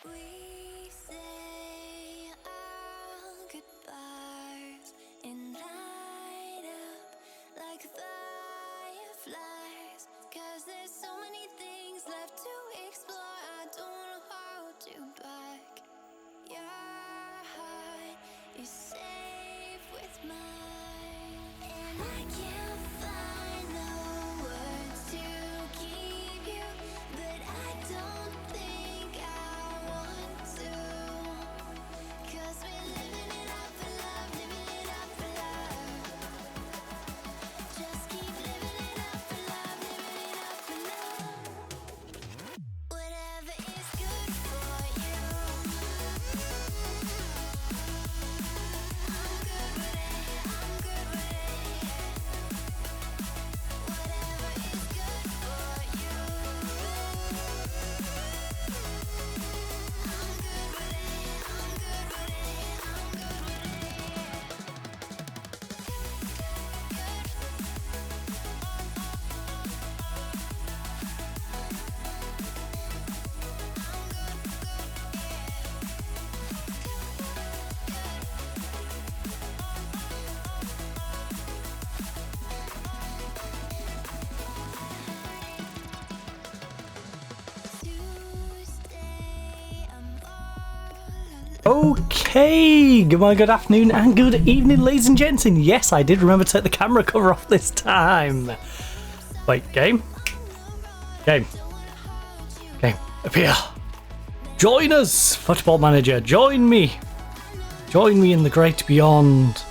We say our goodbyes and light up like fireflies, 'cause there's so many things left to explore. I don't wanna hold you back. Your heart is safe with mine, and I can't find the words to keep you, but I don't think I want to, 'cause we're living it up for love, living it up for love. Just keep living it up for love, living it up for love. Whatever is good for you, I'm good with it, I'm good with it. Whatever is good for you, I'm good with it, I'm good with it, I'm good with Tuesday, I'm all alone. Okay, good morning, good afternoon, and good evening, ladies and gents. And yes, I did remember to take the camera cover off this time. Wait, game? Game. Game. Appear. Join us, Football Manager. Join me. Join me in the great beyond.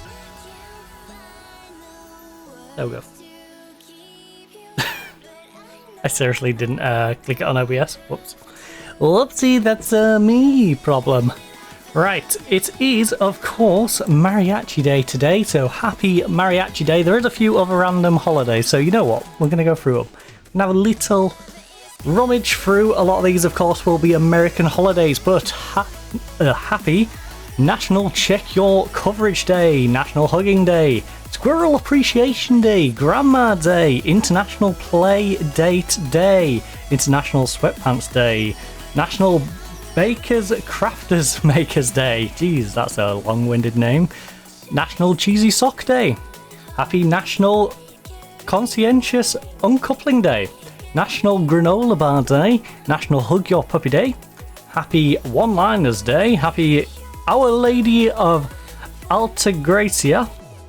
There we go. I seriously didn't click it on OBS. Whoops. Whoopsie, that's a me problem. Right, it is, of course, Mariachi Day today, so happy Mariachi Day. There is a few other random holidays, so you know what? We're going to go through them. We're going to have a little rummage through. A lot of these, of course, will be American holidays, but happy National Check Your Coverage Day, National Hugging Day, Squirrel Appreciation Day, Grandma Day, International Play Date Day, International Sweatpants Day, National Bakers Crafters Makers Day. Jeez, that's a long-winded name. National Cheesy Sock Day. Happy National Conscientious Uncoupling Day. National Granola Bar Day. National Hug Your Puppy Day. Happy One-Liners Day. Happy Our Lady of Altagracia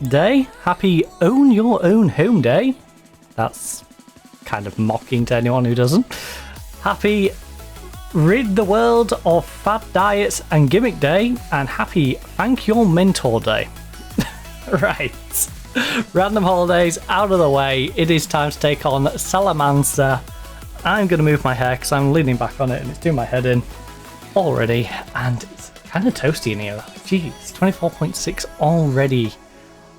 Day. Happy Own Your Own Home Day. That's kind of mocking to anyone who doesn't. Happy Rid the World of Fad Diets and Gimmick Day. And happy Thank Your Mentor Day. Right. Random holidays out of the way. It is time to take on Salamanca. I'm going to move my hair because I'm leaning back on it and it's doing my head in already. And it's kind of toasty in here. Jeez, 24.6 already.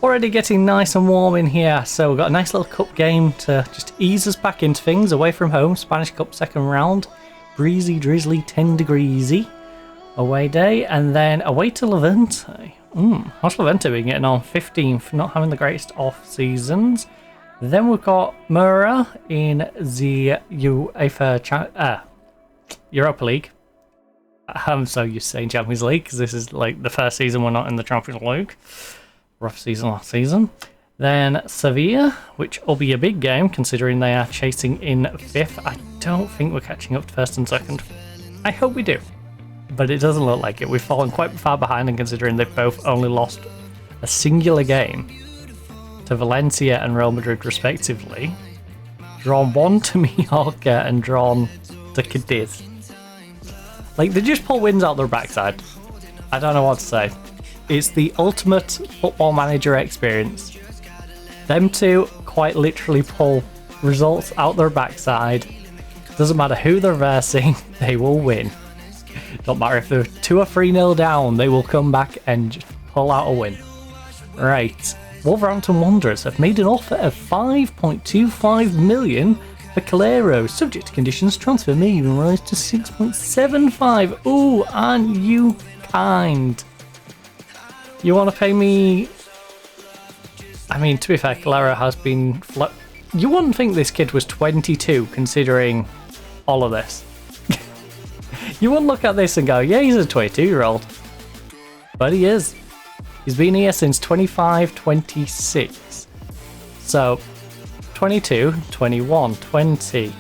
Already getting nice and warm in here. So we've got a nice little cup game to just ease us back into things. Away from home, Spanish Cup second round. Breezy, drizzly, 10 degreesy away day. And then away to Levante. How's Levante been getting on? 15th, not having the greatest off seasons. Then we've got Mura in the UEFA Europa League. I'm so used to saying Champions League because this is like the first season we're not in the Champions League. Rough season last season. Then Sevilla, which will be a big game considering they are chasing in 5th. I don't think we're catching up to 1st and 2nd. I hope we do. But it doesn't look like it. We've fallen quite far behind, and considering they've both only lost a singular game to Valencia and Real Madrid respectively, drawn one to Mallorca and drawn to Cadiz. Like, they just pull wins out their backside. I don't know what to say. It's the ultimate football manager experience. Them two quite literally pull results out their backside. Doesn't matter who they're versing, they will win. Don't matter if they're 2 or 3-0 down, they will come back and just pull out a win. Right, Wolverhampton Wanderers have made an offer of 5.25 million for Calero. Subject to conditions, transfer may even rise to 6.75. Ooh, aren't you kind? You want to pay me? I mean, to be fair, Calero has been... You wouldn't think this kid was 22, considering all of this. You wouldn't look at this and go, yeah, he's a 22-year-old. But he is. He's been here since 25-26. So, 22, 21, 20,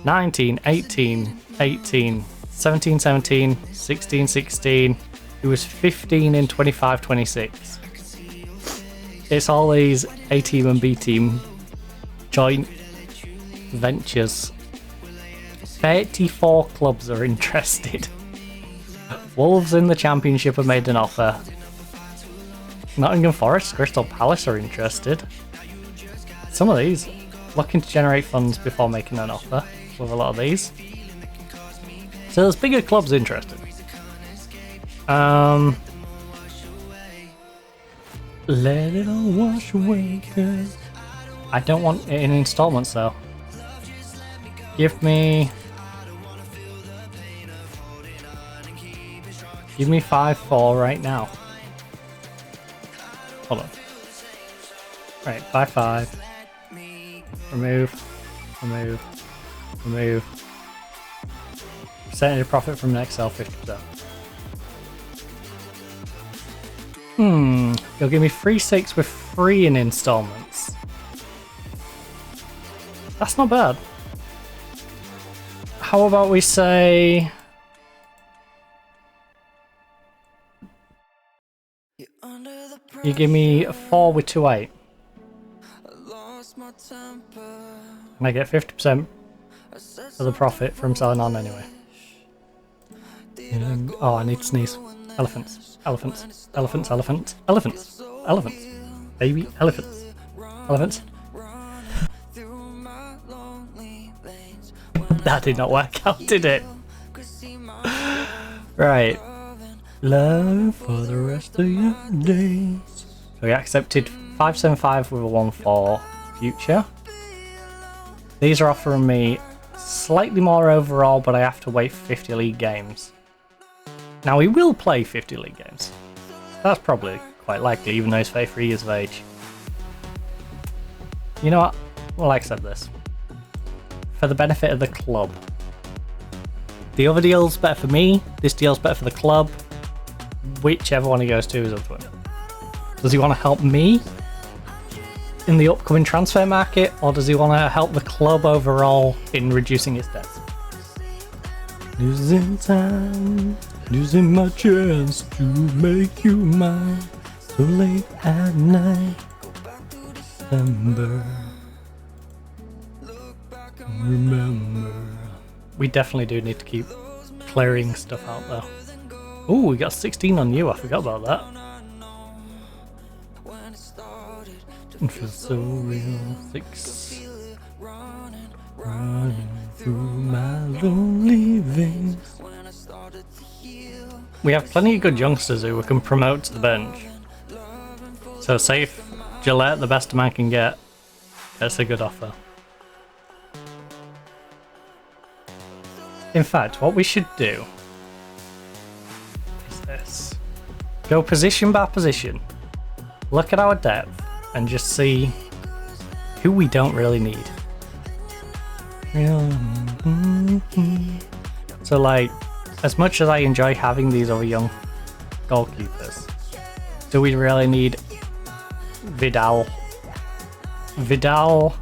19, 18, 18, 17, 17, 16, 16. He was 15 in 25-26. It's all these A team and B team joint ventures. 34 clubs are interested. Wolves in the Championship have made an offer. Nottingham Forest, Crystal Palace are interested. Some of these looking to generate funds before making an offer with a lot of these. So there's bigger clubs interested. Let it all wash away, 'cause I don't want it in installments though. Give me 5-4 right now. Hold on. Right, 5-5. Remove. Percentage of profit from next sale, 50%. You'll give me 3-6 with 3 in installments. That's not bad. How about we say... You give me 4 with 2-8. And I get 50% of the profit from selling on anyway. Oh, I need to sneeze. Elephants. Elephants. Elephants. Elephants. Elephants. Elephants. Baby elephants. Elephants. That did not work out, did it? Right. Love for the rest of your days. So we accepted 575 with a 1-4 future. These are offering me slightly more overall, but I have to wait for 50 league games. Now, he will play 50 league games. That's probably quite likely, even though he's 33 years of age. You know what? We'll accept this. For the benefit of the club. The other deal's better for me, this deal's better for the club. Whichever one he goes to is up to him. Does he want to help me in the upcoming transfer market, or does he want to help the club overall in reducing its debts? Losing time, losing my chance to make you mine. So late at night, December. Remember. We definitely do need to keep clearing stuff out though. Oh, we got 16 on you, I forgot about that. It feels so real, 6. Running through my lonely veins. We have plenty of good youngsters who we can promote to the bench. So say if Gillette, the best a man can get, that's a good offer. In fact, what we should do is this. Go position by position, look at our depth, and just see who we don't really need. So like, as much as I enjoy having these other young goalkeepers, do we really need Vidal? Vidal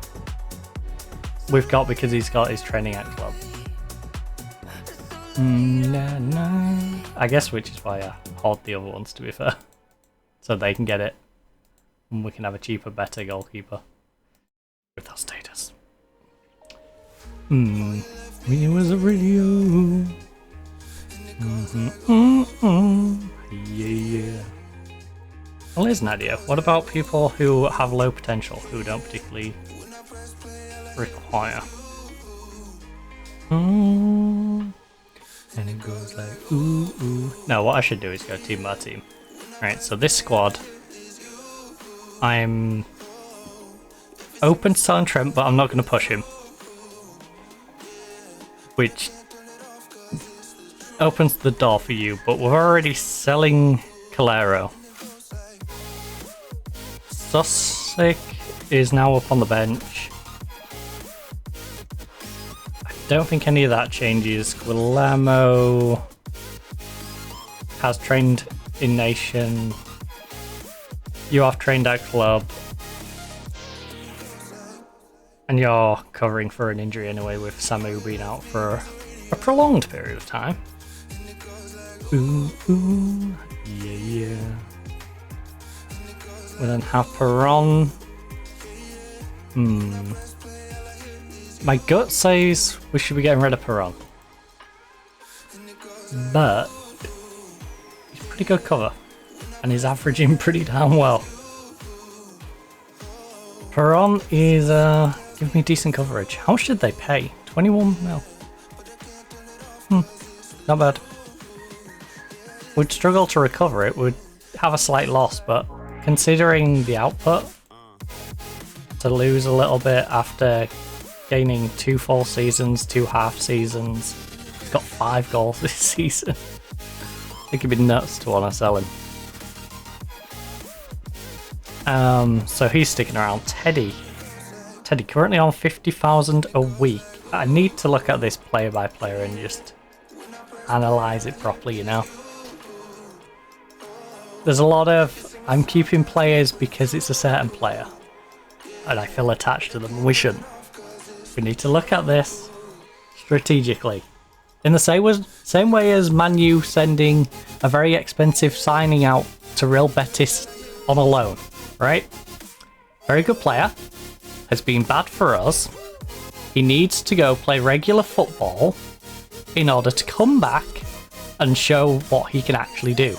we've got because he's got his training at club. I guess, which is why I hold the other ones, to be fair. So they can get it. And we can have a cheaper, better goalkeeper with that status. Me was a radio. Yeah. Well, here's an idea. What about people who have low potential, who don't particularly require? And it goes like ooh ooh. No, what I should do is go team by team. Right, so this squad, I'm open to selling Trent, but I'm not going to push him, which opens the door for you. But we're already selling Calero. Sussex is now up on the bench. I don't think any of that changes. Guillermo has trained in Nation. You have trained at club. And you're covering for an injury anyway, with Samu being out for a prolonged period of time. Ooh, ooh, yeah, yeah. We then have Perron. My gut says we should be getting rid of Perron. But he's pretty good cover. And he's averaging pretty damn well. Perron is giving me decent coverage. How much did they pay? 21 mil. Not bad. Would struggle to recover it, would have a slight loss, but considering the output, to lose a little bit after gaining 2 full seasons, 2 half seasons, he's got 5 goals this season. I think it'd be nuts to want to sell him. So he's sticking around. Teddy currently on 50,000 a week. I need to look at this player by player and just analyze it properly, you know. There's a lot of I'm keeping players because it's a certain player and I feel attached to them. We shouldn't. We need to look at this strategically. In the same way as Man U sending a very expensive signing out to Real Betis on a loan, right? Very good player. Has been bad for us. He needs to go play regular football in order to come back and show what he can actually do.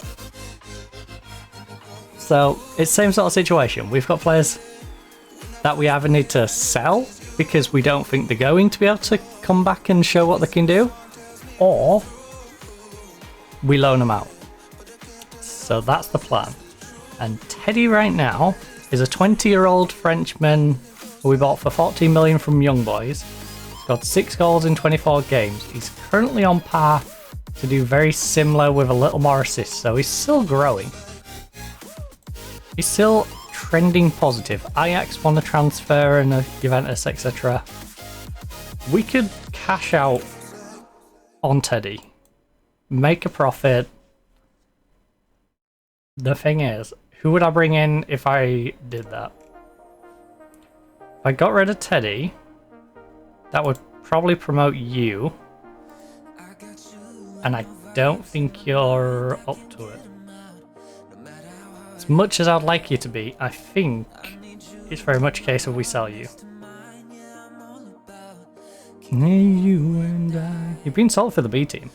So it's the same sort of situation. We've got players that we either need to sell because we don't think they're going to be able to come back and show what they can do, or we loan them out. So that's the plan. And Teddy right now is a 20-year-old Frenchman who we bought for 14 million from Young Boys. He's got 6 goals in 24 games. He's currently on par to do very similar with a little more assists, so he's still growing. He's still trending positive. Ajax won a transfer and a Juventus, etc. We could cash out on Teddy, make a profit. The thing is, who would I bring in if I did that? If I got rid of Teddy, that would probably promote you. And I don't think you're up to it. As much as I'd like you to be, I think it's very much a case of we sell you. You and I. You've been sold for the B team.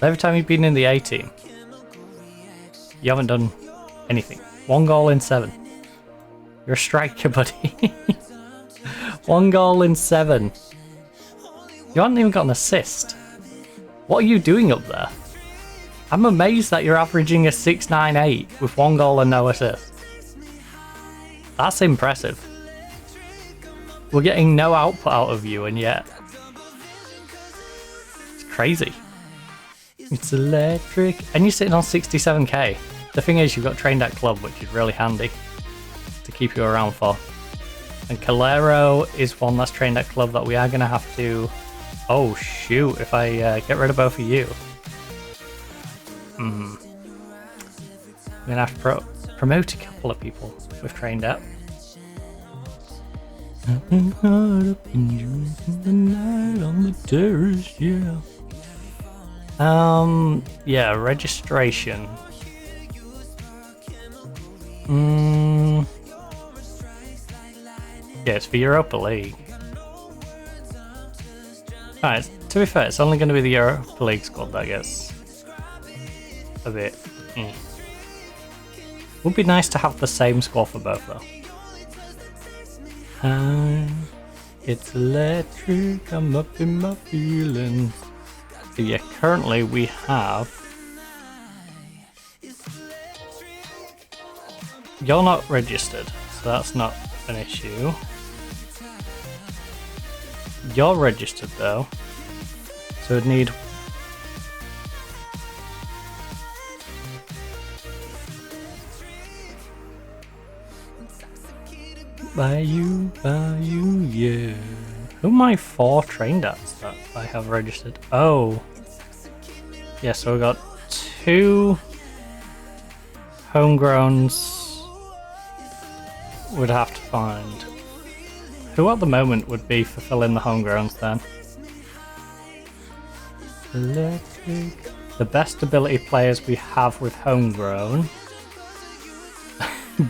Every time you've been in the A team, you haven't done anything. 1 goal in 7. You're a striker, buddy. 1 goal in 7. You haven't even got an assist. What are you doing up there? I'm amazed that you're averaging a 6.98 with 1 goal and no assist. That's impressive. We're getting no output out of you, and yet it's crazy. It's electric. And you're sitting on 67k. The thing is, you've got trained at club, which is really handy to keep you around for. And Calero is one that's trained at club that we are going to have to... Oh, shoot, if I get rid of both of you. I'm going to have to promote a couple of people we've trained at. Yeah, registration. Yeah, it's for Europa League. Alright, to be fair, it's only going to be the Europa League squad that gets a bit. Would be nice to have the same squad for both though. It's electric, I'm up in my feelings. So yeah, currently we have. You're not registered, so that's not an issue. You're registered though, so we'd need. By you, yeah. Who am I for trained at that I have registered? Oh. Yeah, so we got 2 homegrowns. Would have to find. Who at the moment would be fulfilling the homegrowns then? Electric. The best ability players we have with homegrown.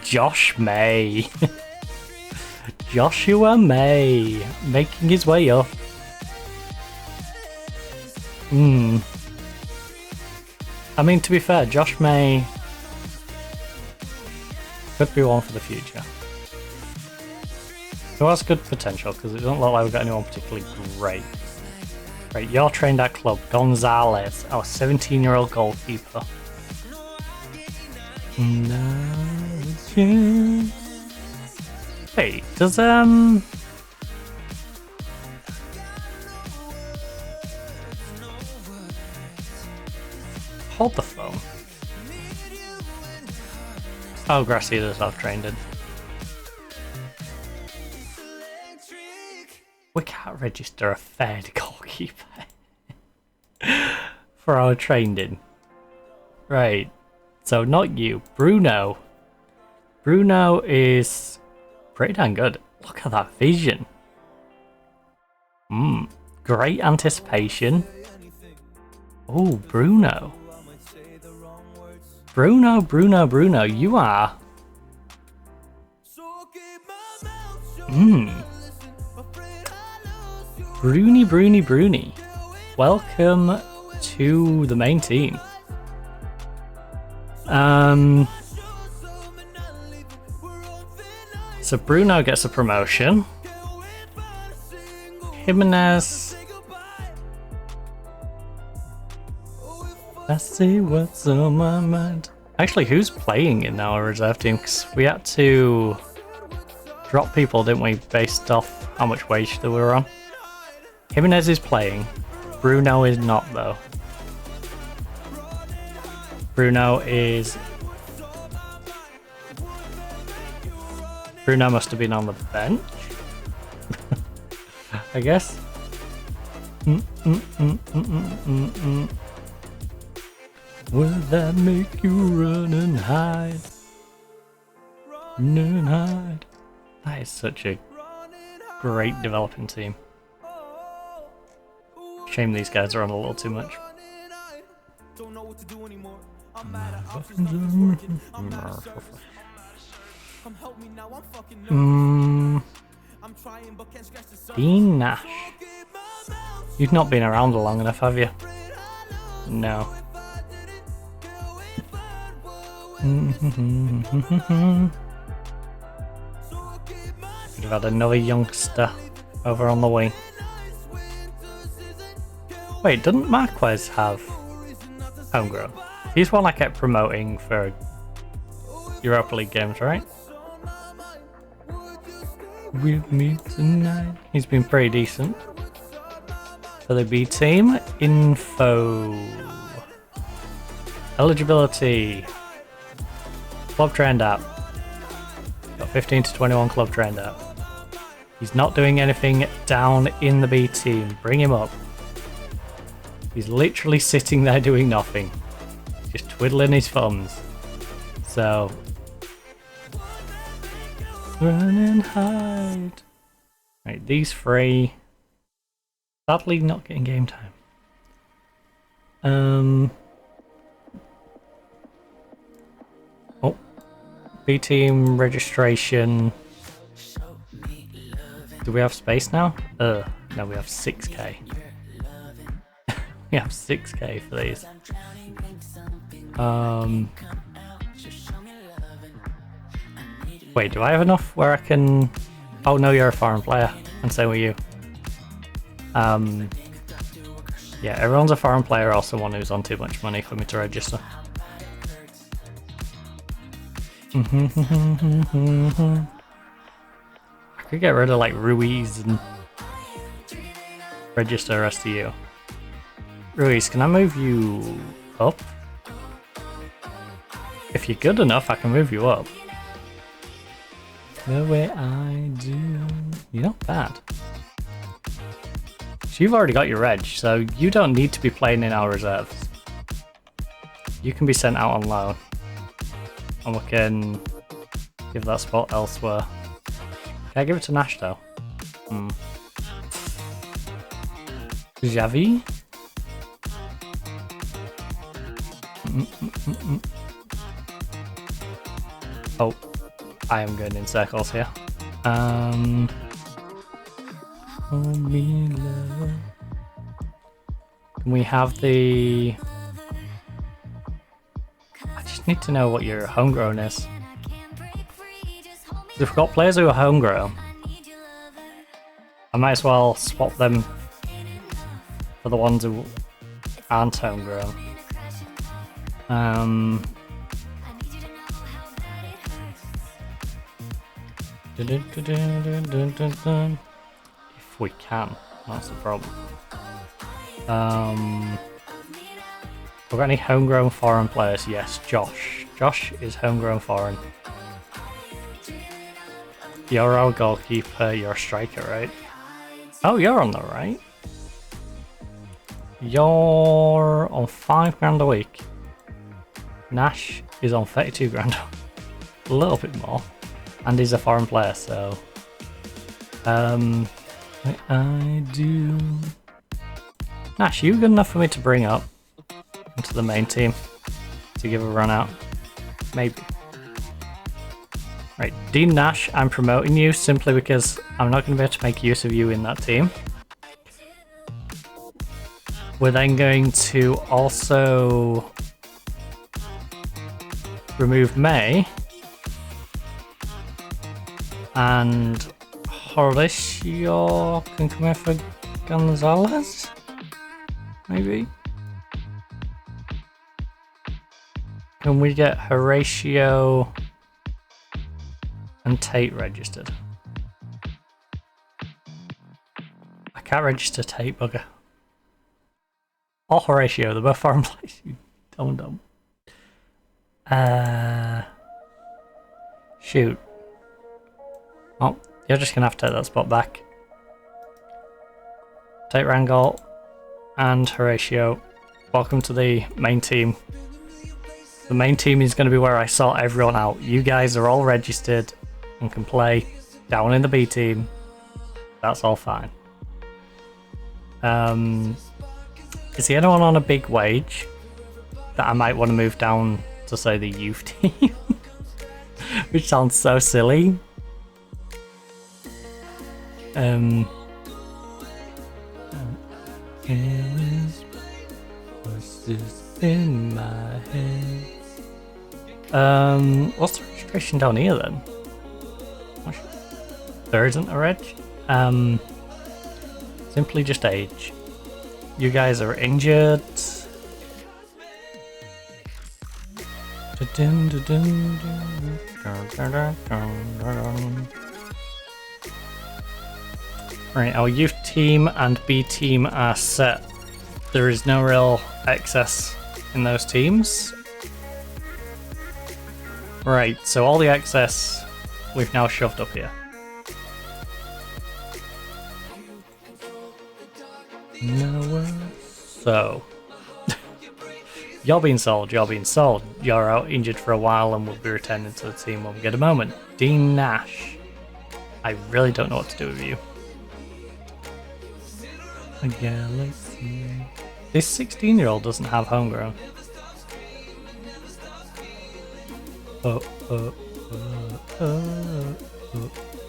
Josh May. Joshua May, making his way up. I mean, to be fair, Josh May could be one for the future. Who has good potential, because it doesn't look like we've got anyone particularly great. Right, you're trained at club. Gonzalez, our 17-year-old goalkeeper. Hey, does hold the phone. Oh, Gracia does have trained in. We can't register a third goalkeeper for our trained in. Right, so not you, Bruno. Bruno is pretty damn good. Look at that vision. Great anticipation. Oh, Bruno. Bruno, you are. Bruni. Welcome to the main team. So Bruno gets a promotion. Jimenez. Let's see what's on my mind. Actually, who's playing in our reserve team? Because we had to drop people, didn't we, based off how much wage that we were on. Jimenez is playing. Bruno is not, though. Bruno must have been on the bench. I guess. Will that make you run and hide? Run and hide. That is such a great developing team. Shame these guys are on a little too much. Dean Nash. You've not been around long enough, have you? No. Could have had another youngster over on the wing. Wait, doesn't Marquez have homegrown? He's one I kept promoting for Europa League games, right? With me tonight. He's been pretty decent. For the B team, info. Eligibility. Club trained app. Got 15 to 21 club trained app. He's not doing anything down in the B team. Bring him up. He's literally sitting there doing nothing. Just twiddling his thumbs. So. Run and hide. Right, these three. Sadly not getting game time. Oh. B team registration. Do we have space now? No, we have 6k. We have 6k for these. Wait, do I have enough where I can... Oh no, you're a foreign player, and so are you. Yeah, everyone's a foreign player or someone who's on too much money for me to register. I could get rid of like Ruiz and register the rest of you. Ruiz, can I move you up? If you're good enough, I can move you up. The way I do. You're not bad. So you've already got your reg, so you don't need to be playing in our reserves. You can be sent out on loan. And we can give that spot elsewhere. Can I give it to Nash though? Javi? Oh, I am going in circles here. Can we have the... I just need to know what your homegrown is. So if we've got players who are homegrown, I might as well swap them for the ones who aren't homegrown. If we can, that's the problem. We've got any homegrown foreign players? Yes, Josh. Josh is homegrown foreign. You're our goalkeeper, you're a striker, right? Oh, you're on the right. You're on 5 grand a week. Nash is on 32 grand. A little bit more. And he's a foreign player, so... I do... Nash, you good enough for me to bring up into the main team to give a run out? Maybe. Right, Dean Nash, I'm promoting you simply because I'm not going to be able to make use of you in that team. We're then going to also remove May and Horatio can come in for Gonzalez, maybe? Can we get Horatio and Tate registered? I can't register Tate, bugger. Or Horatio, they're both foreign players, you dumb. Shoot. Oh, you're just gonna have to take that spot back. Tate Rangel and Horatio, welcome to the main team. The main team is going to be where I sort everyone out. You guys are all registered and can play down in the B team. That's all fine. Is there anyone on a big wage that I might want to move down to, say, the youth team? Which sounds so silly. What's this in my head? What's the registration down here then? There isn't a reg. Simply just age. You guys are injured. Right, our youth team and B team are set. There is no real excess in those teams. Right, so all the excess we've now shoved up here. So, you're being sold, you're being sold. You're out injured for a while and will be returning to the team when we get a moment. Dean Nash. I really don't know what to do with you. A galaxy. This 16-year-old doesn't have homegrown.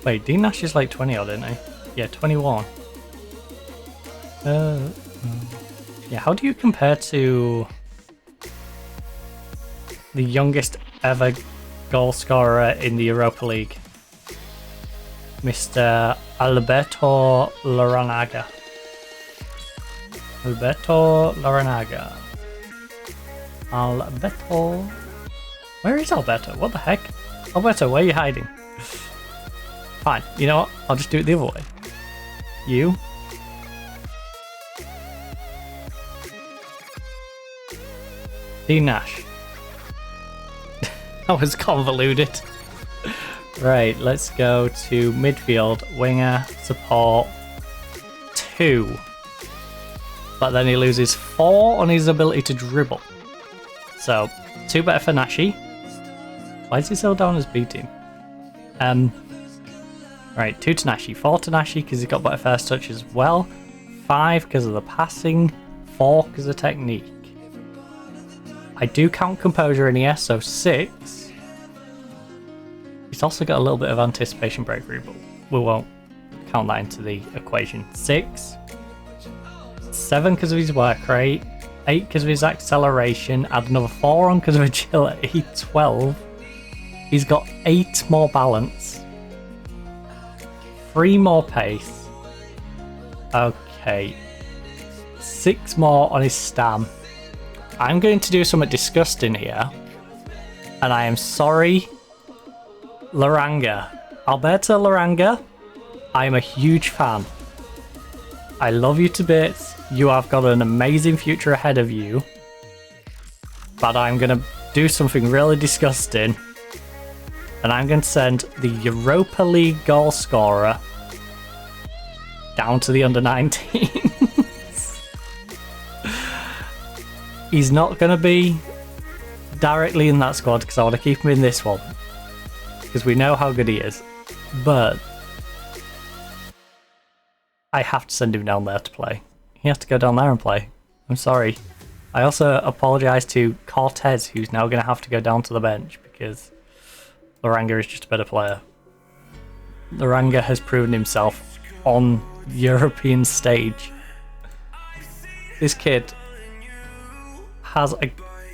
Wait, Dean Nash is like 20 odd, isn't he? Yeah, 21. Yeah, how do you compare to the youngest ever goal scorer in the Europa League, Mr. Alberto Laranaga? Alberto. Where is Alberto? What the heck? Alberto, where are you hiding? Fine, you know what? I'll just do it the other way. You. D Nash. That was convoluted. Right, let's go to midfield, winger, support, 2. But then he loses 4 on his ability to dribble. So, 2 better for Nashi. Why is he still down as B team? Right, 2 to Nashi, 4 to Nashi because he's got better first touch as well. 5 because of the passing, 4 because of technique. I do count composure in here, so 6. He's also got a little bit of anticipation bravery, but we won't count that into the equation. 6. 7 because of his work rate. 8 because of his acceleration. Add another 4 on because of agility. 12. He's got 8 more balance. 3 more pace. Okay. 6 more on his stam. I'm going to do something disgusting here. And I am sorry, Laranga. Alberto Laranga, I am a huge fan. I love you to bits. You have got an amazing future ahead of you. But I'm going to do something really disgusting. And I'm going to send the Europa League goal scorer down to the under-19s. He's not going to be directly in that squad because I want to keep him in this one. Because we know how good he is. But I have to send him down there to play. He has to go down there and play. I'm sorry. I also apologise to Cortez, who's now going to have to go down to the bench because Laranga is just a better player. Laranga has proven himself on the European stage. This kid has a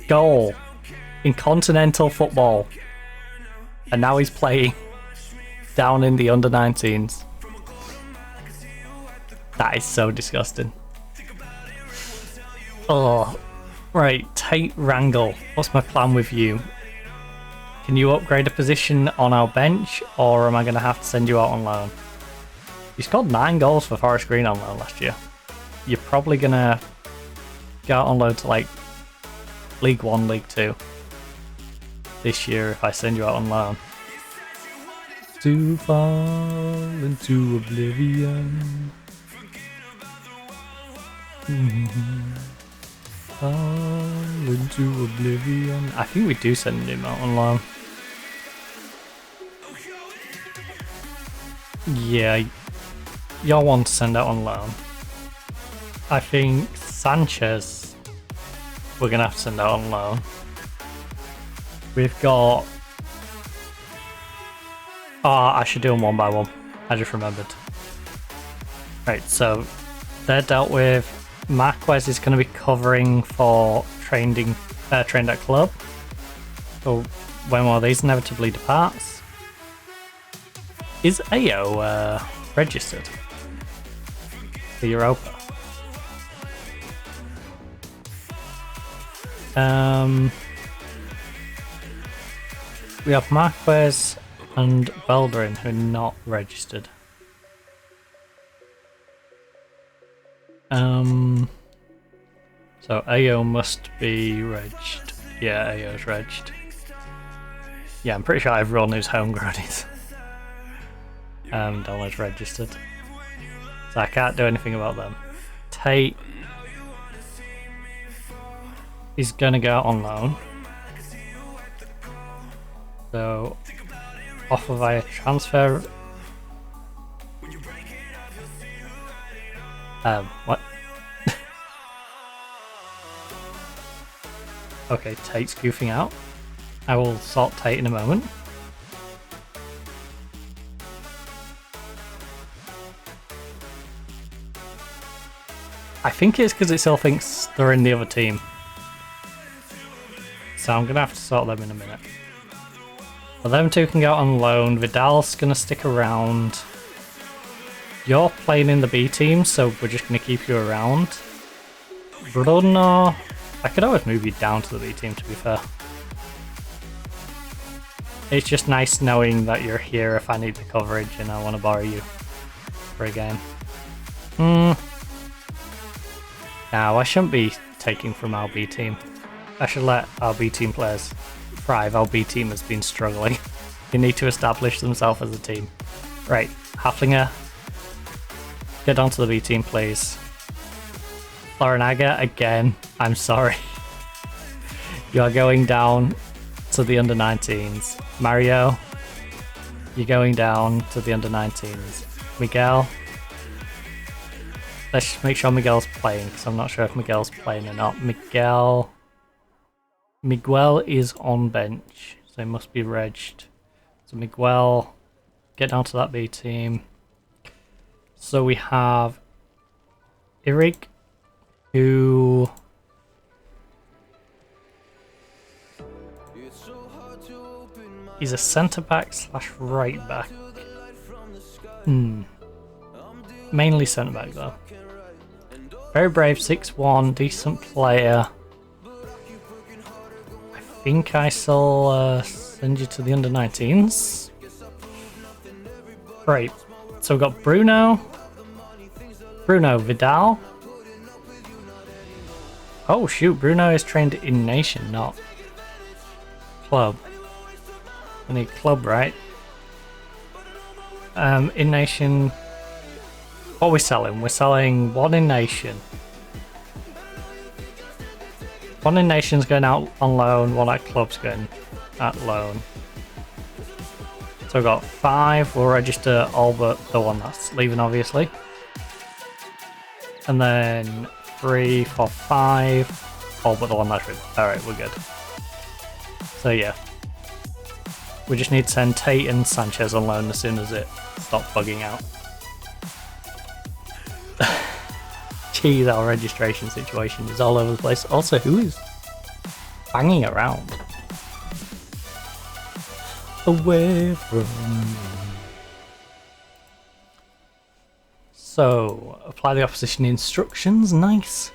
goal in continental football and now he's playing down in the under-19s. That is so disgusting. Oh, right, Tate Wrangle. What's my plan with you? Can you upgrade a position on our bench, or am I going to have to send you out on loan? You scored 9 goals for Forest Green on loan last year. You're probably going to go out on loan to like League 1, League 2 this year if I send you out on loan. To fall into oblivion. Fall into oblivion. I think we do send him out on loan. Yeah, you'll want to send out on loan. I think Sanchez we're going to have to send out on loan. We've got... Oh, I should do them one by one. I just remembered. Right, so they're dealt with. Marquez is going to be covering for trained at club. So when one of these inevitably departs. Is AO registered for Europa? We have Marquez and Bellerin who are not registered. So AO must be regged. Yeah, AO's regged. Yeah, I'm pretty sure everyone who's homegrown is downloads registered. So I can't do anything about them. Tate is gonna go on loan. So offer via transfer. What? Okay, Tate's goofing out. I will sort Tate in a moment. I think it's because it still thinks they're in the other team. So I'm going to have to sort them in a minute. But them two can go out on loan. Vidal's going to stick around. You're playing in the B team, so we're just going to keep you around. Bruno, I could always move you down to the B team, to be fair. It's just nice knowing that you're here if I need the coverage and I want to borrow you for a game. Now, I shouldn't be taking from our B team. I should let our B team players thrive. Our B team has been struggling. They need to establish themselves as a team. Right, Haflinger, get onto the B team, please. Larinaga, again, I'm sorry. You are going down to the under-19s. Mario, you're going down to the under-19s. Miguel, let's just make sure Miguel's playing, because I'm not sure if Miguel's playing or not. Miguel is on bench, so he must be regged. So Miguel, get down to that B team. So we have Irig, who he's a centre back / right back. Mainly centre back though. Very brave, 6'1", decent player. I think I shall send you to the under-19s. Right, so we've got Bruno, Vidal. Oh shoot, Bruno is trained in Nation, not Club. I need Club, right? In Nation, what are we selling? We're selling one in Nation. One in Nation's going out on loan, one at Club's going at loan. So we've got 5, we'll register all but the one that's leaving, obviously. And then 3, 4, 5, all but the one that's leaving. Alright, we're good. So yeah. We just need to send Tate and Sanchez on loan as soon as it stops bugging out. Jeez, our registration situation is all over the place. Also, who is banging around? Away from me. So, apply the opposition instructions. Nice.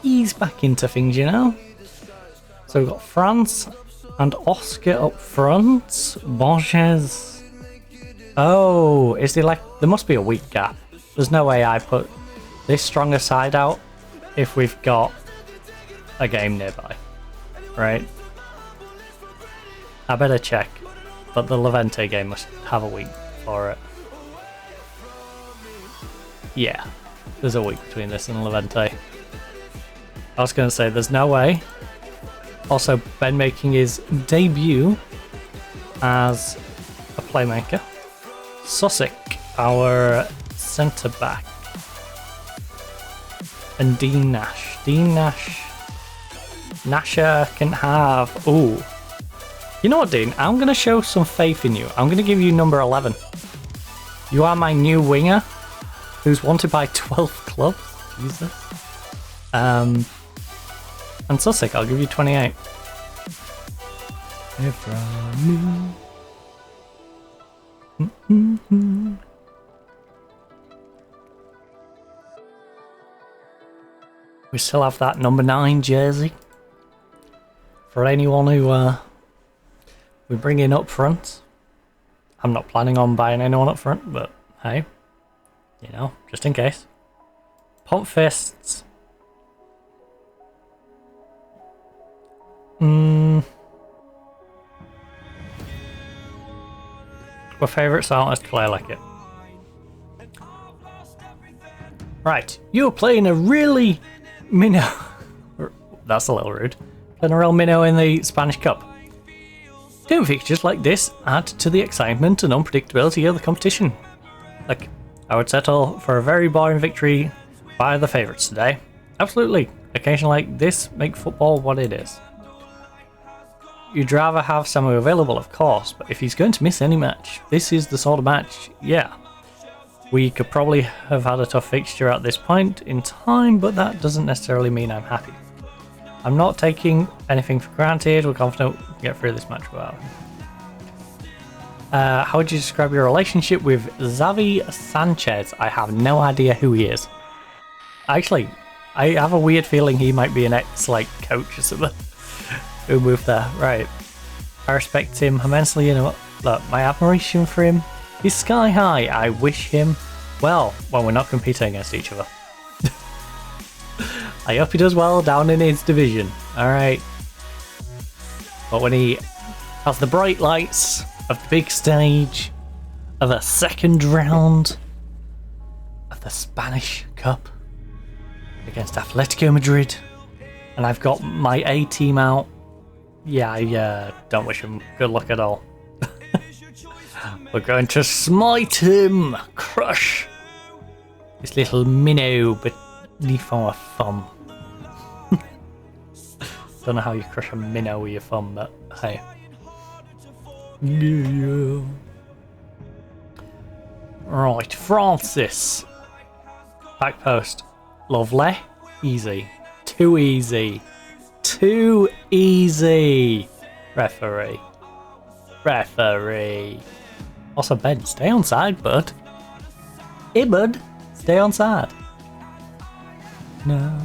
Ease back into things, you know. So we've got France and Oscar up front. Borges. Oh, is there like... There must be a week gap. There's no way I put this stronger side out if we've got a game nearby. Right? I better check. But the Levante game must have a week for it. Yeah. There's a week between this and Levante. I was going to say, there's no way. Also, Ben making his debut as a playmaker. Sussex, our centre-back. And Dean Nash. Nasher can have... Ooh. You know what, Dean? I'm going to show some faith in you. I'm going to give you number 11. You are my new winger, who's wanted by 12 clubs. Jesus. And Sussex, I'll give you 28. We still have that number 9 jersey for anyone who we bring in up front. I'm not planning on buying anyone up front, but hey, you know, just in case. Pump fists. My favourite sound is Claire like it. Right, you're playing a really minnow. That's a little rude. Playing a real minnow in the Spanish Cup. Team fixtures like this add to the excitement and unpredictability of the competition. Like, I would settle for a very boring victory by the favourites today. Absolutely. Occasions like this make football what it is. You'd rather have Samu available, of course, but if he's going to miss any match, this is the sort of match, yeah. We could probably have had a tough fixture at this point in time, but that doesn't necessarily mean I'm happy. I'm not taking anything for granted. We're confident we'll get through this match without him. How would you describe your relationship with Xavi Sanchez? I have no idea who he is. Actually, I have a weird feeling he might be an ex-coach or something who moved there. Right. I respect him immensely. You know what? Look, my admiration for him is sky high. I wish him well when we're not competing against each other. I hope he does well down in his division. Alright. But when he has the bright lights of the big stage of the second round of the Spanish Cup against Atletico Madrid, and I've got my A team out, yeah, I don't wish him good luck at all. We're going to smite him, crush this little minnow beneath our thumb. Don't know how you crush a minnow with your thumb, but hey. Yeah. Right, Francis. Back post. Lovely. Easy. Too easy. Too easy. Referee. Referee. Also, Ben, stay on side, bud. Hey, bud. Stay on side. No.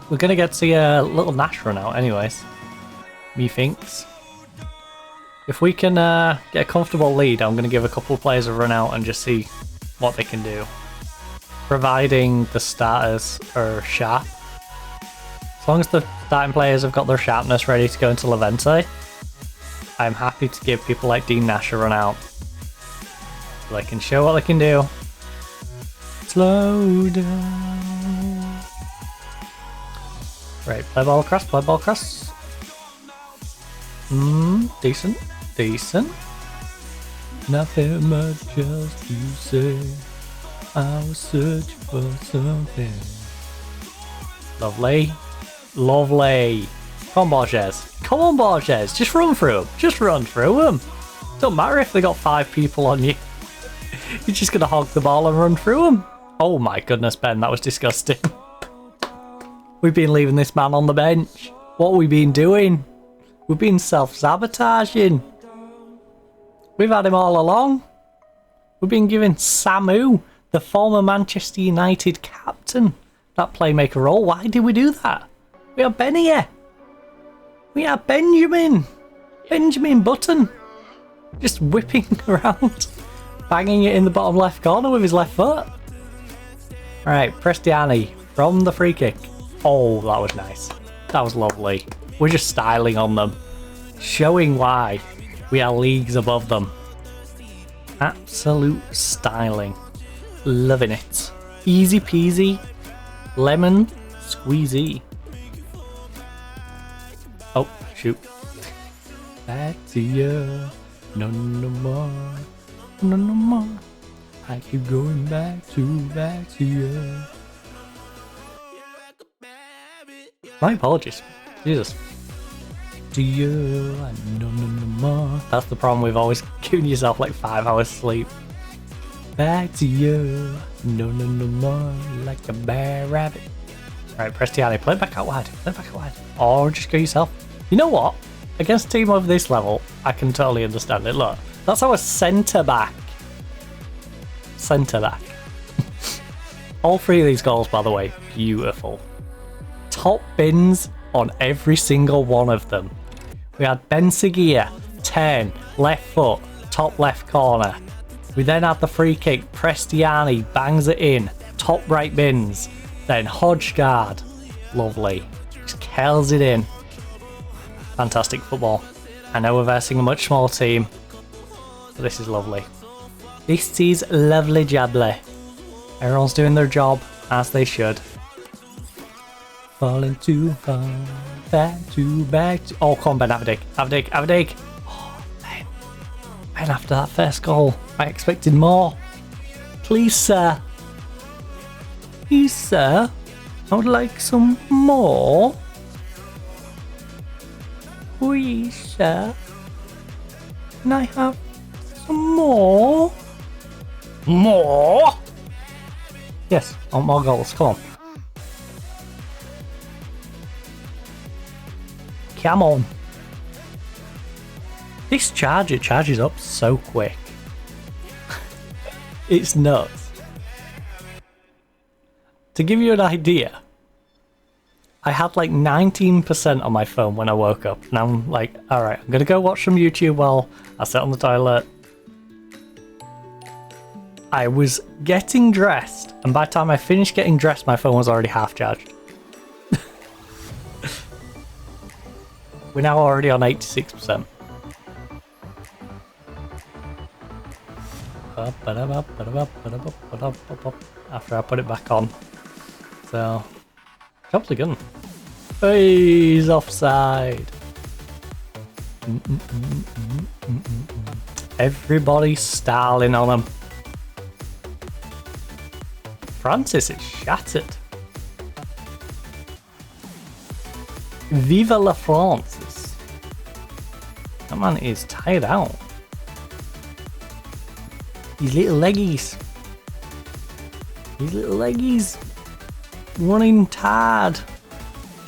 We're gonna get to see a little Nash run out anyways. Methinks. If we can get a comfortable lead, I'm gonna give a couple of players a run out and just see what they can do. Providing the starters are sharp. As long as the starting players have got their sharpness ready to go into Levante, I'm happy to give people like Dean Nash a run out. So they can show what they can do. Slow down. Right, play ball across, play ball across. Decent, decent. Nothing much else to say. I was searching for something. Lovely. Lovely. Come on, Borges. Come on, Borges. Just run through them. Just run through them. Don't matter if they got 5 people on you. You're just going to hog the ball and run through them. Oh my goodness, Ben. That was disgusting. We've been leaving this man on the bench. What have we been doing? We've been self-sabotaging. We've had him all along. We've been giving Samu, the former Manchester United captain, that playmaker role. Why did we do that? We have Ben here. We have Benjamin. Benjamin Button. Just whipping around. Banging it in the bottom left corner with his left foot. Alright, Prestiani from the free kick. Oh, that was nice. That was lovely. We're just styling on them. Showing why we are leagues above them. Absolute styling. Loving it. Easy peasy. Lemon squeezy. Oh, shoot. Back to you. No, no more. No, no more. I keep going back to you. My apologies. Jesus. To you. No, no, no more. That's the problem with always giving yourself like 5 hours sleep. Back to you. No, no, no more. Like a bear rabbit. Right, Prestiani, play back out wide. Play back out wide. Or just go yourself. You know what? Against a team of this level, I can totally understand it. Look, that's our centre back. Centre back. All 3 of these goals, by the way, beautiful. Top bins on every single one of them. We had Ben Seguia, 10, left foot, top left corner. We then had the free kick, Prestiani bangs it in, top right bins. Then Hodggaard, lovely, just curls it in. Fantastic football. I know we're versing a much smaller team, but this is lovely. This is lovely jubbly. Everyone's doing their job, as they should. Falling too far, back to... Oh, come on, Ben, have a dig, have a dig, have a dig. Oh, Ben, after that first goal, I expected more. Please, sir. Please, sir. I would like some more. Please, sir. Can I have some more? More! Yes, I want more goals. Come on. Come on. This charger charges up so quick. It's nuts. To give you an idea, I had like 19% on my phone when I woke up, and I'm like, alright, I'm gonna go watch some YouTube while I sit on the toilet. I was getting dressed, and by the time I finished getting dressed, my phone was already half charged. We're now already on 86%. After I put it back on. So, jobs are good. Hey, he's offside. Everybody's styling on him. Francis is shattered. Viva la France. That man is tired out. His little leggies. His little leggies. Running tired.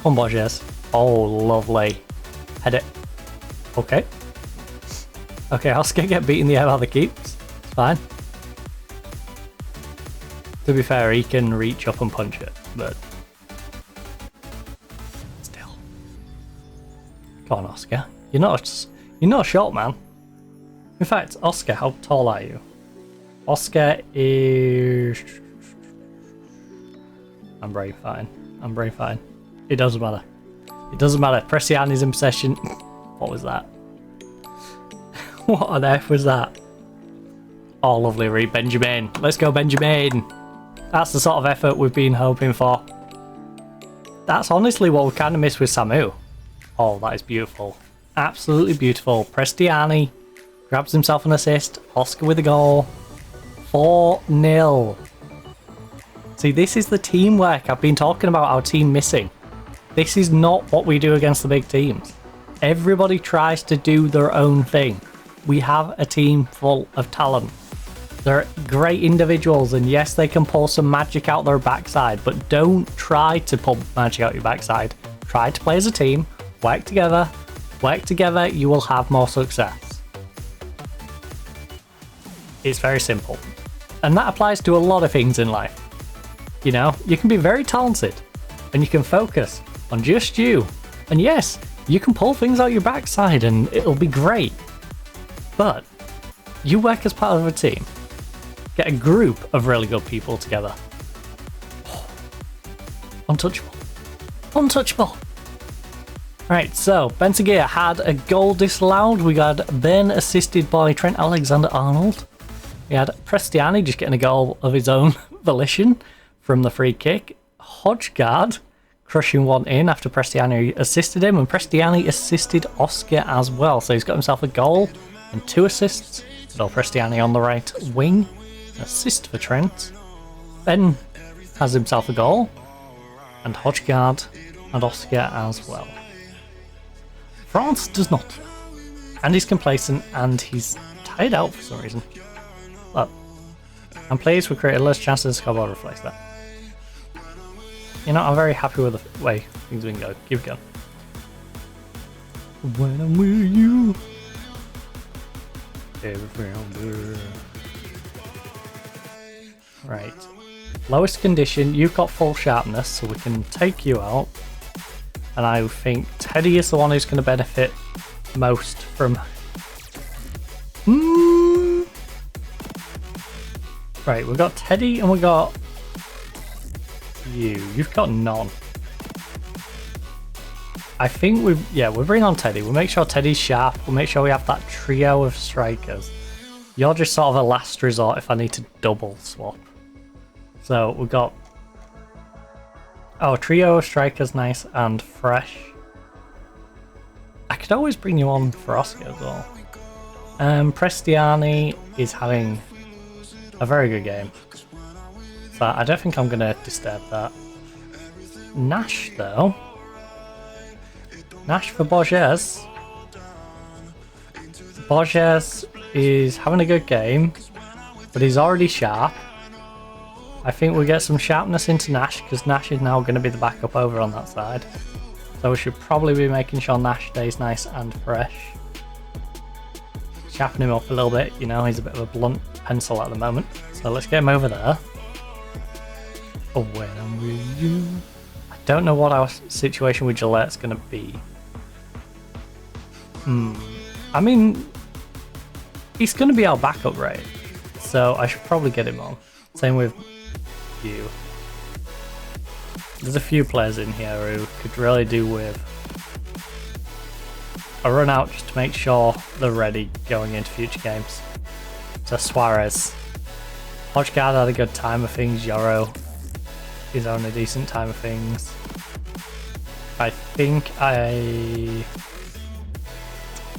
Come on, Borges. Oh, lovely. Head it. Okay. Okay, Oscar get beat in the air by the keeps. It's fine. To be fair, he can reach up and punch it, but still. Come on, Oscar. You're not a short man. In fact, Oscar, how tall are you? Oscar is... I'm very fine. I'm very fine. It doesn't matter. It doesn't matter. Pressiani's in possession. What was that? What on earth was that? Oh, lovely read, Benjamin. Let's go, Benjamin. That's the sort of effort we've been hoping for. That's honestly what we kind of missed with Samu. Oh, that is beautiful. Absolutely beautiful. Prestiani grabs himself an assist. Oscar with a goal. 4-0. See, this is the teamwork I've been talking about, our team missing. This is not what we do against the big teams. Everybody tries to do their own thing. We have a team full of talent. They're great individuals, and yes, they can pull some magic out their backside, but don't try to pull magic out your backside. Try to play as a team, work together. Work together, you will have more success. It's very simple. And that applies to a lot of things in life. You know, you can be very talented, and you can focus on just you. And yes, you can pull things out your backside and it'll be great. But you work as part of a team. Get a group of really good people together. Oh, untouchable. Untouchable. Right, so Bentagear had a goal disallowed. We got Ben assisted by Trent Alexander-Arnold. We had Prestiani just getting a goal of his own volition from the free kick. Hodgegard crushing one in after Prestiani assisted him, and Prestiani assisted Oscar as well. So he's got himself a goal and 2 assists. Good old Prestiani on the right wing. Assist for Trent. Ben has himself a goal, and Hodgegard and Oscar as well. France does not. And he's complacent, and he's tired out for some reason. But I'm pleased we created less chances to scoreboard reflects that. You know, I'm very happy with the way things have been going. Keep it going. When I'm with you, everything. Right. Lowest condition, you've got full sharpness, so we can take you out. And I think Teddy is the one who's going to benefit most from... Right, we've got Teddy and we got you. You've got none. I think we'll bring on Teddy. We'll make sure Teddy's sharp. We'll make sure we have that trio of strikers. You're just sort of a last resort if I need to double swap. So we've got... Oh, trio of strikers, nice and fresh. I could always bring you on for Oscar as well. Prestiani is having a very good game. So I don't think I'm going to disturb that. Nash, though. Nash for Borges. Borges is having a good game. but he's already sharp. I think we'll get some sharpness into Nash, because Nash is now going to be the backup over on that side. So we should probably be making sure Nash stays nice and fresh. Sharpen him up a little bit, you know, he's a bit of a blunt pencil at the moment. So let's get him over there. Oh, when I'm with you. I don't know what our situation with Gillette's going to be. I mean, he's going to be our backup, right? So I should probably get him on. Same with you. There's a few players in here who could really do with a run out just to make sure they're ready going into future games. So Suarez. Hodgegard had a good time of things. Yoro is on a decent time of things. I think I'm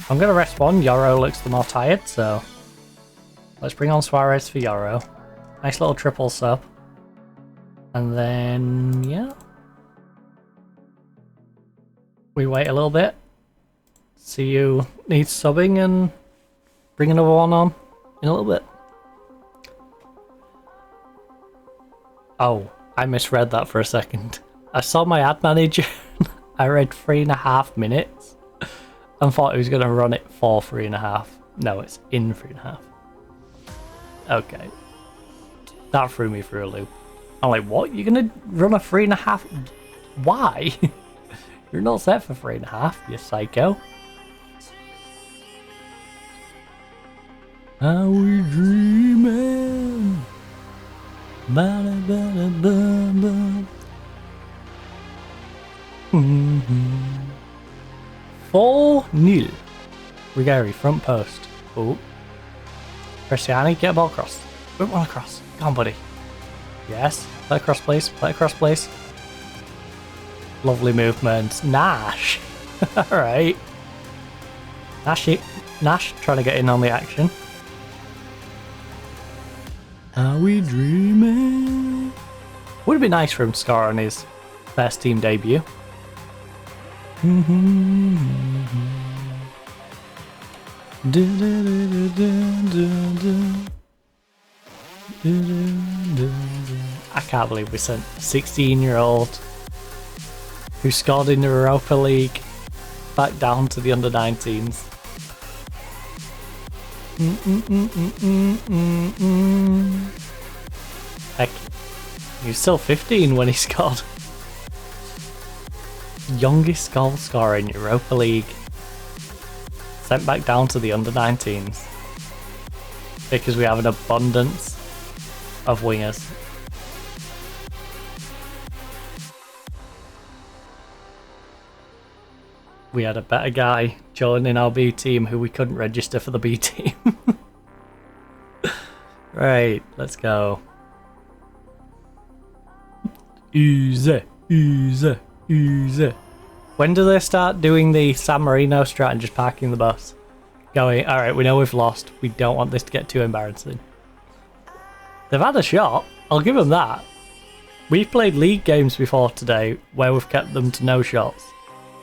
going to rest one. Yoro looks the more tired, so let's bring on Suarez for Yoro. Nice little triple sub. And then, yeah. We wait a little bit. See who needs subbing and bring another one on in a little bit. Oh, I misread that for a second. I saw my ad manager. I read 3.5 minutes and thought he was going to run it for 3.5. No, it's in 3.5. Okay. That threw me through a loop. I'm like, what? You're going to run a 3.5? Why? You're not set for 3.5, you psycho. Are we dreaming? 4-0. Rigari, front post. Oh. Cristiani, get a ball across. Put one across. Come on, buddy. Yes. Play across, please. Play across, please. Lovely movement. Nash. Alright. Nash trying to get in on the action. Are we dreaming? Would have been nice for him to score on his first team debut. I can't believe we sent a 16-year-old who scored in the Europa League back down to the under-19s. Heck, he was still 15 when he scored. Youngest goal scorer in Europa League. Sent back down to the under-19s. Because we have an abundance of wingers. We had a better guy joining our B team who we couldn't register for the B team. Right, let's go. Easy, easy, easy. When do they start doing the San Marino strat and just parking the bus? Going, alright, we know we've lost. We don't want this to get too embarrassing. They've had a shot. I'll give them that. We've played league games before today where we've kept them to no shots.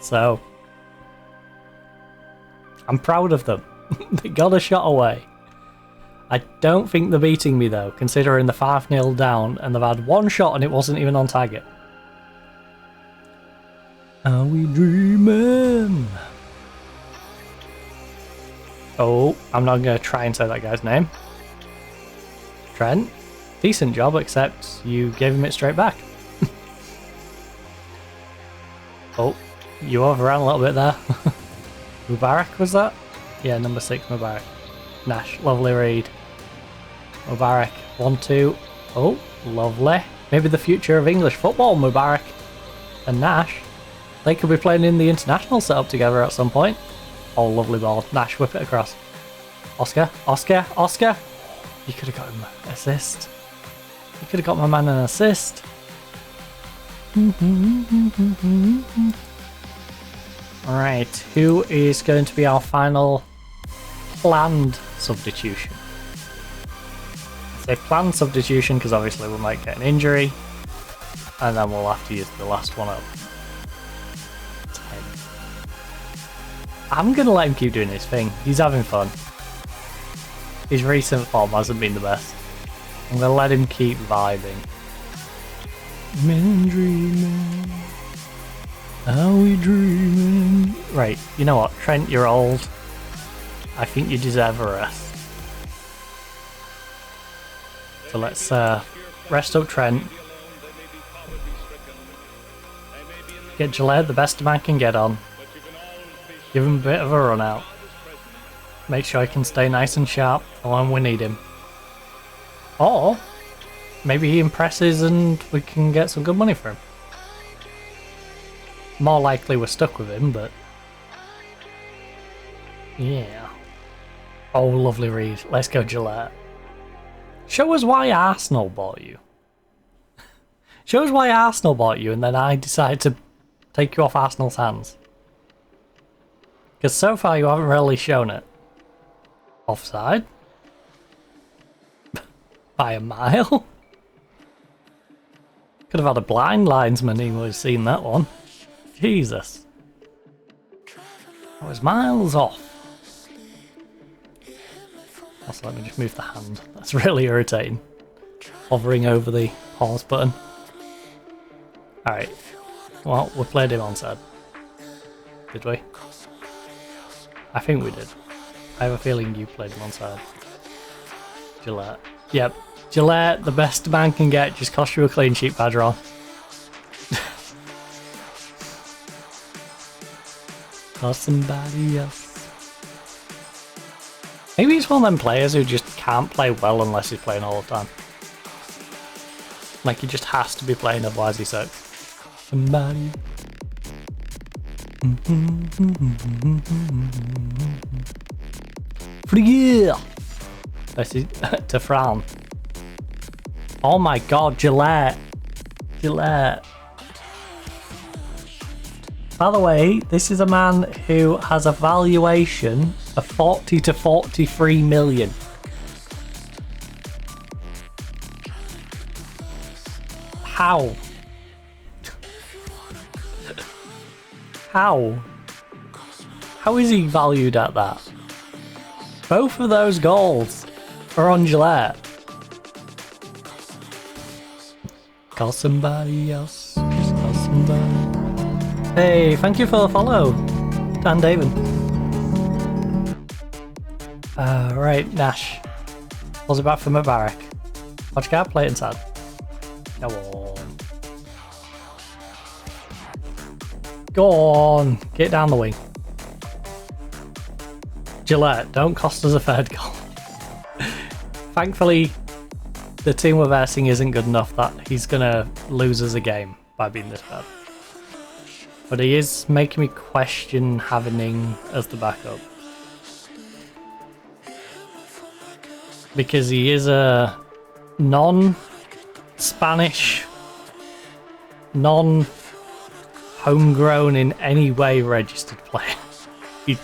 So I'm proud of them. They got a shot away. I don't think they're beating me though, considering the 5-0 down and they've had one shot and it wasn't even on target. Are we dreaming? Oh, I'm not going to try and say that guy's name. Trent, decent job, except you gave him it straight back. Oh, you overran a little bit there. Mubarak was that? Yeah, number 6 Mubarak. Nash, lovely read. Mubarak, 1-2. Oh, lovely. Maybe the future of English football, Mubarak and Nash. They could be playing in the international setup together at some point. Oh, lovely ball. Nash, whip it across. Oscar, Oscar, Oscar. You could have got him an assist. You could have got my man an assist. Alright, who is going to be our final planned substitution? I say planned substitution because obviously we might get an injury and then we'll have to use the last one up. 10. I'm going to let him keep doing his thing. He's having fun. His recent form hasn't been the best. I'm gonna let him keep vibing. Men dreaming. Are we dreaming? Right, you know what, Trent, you're old. I think you deserve a rest. So let's rest up Trent. Get Gillette the best a man can get on. Give him a bit of a run out. Make sure he can stay nice and sharp for when we need him. Or maybe he impresses and we can get some good money for him. More likely we're stuck with him, but yeah. Oh, lovely read. Let's go, Gillette. Show us why Arsenal bought you. Show us why Arsenal bought you, and then I decide to take you off Arsenal's hands. Because so far you haven't really shown it. Offside. By a mile. Could have had a blind linesman, he would have seen that one. Jesus. I was miles off. Also, let me just move the hand. That's really irritating. Hovering over the pause button. Alright. Well, we played him onside. Did we? I think we did. I have a feeling you played him onside. Gillette. Yep. Gillette, the best a man can get, just cost you a clean sheet, Padron. Cost somebody else. Maybe he's one of them players who just can't play well unless he's playing all the time. Like he just has to be playing, otherwise he sucks. Somebody. Yeah. This is to Fran. Oh my god, Gillette. Gillette. By the way, this is a man who has a valuation of 40 to 43 million. How? How? How is he valued at that? Both of those goals are on Gillette. Call somebody else. Just call somebody. Hey, thank you for the follow, Dan David. Right, Nash. Was it back from Mubarak? Watch you got play it inside. Go on. Go on. Get down the wing. Gillette, don't cost us a third goal. Thankfully, the team we're versing isn't good enough that he's gonna lose us a game by being this bad. But he is making me question having him as the backup. Because he is a non-Spanish, non-homegrown in any way registered player. He's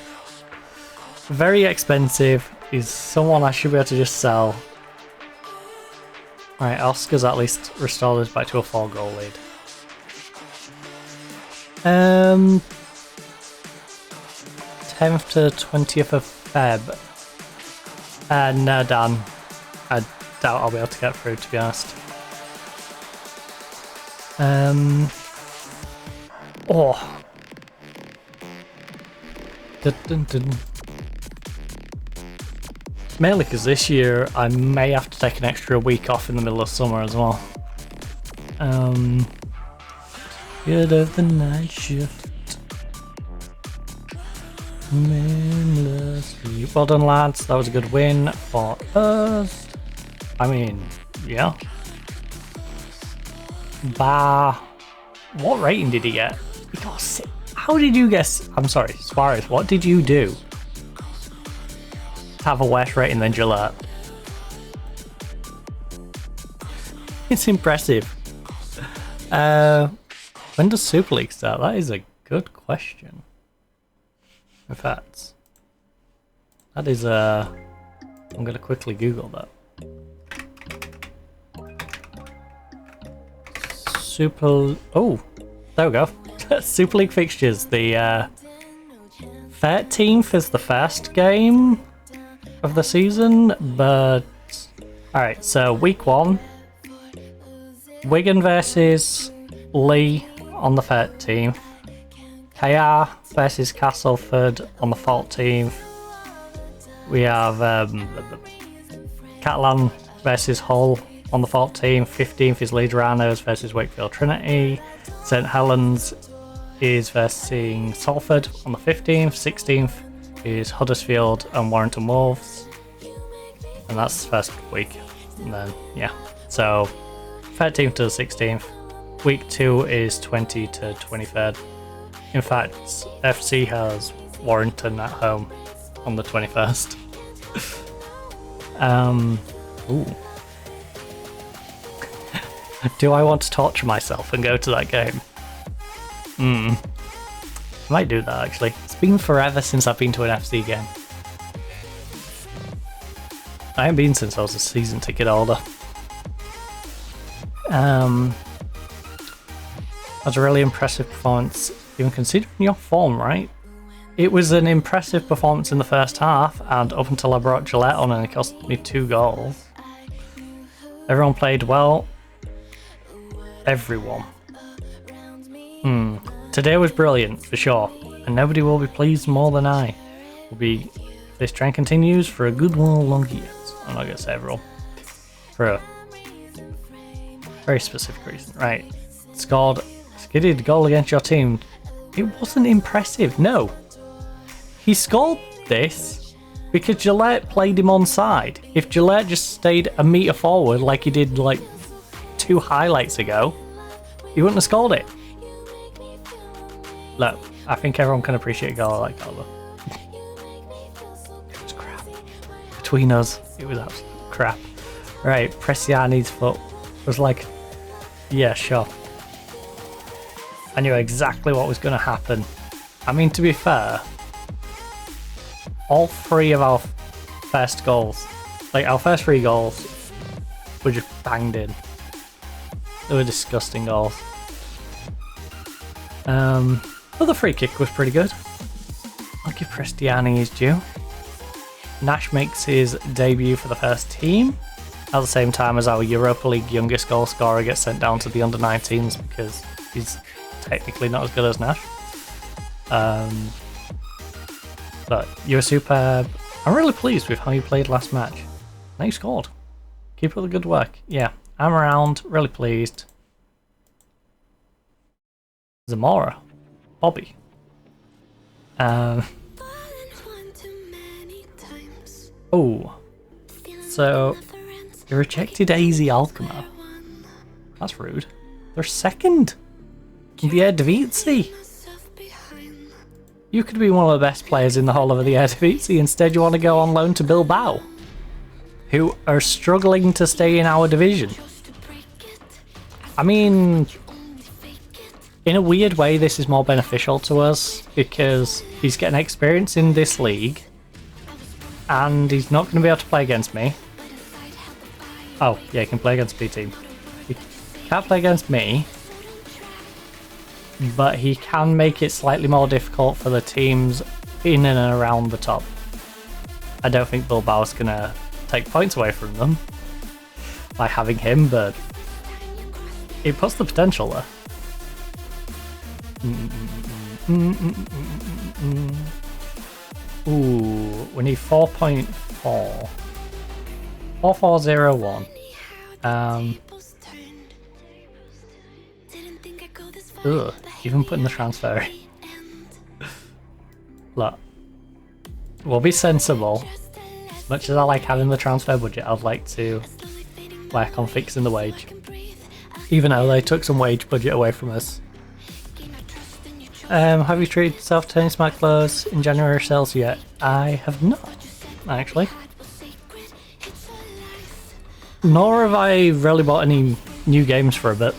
very expensive. He's someone I should be able to just sell. Right, Oscar's at least restored us back to a 4-goal lead. 10th to 20th of Feb. No, Dan. I doubt I'll be able to get through, to be honest. Oh. Dun, dun, dun. Mainly because this year I may have to take an extra week off in the middle of summer as well. Good of the night shift. Mindlessly. Well done, lads. That was a good win for us. I mean, yeah. Bah. What rating did he get? He got 6. How did you guess? I'm sorry, Suarez. What did you do to have a worse rating than Gillette? It's impressive. When does Super League start? That is a good question. In fact, that is I'm gonna quickly Google that. Oh, there we go. Super League fixtures. The 13th is the first game of the season, but Alright, so week 1. Wigan versus Lee on the 13th. KR versus Castleford on the 14th. We have Catalan versus Hull on the 14th. 15th is Leeds Rhinos versus Wakefield Trinity. St Helens is versus Salford on the 15th. 16th is Huddersfield and Warrington Wolves. And that's the first week. And then, yeah. So, 13th to the 16th. Week 2 is 20 to 23rd. In fact, FC has Warrington at home on the 21st. Ooh. Do I want to torture myself and go to that game? I might do that actually. It's been forever since I've been to an FC game. I haven't been since I was a season ticket holder. That was a really impressive performance, even considering your form, right? It was an impressive performance in the first half, and up until I brought Gillette on and it cost me 2 goals. Everyone played well. Everyone. Today was brilliant, for sure, and nobody will be pleased more than I will be if this trend continues for a good while longer yet. I'm not going to say everyone. For a very specific reason. Right. Scored a skidded goal against your team. It wasn't impressive, no. He scored this because Gillette played him onside. If Gillette just stayed a metre forward like he did like 2 highlights ago, he wouldn't have scored it. Look, I think everyone can appreciate a goal like that. It was crap. Between us, it was absolute crap. Right, Prestiani's foot was like, yeah, sure. I knew exactly what was going to happen. I mean, to be fair, all 3 of our first goals, like our first 3 goals, were just banged in. They were disgusting goals. But the free kick was pretty good. I'll give Prestiani his due. Nash makes his debut for the first team at the same time as our Europa League youngest goal scorer gets sent down to the under-19s because he's technically not as good as Nash. But you were superb. I'm really pleased with how you played last match. Now you scored. Keep up the good work. Yeah, I'm around. Really pleased. Zamora. Bobby. Oh. So, you rejected AZ Alkmaar. That's rude. They're second in the Eredivisie. You could be one of the best players in the whole of the Eredivisie. Instead, you want to go on loan to Bilbao, who are struggling to stay in our division. I mean, in a weird way, this is more beneficial to us because he's getting experience in this league and he's not going to be able to play against me. Oh, yeah, he can play against B team. He can't play against me, but he can make it slightly more difficult for the teams in and around the top. I don't think Bilbao's going to take points away from them by having him, but it puts the potential there. Ooh, we need 4.4. 4401. Ugh, even putting the transfer in. Look, we'll be sensible. As much as I like having the transfer budget, I'd like to work on fixing the wage. Even though they took some wage budget away from us. Have you treated yourself to any smart clothes in January sales yet? I have not, actually. Nor have I really bought any new games for a bit.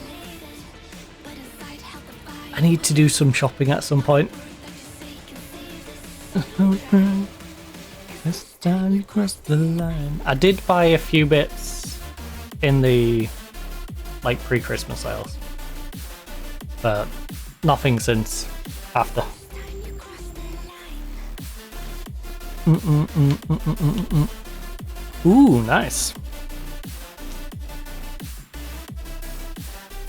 I need to do some shopping at some point. This time you crossed the line. I did buy a few bits in the like pre-Christmas sales, but nothing since after. Ooh, nice.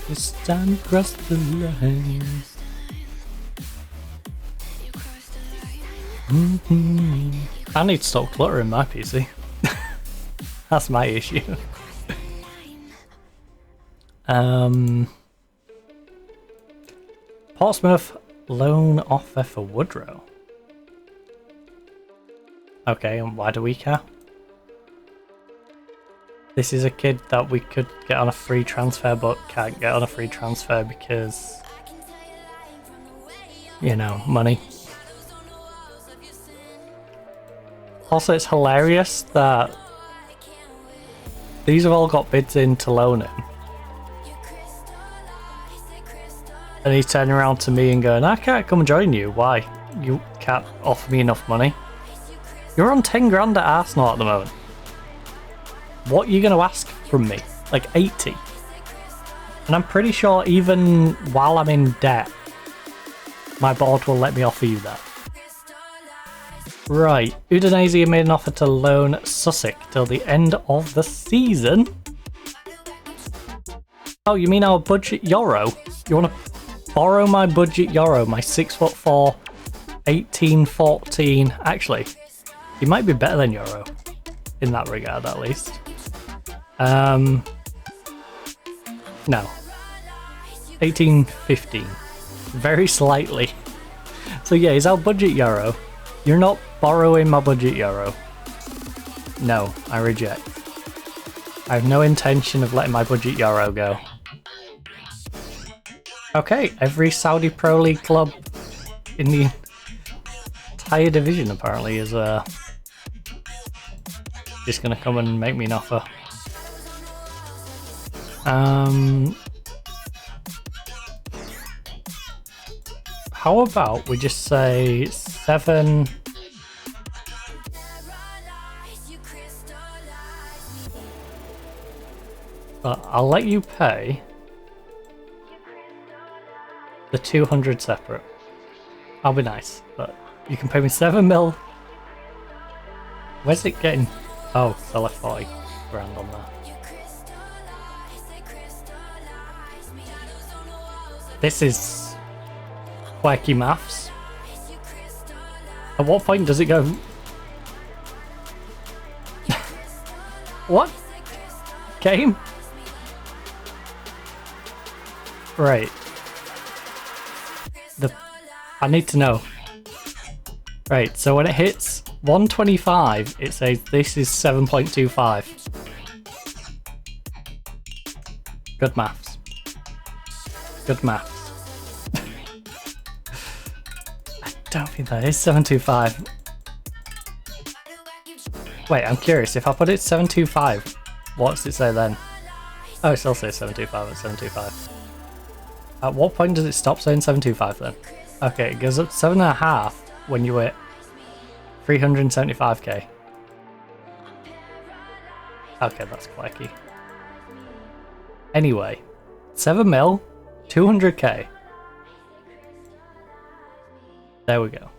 It's time to cross the line. I need to stop cluttering my PC. That's my issue. Portsmouth loan offer for Woodrow. Okay, and why do we care? This is a kid that we could get on a free transfer but can't get on a free transfer because, you know, money. Also, it's hilarious that these have all got bids in to loan him. And he's turning around to me and going, I can't come join you. Why? You can't offer me enough money. You're on 10 grand at Arsenal at the moment. What are you going to ask from me? Like 80? And I'm pretty sure even while I'm in debt, my board will let me offer you that. Right, Udinese made an offer to loan Sussex till the end of the season. Oh, you mean our budget Euro? You want to borrow my budget Euro, my 6'4", 1814. Actually, he might be better than Euro in that regard, at least. No, 1815, very slightly. So yeah, he's our budget Euro. You're not borrowing my budget Euro. No, I reject. I have no intention of letting my budget Euro go. Okay, every Saudi Pro League club in the entire division apparently is just gonna come and make me an offer. How about we just say 7... But I'll let you pay the 200 separate. I'll be nice, but you can pay me 7 mil. Where's it getting? Oh, so I left 40 grand on there. This is quirky maths. At what point does it go? What? Game? Right. I need to know. Right, so when it hits 125, it says this is 7.25. Good maths. Good maths. I don't think that is 725. Wait, I'm curious. If I put it 725, what does it say then? Oh, it still says 725 at 725. At what point does it stop saying 725 then? Okay, it goes up to 7.5 when you hit 375k. Okay, that's quirky. Anyway, 7 mil, 200k. There we go.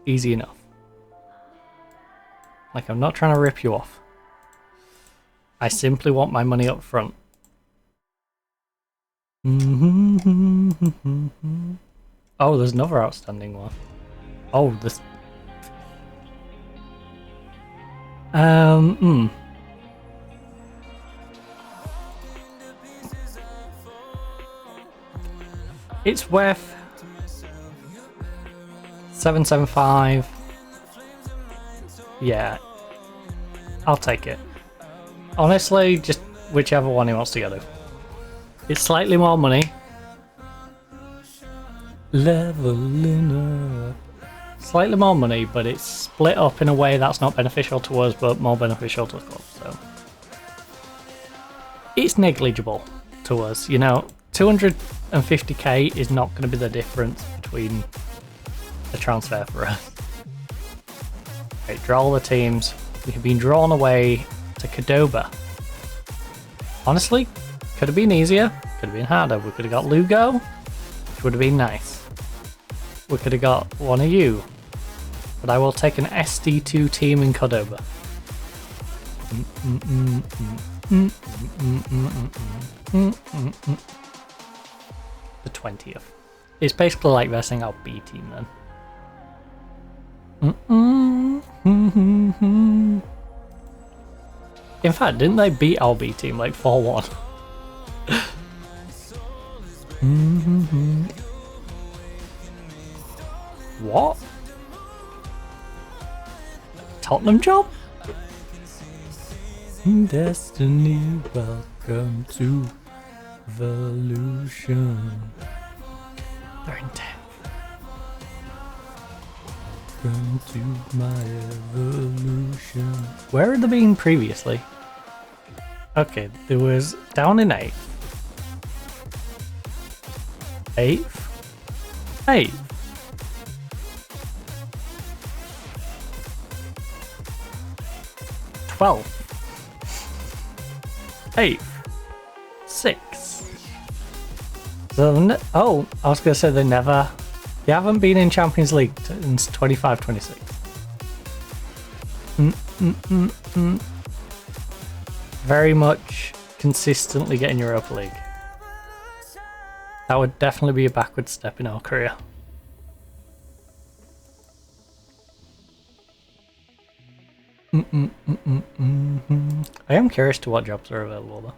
Easy enough. Like, I'm not trying to rip you off. I simply want my money up front. Oh, there's another outstanding one. Oh, this... It's worth 775. Yeah, I'll take it. Honestly, just whichever one he wants to go to. It's slightly more money. Leveling up. Slightly more money, but it's split up in a way that's not beneficial to us, but more beneficial to the club. So it's negligible to us, you know. 250k is not going to be the difference between the transfer for us. Right, draw all the teams. We have been drawn away to Cordoba. Honestly, could have been easier, could have been harder. We could have got Lugo, which would have been nice. We could have got one of you, but I will take an SD2 team in Cordoba. the 20th. It's basically like they're saying our B team then. In fact, didn't they beat our B team like 4-1? What? Tottenham job? Destiny, welcome to Evolution. They're in 10th. Welcome to my evolution. Where had they been previously? Okay, there was down in 8th. 8th? 8th? 12th. 8th. 6th. So, oh, I was going to say they haven't been in Champions League since 25-26. Very much consistently getting Europa League. That would definitely be a backward step in our career. I am curious to what jobs are available though.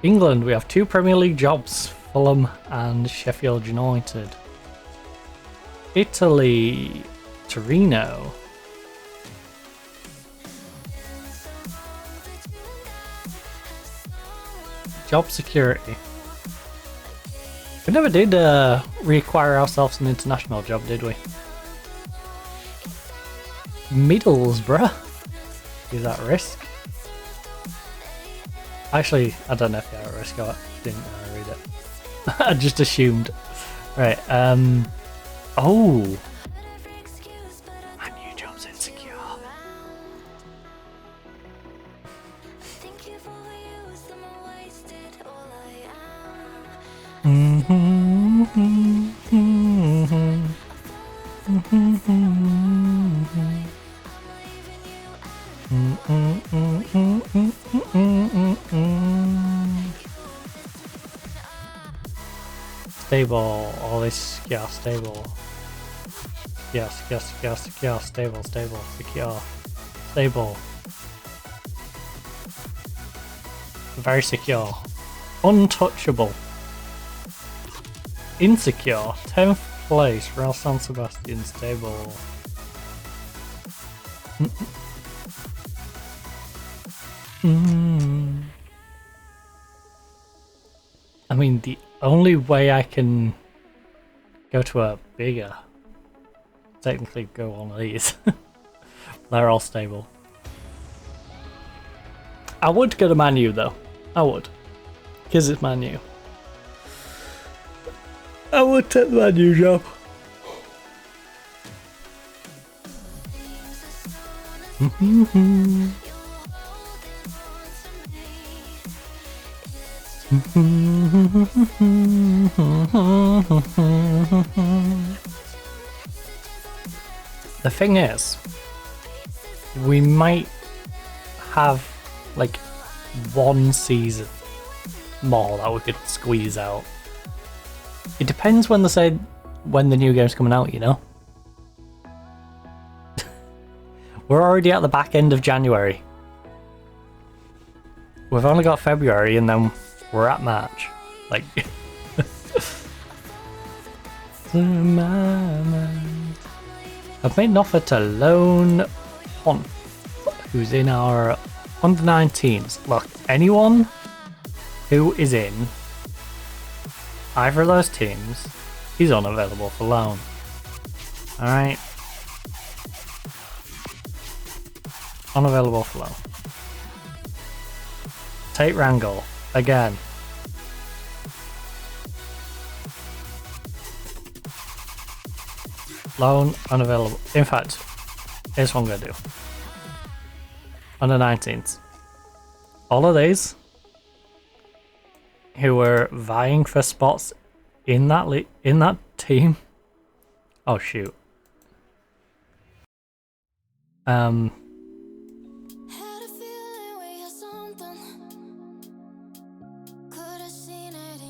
England, we have 2 Premier League jobs, Fulham and Sheffield United. Italy, Torino. Job security. We never did reacquire ourselves an international job, did we? Middlesbrough is at risk. Actually, I don't know if they're at risk. I didn't read it. I just assumed. Right. Oh. My new job's insecure. Stable, all this, yeah, stable. Yes, secure, stable, secure, stable. Very secure. Untouchable. Insecure, 10th place, Real San Sebastian, stable. I mean, the only way I can go to a bigger, technically go on these. They're all stable. I would go to Man U though. I would. Because it's Man U. I would take the Man U job. The thing is, we might have like one season more that we could squeeze out. It depends when they say when the new game's coming out, you know? We're already at the back end of January. We've only got February and then we're at March. Like... I've made an offer to Lone Pont, who's in our under-19s. Look, anyone who is in either of those teams is unavailable for loan. Alright. Unavailable for loan. Tate Wrangle, again. Loan, unavailable. In fact, here's what I'm going to do. Under 19s. All of these who were vying for spots in that team. Oh shoot.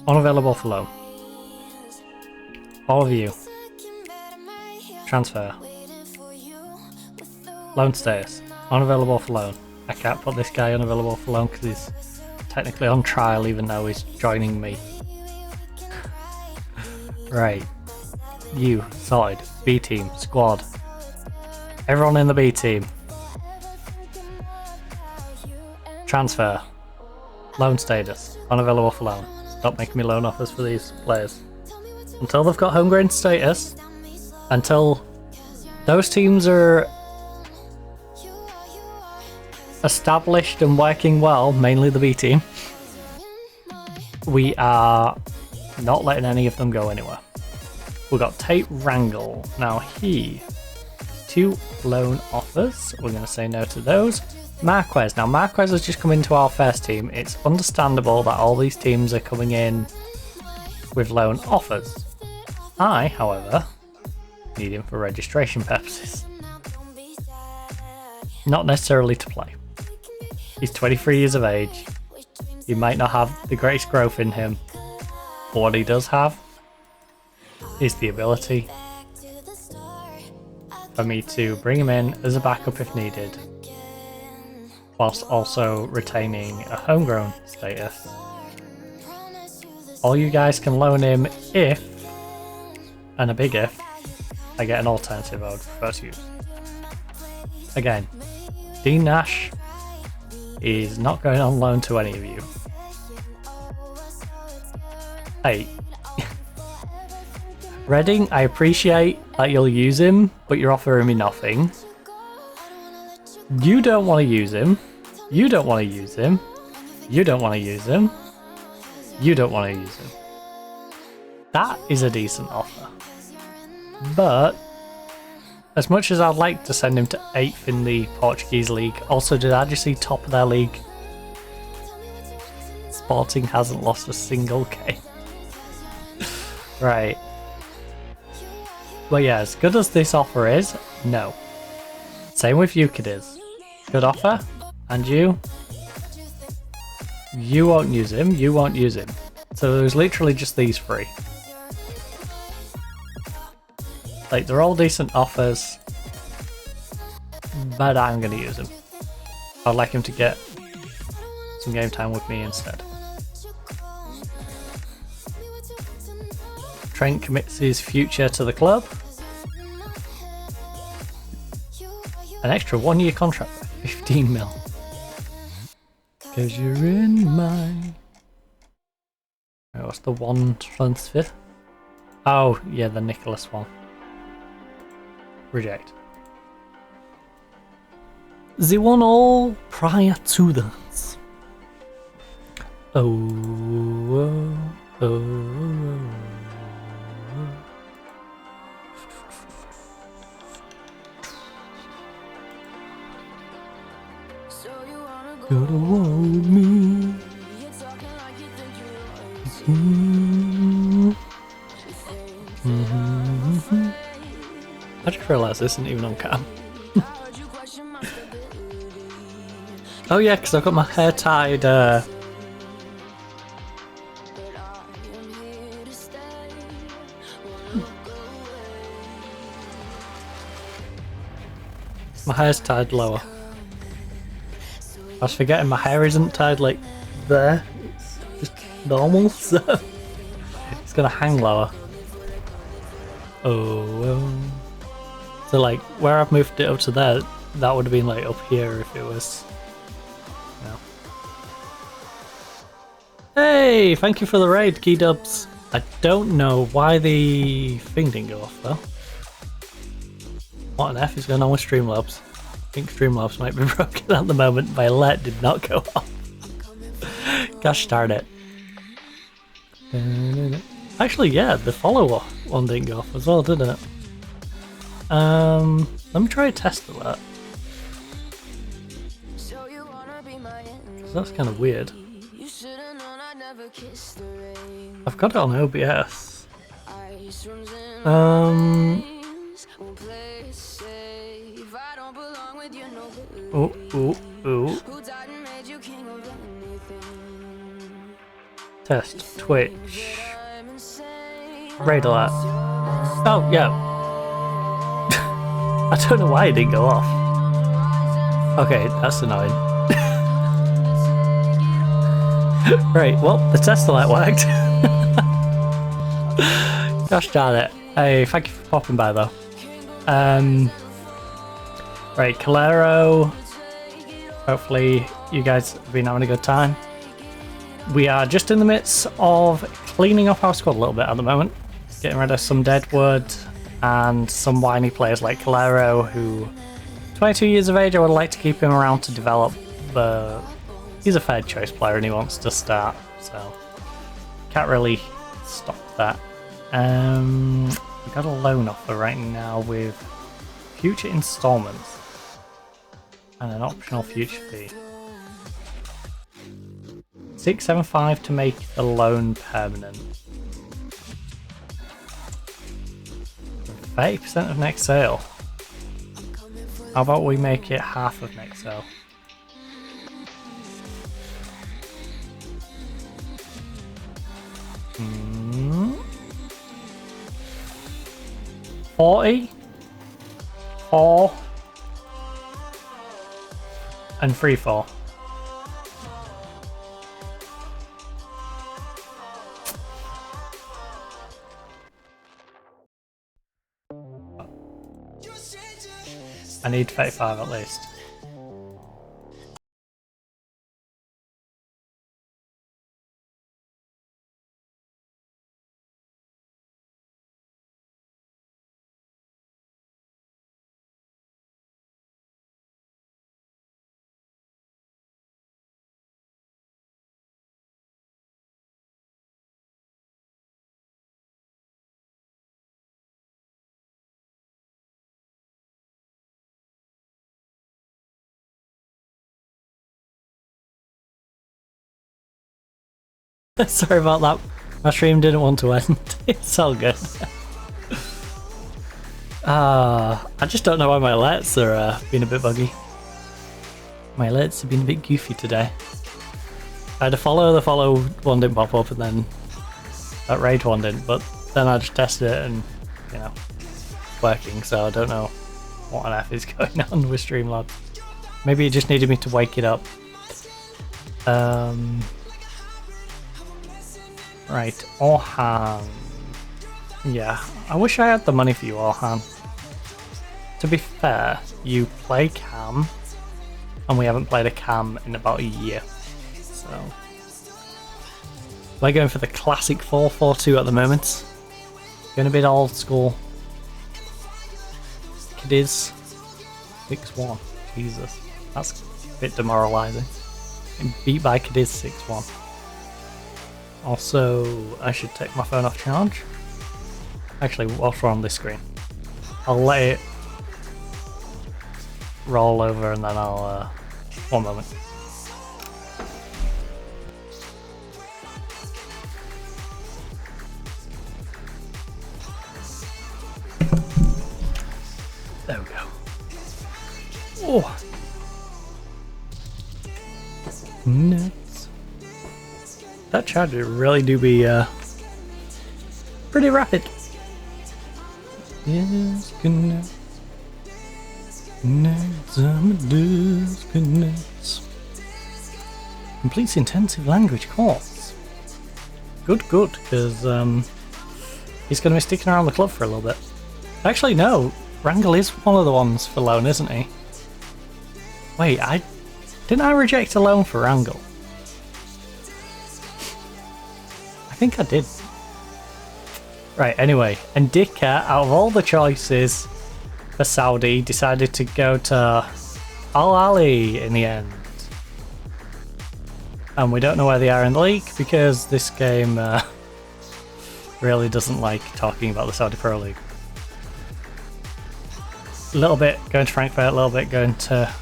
Unavailable for loan. All of you. Transfer. Loan status. Unavailable for loan. I can't put this guy unavailable for loan because he's technically on trial even though he's joining me. Right. You. Sorted. B team. Squad. Everyone in the B team. Transfer. Loan status. Unavailable for loan. Stop making me loan offers for these players. Until they've got homegrown status. Until those teams are established and working well, mainly the B team, we are not letting any of them go anywhere. We've got Tate Wrangle. Now he, 2 loan offers. We're going to say no to those. Marquez. Now Marquez has just come into our first team. It's understandable that all these teams are coming in with loan offers. I, however, need him for registration purposes. Not necessarily to play. He's 23 years of age. He might not have the greatest growth in him. But what he does have is the ability for me to bring him in as a backup if needed, whilst also retaining a homegrown status. All you guys can loan him if, and a big if, I get an alternative I would prefer to use. Again, Dean Nash is not going on loan to any of you. Hey, Redding, I appreciate that you'll use him, but you're offering me nothing. You don't want to use him. You don't want to use him. You don't want to use him. You don't want to use him. That is a decent offer. But as much as I'd like to send him to 8th in the Portuguese league, also did I just see top of their league? Sporting hasn't lost a single game. Right. But yeah, as good as this offer is, no. Same with Euclides. Good offer. And you? You won't use him, you won't use him. So there's literally just these 3. Like, they're all decent offers, but I'm going to use him. I'd like him to get some game time with me instead. Trent commits his future to the club. An extra 1-year contract for 15 mil. Cause you're in my... Right, what's the one transfer? Oh, yeah, the Nicholas one. Reject. The one all prior to that. Gotta want me. I just realised this isn't even on cam. Oh yeah, because I've got my hair tied. My hair's tied lower. I was forgetting my hair isn't tied like there. It's just normal, so it's gonna hang lower. So like where I've moved it up to there, that would have been like up here if it was. No. Hey, thank you for the raid, Key Dubs. I don't know why the thing didn't go off though. What on earth is going on with Streamlabs? I think Streamlabs might be broken at the moment. My alert did not go off. Gosh darn it. Actually, yeah, the follow one didn't go off as well, didn't it? Let me try a test alert. Cause that's kind of weird. I've got it on OBS. Test. Twitch. Raid alert. Oh, yeah. I don't know why it didn't go off. Okay, that's annoying. Right, well, the test alert worked. Gosh darn it. Hey, thank you for popping by though. Right, Calero. Hopefully you guys have been having a good time. We are just in the midst of cleaning up our squad a little bit at the moment. Getting rid of some deadwood and some whiny players like Calero, who 22 years of age, I would like to keep him around to develop, but he's a fair choice player and he wants to start, so can't really stop that. We got a loan offer right now with future installments and an optional future fee. 675 to make the loan permanent. 30% of next sale. How about we make it half of next sale? Hmm. 40, 4, and 3, 4. I need 35 at least. Sorry about that. My stream didn't want to end. It's all good. I just don't know why my alerts are being a bit buggy. My alerts have been a bit goofy today. I had a follow, the follow one didn't pop up, and then that raid one didn't, but then I just tested it and, you know, working, so I don't know what on earth is going on with Streamlabs. Maybe it just needed me to wake it up. Right, Orhan. Yeah, I wish I had the money for you, Orhan. To be fair, you play Cam, and we haven't played a Cam in about a year. So, we're going for the classic 4-4-2 at the moment. Going a bit old school. Cadiz 6-1. Jesus, that's a bit demoralising. And beat by Cadiz 6-1. Also, I should take my phone off charge. Actually, whilst we're on this screen, I'll let it roll over and then I'll... one moment. There we go. Oh! Nuts. That charger really do be pretty rapid. Yes, goodness. Goodness. Completes intensive language course. Good, because he's going to be sticking around the club for a little bit. Actually, no. Wrangle is one of the ones for loan, isn't he? Wait, didn't I reject a loan for Wrangle? I think I did. Right, anyway, Ndika, out of all the choices for Saudi, decided to go to Al Ali in the end. And we don't know where they are in the league because this game really doesn't like talking about the Saudi Pro League. A little bit going to Frankfurt, a little bit going to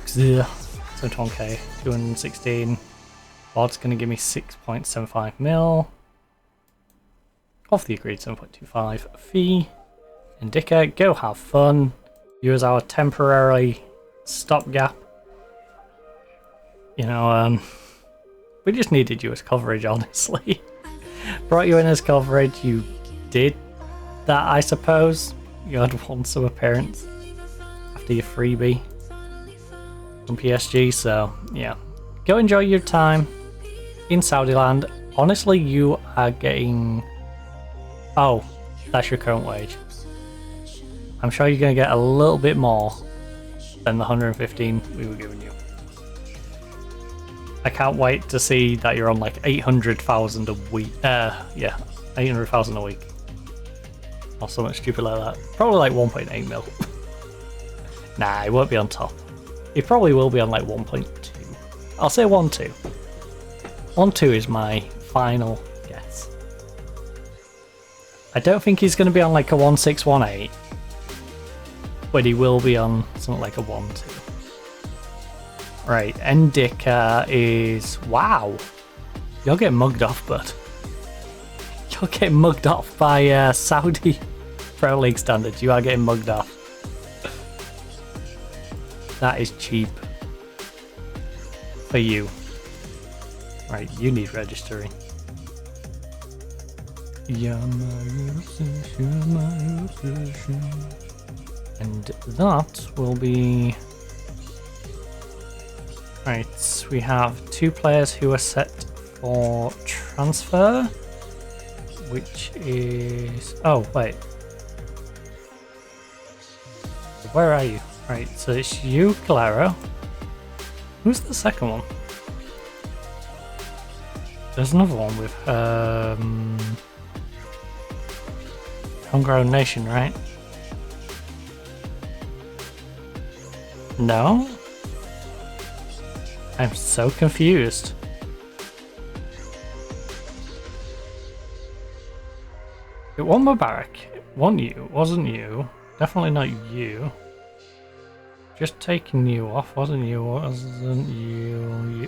71k, 216. VOD's going to give me 6.75 mil off the agreed 7.25 fee. Ndika, go have fun. Use our temporary stopgap. You know, We just needed you as coverage, honestly. Brought you in as coverage, you did that, I suppose. You had one sub appearance after your freebie from PSG, so yeah. Go enjoy your time in Saudi land. Honestly, you are getting... Oh, that's your current wage. I'm sure you're going to get a little bit more than the 115 we were giving you. I can't wait to see that you're on like 800,000 a week. Yeah, 800,000 a week. Or something stupid like that. Probably like 1.8 mil. Nah, it won't be on top. It probably will be on like 1.2. I'll say 1.2. 1.2 is my final guess. I don't think he's going to be on like a 1.618. But he will be on something like a 1.2. Right, Ndika is... Wow! You're getting mugged off, bud. You're getting mugged off by Saudi Pro League standards. You are getting mugged off. That is cheap. For you. Right, you need registering. And that will be... Right, we have 2 players who are set for transfer, which is... Oh, wait. Where are you? Right, so it's you, Calero. Who's the second one? There's another one with Homegrown Nation, right? No? I'm so confused. It wasn't Mubarak. It wasn't you. Wasn't you. Definitely not you. Just taking you off. Wasn't you. Wasn't you.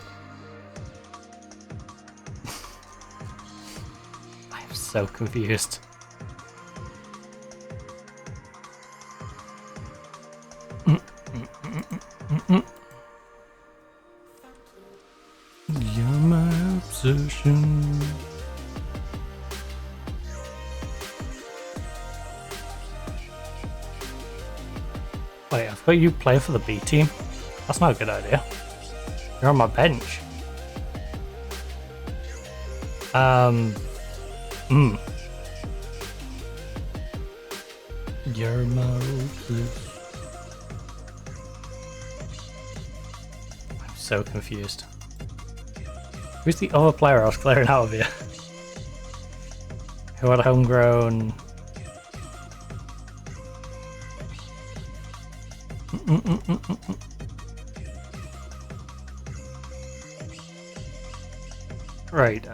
I'm so confused. You're my obsession. Wait, I've got you playing for the B team? That's not a good idea. You're on my bench. You're my obsession. I'm so confused. Who's the other player I was clearing out of here? Who had a homegrown... Right,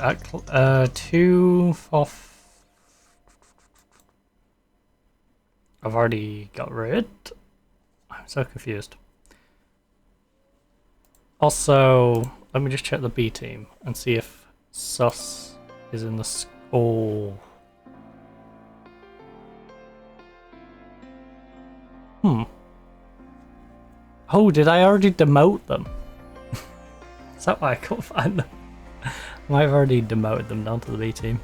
2 for... I've already got rid. I'm so confused. Also, let me just check the B team and see if Sus is in the score. Oh, did I already demote them? Is that why I couldn't find them? I might have already demoted them down to the B team.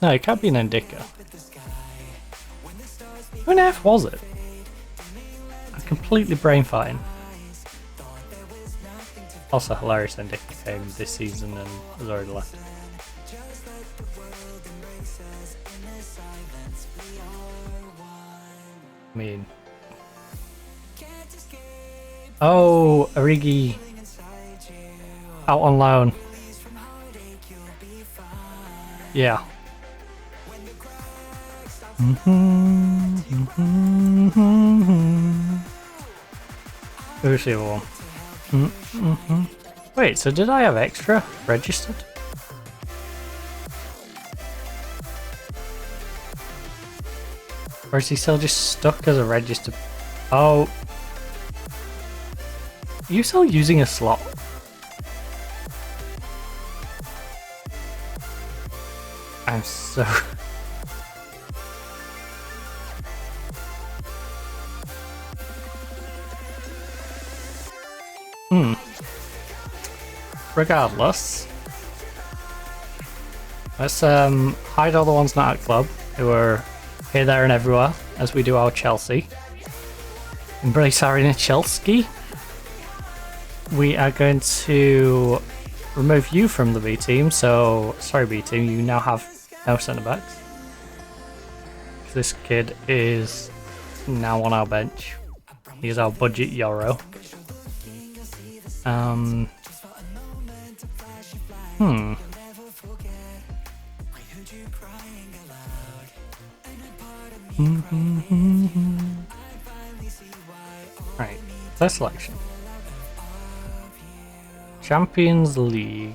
No, it can't be an Indica. Who on earth was it? I'm completely brain farting. Also, hilarious Indica came this season and has already left. I mean... Oh, Origi. Out on loan. Yeah. Who's the other one? Wait, so did I have extra registered? Or is he still just stuck as a registered? Oh. Are you still using a slot? I'm so... Regardless, let's hide all the ones not at club who are here, there, and everywhere as we do our Chelsea. Embrace our inner Chelsea. We are going to remove you from the B team. So, sorry, B team, you now have no centre backs. This kid is now on our bench. He's our budget Euro. Right, their selection. Champions League.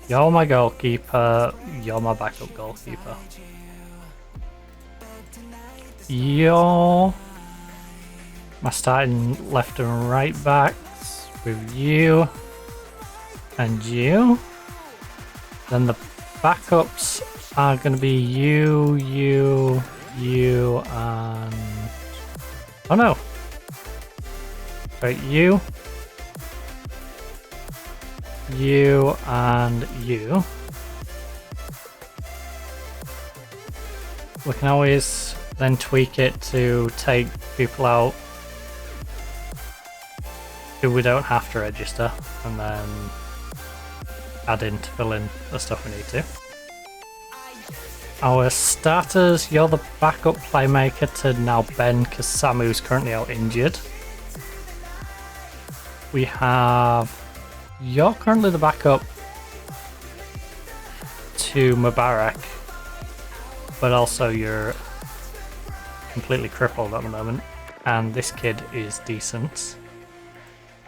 You're my goalkeeper. You're my backup goalkeeper. You're my starting left and right backs with you and you. Then the backups are going to be you, and... oh no. Right, you and you. We can always then tweak it to take people out who we don't have to register, and then add in to fill in the stuff we need to. Our starters, you're the backup playmaker to now Ben, because Samu's currently out injured. We have... you're currently the backup to Mubarak, but also you're completely crippled at the moment, and this kid is decent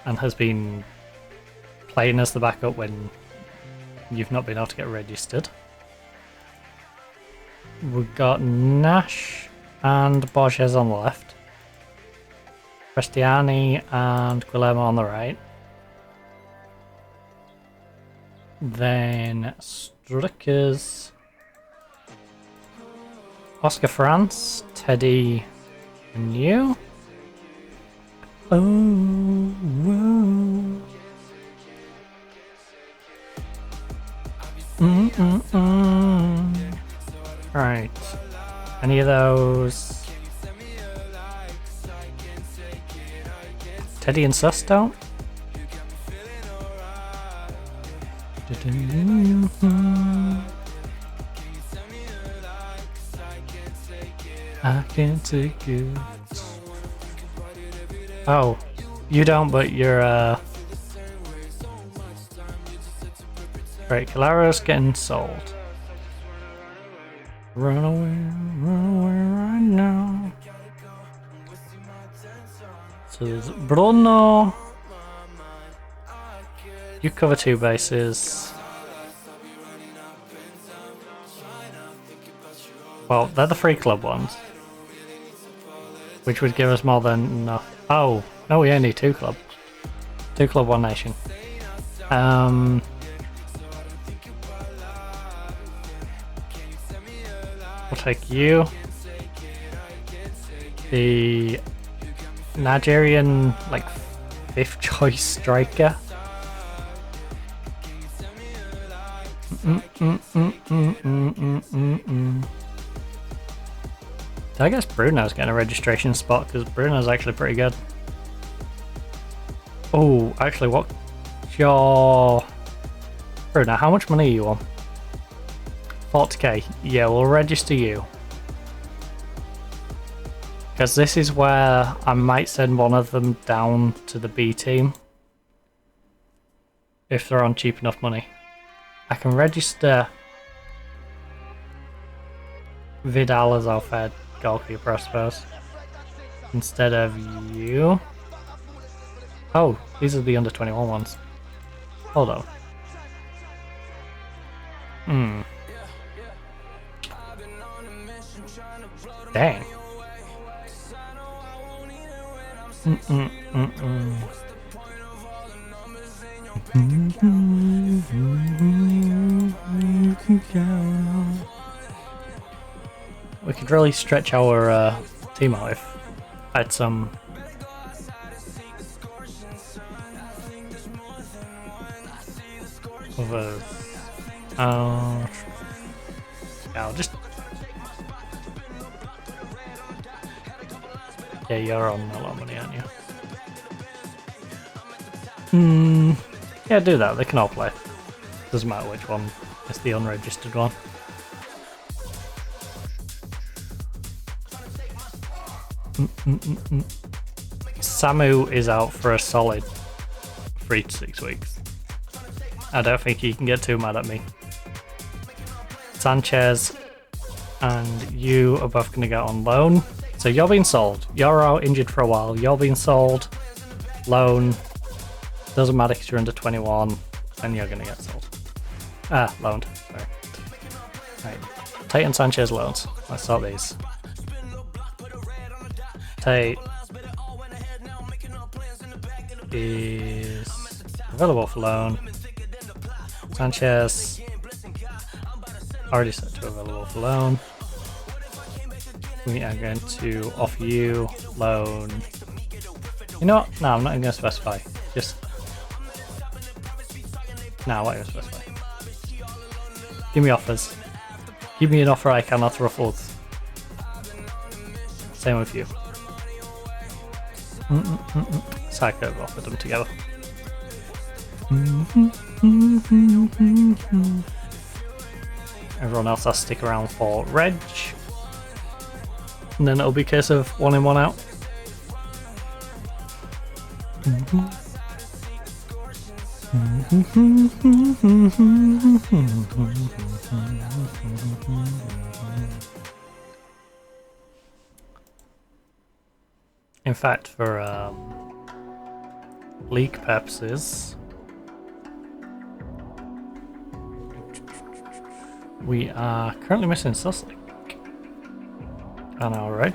and has been playing as the backup when you've not been able to get registered. We've got Nash and Borges on the left, Cristiani and Guillermo on the right, then Strickers, Oscar France, Teddy, and you. Oh, whoa. Right. Any of those? Teddy and Sus don't? I can't take it. Oh, you don't, but you're right, Calaro's getting sold. Run away right now. So there's Bruno. You cover 2 bases. Well, they're the free club ones, which would give us more than enough. Oh, no, we only need 2 club. 2 club, 1 nation. We'll take you. The Nigerian, like, 5th choice striker. I guess Bruno's getting a registration spot because Bruno's actually pretty good. Oh, actually, what's your... Bruno, how much money are you on? 40k. Yeah, we'll register you. Because this is where I might send one of them down to the B team. If they're on cheap enough money. I can register Vidal as our third goalkeeper, I suppose. Instead of you. Oh, these are the under 21 ones. Hold on. Dang. We could really stretch our team out if I had some Others. Yeah, I'll just. Yeah, you're on a lot of money, aren't you? Yeah, do that. They can all play. Doesn't matter which one is the unregistered one. Samu is out for a solid 3 to 6 weeks. I don't think you can get too mad at me. Sanchez and you are both going to get on loan. So you're being sold. You're out injured for a while. You're being sold. Loan. Doesn't matter because you're under 21 and you're going to get sold. Loaned. Sorry. Right. Tate and Sanchez loans. Let's start these. Tate is available for loan. Sanchez already set to available for loan. We are going to offer you loan. You know what? No, I'm not even going to specify. Just no, what are you going to specify? Give me offers. Give me an offer I cannot ruffle. Same with you. Psycho have offered them together. Everyone else has to stick around for Reg. And then it'll be a case of 1 in, 1 out. In fact, for leak purposes, we are currently missing Sussex on our Reg.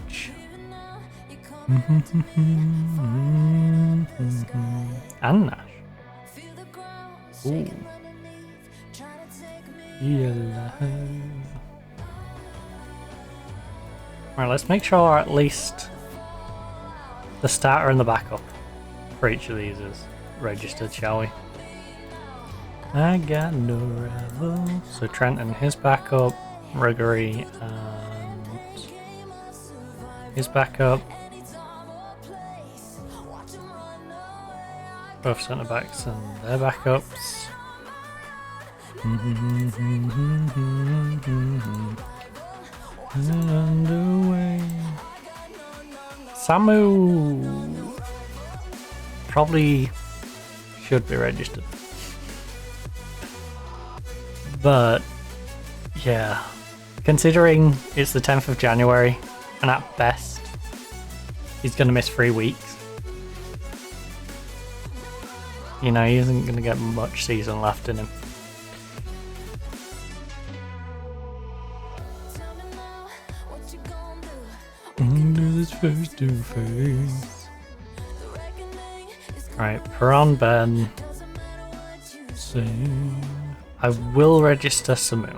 And Nash. Ooh. Yellow. Right, let's make sure at least the starter and the backup for each of these is registered, shall we? I got no rival. So Trent and his backup, Gregory and his backup. Both centre backs and their backups. And underway. Samu probably should be registered. But yeah, considering it's the 10th of January and at best he's going to miss 3 weeks. You know, he isn't going to get much season left in him. Under this face to face. Right, Peron, Ben. I will register Samu.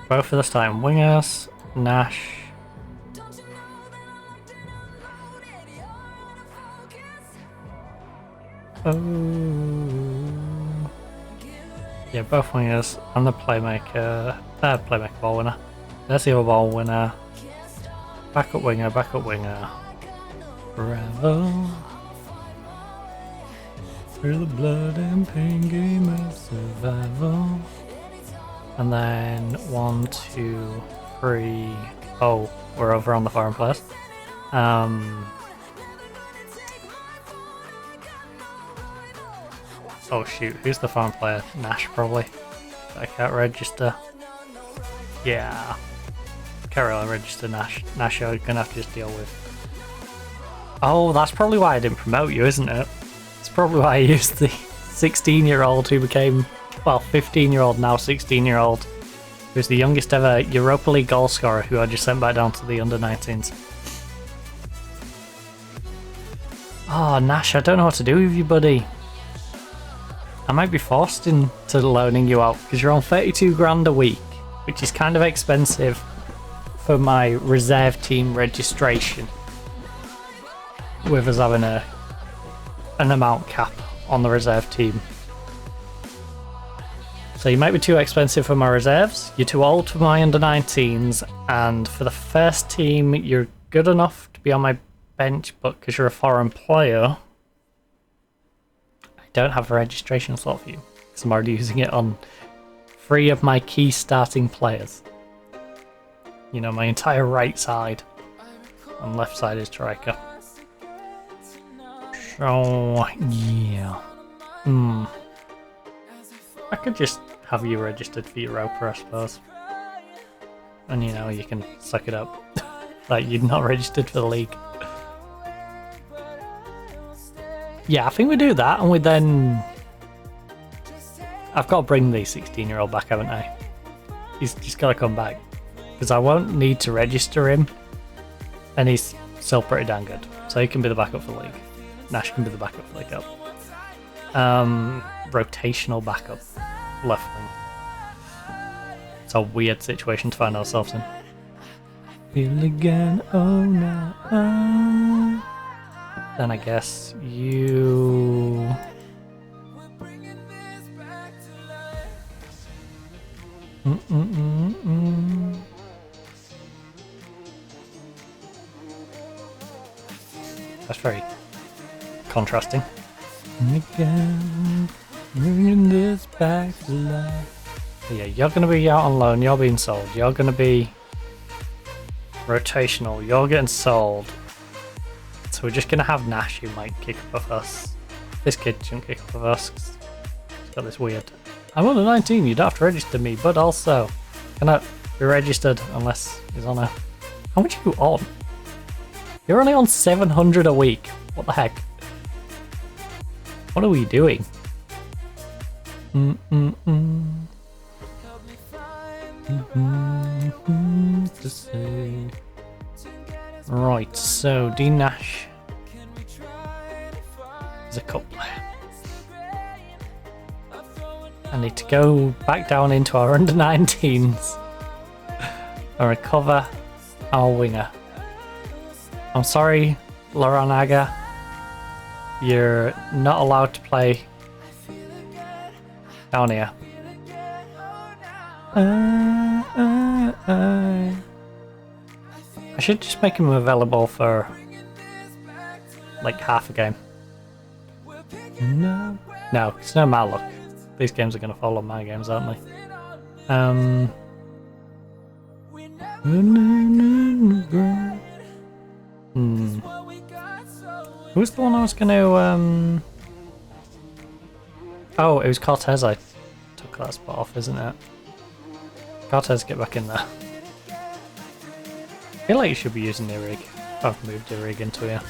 Both of the starting wingers. Nash. Oh. Yeah, both wingers and the playmaker. Playmaker ball winner. There's the other ball winner. Backup winger, backup winger. Bravo. For the blood and pain game of survival. And then 1, 2, 3. Oh, we're over on the foreign players. Oh shoot, who's the foreign player? Nash probably. I can't register. Yeah. Can't really register Nash. Nash you're gonna have to just deal with. Oh, that's probably why I didn't promote you, isn't it? It's probably why I used the 16-year-old who became, well, 15-year-old, now 16-year-old, who's the youngest ever Europa League goal scorer who I just sent back down to the under-19s. Oh, Nash, I don't know what to do with you, buddy. I might be forced into loaning you out because you're on 32 grand a week, which is kind of expensive for my reserve team registration, with us having an amount cap on the reserve team. So you might be too expensive for my reserves, you're too old for my under-19s, and for the first team you're good enough to be on my bench, but because you're a foreign player, I don't have a registration slot for you, because I'm already using it on 3 of my key starting players. You know, my entire right side, and left side is striker. So, yeah. I could just have you registered for Europa, I suppose. And you know, you can suck it up. Like, you're not registered for the league. Yeah, I think we do that, and we then... I've got to bring the 16-year-old back, haven't I? He's just got to come back. Because I won't need to register him, and he's still pretty damn good. So he can be the backup for the league. Nash can be the backup for the cup. Rotational backup. Left wing. It's a weird situation to find ourselves in. Feel again, oh no. Then I guess you... That's very contrasting. Again, bringing this back to life. Yeah, you're going to be out on loan, you're being sold, you're going to be rotational, you're getting sold. So we're just going to have Nash who might kick above us. This kid shouldn't kick above us because he's got this weird... I'm under 19, you don't have to register me, but also cannot be registered unless he's on a... How much are you on? You're only on 700 a week. What the heck? What are we doing? To say. Right, so Dean Nash is a cup player. I need to go back down into our under-19s and recover our winger. I'm sorry, Loranaga. You're not allowed to play down here. I should just make him available for like half a game. No, it's no my luck. These games are going to follow my games, aren't they? Who's the one I was going to... Oh, it was Cortez I took that spot off, isn't it? Cortez, get back in there. I feel like you should be using the rig. I've moved the rig into here.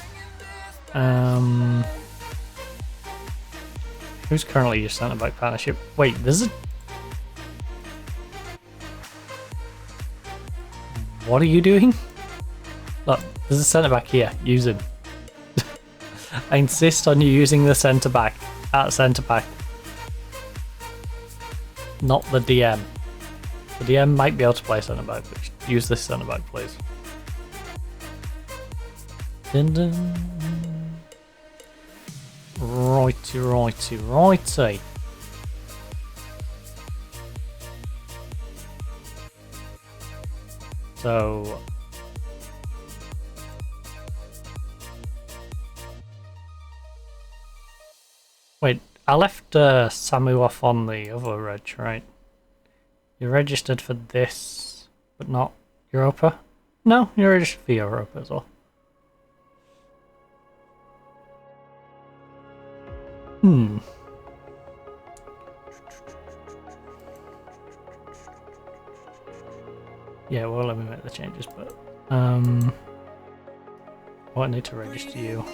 Who's currently your centre-back partnership? Wait, there's a... What are you doing? Look, there's a centre-back here. Use him. I insist on you using the centre-back at centre-back. Not the DM. The DM might be able to play centre-back, but use this centre-back, please. Dun -dun. Righty. So... Wait, I left Samu off on the other reg, right? You're registered for this, but not Europa? No, you're registered for Europa as well. Yeah, well, let me make the changes, but... Oh, I need to register you.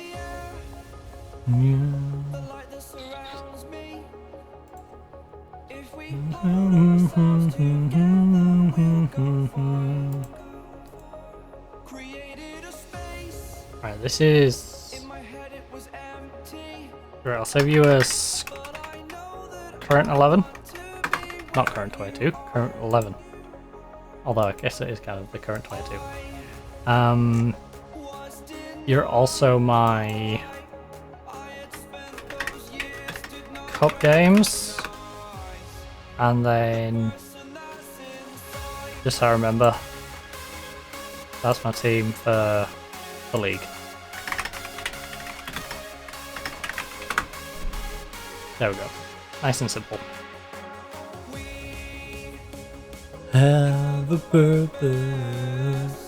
Right, this is... Right, I'll save you as current 11. Not current 22, current 11. Although I guess it is kind of the current 22. You're also my cup games. And then, just so I remember, that's my team for the league. There we go. Nice and simple. Have a purpose.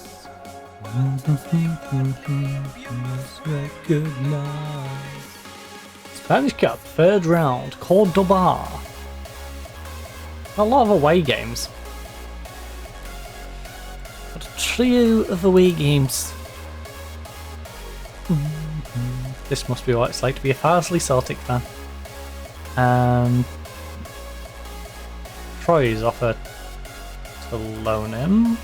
Recognize. Spanish Cup, third round, Cordoba. A lot of away games. But a trio of away games. This must be what it's like to be a Farsley Celtic fan. Troy's offer to loan him.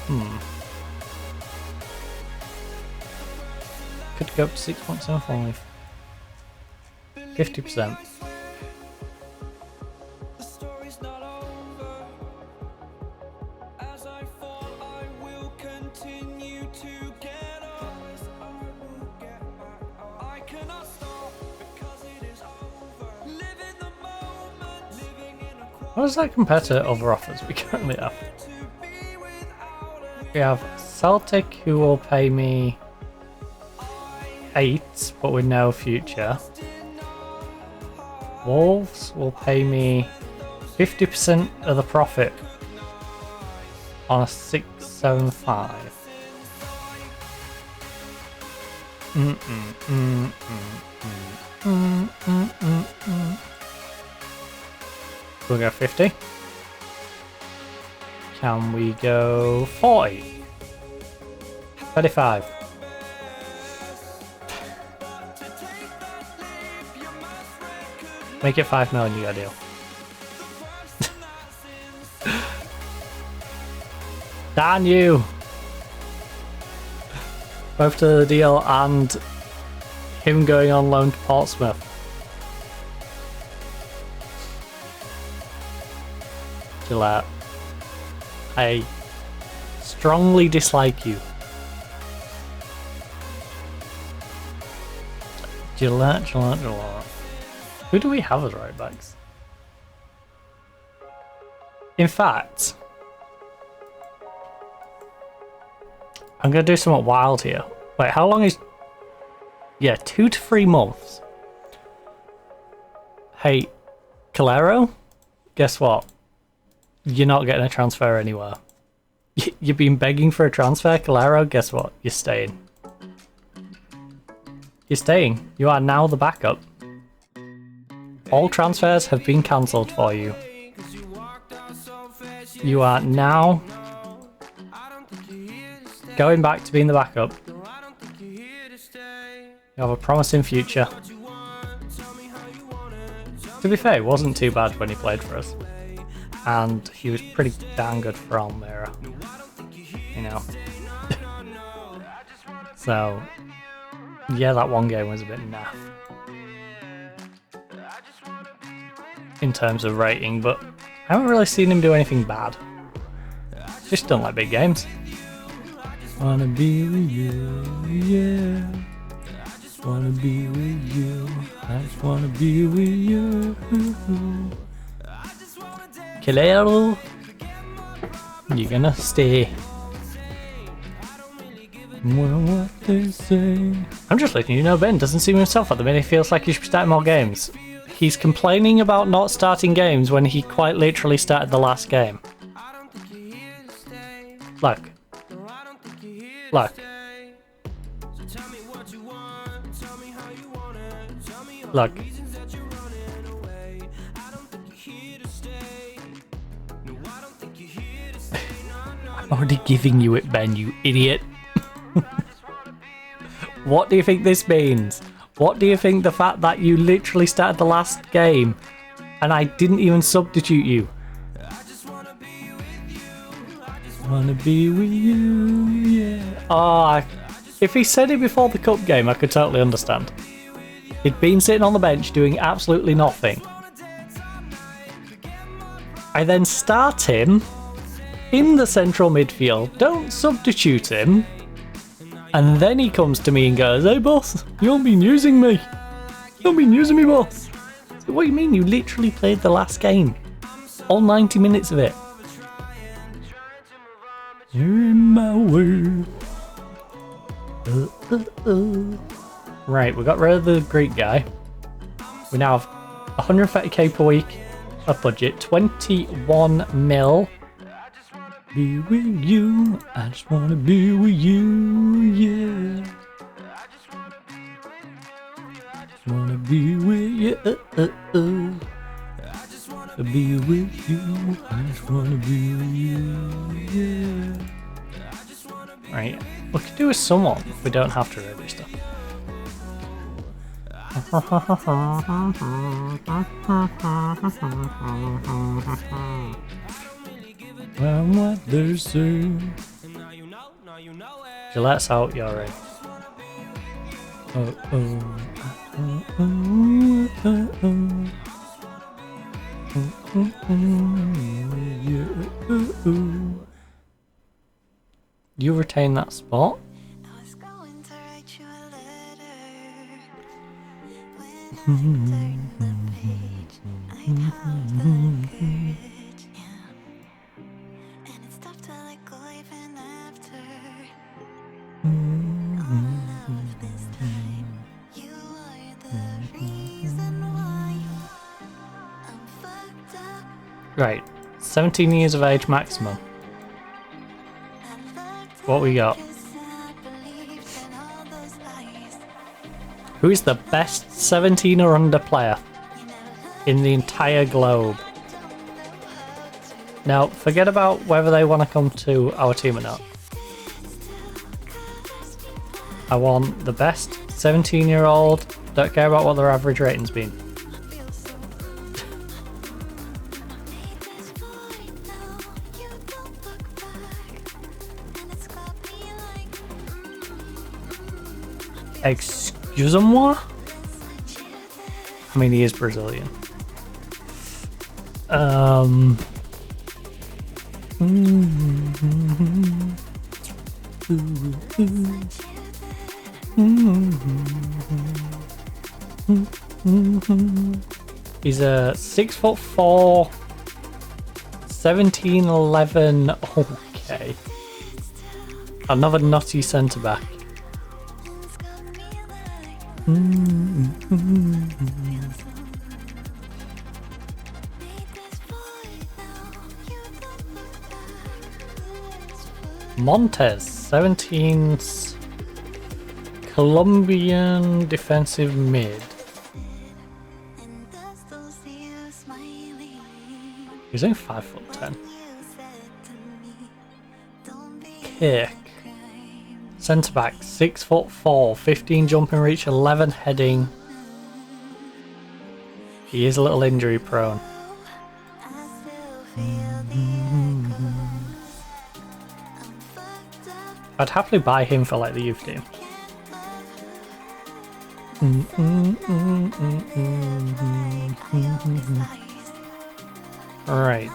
Could go up to 6.75. 50%. How does that compare to other offers we currently have? We have Celtic, who will pay me 8, but with no future. Wolves will pay me 50% of the profit on a 675. We'll go 50. Can we go 40? 35. Make it 5 million, you got a deal. Damn you! Both to the deal and him going on loan to Portsmouth. Gillette. I strongly dislike you. Gillette. Who do we have as right backs? In fact, I'm going to do something wild here. Wait, how long is... Yeah, 2 to 3 months. Hey, Calero, guess what? You're not getting a transfer anywhere. You've been begging for a transfer, Calero, guess what? You're staying. You're staying. You are now the backup. All transfers have been cancelled for you. You are now going back to being the backup. You have a promising future. To be fair, it wasn't too bad when he played for us. And he was pretty damn good for Almira. You know. So, yeah, that one game was a bit naff in terms of rating, but I haven't really seen him do anything bad. Just don't like big games. Wanna be with you, yeah. Wanna be with you. I just wanna be with you. Calero, you're gonna stay. What they say. I'm just letting you know, Ben doesn't seem himself at the minute. He feels like he should be starting more games. He's complaining about not starting games when he quite literally started the last game. Look. Look. Look. I'm already giving you it, Ben, you idiot. What do you think this means? What do you think the fact that you literally started the last game and I didn't even substitute you? Wanna be with you, yeah. Oh, if he said it before the cup game, I could totally understand. He'd been sitting on the bench doing absolutely nothing. I then start him in the central midfield, don't substitute him, and then he comes to me and goes, "Hey boss, you haven't been using me. You haven't been using me, boss." So what do you mean? You literally played the last game. all 90 minutes of it. You're in my world. Right, we got rid of the Greek guy. We now have 130k per week of budget, 21 mil. Be with you, I just wanna be with you, yeah. Wanna be with you, be with you, I just wanna be with you, yeah. Right, we could do a summon if we don't have to register. Well, what they say. Gillette's out, you're right. You retain that spot. Right, 17 years of age maximum. What we got? Who is the best 17 or under player in the entire globe? Now, forget about whether they want to come to our team or not. I want the best 17-year-old, don't care about what their average rating's been. Excuse-moi? I mean, he is Brazilian. He's a 6'4", 17'11". Okay. Another nutty centre back. Montes, 17's Colombian defensive mid. He's only 5'10". Kick. Centre back, 6'4", 15 jumping reach, 11 heading. He is a little injury prone. I'd happily buy him for like the youth team. Right.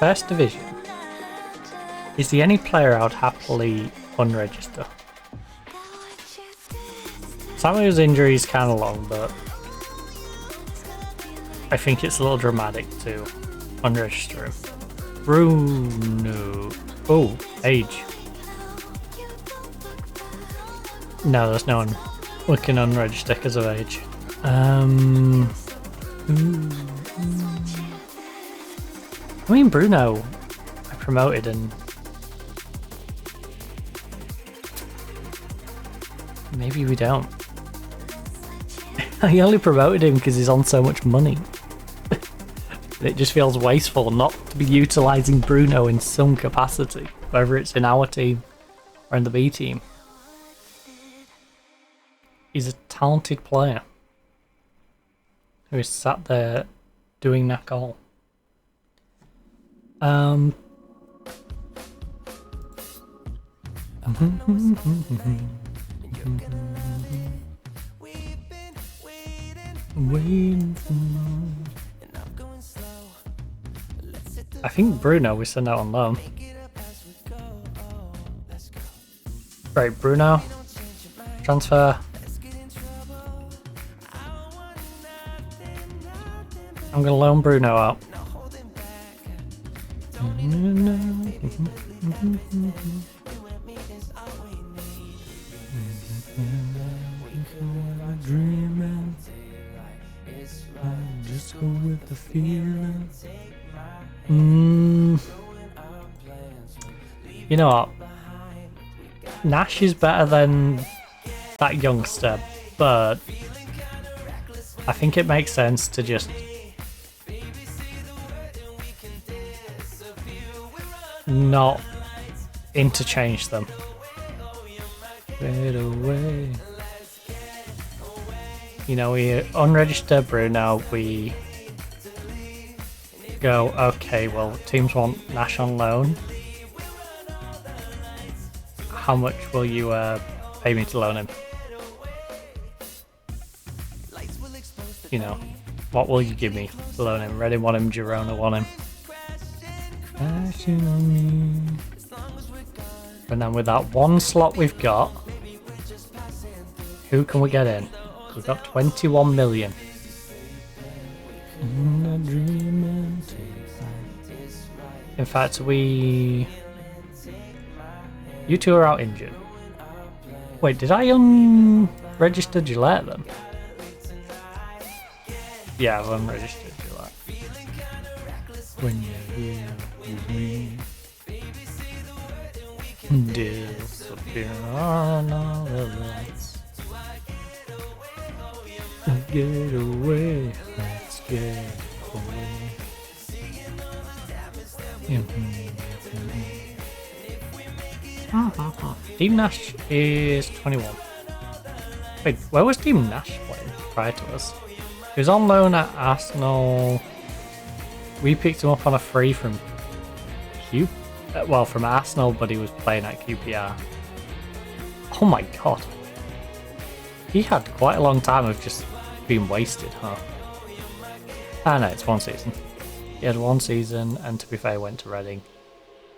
First division. Is the any player I'd happily unregister? Some of his injuries kind of long, but I think it's a little dramatic to unregister him. Bruno. Oh, age. No, there's no one we can unregister because of age. I mean, Bruno I promoted and maybe we don't. I only promoted him because he's on so much money. It just feels wasteful not to be utilising Bruno in some capacity, whether it's in our team or in the B team. He's a talented player who is sat there doing that all. I think Bruno we send out on loan. Right, Bruno. Transfer. I'm gonna loan Bruno out. Just go with the feeling. You know what? Nash is better than that youngster, but I think it makes sense to just not interchange them. Fade away. You know, we unregister Bruno, we go, okay, well, teams want Nash on loan. How much will you pay me to loan him? You know, what will you give me to loan him? Reading want him, Girona want him. And then with that one slot we've got, who can we get in? We've got 21 million. In fact, you two are out injured. Wait, did I unregister Gillette then? Yeah, I've unregistered Gillette. When you're here with me, disappear on all the lights. Get away, let's get away. Team Nash is 21. Wait, where was Team Nash playing prior to us? He was on loan at Arsenal. We picked him up on a free from from Arsenal, but he was playing at QPR. Oh my god. He had quite a long time of just being wasted, huh? Ah no, it's one season. He had one season, and to be fair, went to Reading.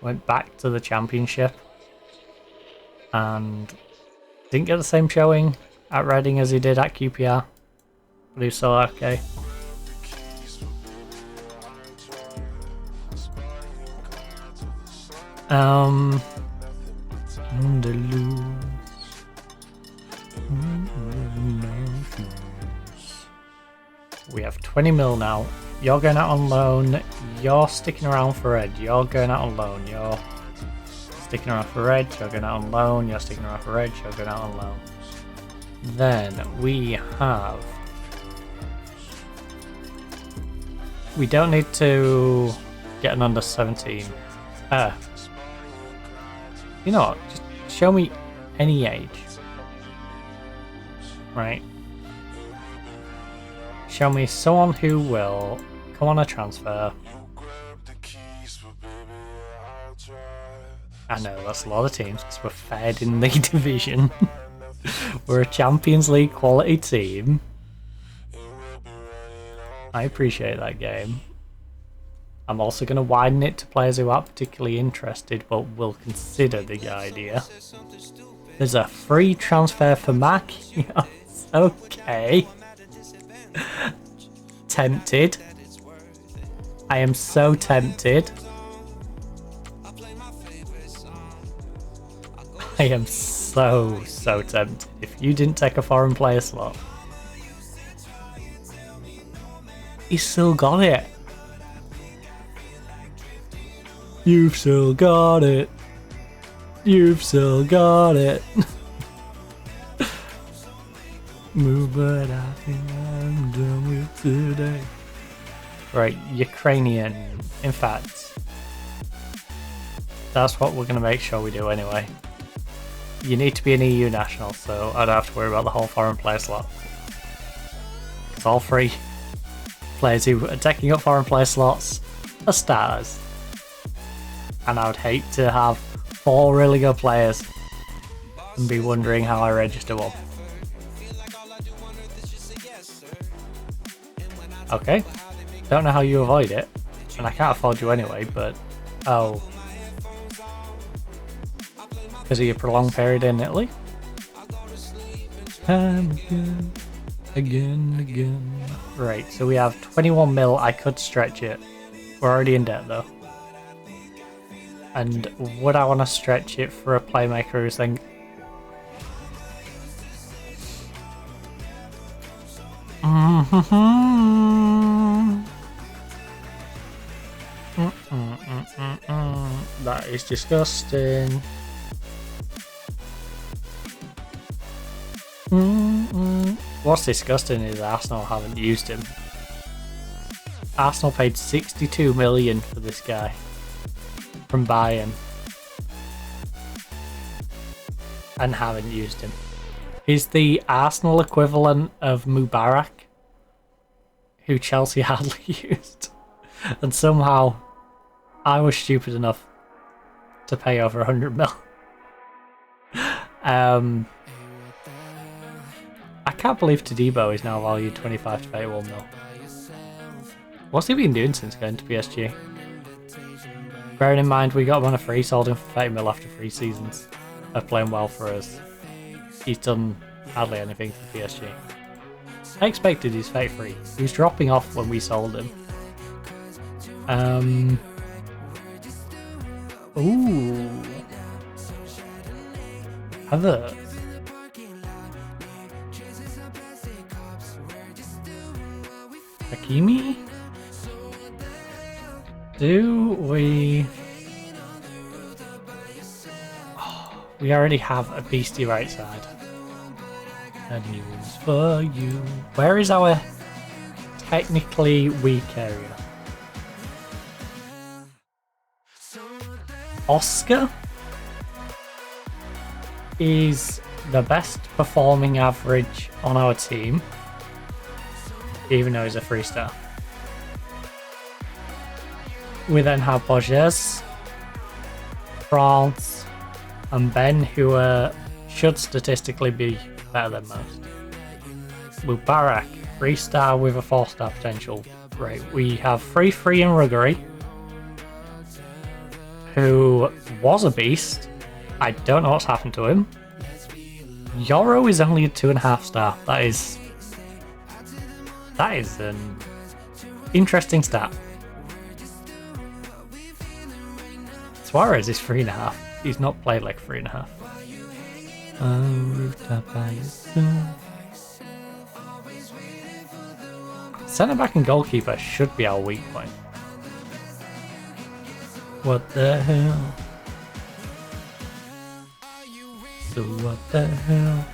Went back to the Championship. And didn't get the same showing at Reading as he did at QPR. But he was still okay. We have 20 mil now. You're going out on loan. You're sticking around for Ed. You're going out on loan. You're sticking around for Red. You're going out on loan. You're sticking around for Red. You're going out on loan. Then we have... We don't need to get an under 17. You know what? Just show me any age. Right? Show me someone who will come on a transfer. I know, that's a lot of teams because we're third in the division. We're a Champions League quality team. I appreciate that game. I'm also going to widen it to players who aren't particularly interested but will consider the idea. There's a free transfer for Mac. Yes, okay. Tempted. I am so tempted. I am so tempted. If you didn't take a foreign player slot. He's still got it. You've still got it. You've still got it. Move, but I think I'm done with today. Right, Ukrainian. In fact, that's what we're going to make sure we do anyway. You need to be an EU national, so I don't have to worry about the whole foreign player slot. It's all free. Players who are taking up foreign player slots are starters. And I would hate to have 4 really good players and be wondering how I register one. Okay, don't know how you avoid it, and I can't afford you anyway, but oh, because of your prolonged period in Italy? Again. Right, so we have 21 mil. I could stretch it. We're already in debt though. And would I want to stretch it for a playmaker who's think? That is disgusting. What's disgusting is Arsenal haven't used him. Arsenal paid 62 million for this guy from Bayern and haven't used him. He's the Arsenal equivalent of Mubarak, who Chelsea hardly used. And somehow I was stupid enough to pay over 100 mil. I can't believe Todibo is now valued 25 to 81 mil. What's he been doing since going to PSG? Bearing in mind we got him on a free, sold him for 30 mil after 3 seasons of playing well for us. He's done hardly anything for PSG. I expected he's fate free. He was dropping off when we sold him. Ooh. Other. Hakimi? Do we... Oh, we already have a beastie right side. And news for you. Where is our technically weak area? Oscar is the best performing average on our team, even though he's a 3-star. We then have Borges, France, and Ben, who should statistically be better than most. Mubarak, 3-star with a 4-star potential. Right, we have Free and Ruggery, who was a beast. I don't know what's happened to him. Yoro is only a 2.5-star. That is an interesting stat. Suarez is 3.5. He's not played like 3.5. Centre back and goalkeeper should be our weak point. What the hell? So what the hell?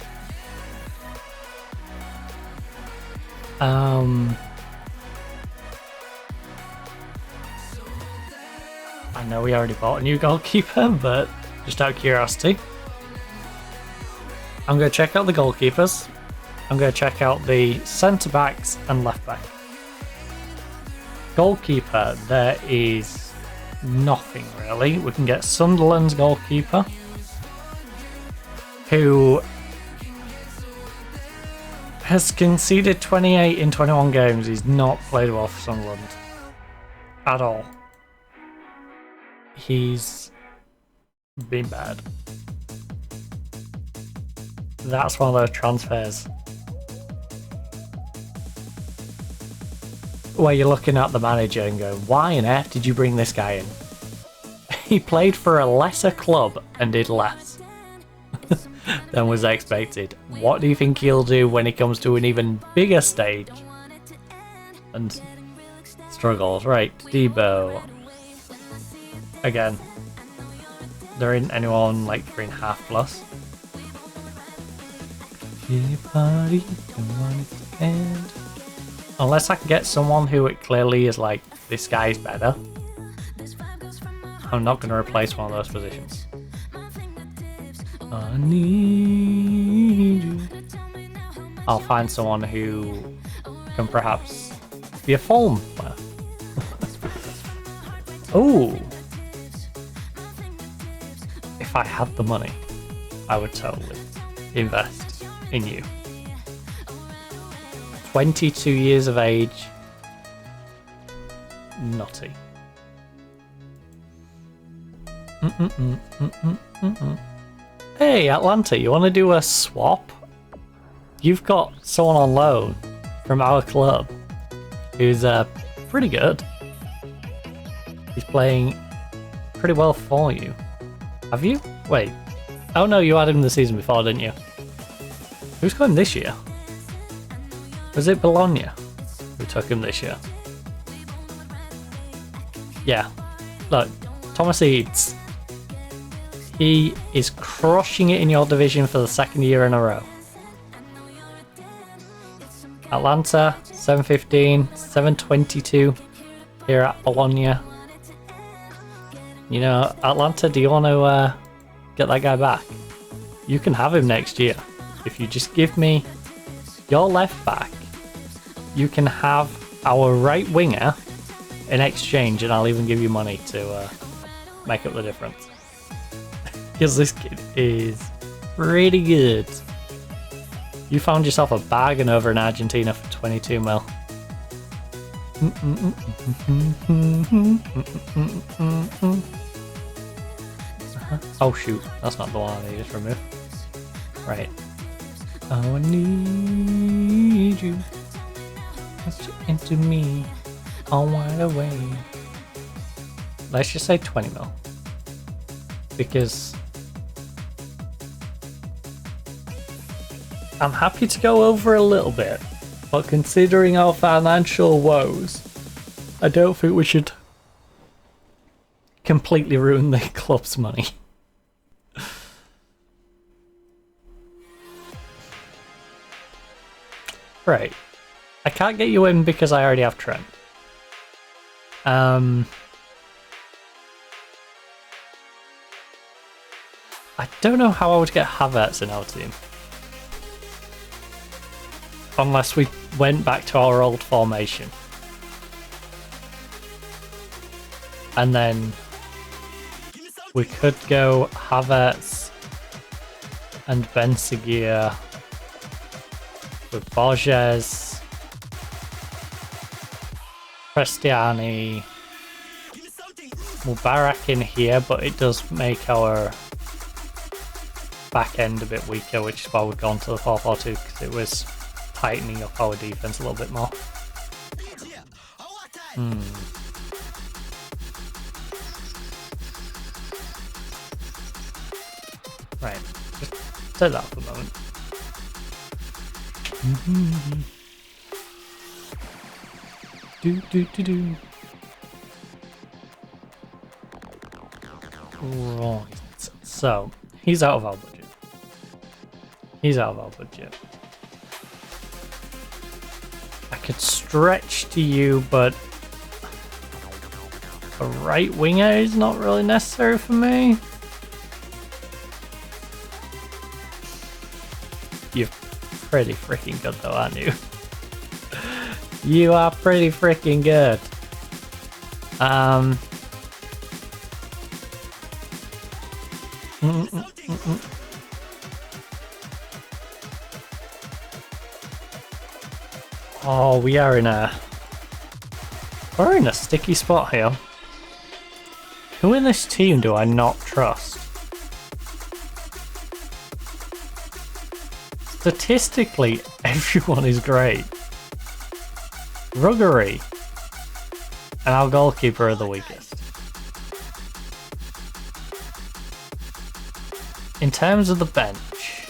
I know we already bought a new goalkeeper, but just out of curiosity, I'm going to check out the goalkeepers. I'm going to check out the centre backs and left back. Goalkeeper, there is nothing really. We can get Sunderland's goalkeeper, who has conceded 28 in 21 games. He's not played well for Sunderland at all. He's been bad. That's one of those transfers where you're looking at the manager and going, why on earth did you bring this guy in? He played for a lesser club and did less than was expected. What do you think he'll do when it comes to an even bigger stage? And struggles, right? Debo. Again, there isn't anyone like 3.5 plus. Unless I can get someone who it clearly is like, this guy's better, I'm not going to replace one of those positions. I need you. I'll find someone who can perhaps be a Fulham player. Oh! If I had the money, I would totally invest in you. 22 years of age. Nutty. Hey, Atlanta, you want to do a swap? you've got someone on loan from our club who's pretty good. He's playing pretty well for you. Have you? Wait. Oh no, you had him the season before, didn't you? Who's got him this year? Was it Bologna who took him this year? Yeah. Look, Thomas Eads. He is crushing it in your division for the second year in a row. Atlanta, 715, 722 here at Bologna. You know, Atlanta, do you want to get that guy back? You can have him next year. If you just give me your left back, you can have our right winger in exchange, and I'll even give you money to make up the difference. Because this kid is pretty good. You found yourself a bargain over in Argentina for 22 mil. Oh shoot, that's not the one I needed to remove. Right. Oh, I need you. Put you into me. All wide away. Let's just say 20 mil. Because I'm happy to go over a little bit, but considering our financial woes, I don't think we should completely ruin the club's money. Right. I can't get you in because I already have Trent. I don't know how I would get Havertz in our team. Unless we went back to our old formation. And then we could go Havertz and Benseguir with Borges, Cristiani, Mubarak in here, but it does make our back end a bit weaker, which is why we've gone to the 4-4-2, because it was tightening up our defense a little bit more. Right, just set that for a moment. Do. Right, so he's out of our budget. I could stretch to you, but a right winger is not really necessary for me. You're pretty freaking good though, aren't you? You are pretty freaking good. Oh, we're in a sticky spot here. Who in this team do I not trust? Statistically, everyone is great. Ruggery and our goalkeeper are the weakest. In terms of the bench,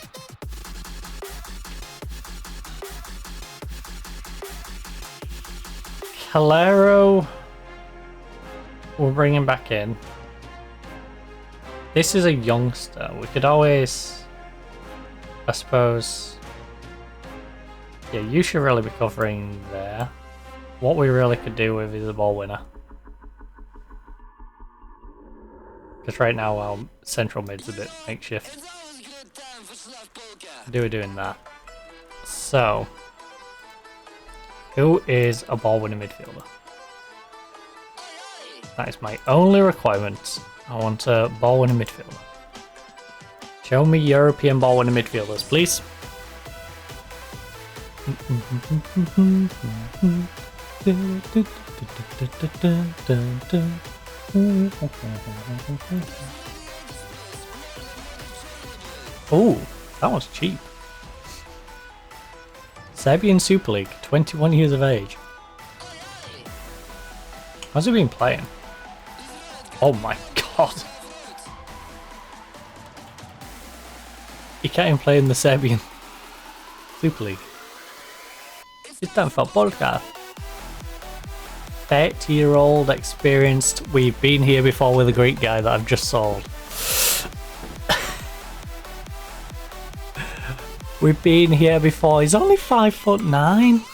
Calero, we'll bring him back in. This is a youngster. We could always, I suppose, yeah, you should really be covering there. What we really could do with is a ball winner. Because right now our central mid's a bit makeshift. We're doing that. So, who is a ball winner midfielder? That is my only requirement. I want a ball winner midfielder. Show me European ball winner midfielders, please. Oh, that was cheap. Serbian Super League, 21 years of age. How's he been playing? Oh my god. He can't even play in the Serbian Super League. It's time for podcast. 30-year-old experienced. We've been here before with a Greek guy that I've just sold. We've been here before. He's only 5'9".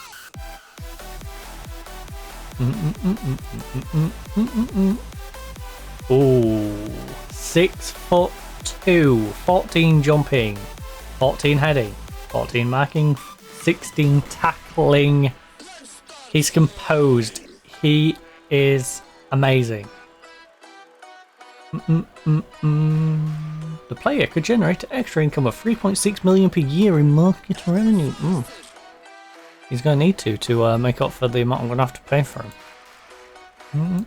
Ooh, 6'2", 14 jumping, 14 heading, 14 marking, 16 tackling. He's composed. He is amazing. The player could generate extra income of 3.6 million per year in market revenue. He's going to need to make up for the amount I'm going to have to pay for him.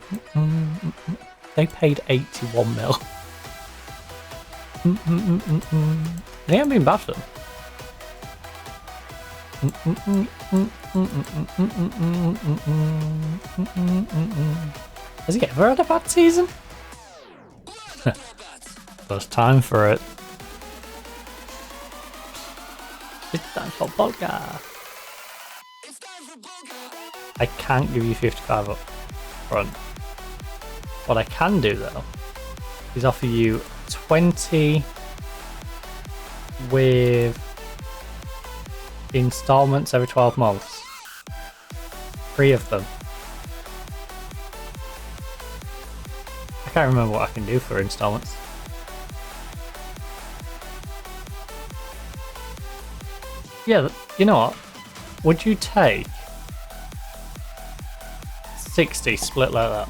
They paid 81 mil. They haven't been bad for them. Has he ever had a bad season? First time for it. It's time for podcast. I can't give you 55 up front. What I can do though is offer you 20 with installments every 12 months. 3 of them. I can't remember what I can do for installments. Yeah, you know what? Would you take 60 split like that?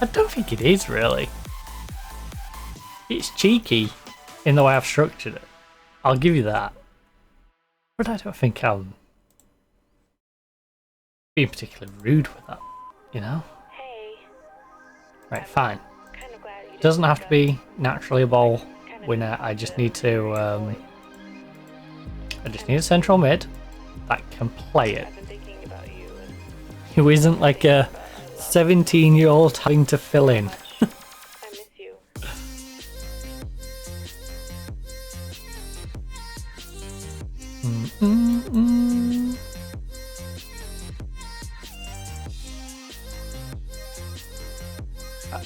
I don't think it is really. It's cheeky in the way I've structured it. I'll give you that. But I don't think I'm being particularly rude with that, you know? Hey. Right, fine. Kind of glad you Doesn't have to be naturally a ball winner. I just need to I just need a central mid that can play it. I've been thinking about you and Who isn't like a 17-year-old having to fill in. I miss you.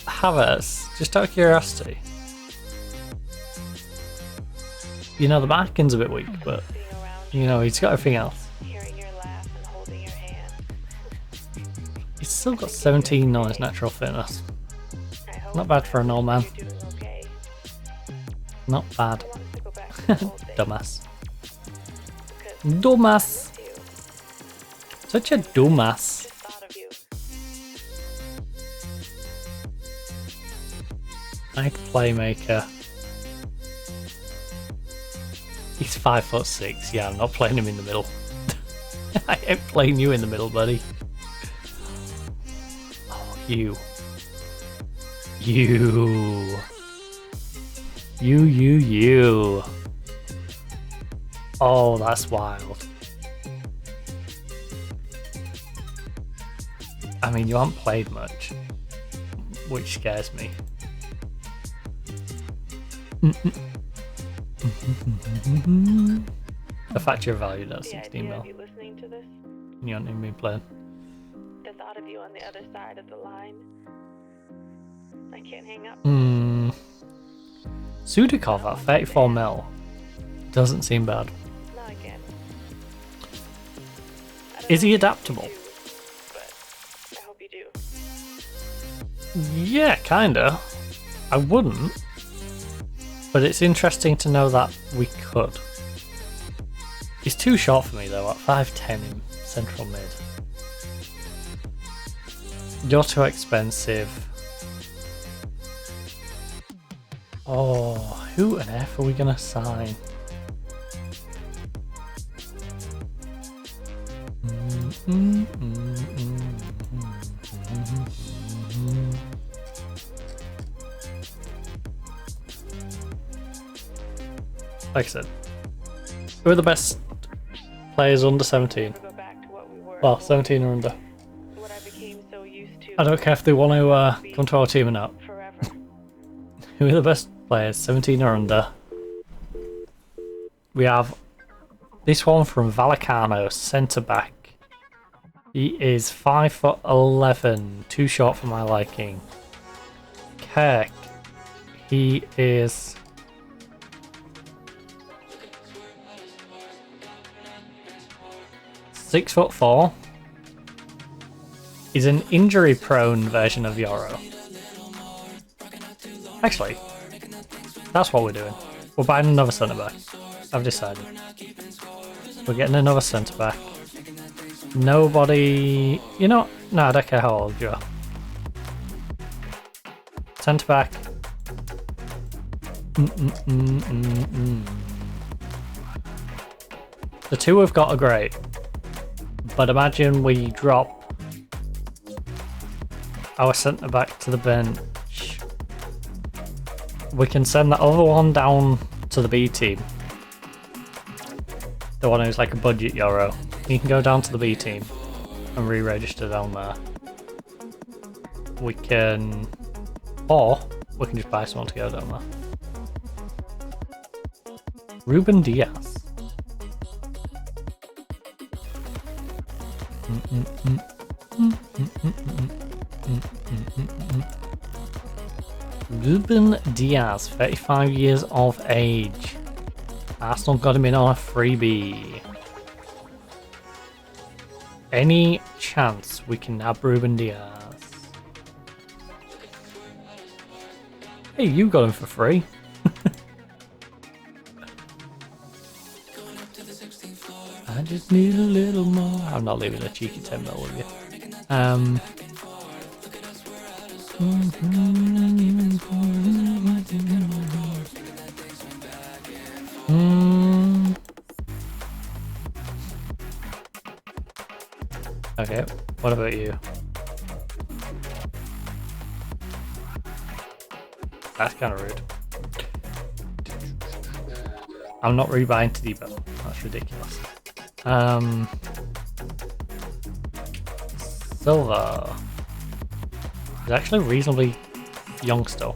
Havertz, just out of curiosity. You know, the marking's a bit weak, but Being around you know, he's got everything else. hearing your laugh and holding your hand. He's still got 17 on his natural fitness. I hope Not bad for an old man. you're doing okay. Not bad. I want us to go back to the old days. Dumbass. 'Cause Dumbass. I miss you. Such a dumbass. Just thought of you. Nice playmaker. He's 5'6". Yeah, I'm not playing him in the middle. I ain't playing you in the middle, buddy. Oh, you. You. You. Oh, that's wild. I mean, you haven't played much, which scares me. The fact you're valued at The 16 idea mil. of you listening to this, And you haven't even been playing. the thought of you on the other side of the line. I can't hang up. Sudakov at 34 mil. Doesn't seem bad. Not again. I don't Is he know adaptable? if you do, but I hope you do. Yeah, kinda. I wouldn't. But it's interesting to know that we could. He's too short for me though, at 5'10" in central mid. You're too expensive. Oh, who on earth are we gonna sign? like I said, who are the best players under 17? To go back to what we were. Well, 17 or under. What I became so used to. I don't care if they want to come to our team or not. Forever. Who are the best players, 17 or under? We have this one from Vallecano, centre back. He is 5'11", too short for my liking. Kirk, he is 6'4". He's an injury-prone version of Yoro. Actually, that's what we're doing. We're buying another centre back. I've decided. We're getting another centre back. Nobody... You know... No, I don't care how old you are. Centre back. The two we've got are great. But imagine we drop our centre back to the bench. We can send that other one down to the B team. The one who's like a budget Euro. He can go down to the B team and re-register down there. We can... Or we can just buy someone to go down there. Ruben Diaz. Ruben Diaz, 35 years of age. Arsenal got him in on a freebie. Any chance we can have Ruben Diaz? Hey, you got him for free. I just need a little more. I'm not leaving a cheeky 10 mil with you. Okay, what about you? That's kind of rude. I'm not rebuying to Debo. That's ridiculous. Silva is actually reasonably young still.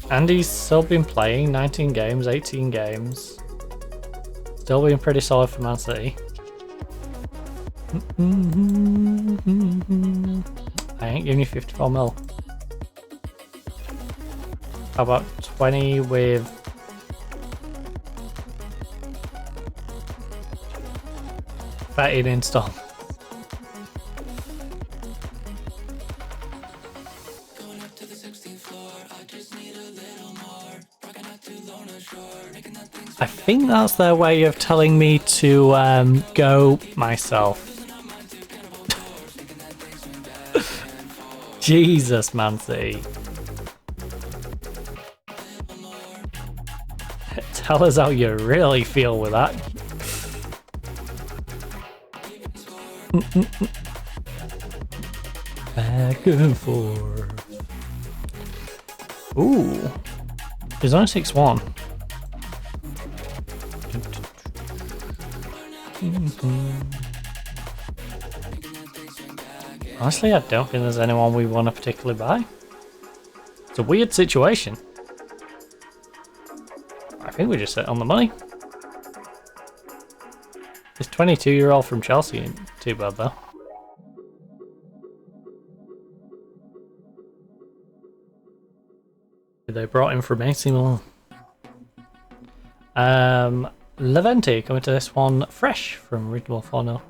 And he's still been playing 19 games, 18 games. Still being pretty solid for Man City. I ain't giving you 54 mil. How about 20 with 13 install? I think that's their way of telling me to go myself. Jesus, Man City. Tell us how you really feel with that. Back and forth. Ooh. He's only 6'1". Honestly, I don't think there's anyone we want to particularly buy. It's a weird situation. I think we just sit on the money. This 22-year-old from Chelsea ain't too bad though. They brought him from AC Milan. Levente coming to this one fresh from Reasonable 4-0.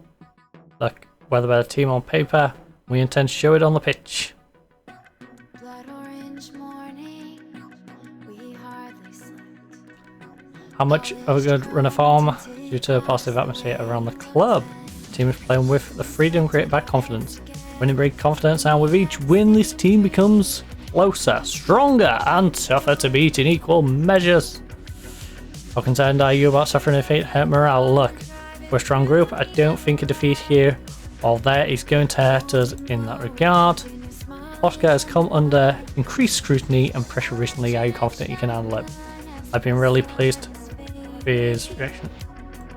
Look, whether we're a team on paper, we intend to show it on the pitch. How much of a good run of form due to a positive atmosphere around the club? The team is playing with the freedom created by confidence. Winning breeds confidence, and with each win, this team becomes closer, stronger, and tougher to beat in equal measures. How concerned are you about suffering a defeat hurt morale? Look, we're a strong group. I don't think a defeat here or there is going to hurt us in that regard. Oscar has come under increased scrutiny and pressure recently. Are you confident you can handle it? I've been really pleased with his reaction.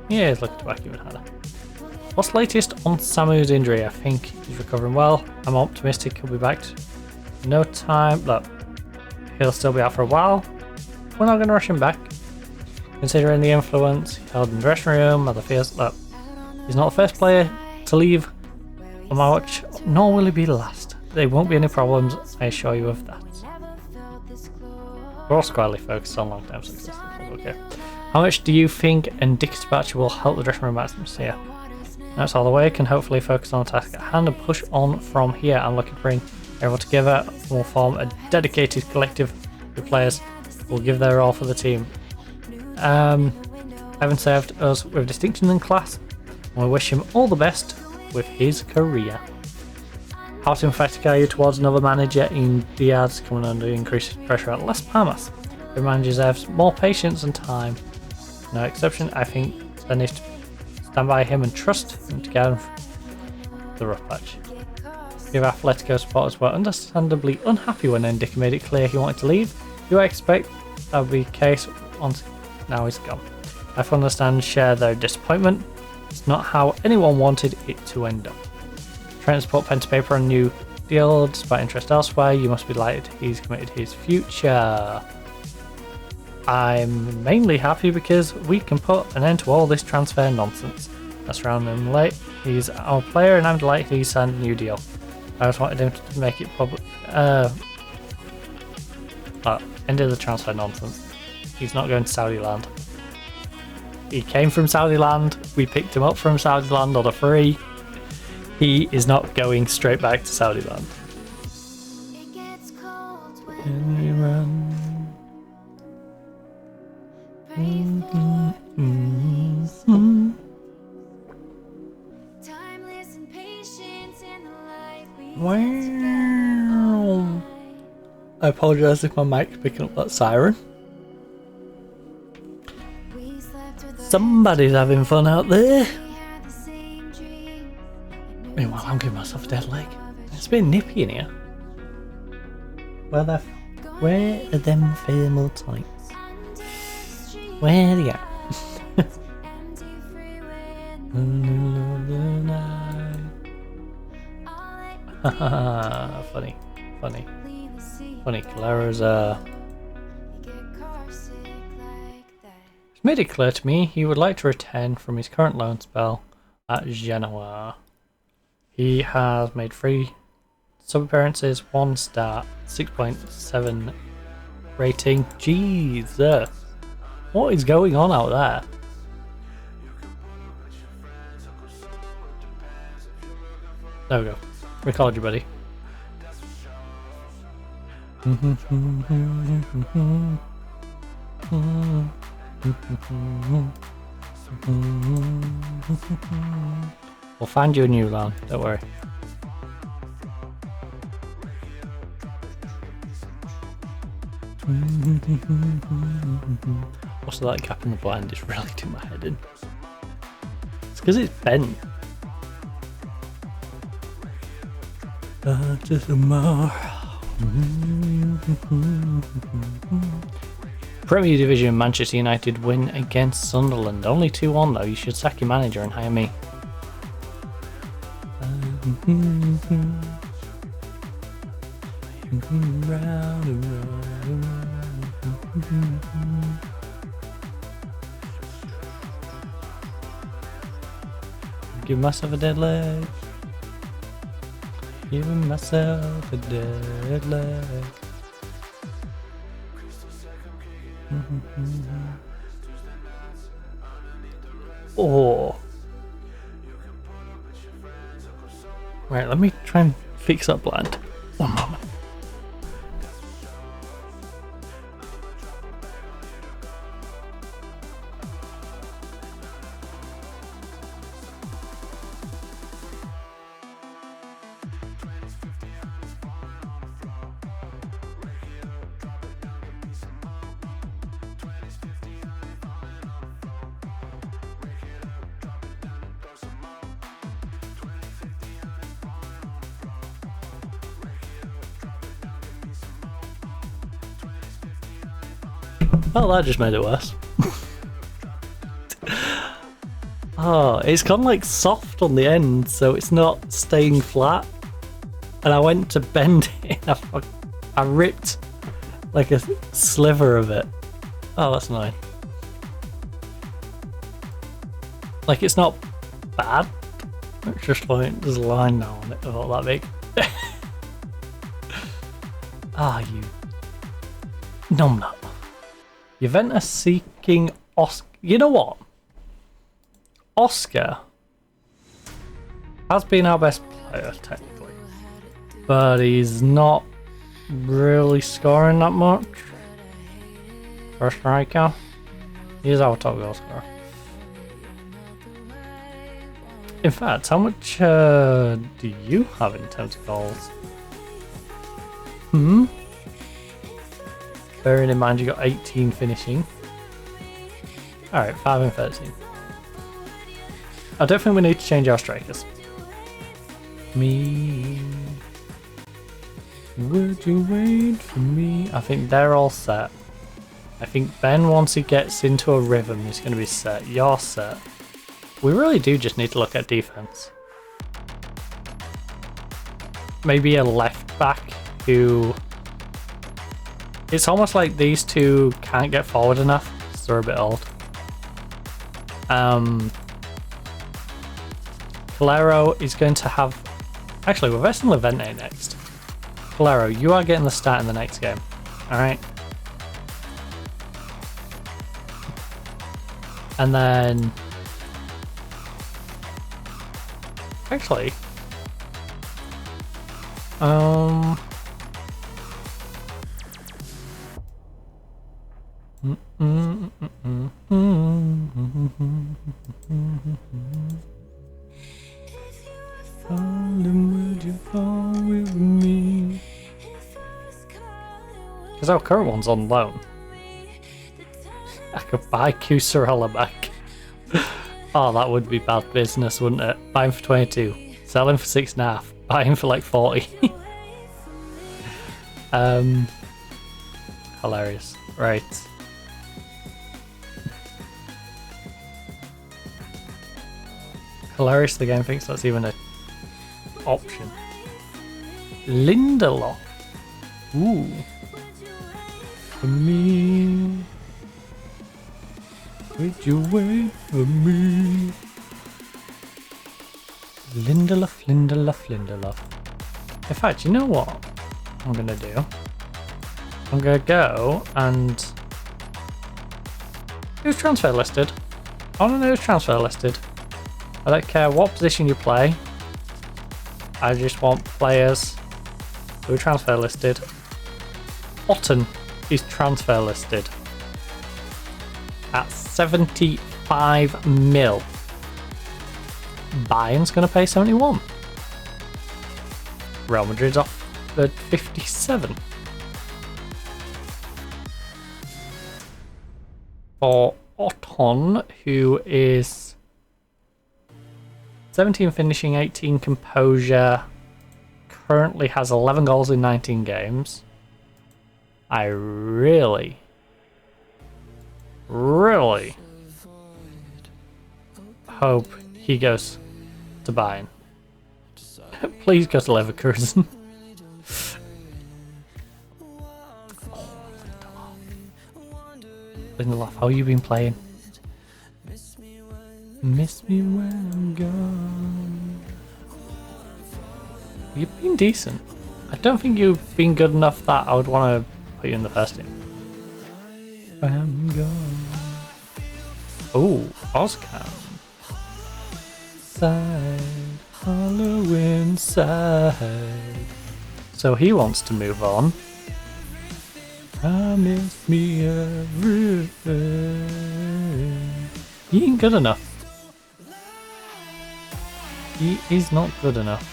Yeah, he's looking back even harder. What's the latest on Samu's injury? I think he's recovering well. I'm optimistic he'll be back in no time. Look, he'll still be out for a while. We're not going to rush him back. Considering the influence he held in the dressing room, other fears. Look, he's not the first player to leave on my watch, nor will he be the last. There won't be any problems, I assure you of that. We're all squarely focused on long-term success. Okay. How much do you think Dick's departure will help the dressing room atmosphere? That's all the way. Can hopefully focus on the task at hand and push on from here. I'm looking to bring everyone together and we'll form a dedicated collective of players who will give their all for the team. Evan served us with distinction in class, and we wish him all the best with his career. How sympathetic are you towards another manager in Diaz coming under increased pressure at Las Palmas? The manager deserves more patience and time. No exception. I think there needs to stand by him and trust him to get him the rough patch. If Atletico supporters were understandably unhappy when Endick made it clear he wanted to leave, do I expect that would be the case once now he's gone? I fully understand and share their disappointment. It's not how anyone wanted it to end up. Trying to put pen to paper on a new deal despite interest elsewhere, you must be delighted he's committed his future. I'm mainly happy because we can put an end to all this transfer nonsense that's around him late. He's our player and I'm delighted he signed a new deal. I just wanted him to make it public. End of the transfer nonsense. He's not going to Saudi land. He came from Saudi land. We picked him up from Saudi land on a free. He is not going straight back to Saudi land. Can we run? Wow. I apologise if my mic's picking up that siren. Somebody's having fun out there. Meanwhile, I'm giving myself a dead leg. It's a bit nippy in here. Where are them thermal tights? Where are they at? Funny. Clara's he's made it clear to me he would like to return from his current loan spell at Genoa. He has made 3 sub appearances, 1 start, 6.7 rating. Jesus, what is going on out there? There we go. Recalled you, buddy. We'll find you a new loan, don't worry. What's that gap in the blind? It's really doing my head in. It's because it's bent. Premier Division, Manchester United win against Sunderland. Only 2-1 though. You should sack your manager and hire me. Give myself a dead leg. Giving myself a dead leg. Oh. Right, let me try and fix that blind. One moment. Oh, that just made it worse. Oh, it's gone like soft on the end, so it's not staying flat. And I went to bend it, and I ripped like a sliver of it. Oh, that's annoying. Like, it's not bad. It's just like there's a line now on it about that big. Ah, you numbnut. Juventus seeking Oscar. You know what? Oscar has been our best player, technically. But he's not really scoring that much. For a striker. He's our top goal scorer. In fact, how much do you have in terms of goals? Bearing in mind you got 18 finishing. Alright, 5 and 13. I don't think we need to change our strikers. Me. Would you wait for me? I think they're all set. I think Ben, once he gets into a rhythm, is going to be set. You're set. We really do just need to look at defense. Maybe a left back who... It's almost like these two can't get forward enough because they're a bit old. Calero is going to have... Actually, we're versing Levente next. Calero, you are getting the start in the next game. Alright? And then... Actually... Because our current one's on loan. I could buy Cusarella back. Oh, that would be bad business, wouldn't it? Buy him for 22. Sell him for 6.5. Buy him for like 40. Hilarious. Right. Hilarious the game thinks that's even an option. Lindelof. Ooh. For me. Would you wait for me? Lindelof, Lindelof, Lindelof. In fact, you know what I'm gonna do? I'm gonna go and... Who's transfer listed? I wanna know who's transfer listed. I don't care what position you play. I just want players who are transfer listed. Otten is transfer listed at 75 mil. Bayern's going to pay 71. Real Madrid's offered 57. For Otten, who is 17 finishing, 18 composure, currently has 11 goals in 19 games. I really hope he goes to Bayern. Please go to Leverkusen. Lindelof, how you been playing? Miss me when I'm gone. You've been decent. I don't think you've been good enough that I would want to put you in the first team. I'm gone. Oh, Oscar. Side, hollow inside. So he wants to move on. Promise me everything. He ain't good enough. He is not good enough.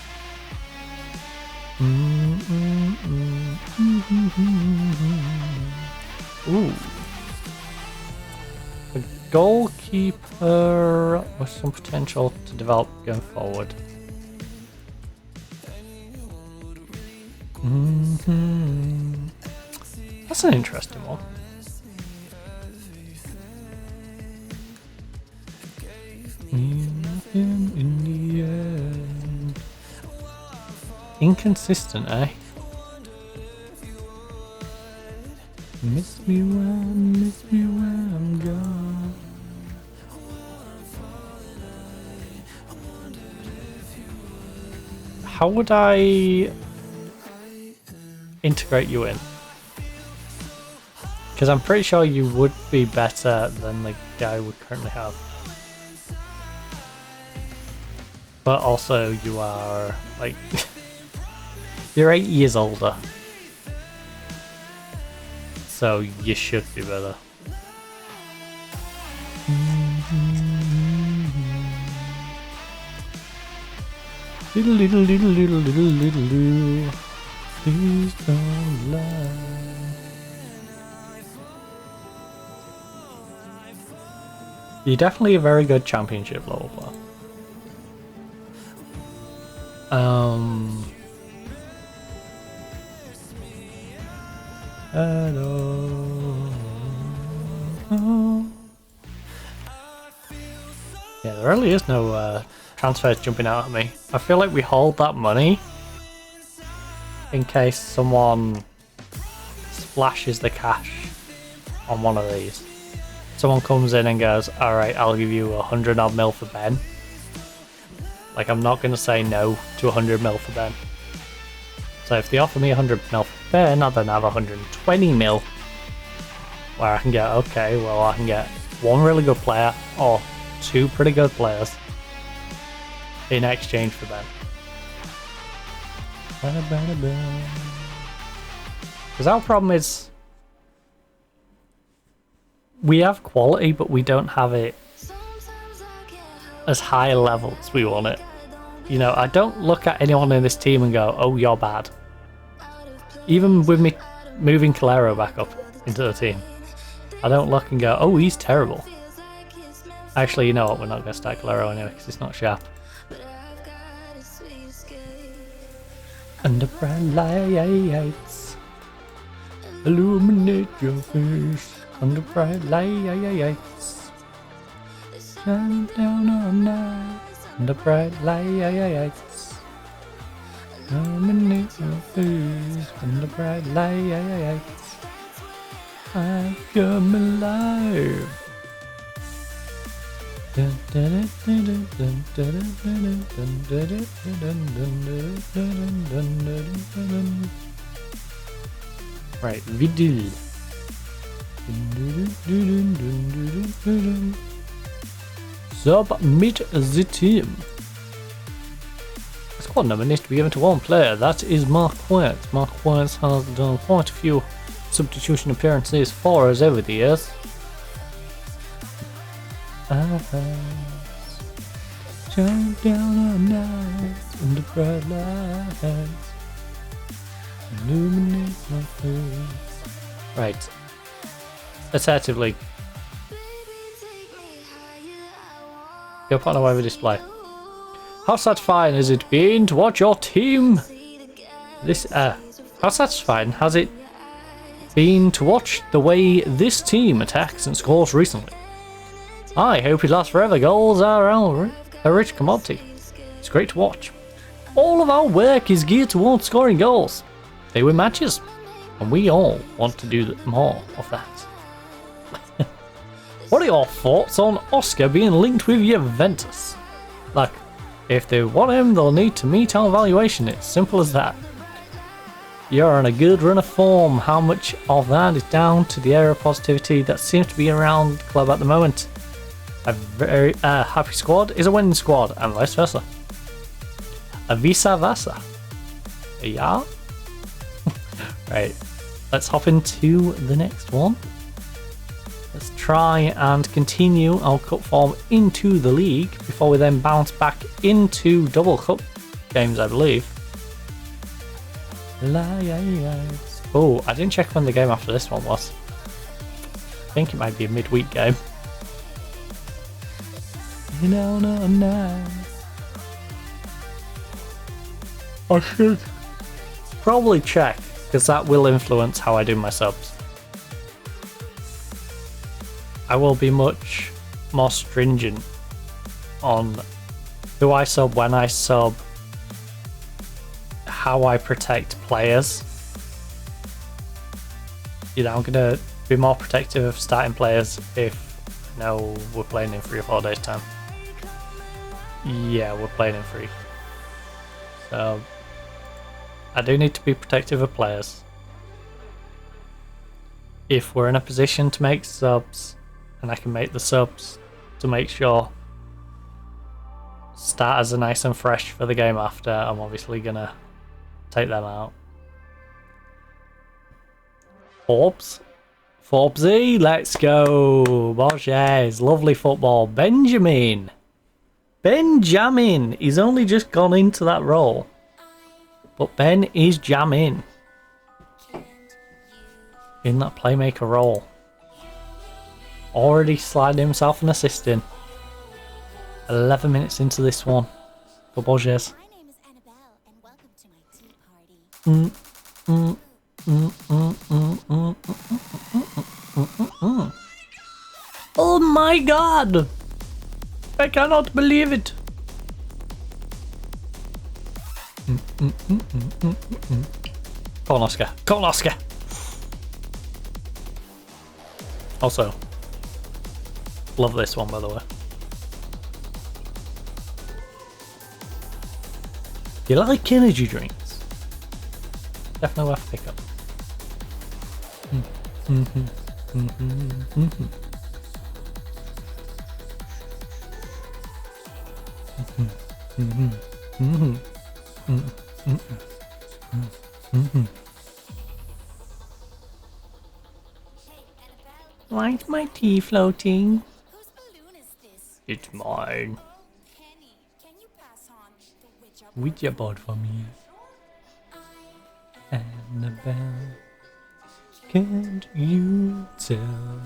Ooh. A goalkeeper with some potential to develop going forward. That's an interesting one. Inconsistent, eh? Miss me when I'm gone. How would I integrate you in? Because I'm pretty sure you would be better than the guy we currently have. But also you are like you're 8 years older. So you should be better. Little. Please don't lie. You're definitely a very good championship level player. Hello. Yeah, there really is no transfers jumping out at me. I feel like we hold that money in case someone splashes the cash on one of these. Someone comes in and goes, alright, I'll give you 100 odd mil for Ben. Like, I'm not going to say no to 100 mil for Ben. So if they offer me 100 mil for Ben, I'll then have 120 mil. Where I can get, okay, well, I can get one really good player or two pretty good players in exchange for Ben. Because our problem is we have quality, but we don't have it as high a level as we want it. You know, I don't look at anyone in this team and go, oh, you're bad. Even with me moving Calero back up into the team, I don't look and go, oh, he's terrible. Actually, you know what, we're not going to start Calero anyway because it's not sharp. Under bright lights, illuminate your face. Under bright lights, shine down on night. Under bright lights, illuminate your face. Under bright lights, I come alive. Right, Vidil. Submit the team. Squad number needs to be given to one player. That is Mark Wentz. Mark Wentz has done quite a few substitution appearances for us over the years. Shine down on night in the bright lights, illuminate my face. Right. Assertively. Go put away with display. How satisfying has it been to watch your team? How satisfying has it been to watch the way this team attacks and scores recently? I hope it lasts forever. Goals are a rich commodity. It's great to watch. All of our work is geared towards scoring goals. They win matches, and we all want to do more of that. What are your thoughts on Oscar being linked with Juventus? Like, if they want him, they'll need to meet our valuation. It's simple as that. You're on a good run of form. How much of that is down to the air of positivity that seems to be around the club at the moment? A very happy squad is a winning squad, and vice versa. A vice versa. Yeah. Right. Let's hop into the next one. Let's try and continue our cup form into the league before we then bounce back into double cup games, I believe. Oh, I didn't check when the game after this one was. I think it might be a midweek game. No. I should probably check, because that will influence how I do my subs. I will be much more stringent on who I sub, when I sub, how I protect players. You know, I'm gonna be more protective of starting players if we're playing in 3 or 4 days time. Yeah, we're playing in 3. So I do need to be protective of players. If we're in a position to make subs, and I can make the subs to make sure starters are nice and fresh for the game after, I'm obviously gonna take them out. Forbesy, let's go. Borges, lovely football. Benjamin, he's only just gone into that role, but Ben is jamming in that playmaker role. Already sliding himself an assist in. 11 minutes into this one for Borges. My name is Annabelle, and welcome to my tea party. Oh my god! I cannot believe it! Come on, Oscar. Come on, Oscar! Also, love this one, by the way. You like energy drinks? Definitely worth a pick up. Why is my tea floating? Whose balloon is this? It's mine. Kenny, can you pass on the Ouija board? Ouija board for me. Annabelle, can't you tell?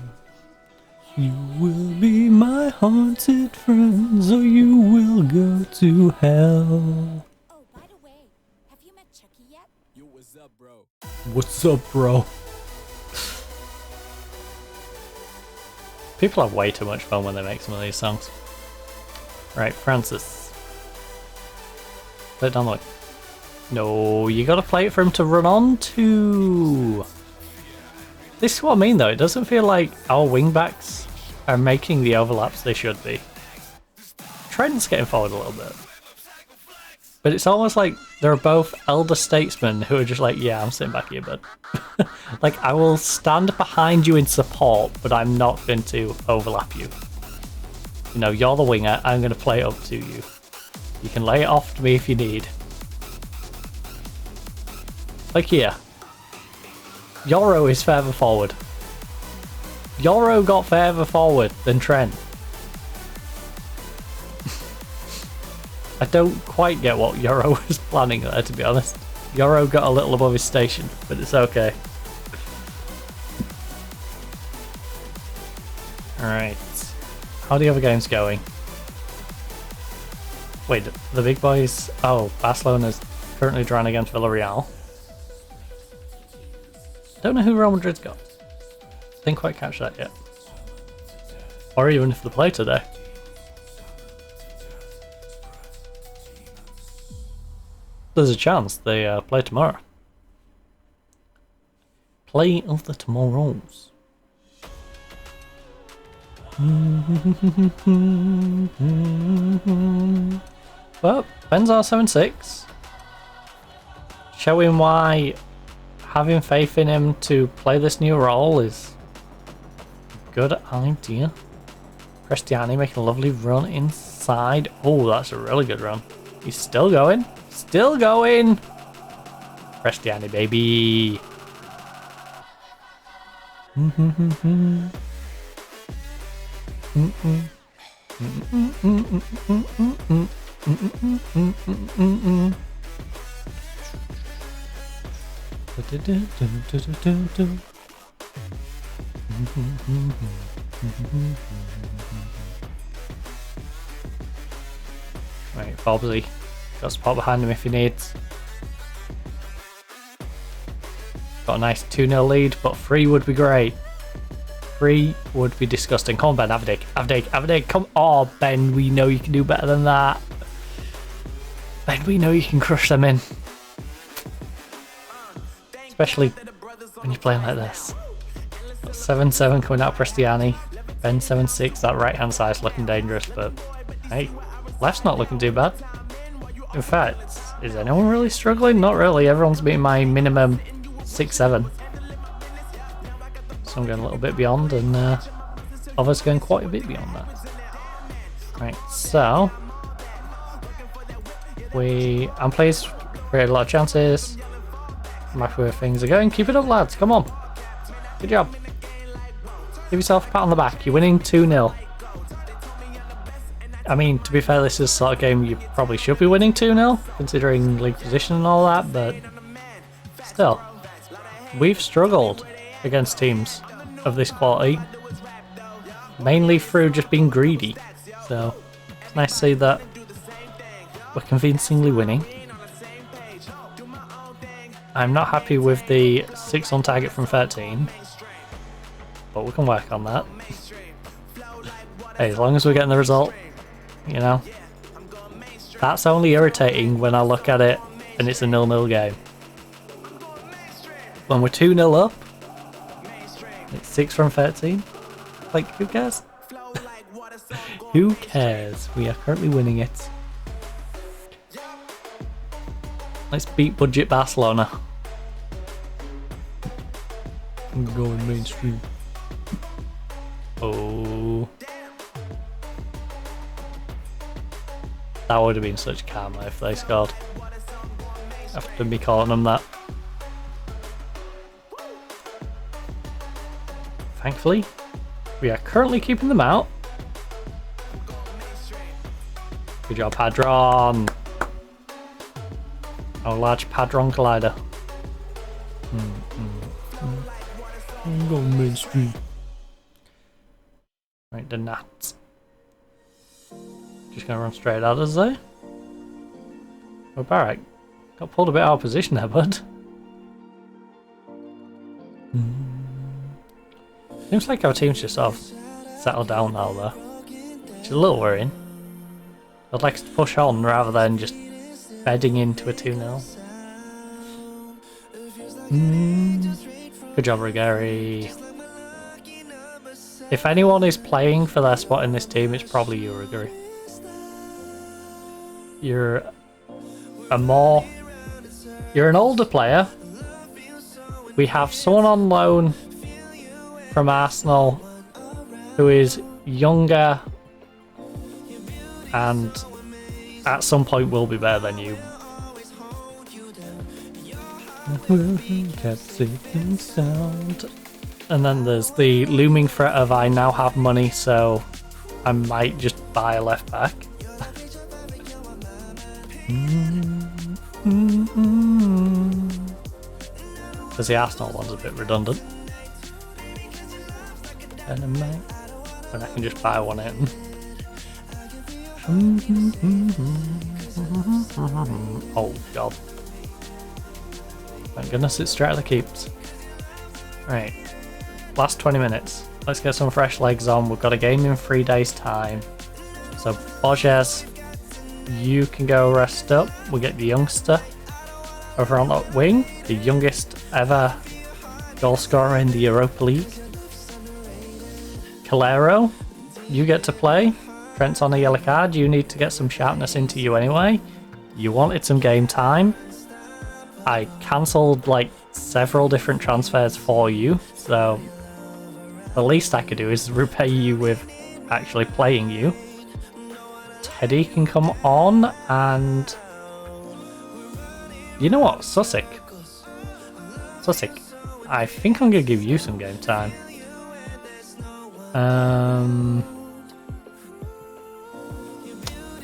You will be my haunted friends, or you will go to hell. Oh, by the way, have you met Chucky yet? Yo, what's up, bro? What's up, bro? People have way too much fun when they make some of these songs. Right, Francis. Play it down the way. No, you gotta play it for him to run on to. This is what I mean though, it doesn't feel like our wingbacks are making the overlaps they should be. Trent's getting forward a little bit. But it's almost like they're both elder statesmen who are just like, yeah, I'm sitting back here, bud. Like, I will stand behind you in support, but I'm not going to overlap you. You know, you're the winger, I'm going to play it up to you. You can lay it off to me if you need. Like here. Yoro is further forward. Yoro got further forward than Trent. I don't quite get what Yoro was planning there, to be honest. Yoro got a little above his station, but it's okay. Alright. How are the other games going? Wait, the big boys... Oh, Barcelona's currently drawing against Villarreal. Don't know who Real Madrid's got. Didn't quite catch that yet. Or even if they play today. There's a chance they play tomorrow. Play of the tomorrows. Well, Ben's 7-6. Showing why having faith in him to play this new role is a good idea. Prestiani making a lovely run inside. Oh, that's a really good run. He's still going. Still going. Prestiani, baby. Right, Forbesy. Got spot behind him if he needs. Got a nice 2-0 lead, but 3 would be great. 3 would be disgusting. Come on, Ben, have a dig. Have a dig. Have a dig. Come on, Ben, we know you can do better than that. Ben, we know you can crush them in. especially when you're playing like this. 7-7 coming out Prestiani. Ben 7-6, that right hand side's looking dangerous, but hey, left's not looking too bad. In fact, is anyone really struggling? Not really, everyone's beating my minimum 6-7. So I'm going a little bit beyond, and others going quite a bit beyond that. Right, so I'm pleased, created a lot of chances. I'm happy where things are going. Keep it up, lads, come on. Good job. Give yourself a pat on the back. You're winning 2-0. I mean, to be fair, this is the sort of game you probably should be winning 2-0, considering league position and all that, but still, we've struggled against teams of this quality, mainly through just being greedy, so it's nice to see that we're convincingly winning. I'm not happy with the 6 on target from 13, but we can work on that. Hey, as long as we're getting the result, you know, that's only irritating when I look at it and it's a 0-0 game. When we're 2-0 up, it's 6 from 13. Like, who cares? Who cares? We are currently winning it. Let's beat budget Barcelona. I'm going mainstream. Oh. That would have been such karma if they scored. After me calling them that. Thankfully, we are currently keeping them out. Good job, Padron. Our large Padron collider. I'm going mainstream. Right, the Nats. Just gonna run straight at us there. Oh, Barrack. Got pulled a bit out of position there, bud. Seems like our team's just sort of settled down now, though. Which is a little worrying. I'd like to push on rather than just bedding into a 2-0. Good job, Rigeri. If anyone is playing for their spot in this team, it's probably you, Rigeri. You're an older player. We have someone on loan from Arsenal who is younger and at some point will be better than you. And then there's the looming threat of I now have money, so I might just buy a left back. Because the Arsenal one's a bit redundant. And when I can just buy one in. Oh god. Thank goodness it's straight out of the keeps. Right. Last 20 minutes. Let's get some fresh legs on. We've got a game in 3 days' time. So Borges, you can go rest up. We'll get the youngster over on that wing. The youngest ever goal scorer in the Europa League. Calero, you get to play. Trent's on a yellow card. You need to get some sharpness into you anyway. You wanted some game time. I cancelled like several different transfers for you, so the least I could do is repay you with actually playing you. Teddy can come on, and you know what, Sussex, I think I'm going to give you some game time.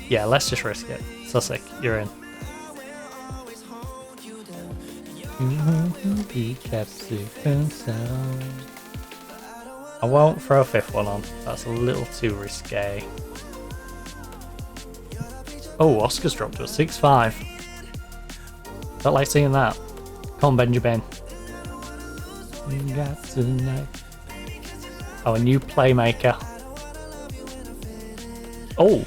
Yeah, let's just risk it. Sussex, you're in. I won't throw a fifth one on. That's a little too risque. Oh, Oscar's dropped to a 6-5. Don't like seeing that. Come on, Benjamin. Oh, a new playmaker. Oh,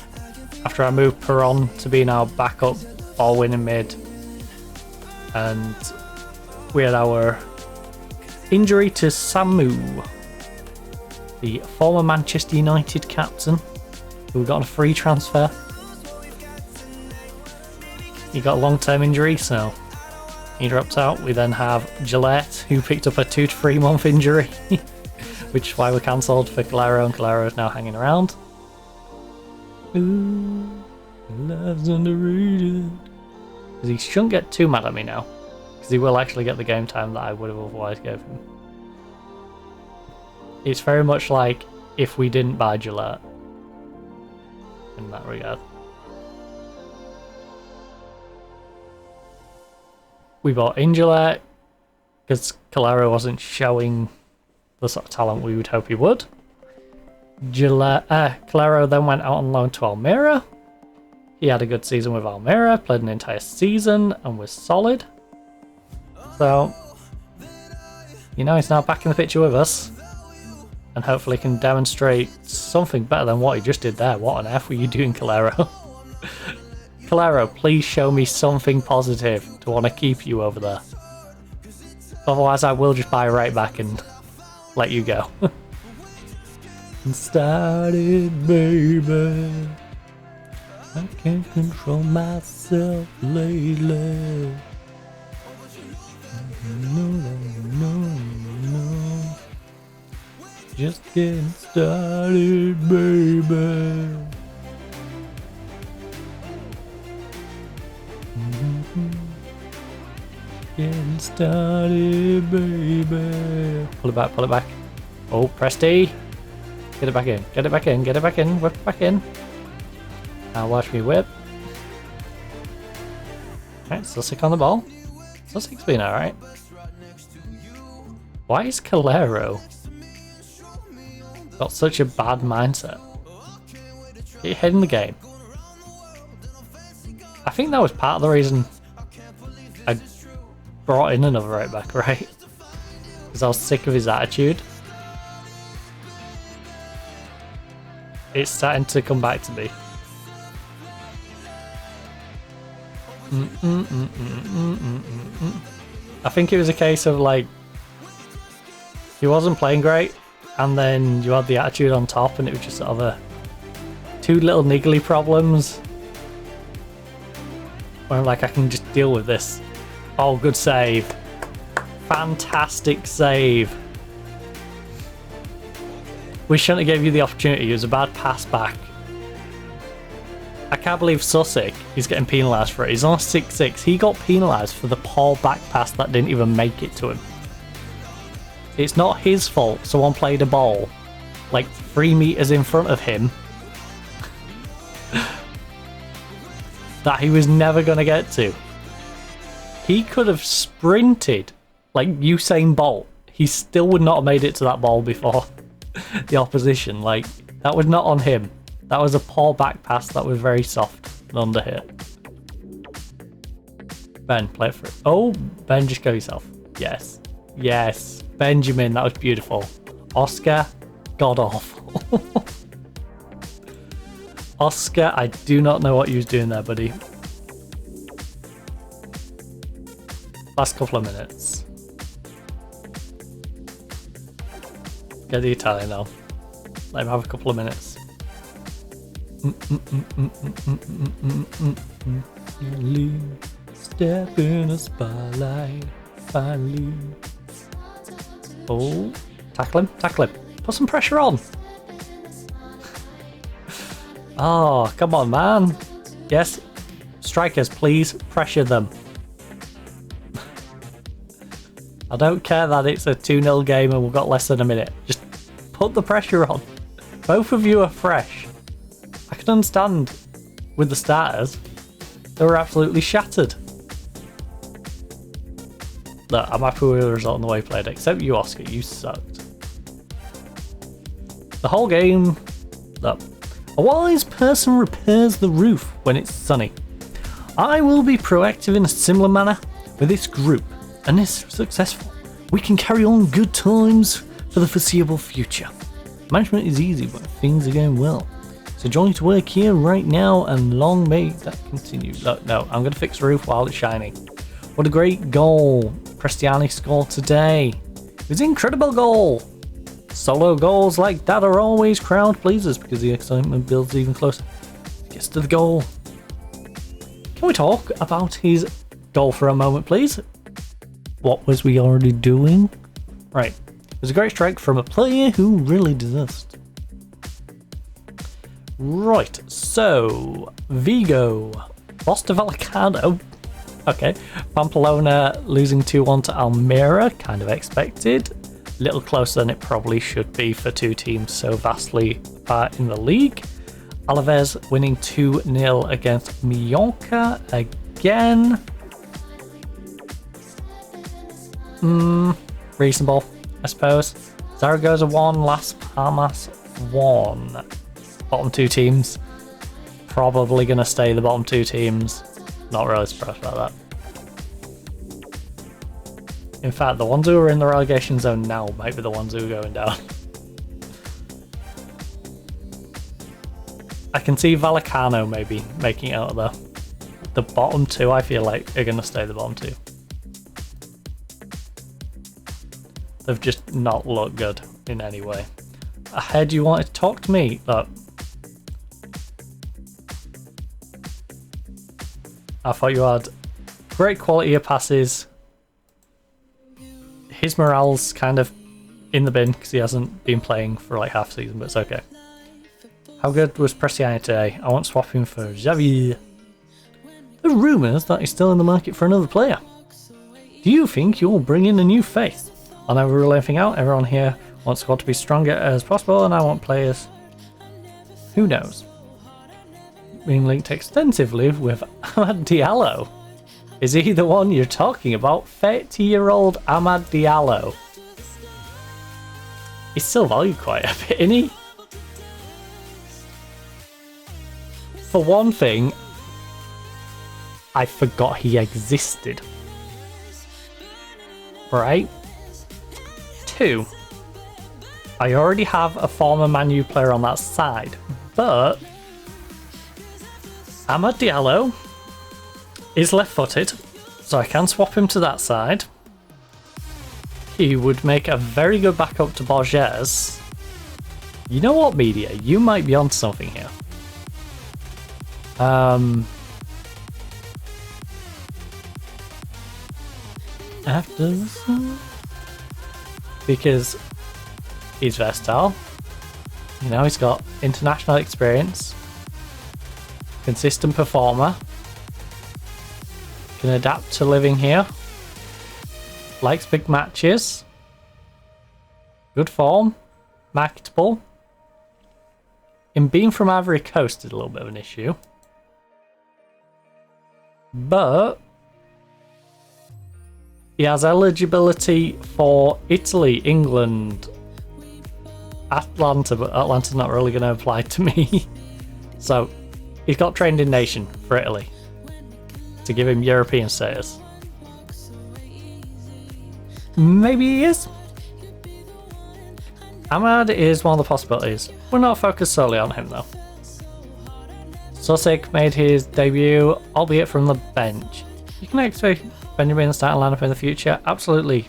after I moved Perron to be now backup ball winning mid, and we had our injury to Samu, the former Manchester United captain, who we got on a free transfer. He got a long-term injury, so he dropped out. We then have Gillette, who picked up a 2 to 3 month injury, which is why we cancelled for Calero, and Calero is now hanging around. Ooh, love's underrated. Because he shouldn't get too mad at me now, because he will actually get the game time that I would have otherwise gave him. It's very much like if we didn't buy Gillette in that regard. We bought in Gillette because Calero wasn't showing the sort of talent we would hope he would. Calero then went out on loan to Almira. He had a good season with Almira, played an entire season and was solid. So, you know, he's now back in the picture with us. And hopefully can demonstrate something better than what he just did there. What on earth were you doing, Calero? Calero, please show me something positive to want to keep you over there. Otherwise, I will just buy right back and let you go. Started, baby. I can't control myself lately. No. Just getting started, baby. Getting started, baby. Pull it back. Oh, Presty. Get it back in, whip it back in. Now watch me whip. Alright, Sussex on the ball. Sussex been alright. Why is Calero got such a bad mindset? Get your head in the game. I think that was part of the reason I brought in another right back, right? Because I was sick of his attitude. It's starting to come back to me. I think it was a case of like, he wasn't playing great, and then you had the attitude on top, and it was just sort of a 2 little niggly problems where I'm like, I can just deal with this. Oh, good save. Fantastic save. We shouldn't have gave you the opportunity. It was a bad pass back. I can't believe Sussex is getting penalised for it. He's on 6'6". He got penalised for the poor back pass that didn't even make it to him. It's not his fault someone played a ball like 3 meters in front of him that he was never going to get to. He could have sprinted like Usain Bolt. He still would not have made it to that ball before the opposition. Like, that was not on him. That was a poor back pass that was very soft and under hit. Ben, play it for it. Oh, Ben, just go yourself. Yes. Yes. Benjamin, that was beautiful. Oscar, god awful. Oscar, I do not know what you was doing there, buddy. Last couple of minutes. Get the Italian now. Let him have a couple of minutes. Step in a spotlight, finally. Oh, tackle him. Put some pressure on. Oh, come on, man. Yes, strikers, please pressure them. I don't care that it's a 2-0 game and we've got less than a minute. Just put the pressure on. Both of you are fresh. I can understand with the starters. They were absolutely shattered. Look, I'm happy with the result and the way he played, except you, Oscar. You sucked. The whole game... Look. A wise person repairs the roof when it's sunny. I will be proactive in a similar manner with this group, and if successful, we can carry on good times for the foreseeable future. Management is easy when things are going well. So join to work here right now, and long may that continue. No, I'm going to fix the roof while it's shining. What a great goal. Prestiani score today? It was an incredible goal. Solo goals like that are always crowd pleasers because the excitement builds even closer. Gets to the goal. Can we talk about his goal for a moment, please? What was we already doing? Right. It was a great strike from a player who really deserves it. Right. So, Vigo lost to Vallecano. Okay. Pamplona losing 2-1 to Almeria. Kind of expected. A little closer than it probably should be for two teams so vastly apart in the league. Alaves winning 2-0 against Mallorca again. Reasonable, I suppose. Zaragoza 1, Las Palmas 1. Bottom two teams. Probably going to stay the bottom two teams. Not really surprised about that. In fact, the ones who are in the relegation zone now might be the ones who are going down. I can see Vallecano maybe making it out though. The bottom two I feel like are going to stay the bottom two. They've just not looked good in any way. Ahead, you wanted to talk to me? Look. I thought you had great quality of passes. His morale's kind of in the bin because he hasn't been playing for like half season, but it's okay. How good was Prestiani today? I won't swap him for Xavi. There are rumours that he's still in the market for another player. Do you think you'll bring in a new face? I'll never rule anything out. Everyone here wants the squad to be stronger as possible, and I want players. Who knows? Being linked extensively with Amad Diallo. Is he the one you're talking about? 30-year-old Amad Diallo. He's still valued quite a bit, isn't he? For one thing, I forgot he existed. Right? 2, I already have a former Man U player on that side, but Amad Diallo is left-footed, so I can swap him to that side. He would make a very good backup to Borges. You know what, media? You might be onto something here. After this one? Because he's versatile. You know, he's got international experience. Consistent performer. Can adapt to living here. Likes big matches. Good form. Marketable. In being from Ivory Coast is a little bit of an issue. But he has eligibility for Italy, England, Atlanta, but Atlanta's not really going to apply to me. So he's got trained in nation for Italy to give him European status. Maybe he is. Amad is one of the possibilities. We're not focused solely on him though. Sosik made his debut, albeit from the bench. You can expect Benjamin starting lineup in the future? Absolutely.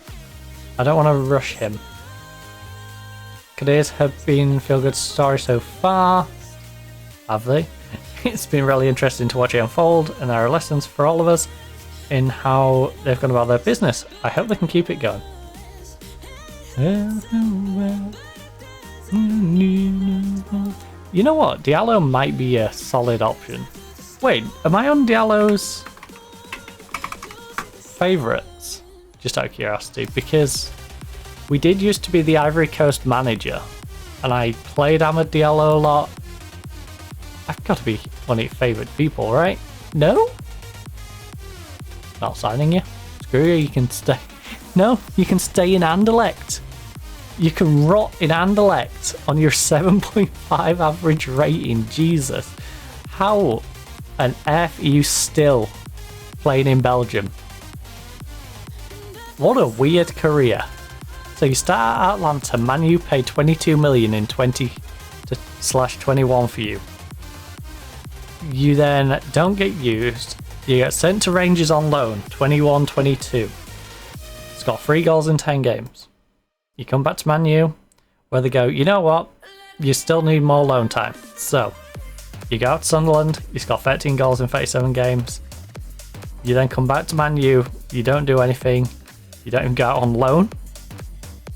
I don't want to rush him. Cadiz have been feel-good story so far. Have they? It's been really interesting to watch it unfold, and there are lessons for all of us in how they've gone about their business. I hope they can keep it going. You know what? Diallo might be a solid option. Wait, am I on Diallo's favourites? Just out of curiosity, because we did used to be the Ivory Coast manager, and I played Amad Diallo a lot. I've got to be one of your favourite people, right? No? Not signing you. Screw you, you can stay. No, you can stay in Anderlecht. You can rot in Anderlecht on your 7.5 average rating. Jesus. How on earth are you still playing in Belgium? What a weird career. So you start at Atlanta, Man U paid 22 million in 20/21 for you. You then don't get used. You get sent to Rangers on loan, 21-22. Score 3 goals in 10 games. You come back to Man U, where they go, you know what? You still need more loan time. So, you go out to Sunderland, you score 13 goals in 37 games. You then come back to Man U, you don't do anything. You don't even go out on loan.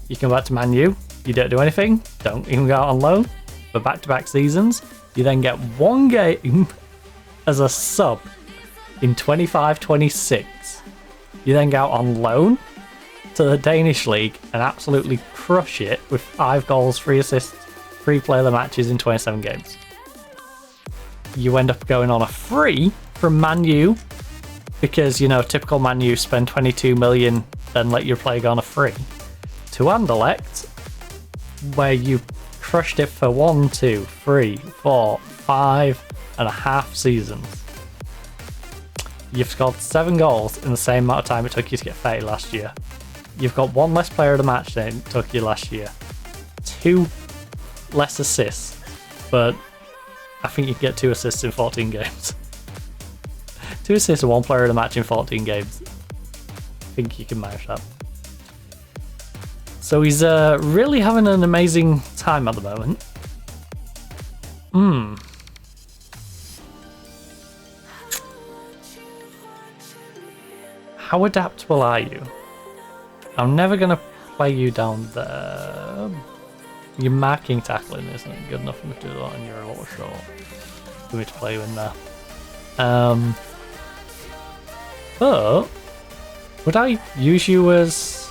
You come back to Man U, you don't do anything. Don't even go out on loan. For back-to-back seasons, you then get 1 game as a sub in 25-26. You then go out on loan to the Danish league and absolutely crush it with 5 goals, 3 assists, 3 player of the matches in 27 games. You end up going on a free from Man U because, you know, typical Man U spend 22 million, then let your player go on a free, to Anderlecht, where you crushed it for 1, 2, 3, 4, 5.5 seasons. You've scored 7 goals in the same amount of time it took you to get 30 last year. You've got 1 less player of the match than it took you last year. 2 less assists, but I think you can get 2 assists in 14 games. 2 assists and 1 player of the match in 14 games. I think you can manage that. So he's really having an amazing time at the moment. How adaptable are you? I'm never going to play you down there. Your marking tackling isn't good enough for me to do that, and you're a little short for me to play you in there. But would I use you as...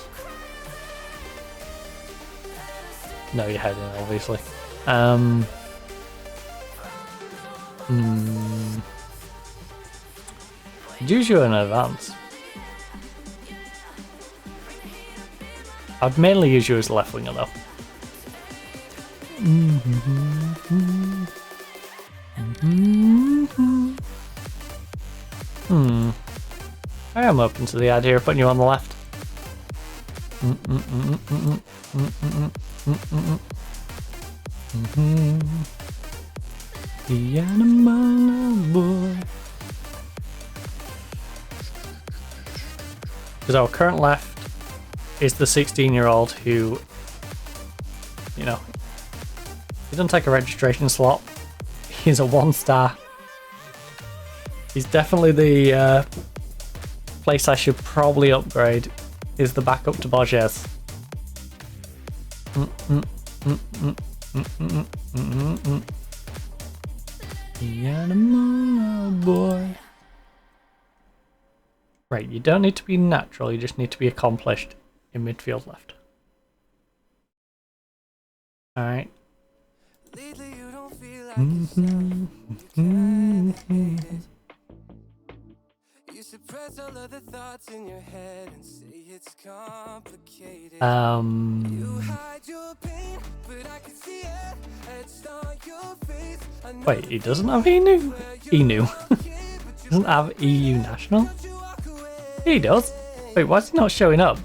No, you're heading, obviously. I'd use you in advance. I'd mainly use you as a left winger though. I am open to the idea of putting you on the left. The animal boy. Because our current left is the 16-year-old who, you know, he doesn't take a registration slot. He's a 1-star. He's definitely the place I should probably upgrade, is the backup to Borges. The animal boy. Right, you don't need to be natural, you just need to be accomplished in midfield left. Alright. Suppress all of the thoughts in your head and say it's complicated. You hide your pain, but I can see it. It's on your face. Wait, he doesn't have ENU? ENU. Doesn't have EU national? He does. Wait, why is he not showing up?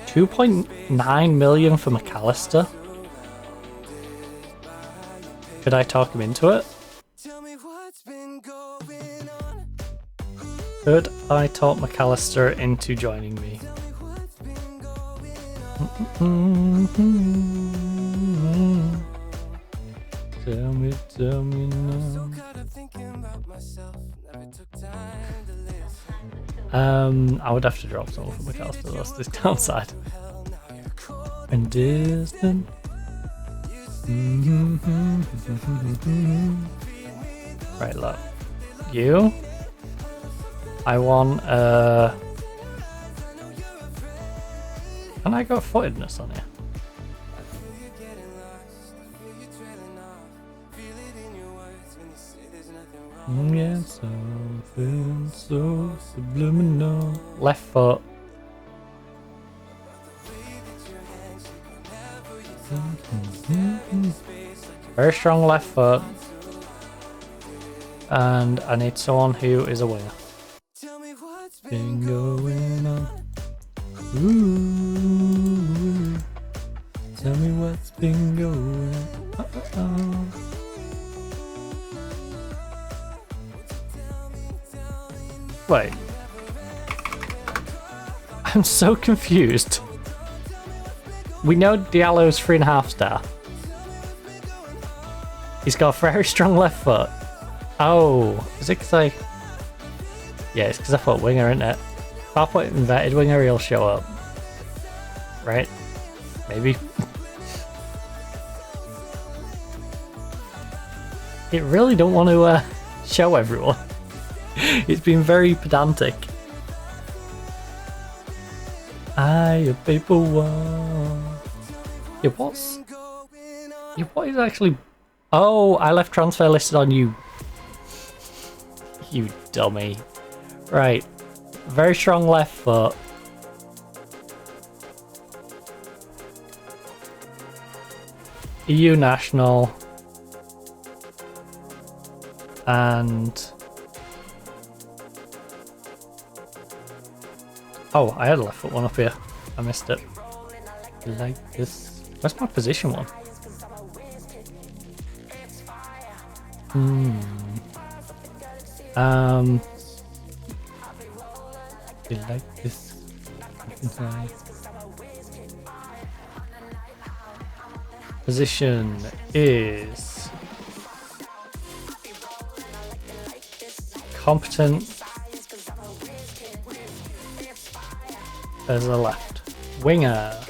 $2.9 million for McAllister. Could I talk him into it? Could I talk McAllister into joining me? Tell me now. I would have to drop someone from McAllister, that's the downside. And distant. Right, look. You? I want Can I go footedness on here? Yeah, something so subliminal. Left foot. Very strong left foot. And I need someone who is a winger. Been going on. Ooh, tell me what's been going on. Wait. I'm so confused. We know Diallo's 3.5 star. He's got a very strong left foot. Oh, is it because I... Yeah, it's because I put winger in it. If I put inverted winger, he'll show up. Right? Maybe. It really don't want to show everyone. It's been very pedantic. A paper one. It was. Yeah, what is actually? Oh, I left transfer listed on you. You dummy. Right. Very strong left foot. EU national. And... Oh, I had a left foot one up here. I missed it. Like this. Where's my position one? Like this. Position is competent as a left winger.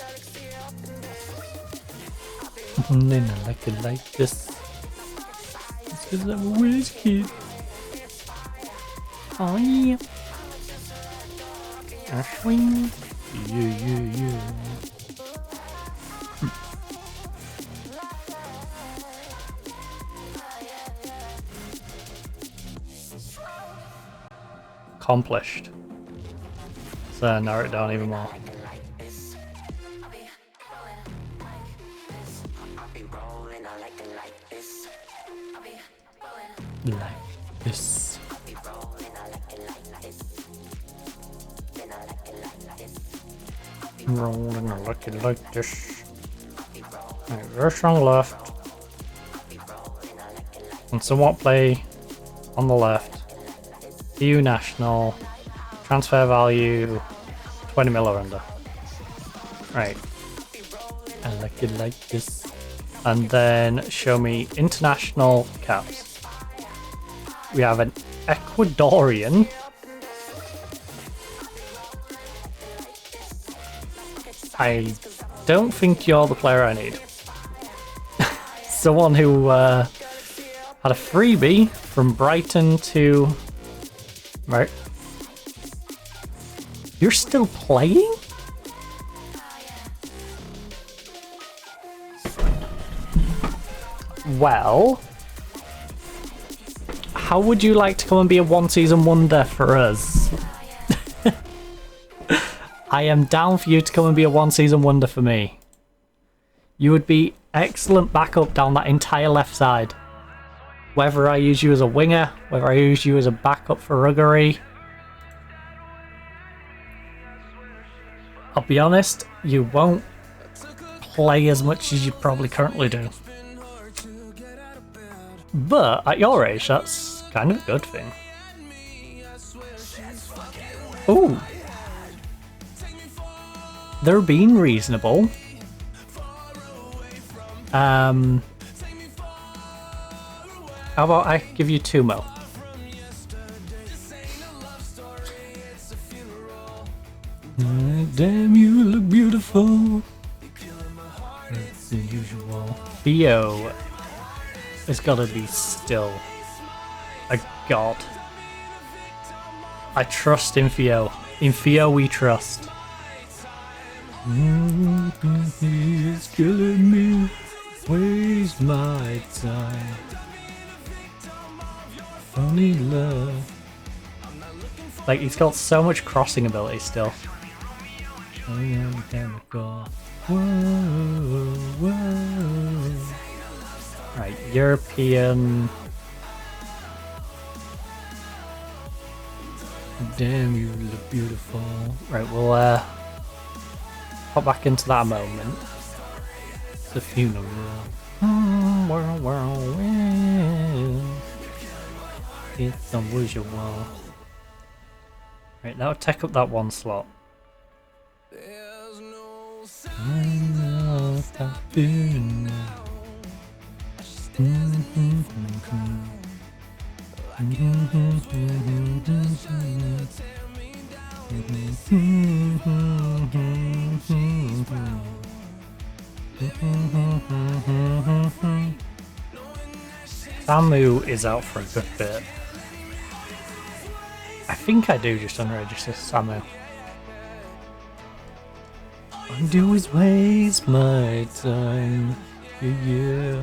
And then I like it like this. It's because I'm a whiz kid. Oh yeah. A swing. Yeah. Accomplished. So narrow it down even more. Like this. Rolling like this. Right, very strong left. And somewhat play on the left. EU national. Transfer value 20 mil or under. Right. I like it like this. And then show me international caps. We have an Ecuadorian. I don't think you're the player I need. Someone who had a freebie from Brighton to... Right. You're still playing? Well... How would you like to come and be a one-season wonder for us? I am down for you to come and be a one-season wonder for me. You would be excellent backup down that entire left side. Whether I use you as a winger, whether I use you as a backup for Ruggery. I'll be honest, you won't play as much as you probably currently do. But at your age, that's kind of a good thing. Ooh. They're being reasonable. How about I give you 2 mil? Damn, you look beautiful. That's unusual. Theo has got to be still a god. I trust in Theo. In Theo we trust. He's killing me. Waste my time. Funny love. Like, he's got so much crossing ability still. I am chemical. Whoa, whoa. Right, European. Damn, you look beautiful. Right, we'll pop back into that moment. The funeral. It's unusual. Right, that'll take up that one slot. Samu is out for a good bit. I think I do just unregister Samu. Undo his waste my time. Yeah.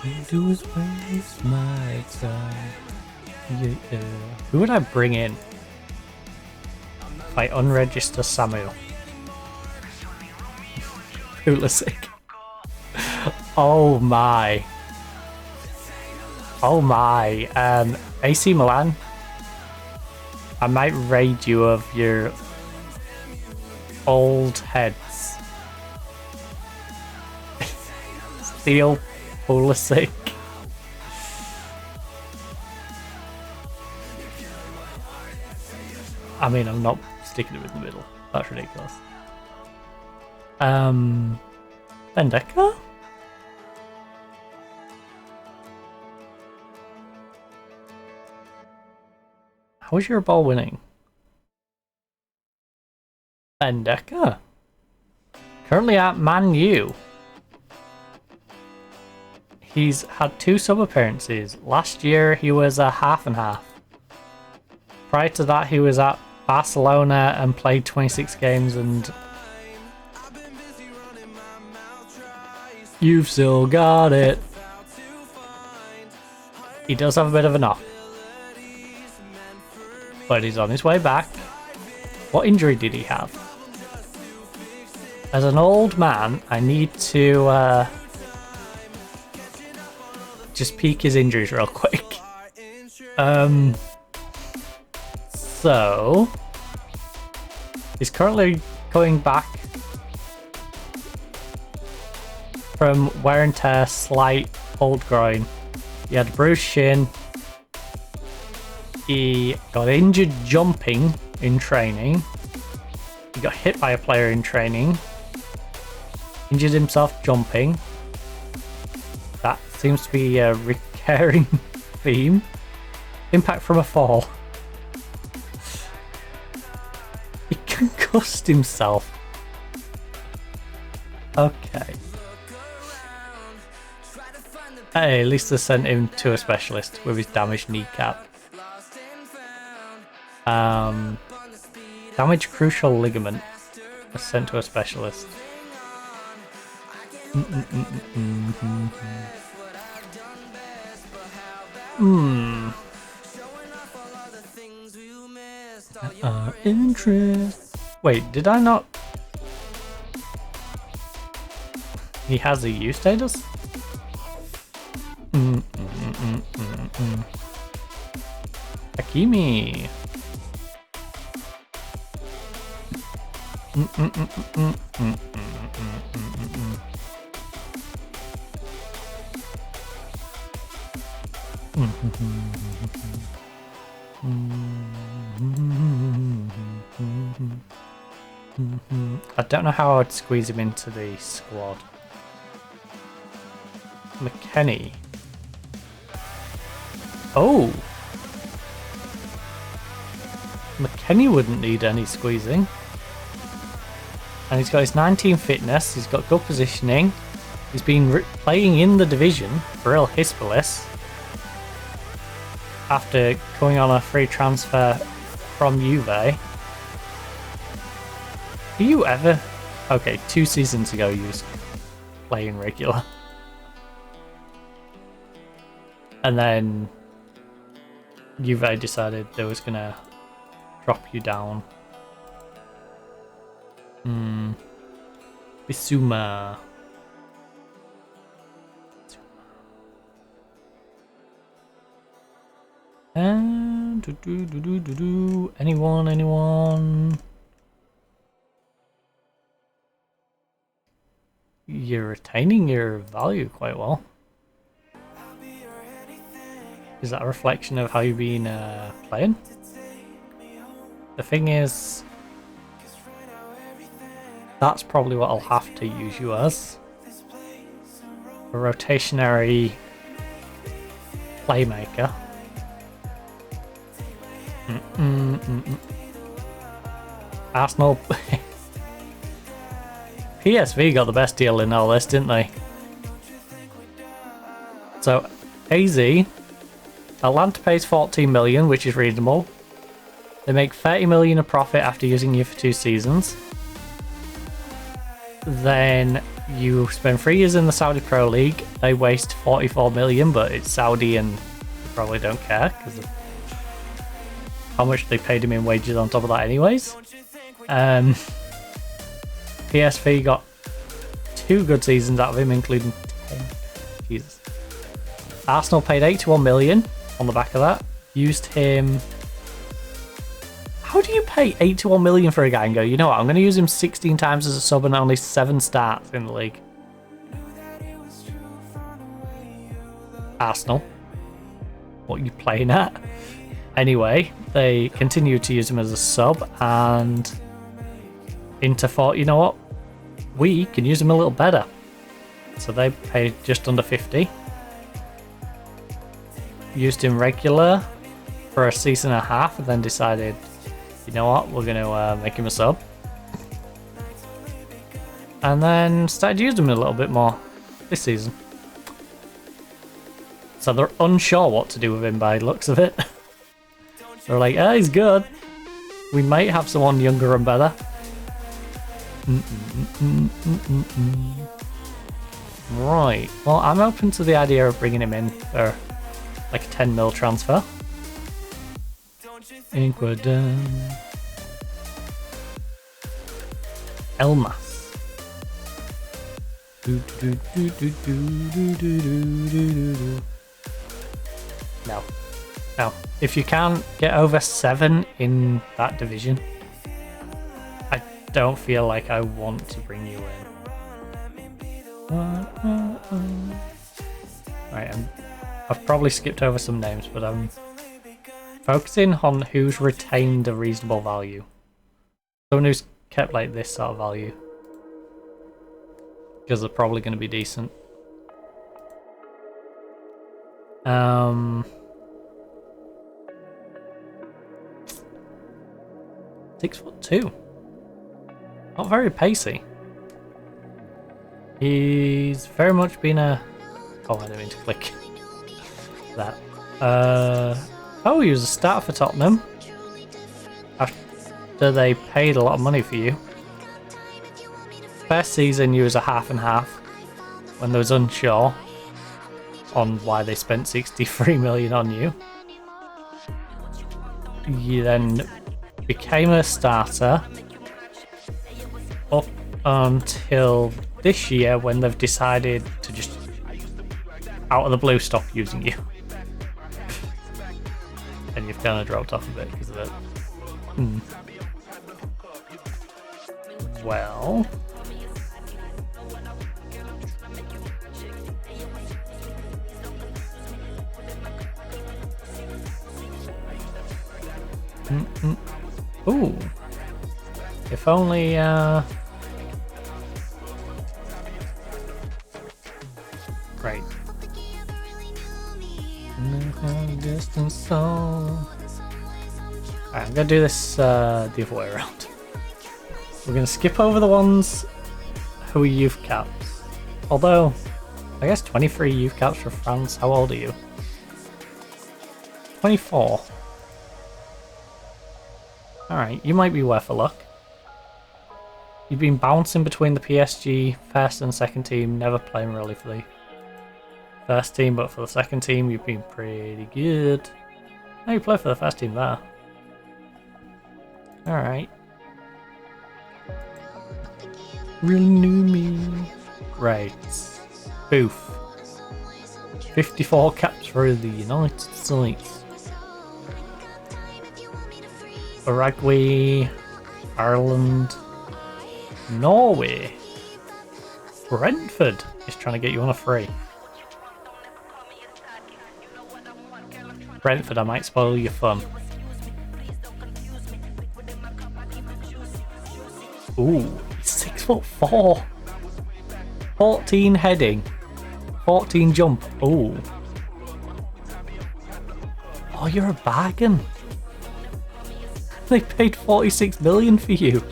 Undo his waste my time. Yeah. Who would I bring in if I unregister Samu? Pulisic. Oh my. Oh my. AC Milan. I might raid you of your old heads. Steel Pulisic. I mean, I'm not sticking him in the middle. That's ridiculous. Bendeka? How is your ball winning? Bendeka? Currently at Man U. He's had 2 sub appearances. Last year he was a half and half. Prior to that he was at Barcelona and played 26 games and you've still got it. He does have a bit of a knock. But he's on his way back. What injury did he have? As an old man, I need to just peek his injuries real quick. So he's currently going back from wear and tear, slight old groin. He had a bruised shin. He got injured jumping in training. He got hit by a player in training. Injured himself jumping. That seems to be a recurring theme. Impact from a fall. He concussed himself. Okay. Hey, at least they sent him to a specialist with his damaged kneecap. Damaged crucial ligament was sent to a specialist. Interest. Wait, did I not? He has a U status? Hakimi. I don't know how I'd squeeze him into the squad. McKennie. Oh! McKennie wouldn't need any squeezing. And he's got his 19 fitness, he's got good positioning, he's been playing in the division for Real Hispalis after going on a free transfer from Juve. Do you ever? Okay, 2 seasons ago you was playing regular. And then Juve decided they was gonna drop you down. Bissouma. And anyone? you're retaining your value quite well. Is that a reflection of how you've been playing? The thing is, that's probably what I'll have to use you as. A rotationary playmaker. Arsenal. PSV got the best deal in all this, didn't they? So, AZ, Atlanta pays 14 million, which is reasonable. They make 30 million a profit after using you for 2 seasons. Then you spend 3 years in the Saudi Pro League. They waste 44 million, but it's Saudi and they probably don't care because of how much they paid him in wages on top of that anyways. PSV got 2 good seasons out of him, including 10. Jesus. Arsenal paid 81 million on the back of that. Used him. How do you pay 81 million for a guy and go, you know what, I'm going to use him 16 times as a sub and only 7 starts in the league? Arsenal. What are you playing at? Anyway, they continued to use him as a sub, and Inter thought, you know what, we can use him a little better. So they paid just under 50. Used him regular for a season and a half, and then decided, you know what, we're going to make him a sub. And then started using him a little bit more this season. So they're unsure what to do with him by the looks of it. They're like, oh, he's good. We might have someone younger and better. Right. Well, I'm open to the idea of bringing him in for like a 10 mil transfer. Ecuador. Elmas. No. No. If you can't get over 7 in that division, I don't feel like I want to bring you in. Right, I've probably skipped over some names, but I'm focusing on who's retained a reasonable value. Someone who's kept like this sort of value. Because they're probably going to be decent. 6'2". Not very pacey. He's very much been a... Oh, I didn't mean to click that. Oh, he was a starter for Tottenham. After they paid a lot of money for you. First season, you was a half and half. When they was unsure on why they spent 63 million on you. You then became a starter up until this year when they've decided to just out of the blue stop using you. And you've kind of dropped off a bit because of it. Well... Ooh. If only, Great. Alright, I'm gonna do this the other way around. We're gonna skip over the ones who are youth caps. Although, I guess 23 youth caps for France. How old are you? 24. Alright, you might be worth a look. You've been bouncing between the PSG first and second team, never playing really for the first team, but for the second team you've been pretty good. No, you play for the first team there. Alright. Renew me. Right. Booth. 54 caps for the United States. Uruguay, Ireland, Norway, Brentford is trying to get you on a free. Brentford, I might spoil your fun. Ooh, 6'4". 14 heading. 14 jump. Ooh. Oh, you're a bargain. They paid 46 million for you.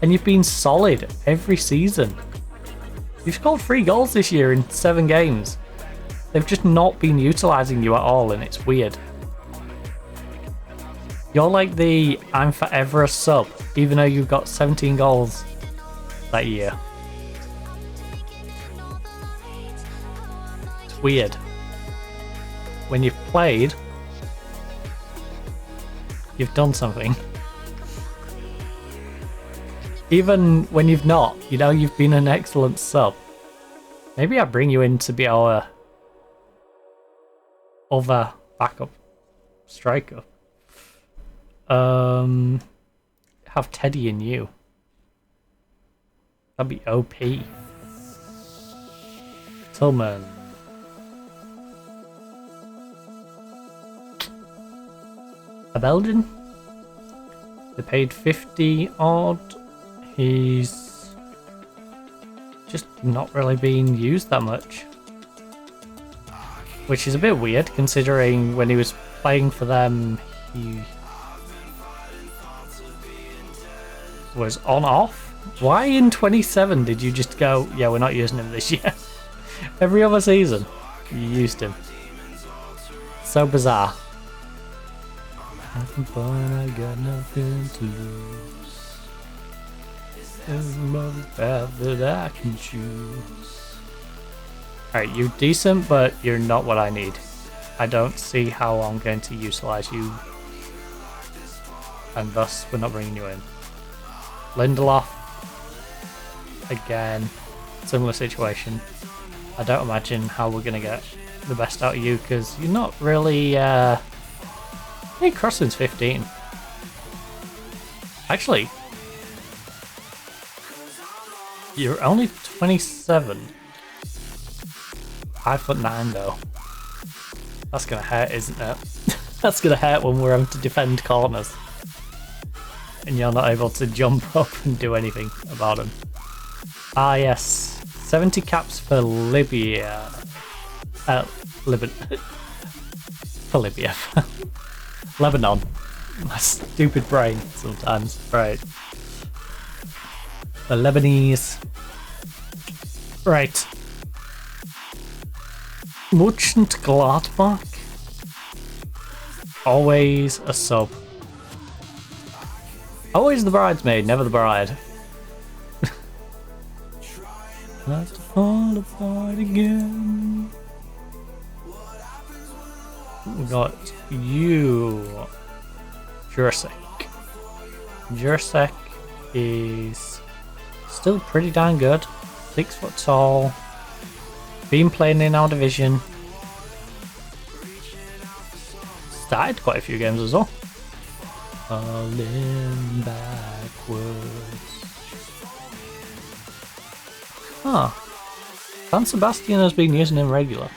And you've been solid every season. You've scored 3 goals this year in 7 games. They've just not been utilising you at all, and it's weird. You're like the I'm forever a sub, even though you've got 17 goals that year. It's weird. When you've played, you've done something. Even when you've not, you know, you've been an excellent sub. Maybe I bring you in to be our other backup striker. Have Teddy and you. That'd be OP. Tillman. A Belgian? They paid 50 odd. He's just not really being used that much. Which is a bit weird considering when he was playing for them, he was on off. Why in 27 did you just go, yeah, we're not using him this year? Every other season you used him. So bizarre. But I got nothing to lose. There's another path that I can choose. Alright, you're decent, but you're not what I need. I don't see how I'm going to utilise you. And thus, we're not bringing you in. Lindelof. Again, similar situation. I don't imagine how we're going to get the best out of you, because you're not really... Hey, Crossing's 15. Actually, you're only 27. 5'9" though. That's gonna hurt, isn't it? That's gonna hurt when we're having to defend corners. And you're not able to jump up and do anything about them. Ah yes, 70 caps for Libya. For Libya. Lebanon. My stupid brain sometimes. Right. The Lebanese. Right. Mönchengladbach. Always a sub. Always the bridesmaid, never the bride. Not to fall apart again. We got you, Jurasek. Jurasek is still pretty darn good. 6 foot tall. Been playing in our division. Started quite a few games as well. Falling backwards. Huh. San Sebastian has been using him regular.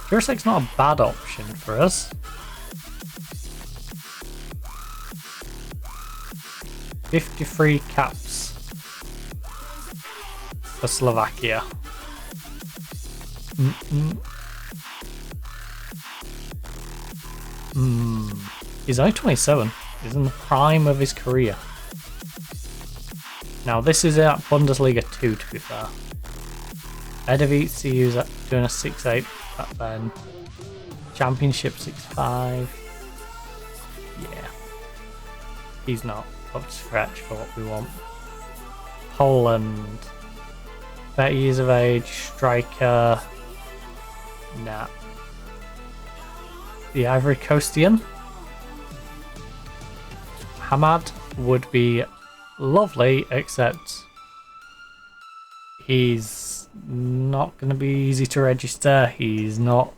Jurasek's not a bad option for us. 53 caps for Slovakia. He's only 27. He's in the prime of his career. Now this is at Bundesliga 2 to be fair. Eredivisie was doing a 6'8" back then. Championship 6'5". Yeah. He's not up to scratch for what we want. Poland. 30 years of age, striker. Nah. The Ivory Coastian. Hamad would be lovely, except he's not going to be easy to register. He's not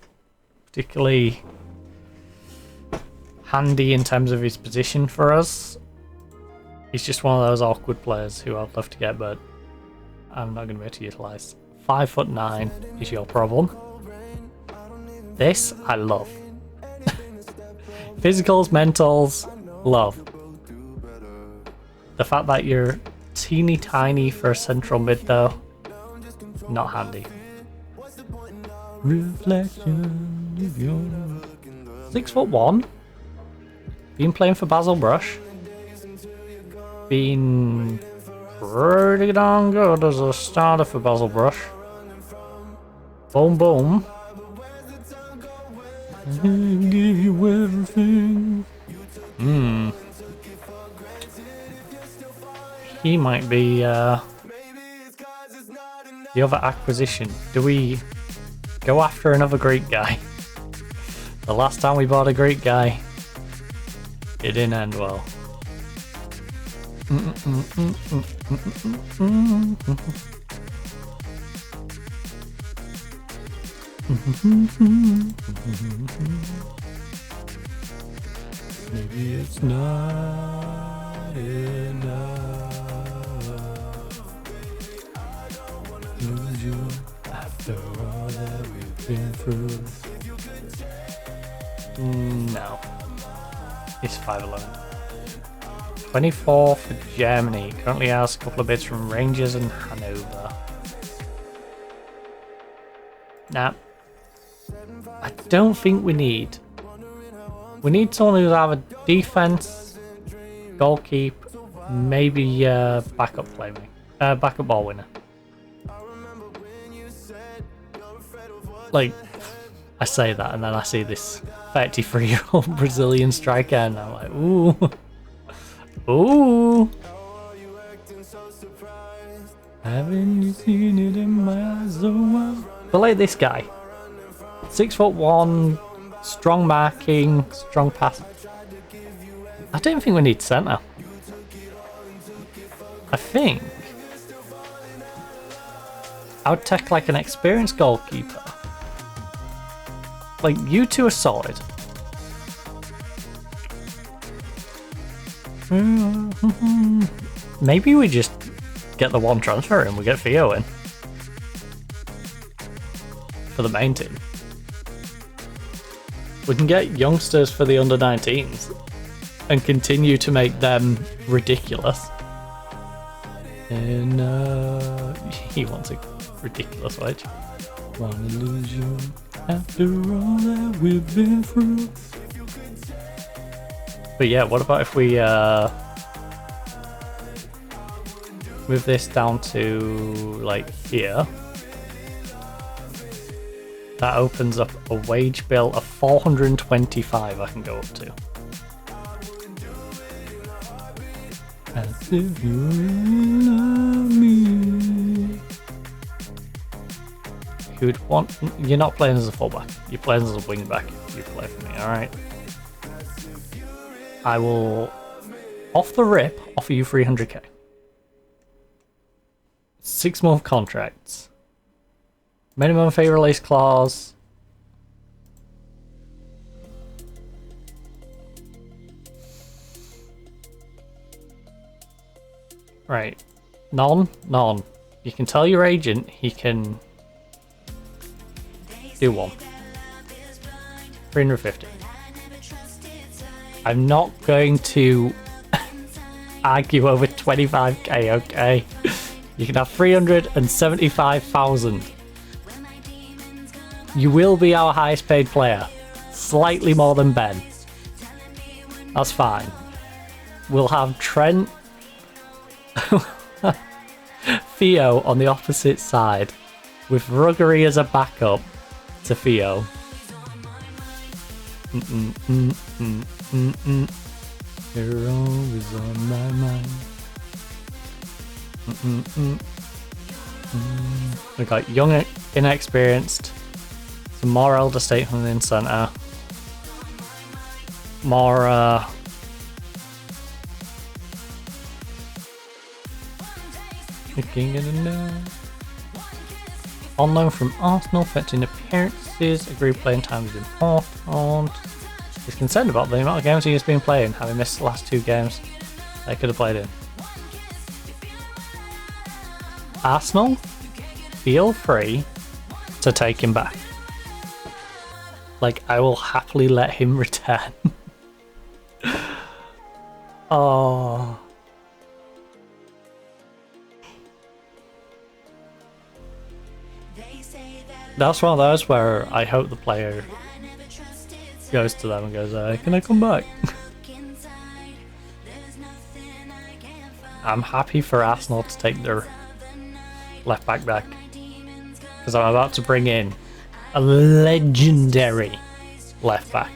particularly handy in terms of his position for us. He's just one of those awkward players who I'd love to get, but I'm not going to be able to utilise. 5'9" is your problem. This I love. Physicals, mentals, love. The fact that you're teeny tiny for a central mid though, not handy. Reflection of your 6'1". Been playing for Basil Brush. Been pretty darn good as a starter for Basil Brush. Boom boom. Give you everything. He might be the other acquisition. Do we go after another Greek guy? The last time we bought a Greek guy, it didn't end well. Maybe it's not enough. Lose you after all that we've been through. No. It's 5'11". 24 for Germany. Currently has a couple of bids from Rangers and Hanover. Nah. I don't think we need. We need someone who's either defense, goalkeeper, maybe backup playmaker, backup ball winner. Like, I say that and then I see this 33-year-old Brazilian striker and I'm like, ooh. Ooh. Haven't you seen it in my eyes so well? But like this guy. 6'1", strong marking, strong pass. I don't think we need centre. I think I would take like an experienced goalkeeper. Like, you two are solid. Maybe we just get the one transfer and we get Theo in for the main team. We can get youngsters for the under-19s and continue to make them ridiculous. And he wants a ridiculous wage. Wanna lose you after all that we've been through. But yeah, what about if we move this down to like here? That opens up a wage bill of 425 I can go up to. As if you really love me. Who'd want? You're not playing as a fullback. You're playing as a wing back. You play for me, all right? I will, off the rip, offer you 300k. 6-month contracts. Minimum fee release clause. Right. None. You can tell your agent he can do one. 350. I'm not going to argue over 25k, okay? You can have 375,000. You will be our highest paid player. Slightly more than Ben. That's fine. We'll have Trent, Theo on the opposite side, with Ruggery as a backup to Theo. You're always on my mind. We got young, inexperienced, some more elder statesmen in centre, more on loan from Arsenal, fetching appearances, agreed playing time is important. He's concerned about the amount of games he has been playing, having missed the last 2 games they could have played in. Arsenal, feel free to take him back. Like, I will happily let him return. Oh. That's one of those where I hope the player goes to them and goes, can I come back? I'm happy for Arsenal to take their left back, because I'm about to bring in a legendary left back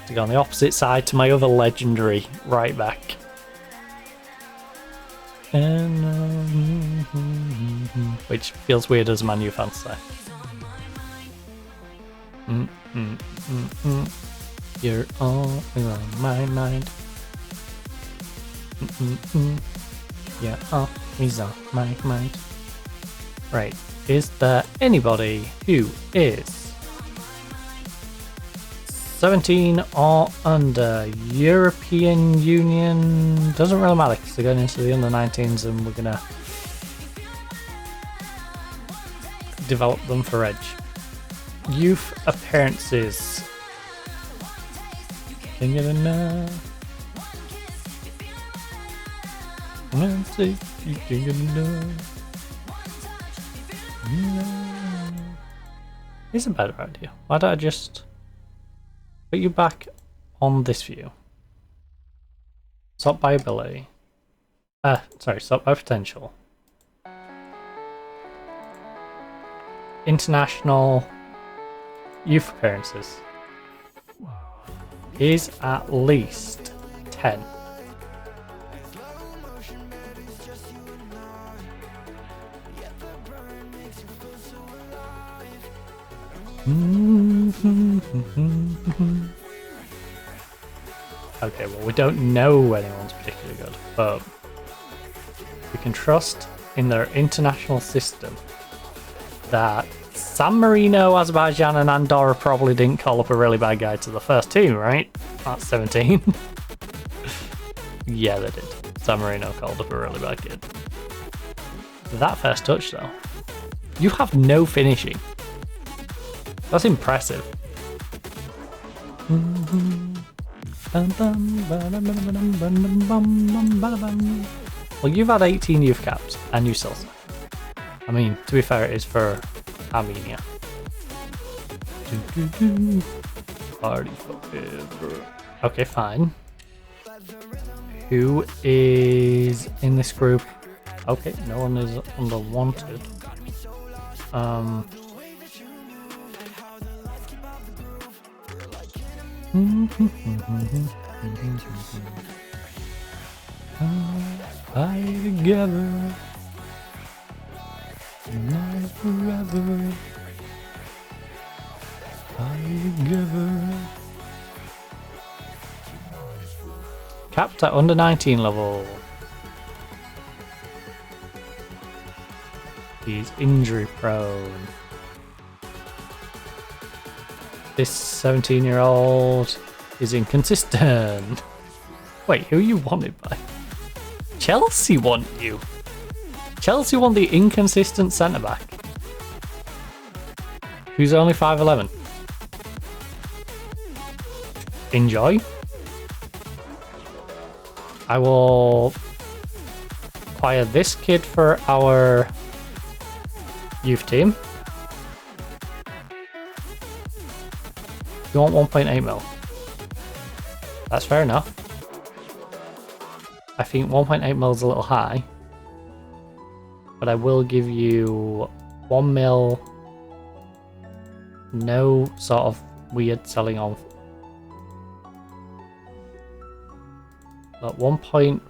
to go on the opposite side to my other legendary right back. And which feels weird as a Man U fan to say. You're all on my mind. Yeah, always on my mind. Right, is there anybody who is 17 or under? European Union doesn't really matter because they're going into the under 19s and we're gonna develop them for Edge. Youth appearances. Can't get enough. You can't get enough. Here's a better idea. Why don't I just put you back on this view? Sort by ability. Sort by potential. International youth appearances is at least 10. Okay, well, we don't know anyone's particularly good, but we can trust in their international system that San Marino, Azerbaijan and Andorra probably didn't call up a really bad guy to the first team, right? That's 17. Yeah, they did. San Marino called up a really bad kid. That first touch, though. You have no finishing. That's impressive. Well, you've had 18 youth caps, and you still suck. I mean, to be fair, it is for Armenia. Party forever. Okay, fine. Who is in this group? Okay, no one is under wanted. Fight together, night forever. Fight together. Capped at under 19 level. He's injury prone. This 17-year-old is inconsistent. Wait, who are you wanted by? Chelsea want you. Chelsea want the inconsistent centre-back, who's only 5'11". Enjoy. I will acquire this kid for our youth team. You want 1.8 mil? That's fair enough. I think 1.8 mil is a little high, but I will give you 1 mil. No sort of weird selling on. But 1.2.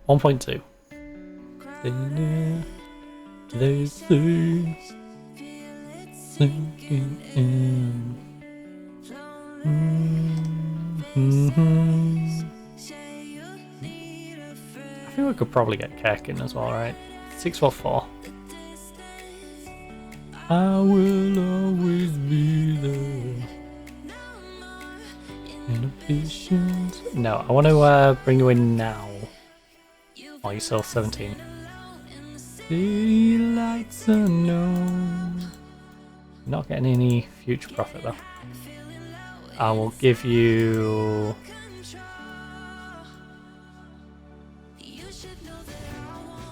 1.2. They say sinking in. I think we could probably get Kirk in as well, right? 6'4". I will always be there. Inhibitions. No, I want to bring you in now. Oh, you're still 17. The lights are known. Not getting any future profit though. I will give you.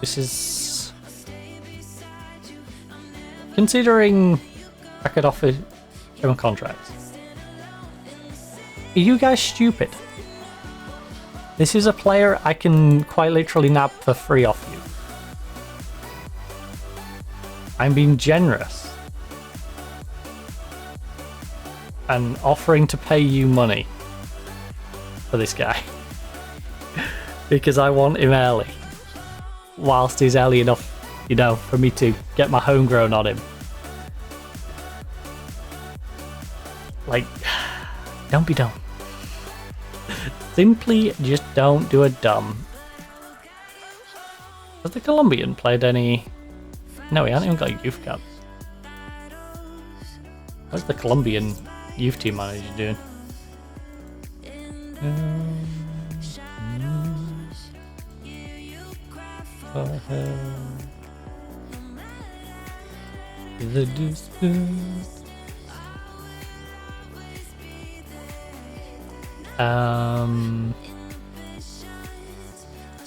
This is. Considering I could offer him a contract. Are you guys stupid? This is a player I can quite literally nab for free off you. I'm being generous. And offering to pay you money for this guy. Because I want him early. Whilst he's early enough, you know, for me to get my homegrown on him. Like, don't be dumb. Simply just don't do a dumb. Has the Colombian played any... No, he hasn't even got a youth cap. What's the Colombian youth team manager doing? The distance. I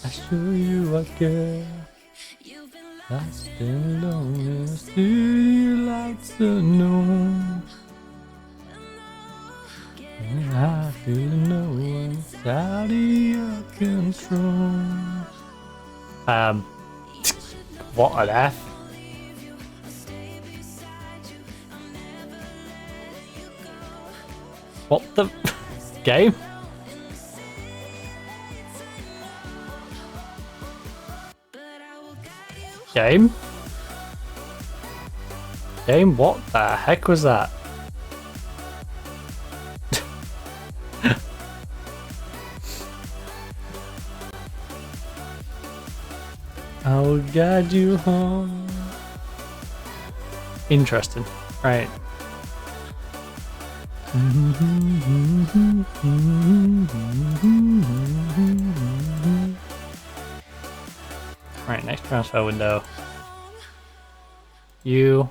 show you I care. I stand alone and see lights unknown. And I feel no one's out of your control. What on earth? What the game? Game? Game? What the heck was that? I will guide you home. Interesting. Right. Right, next transfer window. You.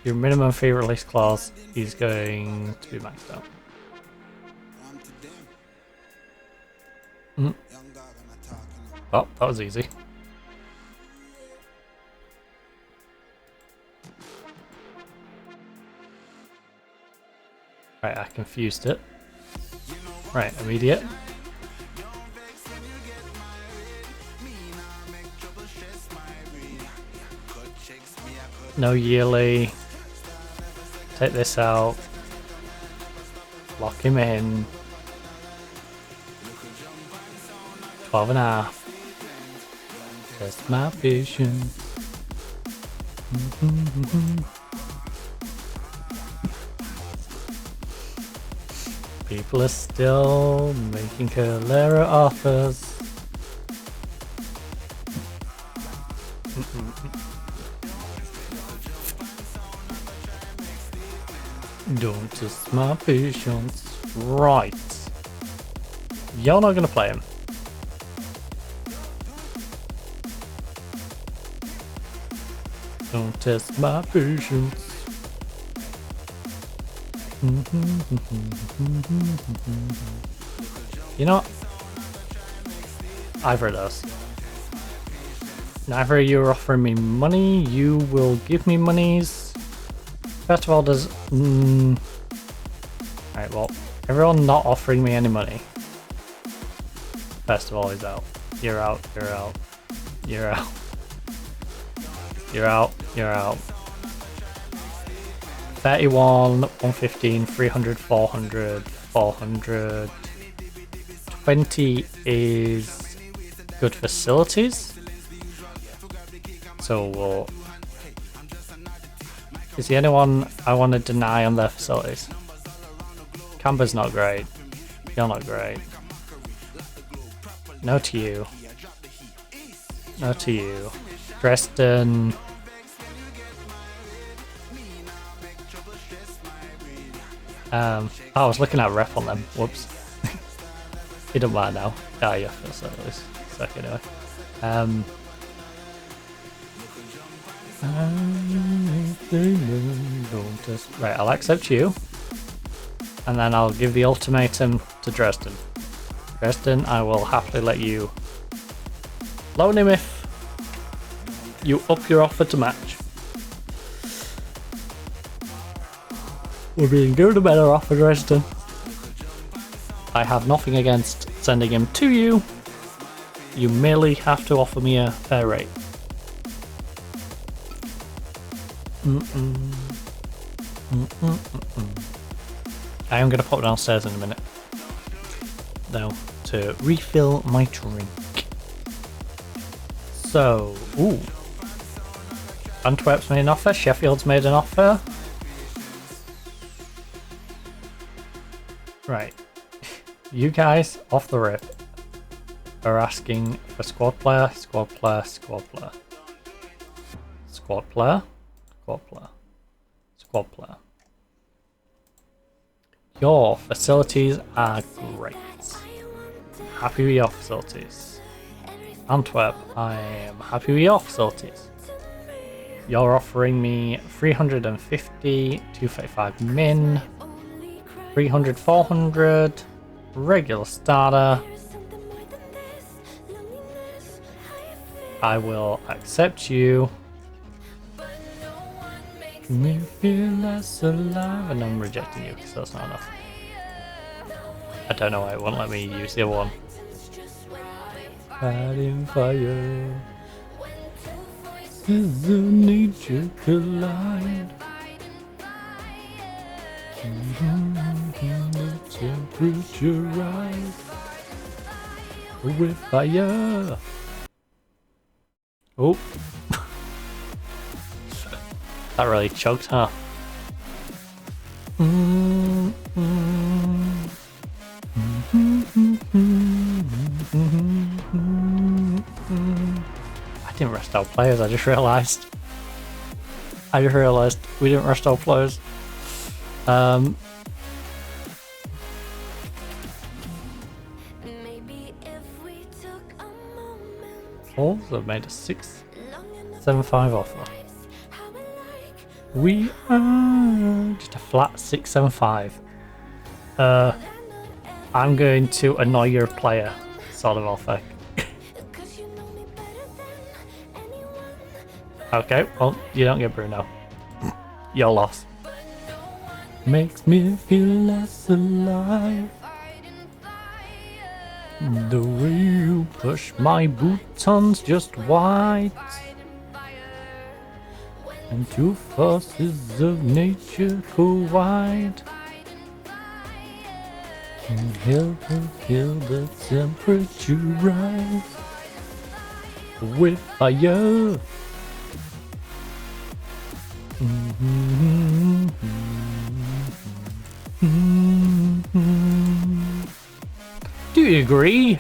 Your minimum fee release clause is going to be maxed out. Oh, that was easy. Right, I confused it. Right, immediate. No yearly. Take this out. Lock him in. 12.5. Test my patience. People are still making Calera offers. Don't test my patience. Right. You're not gonna play him. Don't test my patience. You know what? Either of those. Neither of you are offering me money. You will give me monies. First of all, there's... Alright, well, everyone not offering me any money. First of all, is out. You're out, you're out. You're out. You're out, you're out. 31, 115, 300, 400, 400. 20 is good facilities. So we'll... Is there anyone I want to deny on their facilities? Camber's not great. You're not great. No to you. No to you. Dresden. I was looking at rep on them. Whoops. You don't mind now. Ah, yeah, for at least a second anyway. Right, I'll accept you. And then I'll give the ultimatum to Dresden. Dresden, I will happily let you loan him if you up your offer to match. We're being given a better offer, Dresden. I have nothing against sending him to you. You merely have to offer me a fair rate. I am going to pop downstairs in a minute. Now, to refill my drink. So, ooh. Antwerp's made an offer, Sheffield's made an offer. Right. You guys, off the rip, are asking for squad player, squad player, squad player. Squad player, squad player, squad player. Your facilities are great. Happy with your facilities. Antwerp, I am happy with your facilities. You're offering me 350, 235 min, 300, 400, regular starter. I will accept you. Me feel less alive, and I'm rejecting you because that's not enough. I don't know why it won't let me use the other one. Fighting fire is the nature collide. The temperature rise with fire. Oh. That really choked, huh? I didn't rest our players, I just realised. We didn't rest our players. Wolves have made a 675 offer. We are just a flat 675. I'm going to annoy your player sort of offer. Okay, well, you don't get Bruno. Your loss. Makes me feel less alive. The way you push my buttons just white. And two forces of nature collide. And help her feel the temperature rise with fire. Do you agree?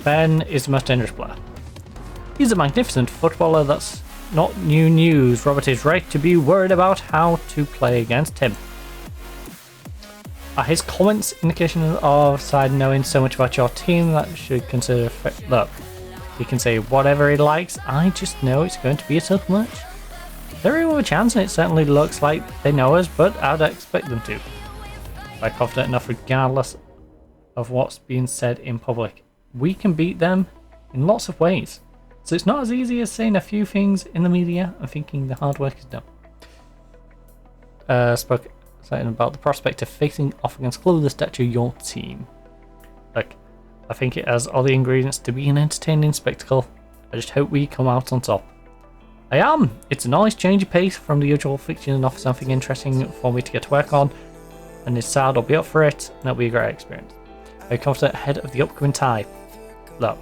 Ben is the most dangerous player. He's a magnificent footballer that's not new news. Robert is right to be worried about how to play against him. Are his comments indication of side knowing so much about your team that should consider... Look, he can say whatever he likes. I just know it's going to be a tough match. They're in with a chance, and it certainly looks like they know us, but I'd expect them to. We're confident enough regardless of what's being said in public. We can beat them in lots of ways. So it's not as easy as saying a few things in the media and thinking the hard work is done. Spoke something about the prospect of facing off against closer statue your team. Like, I think it has all the ingredients to be an entertaining spectacle. I just hope we come out on top. I am! It's a nice change of pace from the usual fiction and offer something interesting for me to get to work on. And this side will be up for it, and it'll be a great experience. Very confident ahead of the upcoming tie. Look,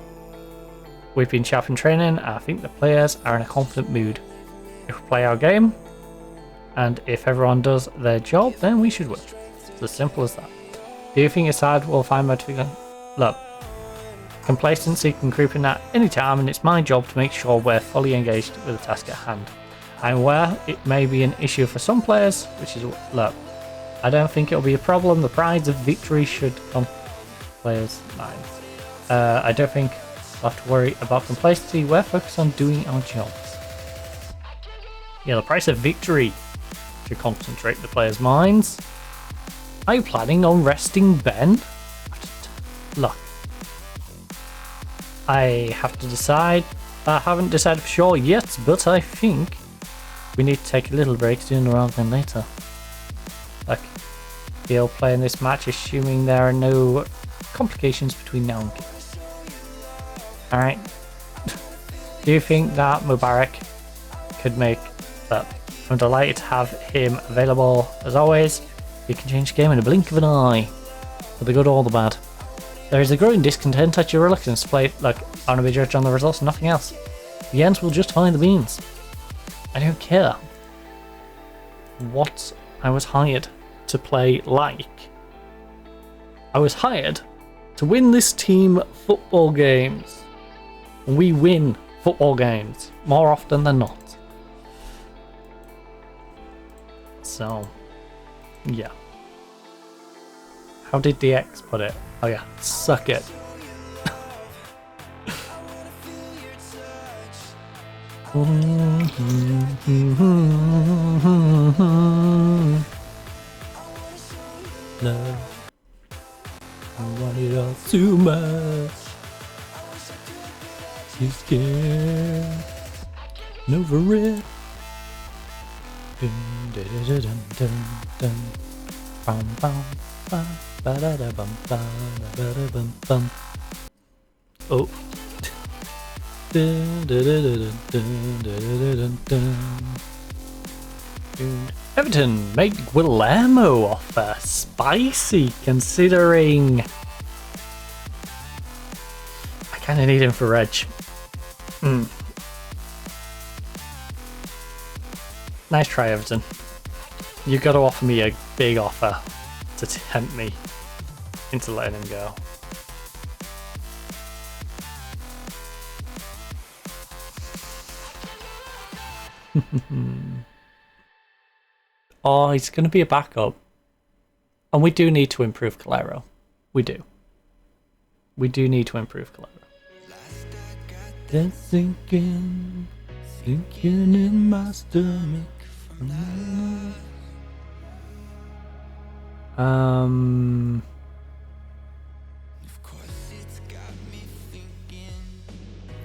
we've been sharp in training, and I think the players are in a confident mood. If we play our game, and if everyone does their job, then we should win. It's as simple as that. Do you think your side will find motivation? Look, complacency can creep in at any time, and it's my job to make sure we're fully engaged with the task at hand. I'm aware it may be an issue for some players, which is, look, I don't think it'll be a problem. The prides of victory should come players' minds. I don't think we'll have to worry about complacency. We're focused on doing our jobs. Yeah, the price of victory should concentrate the players' minds. Are you planning on resting Ben? Look, I have to decide. I haven't decided for sure yet, but I think we need to take a little break sooner rather than later. Like, he'll play in this match, assuming there are no complications between now and kicks. Alright. Do you think that Mubarak could make that? I'm delighted to have him available as always. He can change the game in a blink of an eye, for the good or the bad. There is a growing discontent at your reluctance to play. Like, I want to be judged on the results and nothing else. The ends will justify the means. I don't care what I was hired to play like. I was hired to win this team football games. We win football games more often than not. So, yeah. How did DX put it? Oh yeah, suck it. Love, I want it all too much. You scared over it. Oh. Everton make Guillermo offer. Spicy, considering I kind of need him for Reg. Nice try, Everton. You've got to offer me a big offer to tempt me into letting him go. Oh, he's going to be a backup. And we do need to improve Calero. We do. We do need to improve Calero. That's sinking in my stomach.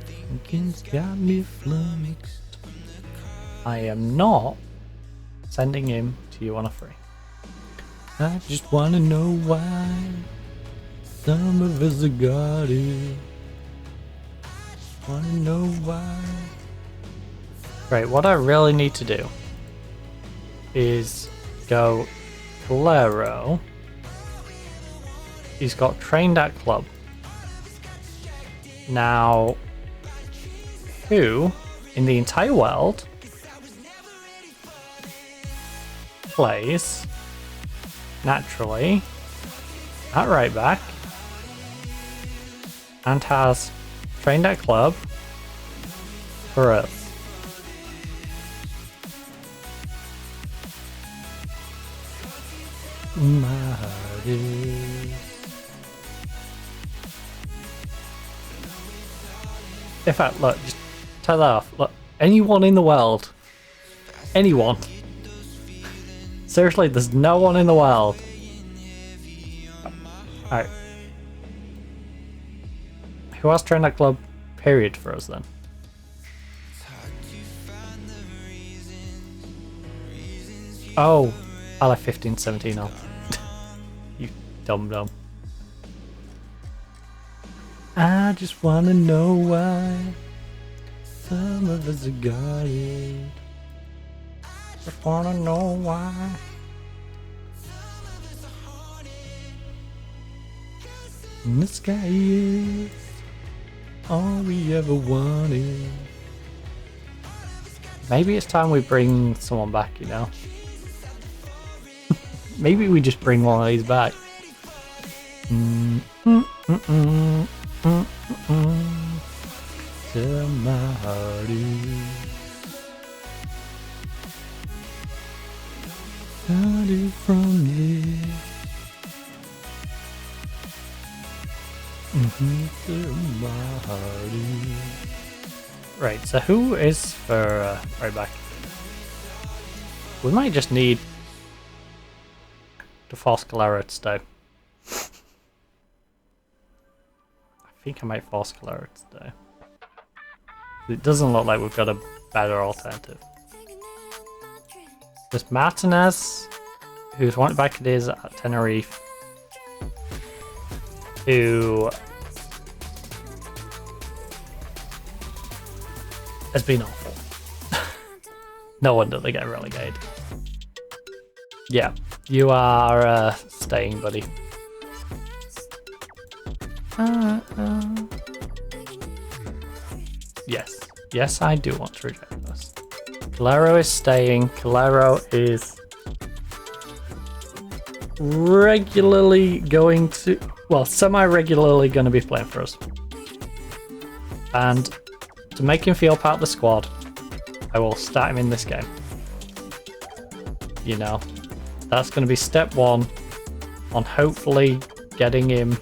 Thinking's got me flummoxed. I am not sending him to you on a free. I just want to know why some of us have got it. Want to know why. Right, what I really need to do is go Calero. He's got trained at club. Now, who in the entire world plays naturally at right back and has trained at club for us? My heart is. In fact, look, just turn that off. Look, anyone in the world, anyone. Seriously, there's no one in the world. Alright. Who else trained that club? Period for us then. Oh, I like 15, 17 on. You dumb dumb. I just wanna know why some of us have got it. Just wanna know why. And the sky is all we ever wanted. Maybe it's time we bring someone back, you know? Maybe we just bring one of these back. Mm, mm, mm, mm, mm, mm. Tell my heart is from you. Tell my heart is. Right, so who is for right back? We might just need to force Galera to stay. I think I might force Galera to stay. It doesn't look like we've got a better alternative. There's Martinez, who's wanted by Cadiz at Tenerife, who has been awful. No wonder they get relegated. Yeah, you are staying, buddy. Yes, I do want to reject this. Calero is staying. Calero is regularly going to, well, semi-regularly going to be playing for us. And to make him feel part of the squad, I will start him in this game. You know, that's going to be step one on hopefully getting him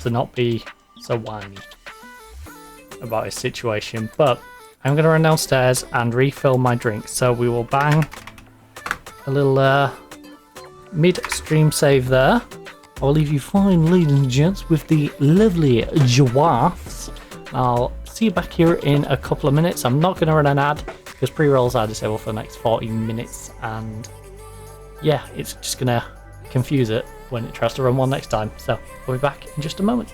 to not be so whiny about his situation. But I'm going to run downstairs and refill my drink. So we will bang a little mid-stream save there. I'll leave you fine, ladies and gents, with the lovely giraffes. I'll see you back here in a couple of minutes. I'm not going to run an ad because pre-rolls are disabled for the next 40 minutes. And yeah, it's just going to confuse it when it tries to run one next time. So we'll be back in just a moment.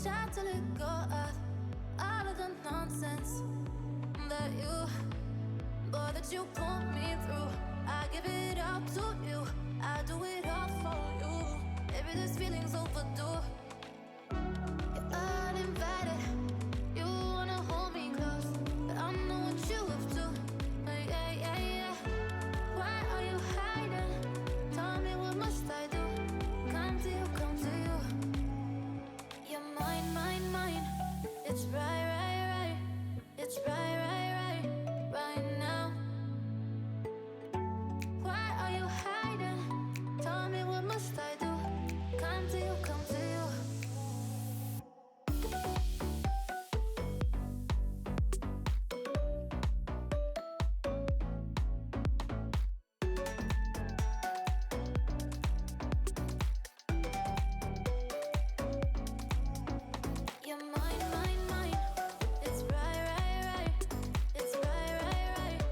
try to let go of all of the nonsense that you put me through. I give it up to you, I do it all for you. Maybe this feeling's overdue. You're uninvited, you wanna hold me close, but I know what you have to. Yeah, yeah, yeah. Why are you hiding? Tell me, what must I do? Come to you, come to you. You're mine, mine, mine. It's right, right, right. It's right, right, right, right now. Why are you hiding? Tell me, what must I do? Come to you, come to you. You're mine, mine, mine. It's right, right, right. It's right, right, right,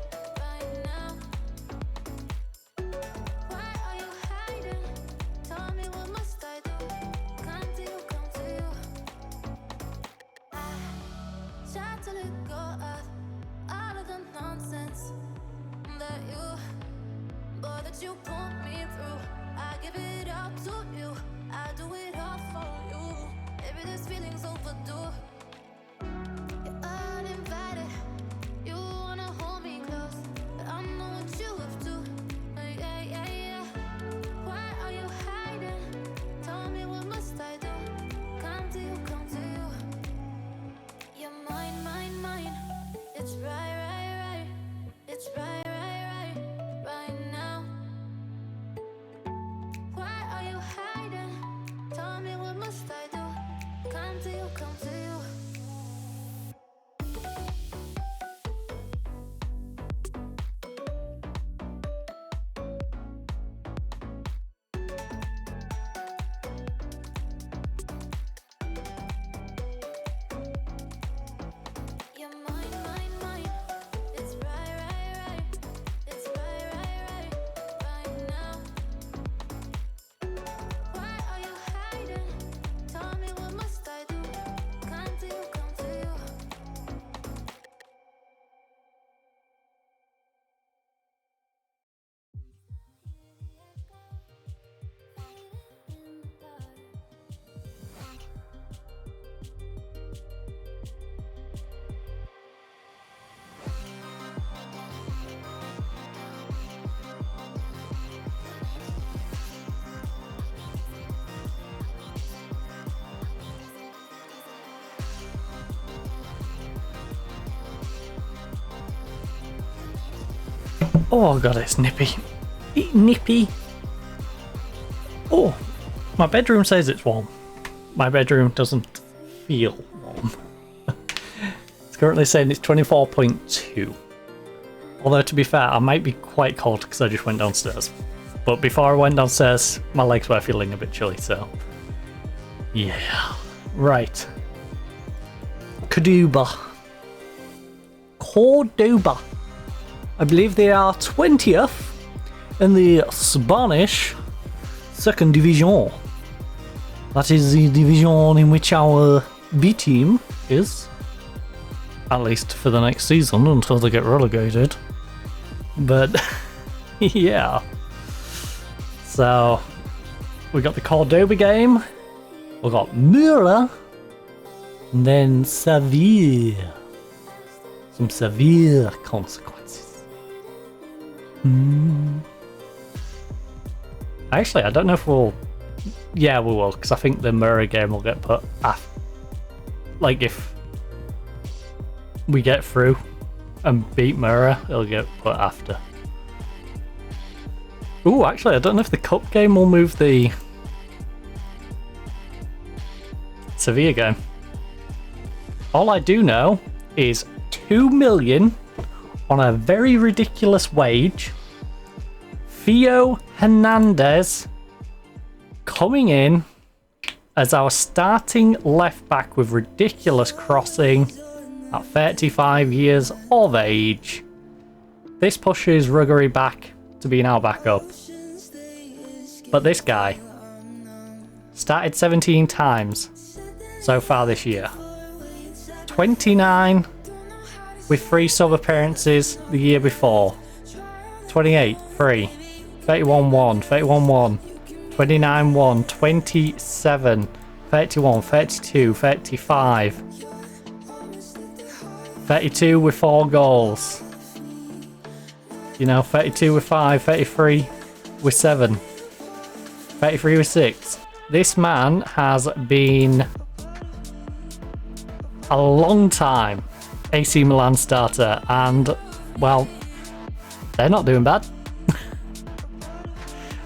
right now. Why are you hiding? Tell me, what must I do? Come to you, come to you. I try to let go of all of the nonsense that you put me through. I give it up to you, I do it all for you. Maybe this feeling's overdue. You're uninvited, you wanna hold me close, but I know what you have to. Yeah, yeah, yeah. Why are you hiding? Tell me, what must I do? Come to you, come to you. You're mine, mine, mine. It's right, right, right. It's right, right, right, right now. Why are you hiding? Tell me, what must I do? Come to you, come to you. You're mine, mine, mine. It's right, right, right. It's right, right, right, right now. Why are you hiding? Tell me, what must I do? Come to you, come to you. Oh god, it's nippy. Nippy. Oh, my bedroom says it's warm. My bedroom doesn't feel warm. It's currently saying it's 24.2. Although to be fair, I might be quite cold because I just went downstairs. But before I went downstairs, my legs were feeling a bit chilly, so... yeah. Right. Cordoba. I believe they are 20th in the Spanish Second Division. That is the division in which our B team is. At least for the next season until they get relegated. But yeah. So we got the Cordoba game. We got Mura. And then Seville. Some severe consequences. Actually, I don't know if we'll... yeah, we will, because I think the Mura game will get put after. Like, if we get through and beat Mura, it'll get put after. Ooh, actually, I don't know if the Cup game will move the Sevilla game. All I do know is 2 million on a very ridiculous wage. Theo Hernandez coming in as our starting left back with ridiculous crossing at 35 years of age. This pushes Ruggery back to being our backup. But this guy started 17 times so far this year. 29 with 3 sub appearances the year before. 28, 3. 31, 1. 31, 1. 29, 1. 27. 31, 32, 35. 32 with 4 goals. 32 with 5, 33 with 7, 33 with 6. This man has been a long time AC Milan starter, and, well, they're not doing bad.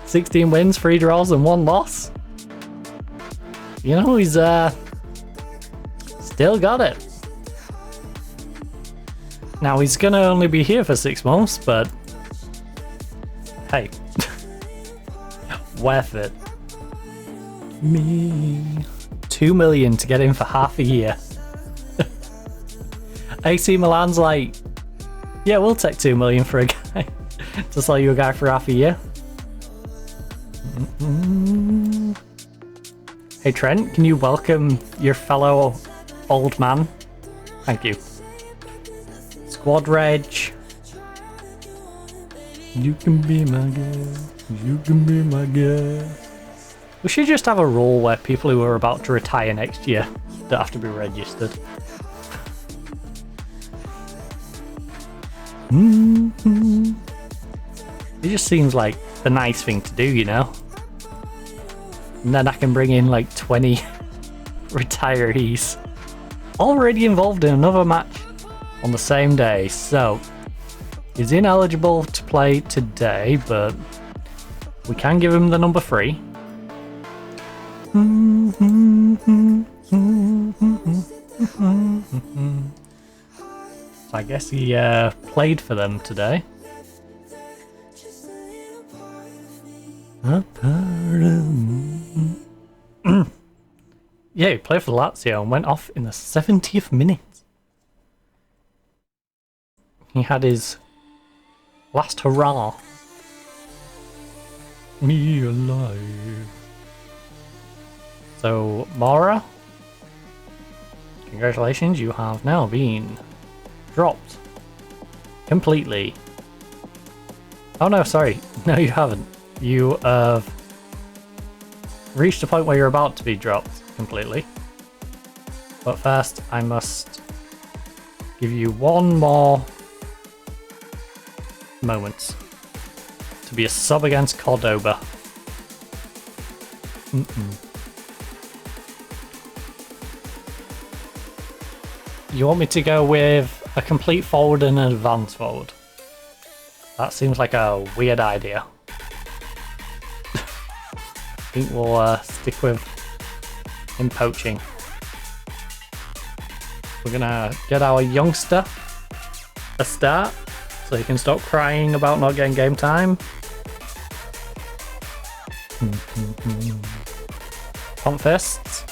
16 wins, 3 draws, and 1 loss. He's still got it. Now, he's going to only be here for 6 months, but hey, worth it. Me. 2 million to get in for half a year. AC Milan's like, yeah, we'll take 2 million for a guy to sell you a guy for half a year. Hey Trent, can you welcome your fellow old man? Thank you. Squad Reg. You can be my girl. You can be my girl. We should just have a rule where people who are about to retire next year don't have to be registered. It just seems like the nice thing to do, And then I can bring in like 20 retirees already involved in another match on the same day. So he's ineligible to play today, but we can give him the number 3. So I guess he played for them today. Yeah, he played for Lazio and went off in the 70th minute. He had his last hurrah. Me alive. So, Mara, congratulations, you have now been dropped completely. Oh no, sorry. No, you haven't. You have reached a point where you're about to be dropped completely. But first, I must give you one more moment to be a sub against Cordoba. You want me to go with a complete forward and an advanced forward? That seems like a weird idea. I think we'll stick with him poaching. We're gonna get our youngster a start so he can stop crying about not getting game time. Pump fists.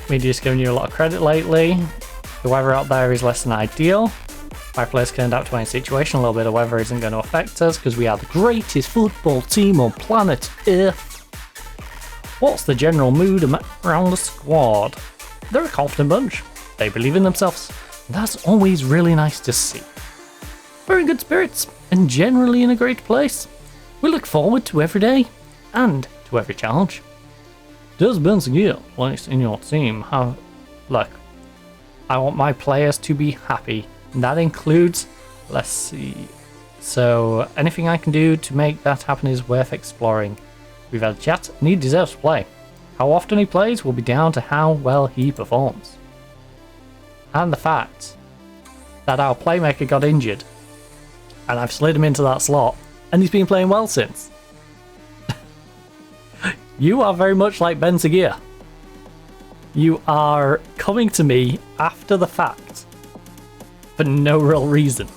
Media's giving you a lot of credit lately. The weather out there is less than ideal. My players can adapt to any situation. A little bit of weather isn't going to affect us because we are the greatest football team on planet Earth. What's the general mood around the squad? They're a confident bunch. They believe in themselves. That's always really nice to see. We're in good spirits and generally in a great place. We look forward to every day and to every challenge. Does Benzigiel place in your team have luck? I want my players to be happy. And that includes, let's see. So anything I can do to make that happen is worth exploring. We've had a chat and he deserves to play. How often he plays will be down to how well he performs. And the fact that our playmaker got injured and I've slid him into that slot and he's been playing well since. You are very much like Benzigiel. You are coming to me after the fact for no real reason.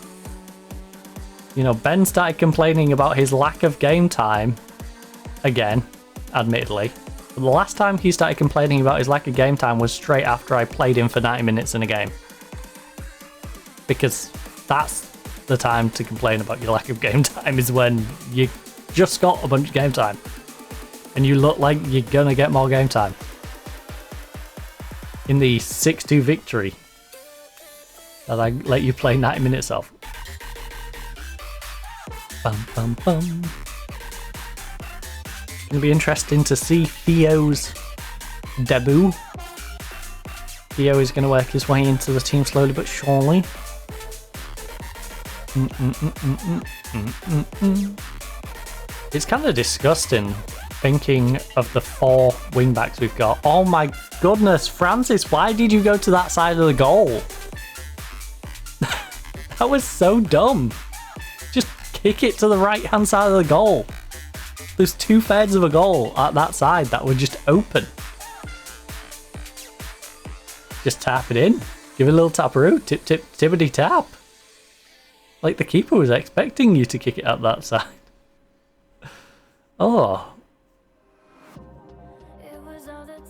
Ben started complaining about his lack of game time again, admittedly. But the last time he started complaining about his lack of game time was straight after I played him for 90 minutes in a game. Because that's the time to complain about your lack of game time, is when you just got a bunch of game time. And you look like you're gonna get more game time. in the 6-2 victory that I let you play 90 minutes of. Bum, bum, bum. It's going to be interesting to see Theo's debut. Theo is going to work his way into the team slowly but surely. It's kind of disgusting thinking of the 4 wingbacks we've got. Oh my goodness, Francis, why did you go to that side of the goal? That was so dumb. Just kick it to the right hand side of the goal. There's 2/3 of a goal at that side that were just open. Just tap it in. Give it a little taparoo. Tip, tip, tippity tap. Like the keeper was expecting you to kick it at that side. Oh.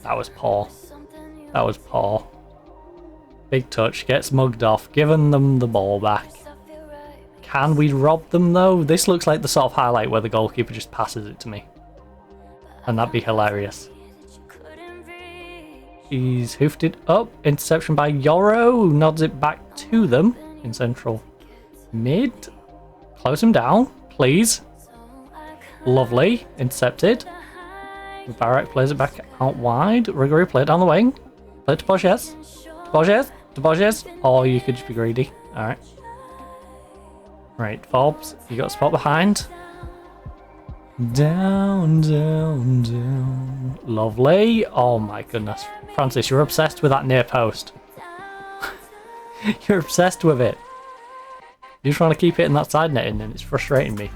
That was poor. That was poor. Big touch. Gets mugged off. Giving them the ball back. Can we rob them though? This looks like the sort of highlight where the goalkeeper just passes it to me. And that'd be hilarious. He's hoofed it up. Interception by Yoro. Nods it back to them in central mid. Close him down, please. Lovely. Intercepted. Barak plays it back out wide. Rigori play it down the wing. Play it to Borges. To Borges. To Borges. Or you could just be greedy. Alright. Right, Forbes. You got a spot behind. Down, down, down. Lovely. Oh my goodness. Francis, you're obsessed with that near post. You're obsessed with it. You just want to keep hitting that side netting and it's frustrating me.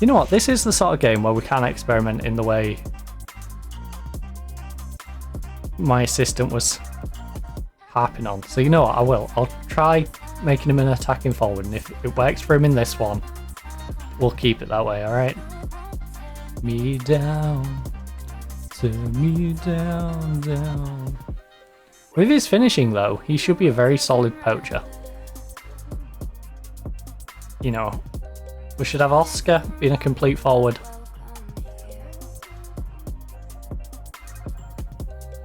You know what? This is the sort of game where we can experiment in the way my assistant was harping on. So you know what? I will. I'll try making him an attacking forward, and if it works for him in this one, we'll keep it that way, alright? Me down, turn me down, down. With his finishing though, he should be a very solid poacher. You know, we should have Oscar being a complete forward.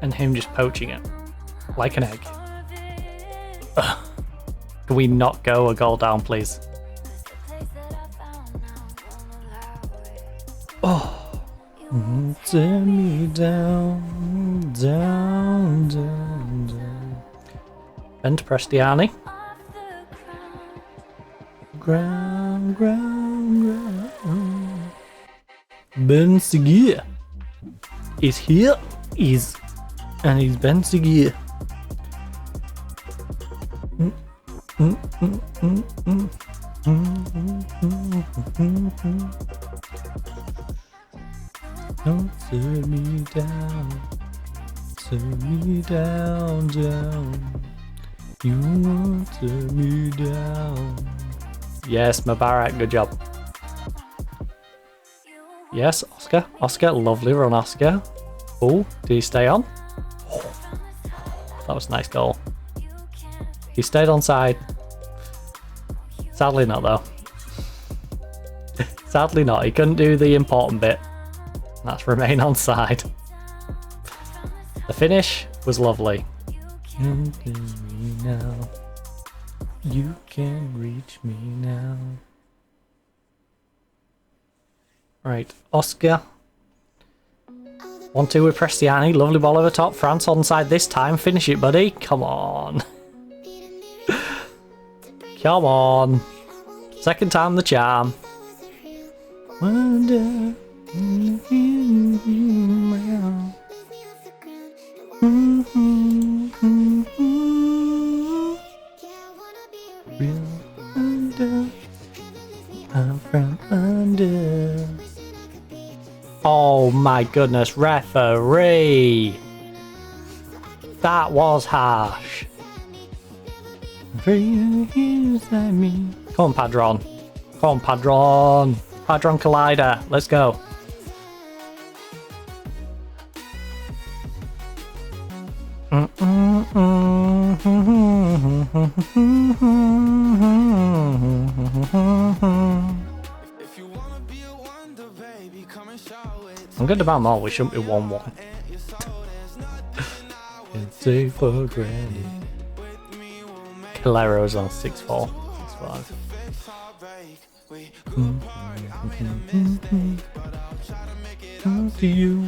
And him just poaching it. Like an egg. Ugh. Can we not go a goal down, please? Oh. Turn me down, down, down, down. Ben to Prestiani. Ground, ground, ground. Ben Seguir is here. And he's Ben Seguir. Don't turn me down, down. You won't turn me down. Yes, Mubarak, good job. Yes, Oscar, lovely run, Oscar. Oh, did he stay on? Oh, that was a nice goal. He stayed on side. Sadly not though. Sadly not, he couldn't do the important bit. That's remain on side. The finish was lovely. You can reach me now. You can reach me now. Right, Oscar. 1-2 with Prestiani. Lovely ball over top. France onside this time. Finish it, buddy. Come on. Come on. Second time the charm. Wonder. Real under. I'm from under. Oh my goodness, referee! That was harsh. Come on, Padron. Come on, Padron. Padron Collider. Let's go. I'm good about them all. We shouldn't be 1-1. Take for granted. Calero's on 6-4, 6-5. To you.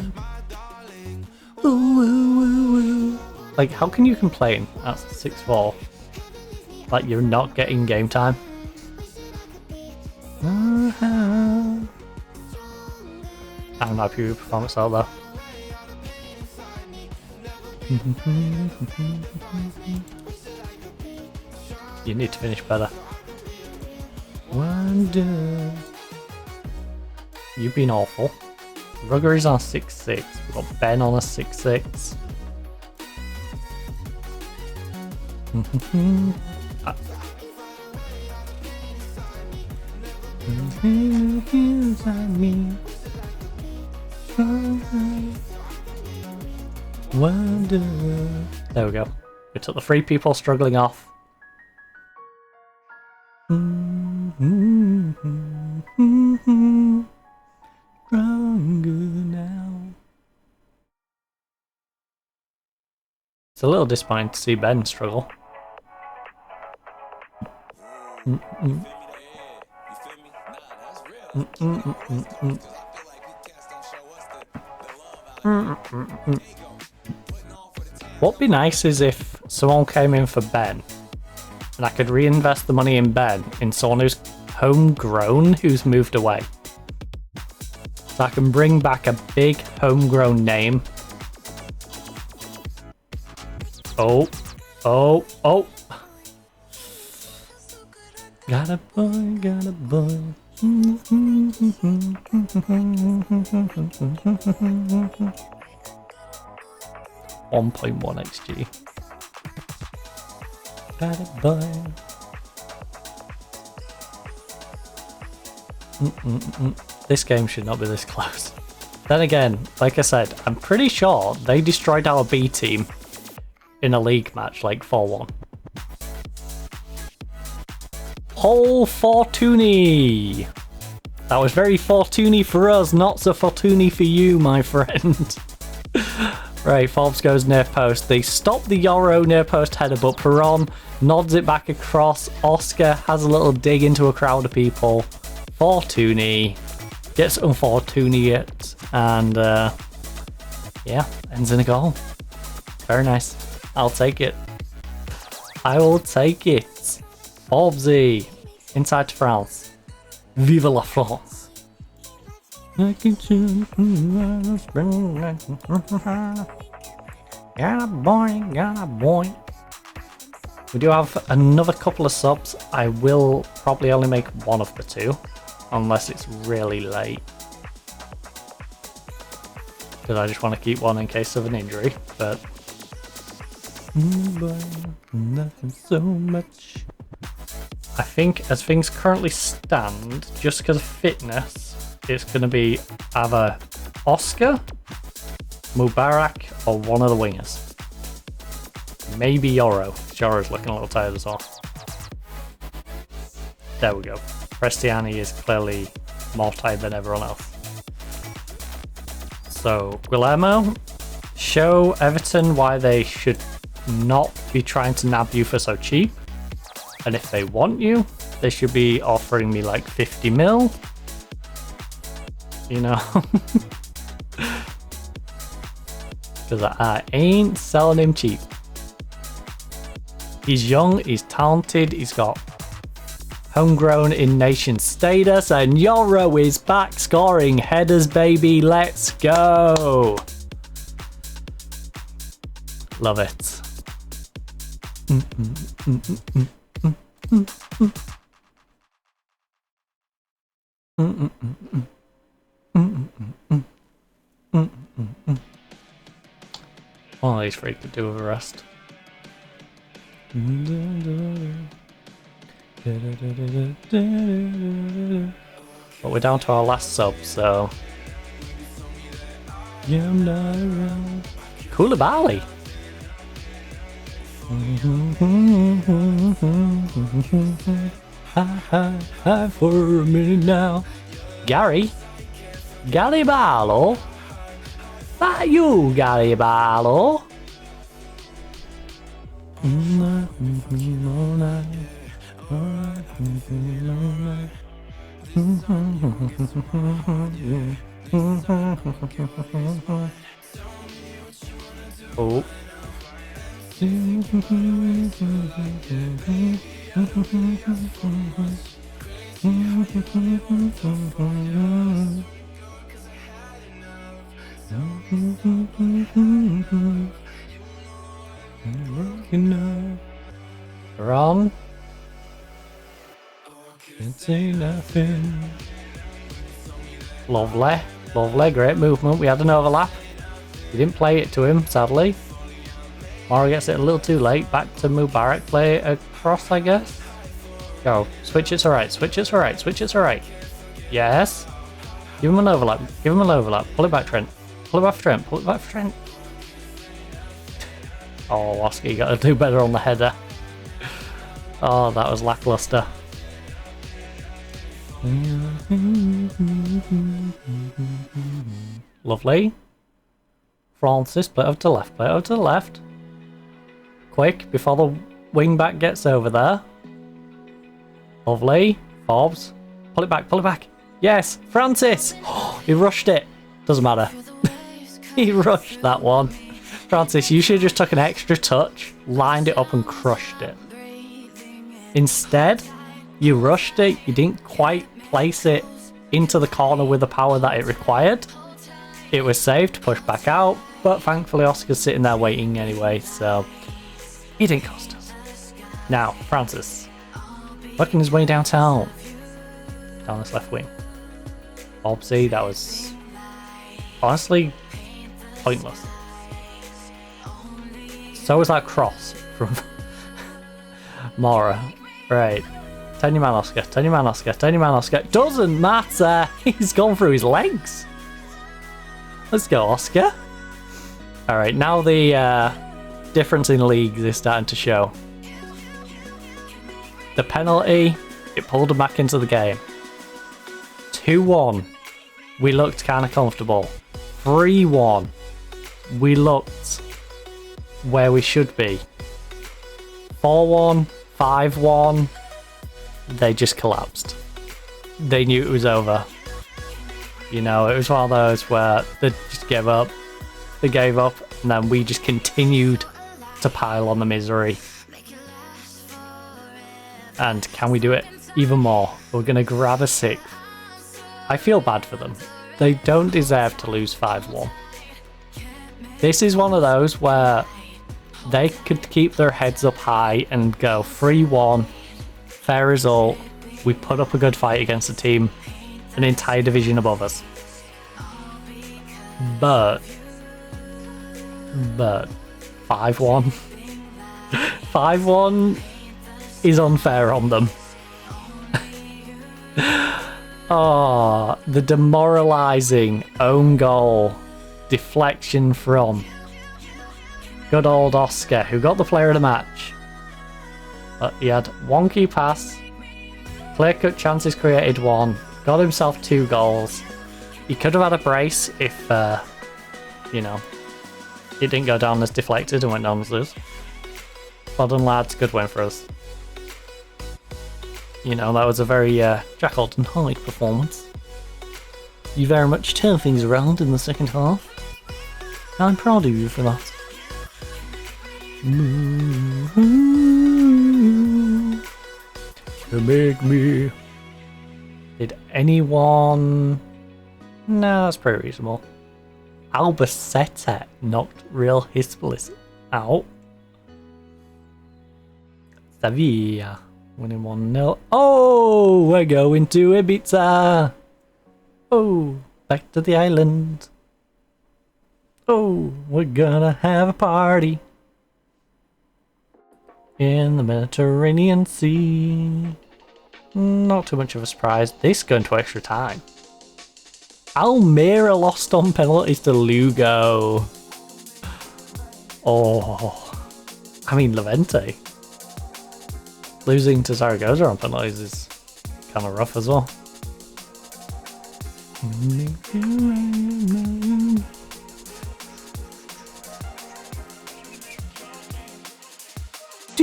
Ooh, ooh, ooh, ooh. Like, how can you complain at 6-4? Like, you're not getting game time? I'm not happy with performance out though. You need to finish better. Wonder. You've been awful. Rugger is on 6-6. We've got Ben on a 6-6. Wonder. There we go. We took the 3 people struggling off. Stronger now. It's a little disappointing to see Ben struggle. What'd be nice is if someone came in for Ben and I could reinvest the money in Ben in someone who's homegrown who's moved away. So I can bring back a big homegrown name. Oh. Got a boy, got a boy. 1.1 XG. Got a boy. This game should not be this close. Then again, like I said, I'm pretty sure they destroyed our B team in a league match, like 4-1. Whole Fortuny! That was very Fortuny for us, not so Fortuny for you, my friend. Right, Forbes goes near post. They stop the Yoro near post header, but Perron nods it back across. Oscar has a little dig into a crowd of people. Fortuny gets unfortunate, and yeah, ends in a goal. Very nice. I'll take it. I will take it. Forbesy, inside to France. Vive la France. Got a boy, got a boy. We do have another couple of subs. I will probably only make one of the 2, unless it's really late. Because I just want to keep one in case of an injury, but nothing so much. I think as things currently stand, just because of fitness, it's going to be either Oscar, Mubarak, or one of the wingers. Maybe Yoro. Yoro's looking a little tired as well. There we go. Prestiani is clearly more tired than everyone else. So, Guillermo, show Everton why they should not be trying to nab you for so cheap. And if they want you, they should be offering me like 50 mil. You know? Because I ain't selling him cheap. He's young, he's talented, he's got homegrown in nation status, and Yoro is back scoring headers, baby. Let's go. Love it. One of these three could do with a rest. But we're down to our last sub, so yeah, I'm not around. Koulibaly. Hi for a minute now. Gary Galliballo. That you, Garibaldo. Oh. Run. Can't say nothing. Lovely, lovely, great movement. We had an overlap. We didn't play it to him, sadly. Mara gets it a little too late. Back to Mubarak. Play it across, I guess. Go. Switch it to right. Switch it to right. Switch it to right. Yes. Give him an overlap. Give him an overlap. Pull it back, Trent. Pull it back for Trent. Pull it back for Trent. Oh, Oscar, you got to do better on the header. Oh, that was lackluster. Lovely. Francis, play over to the left. Play over to the left. Quick, before the wing back gets over there. Lovely. Forbes. Pull it back, pull it back. Yes, Francis! Oh, he rushed it. Doesn't matter. He rushed that one. Francis, you should have just took an extra touch, lined it up and crushed it. Instead, you rushed it, you didn't quite place it into the corner with the power that it required. It was saved, pushed back out, but thankfully Oscar's sitting there waiting anyway, so he didn't cost us. Now, Francis, working his way downtown, down this left wing. Obviously, that was honestly pointless. So was that cross from Mora. Right. Turn your man, Oscar. Turn your man, Oscar. Turn your man, Oscar. Doesn't matter. He's gone through his legs. Let's go, Oscar. Alright, now the difference in leagues is starting to show. The penalty, it pulled him back into the game. 2-1. We looked kind of comfortable. 3-1. We looked where we should be. 4-1, 5-1, they just collapsed. They knew it was over. You know, it was one of those where they just gave up. They gave up, and then we just continued to pile on the misery. And can we do it even more? We're going to grab a 6th. I feel bad for them. They don't deserve to lose 5-1. This is one of those where they could keep their heads up high and go 3-1, fair result. We put up a good fight against a team an entire division above us. But 5-1. 5-1 is unfair on them. Oh, the demoralising own goal deflection from good old Oscar, who got the player of the match. But he had one key pass, clear-cut chances created 1, got himself 2 goals. He could have had a brace if, you know, it didn't go down as deflected and went down as loose. Well done, lads, good win for us. You know, that was a very Jack Alton Hyde performance. You very much turned things around in the second half. I'm proud of you for that. To make me. Did anyone? No, that's pretty reasonable. Albacete knocked Real Hispalis out. Sevilla winning 1-0. Oh, we're going to Ibiza. Oh, back to the island. Oh, we're gonna have a party in the Mediterranean Sea. Not too much of a surprise. This going to extra time. Almira lost on penalties to Lugo. Oh, I mean Levante. Losing to Zaragoza on penalties is kind of rough as well.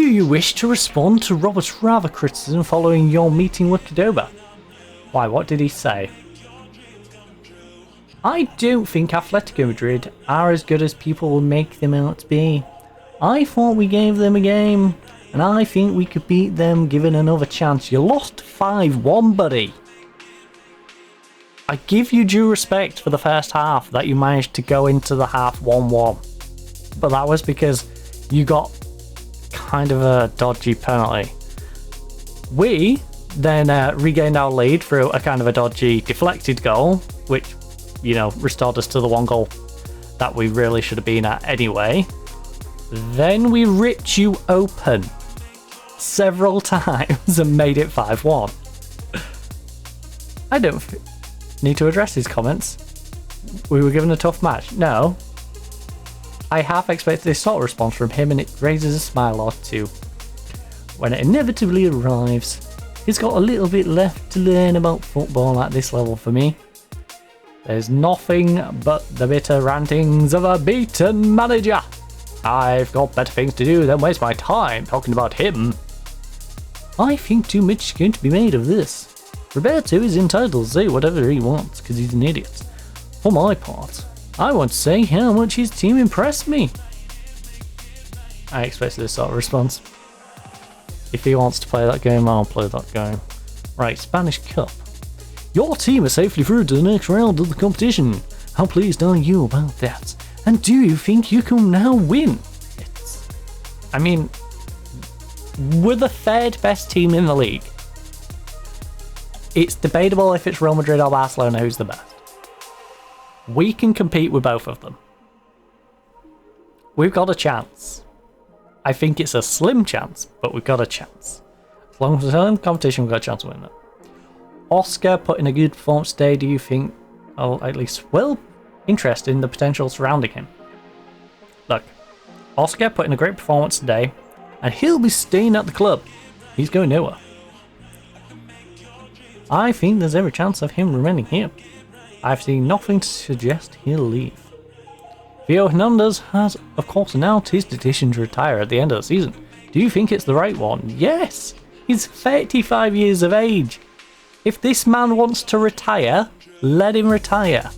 you wish to respond to Robert's rather criticism following your meeting with Cordoba? Why, what did he say? I don't think Atletico Madrid are as good as people will make them out to be. I thought we gave them a game, and I think we could beat them given another chance. You lost 5-1, buddy. I give you due respect for the first half that you managed to go into the half 1-1. But that was because you got kind of a dodgy penalty. We then regained our lead through a kind of a dodgy deflected goal, which, you know, restored us to the one goal that we really should have been at anyway. Then we ripped you open several times and made it 5-1. I don't need to address these comments. We were given a tough match. No. I half expected this sort of response from him, and it raises a smile or two. When it inevitably arrives, he's got a little bit left to learn about football at this level for me. There's nothing but the bitter rantings of a beaten manager. I've got better things to do than waste my time talking about him. I think too much is going to be made of this. Roberto is entitled to say whatever he wants because he's an idiot. For my part, I want to say how much his team impressed me. I expected this sort of response. If he wants to play that game, I'll play that game. Right, Spanish Cup. Your team is safely through to the next round of the competition. How pleased are you about that? And do you think you can now win? I mean, we're the third best team in the league. It's debatable if it's Real Madrid or Barcelona who's the best. We can compete with both of them. We've got a chance. I think it's a slim chance, but we've got a chance. As long as we're in the competition, we've got a chance to win it. Oscar put in a good performance today. Do you think, or at least will, interest in the potential surrounding him? Look, Oscar put in a great performance today, and he'll be staying at the club. He's going nowhere. I think there's every chance of him remaining here. I've seen nothing to suggest he'll leave. Theo Hernandez has, of course, announced his decision to retire at the end of the season. Do you think it's the right one? Yes! He's 35 years of age. If this man wants to retire, let him retire.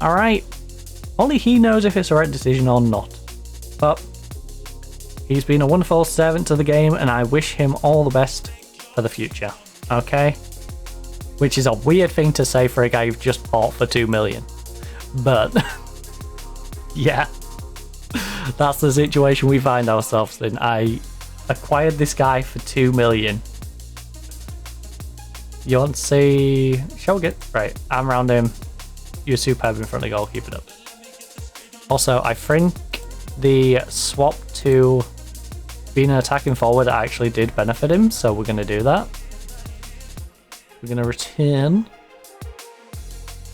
Alright? Only he knows if it's the right decision or not. But he's been a wonderful servant to the game, and I wish him all the best for the future. Okay? Which is a weird thing to say for a guy you've just bought for 2 million. But yeah, that's the situation we find ourselves in. I acquired this guy for 2 million. You want to see? Shall we get right? I'm around him. You're superb in front of the goal. Keep it up. Also, I think the swap to being an attacking forward actually did benefit him, so we're going to do that. We're going to return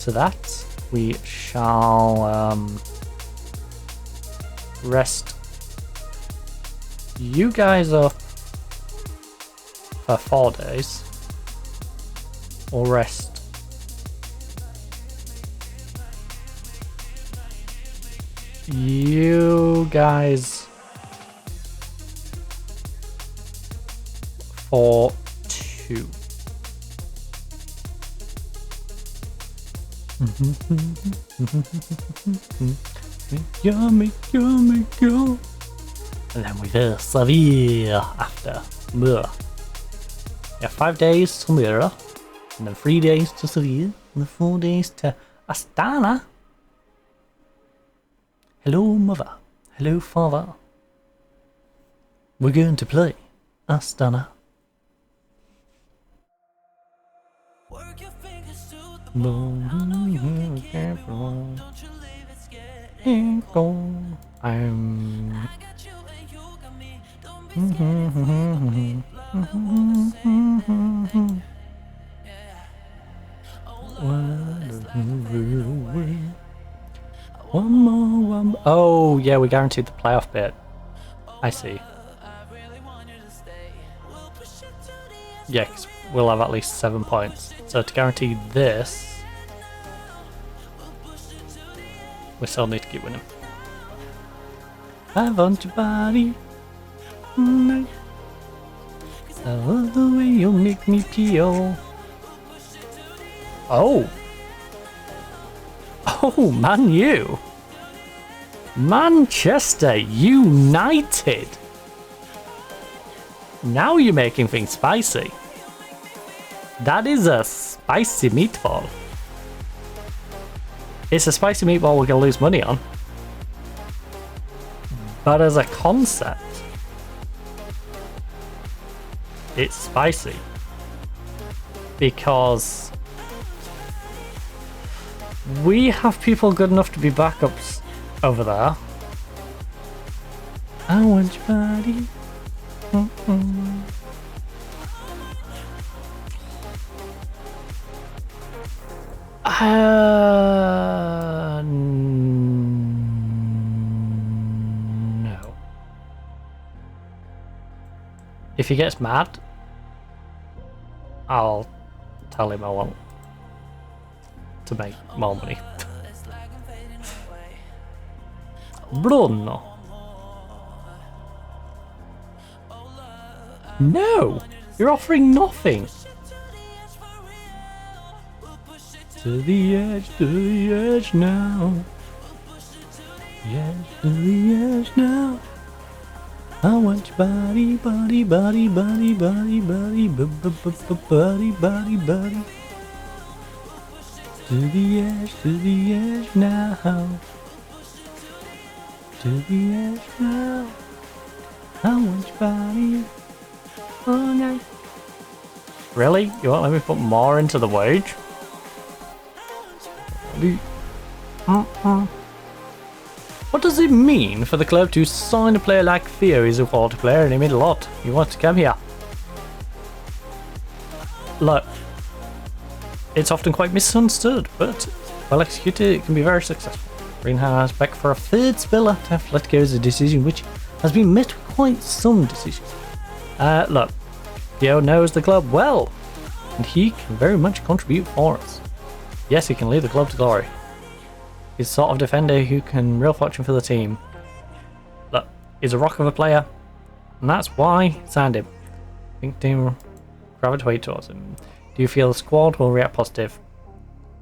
to that. We shall rest you guys up for 4 days. Or rest you guys for 2. Yummy, yummy, yummy. And then we will Sevilla after. Blah. Yeah, 5 days to Mira, and then 3 days to Sevilla, and then 4 days to Astana. Hello, mother. Hello, father. We're going to play Astana. One more. Oh, yeah, we guaranteed the playoff bit. I see. Yeah, 'cause we'll have at least 7 points. So to guarantee this, we still need to keep winning. I want your body. I love the way you make me feel. Oh. Oh, Man U. Manchester United. Now you're making things spicy. That is a spicy meatball. It's a spicy meatball we're going to lose money on. But as a concept, it's spicy. Because we have people good enough to be backups over there. I want your body. No. If he gets mad, I'll tell him I want to make more money. Bruno. No! You're offering nothing! To the edge now. Yes, to the edge now. I want your body, body, body, body, body, body, body, body, body. To the edge now. To the edge now. I want your body all night. Really? You won't let me put more into the wage? What does it mean for the club to sign a player like Theo? He's a quality player and he made a lot. He wants to come here. Look, it's often quite misunderstood, but well executed, it can be very successful. Green has back for a third spell after Atletico is a decision which has been met with quite some decisions. Look, Theo knows the club well, and he can very much contribute for us. Yes, he can lead the club to glory. He's the sort of defender who can real fortune for the team. Look, he's a rock of a player, and that's why I signed him. I think the team gravitate towards him. Do you feel the squad will react positive?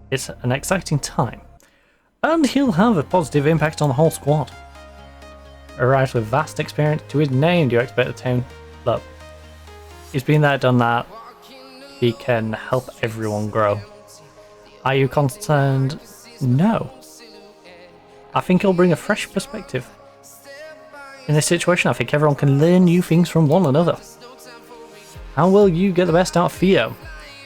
It's an exciting time, and he'll have a positive impact on the whole squad. Arrives with vast experience to his name. Do you expect the team? Look, he's been there, done that. He can help everyone grow. Are you concerned? No. I think he'll bring a fresh perspective. In this situation, I think everyone can learn new things from one another. How will you get the best out of Theo?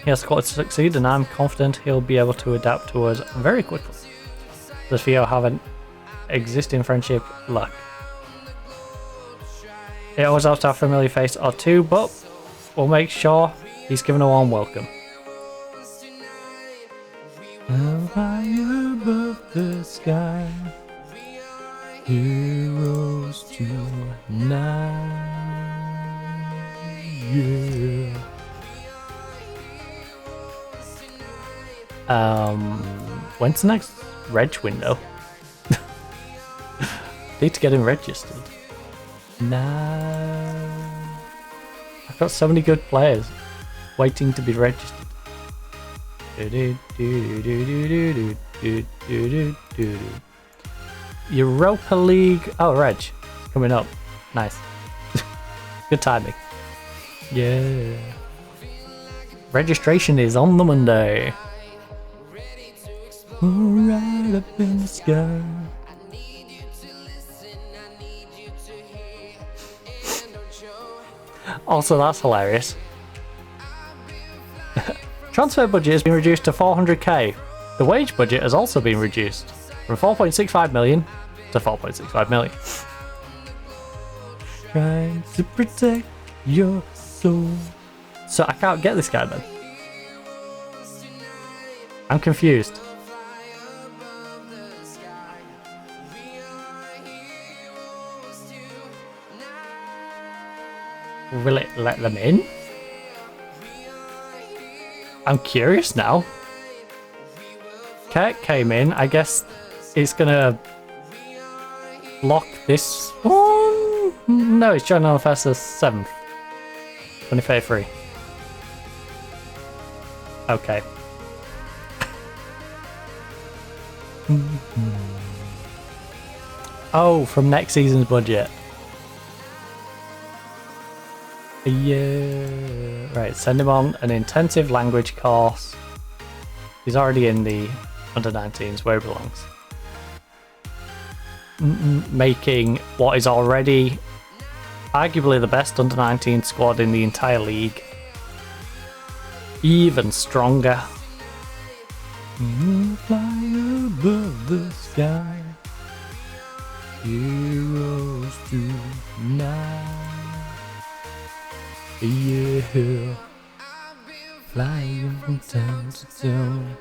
He has the quality to succeed, and I'm confident he'll be able to adapt to us very quickly. Does Theo have an existing friendship? Luck. It always helps to have a familiar face or two, but we'll make sure he's given a warm welcome. How high above the sky, heroes tonight, yeah. When's the next reg window? Need to get him registered. Nah. I've got so many good players waiting to be registered. Europa League. Oh, Reg. It's coming up. Nice. Good timing. Yeah. Registration is on the Monday. Right up in the sky. Also, that's hilarious. Transfer budget has been reduced to 400k. The wage budget has also been reduced from 4.65 million to 4.65 million. Trying to protect your soul. So I can't get this guy then. I'm confused. Will it let them in? I'm curious now. Kurt came in. I guess it's gonna block this one. No, it's joining on the 7th. 25 free. Okay. Oh, from next season's budget. Yeah. Right, send him on an intensive language course. He's already in the under 19s where he belongs. Making what is already arguably the best under 19 squad in the entire league even stronger. Fly above the sky, heroes tonight. Yeah, flying from town to town,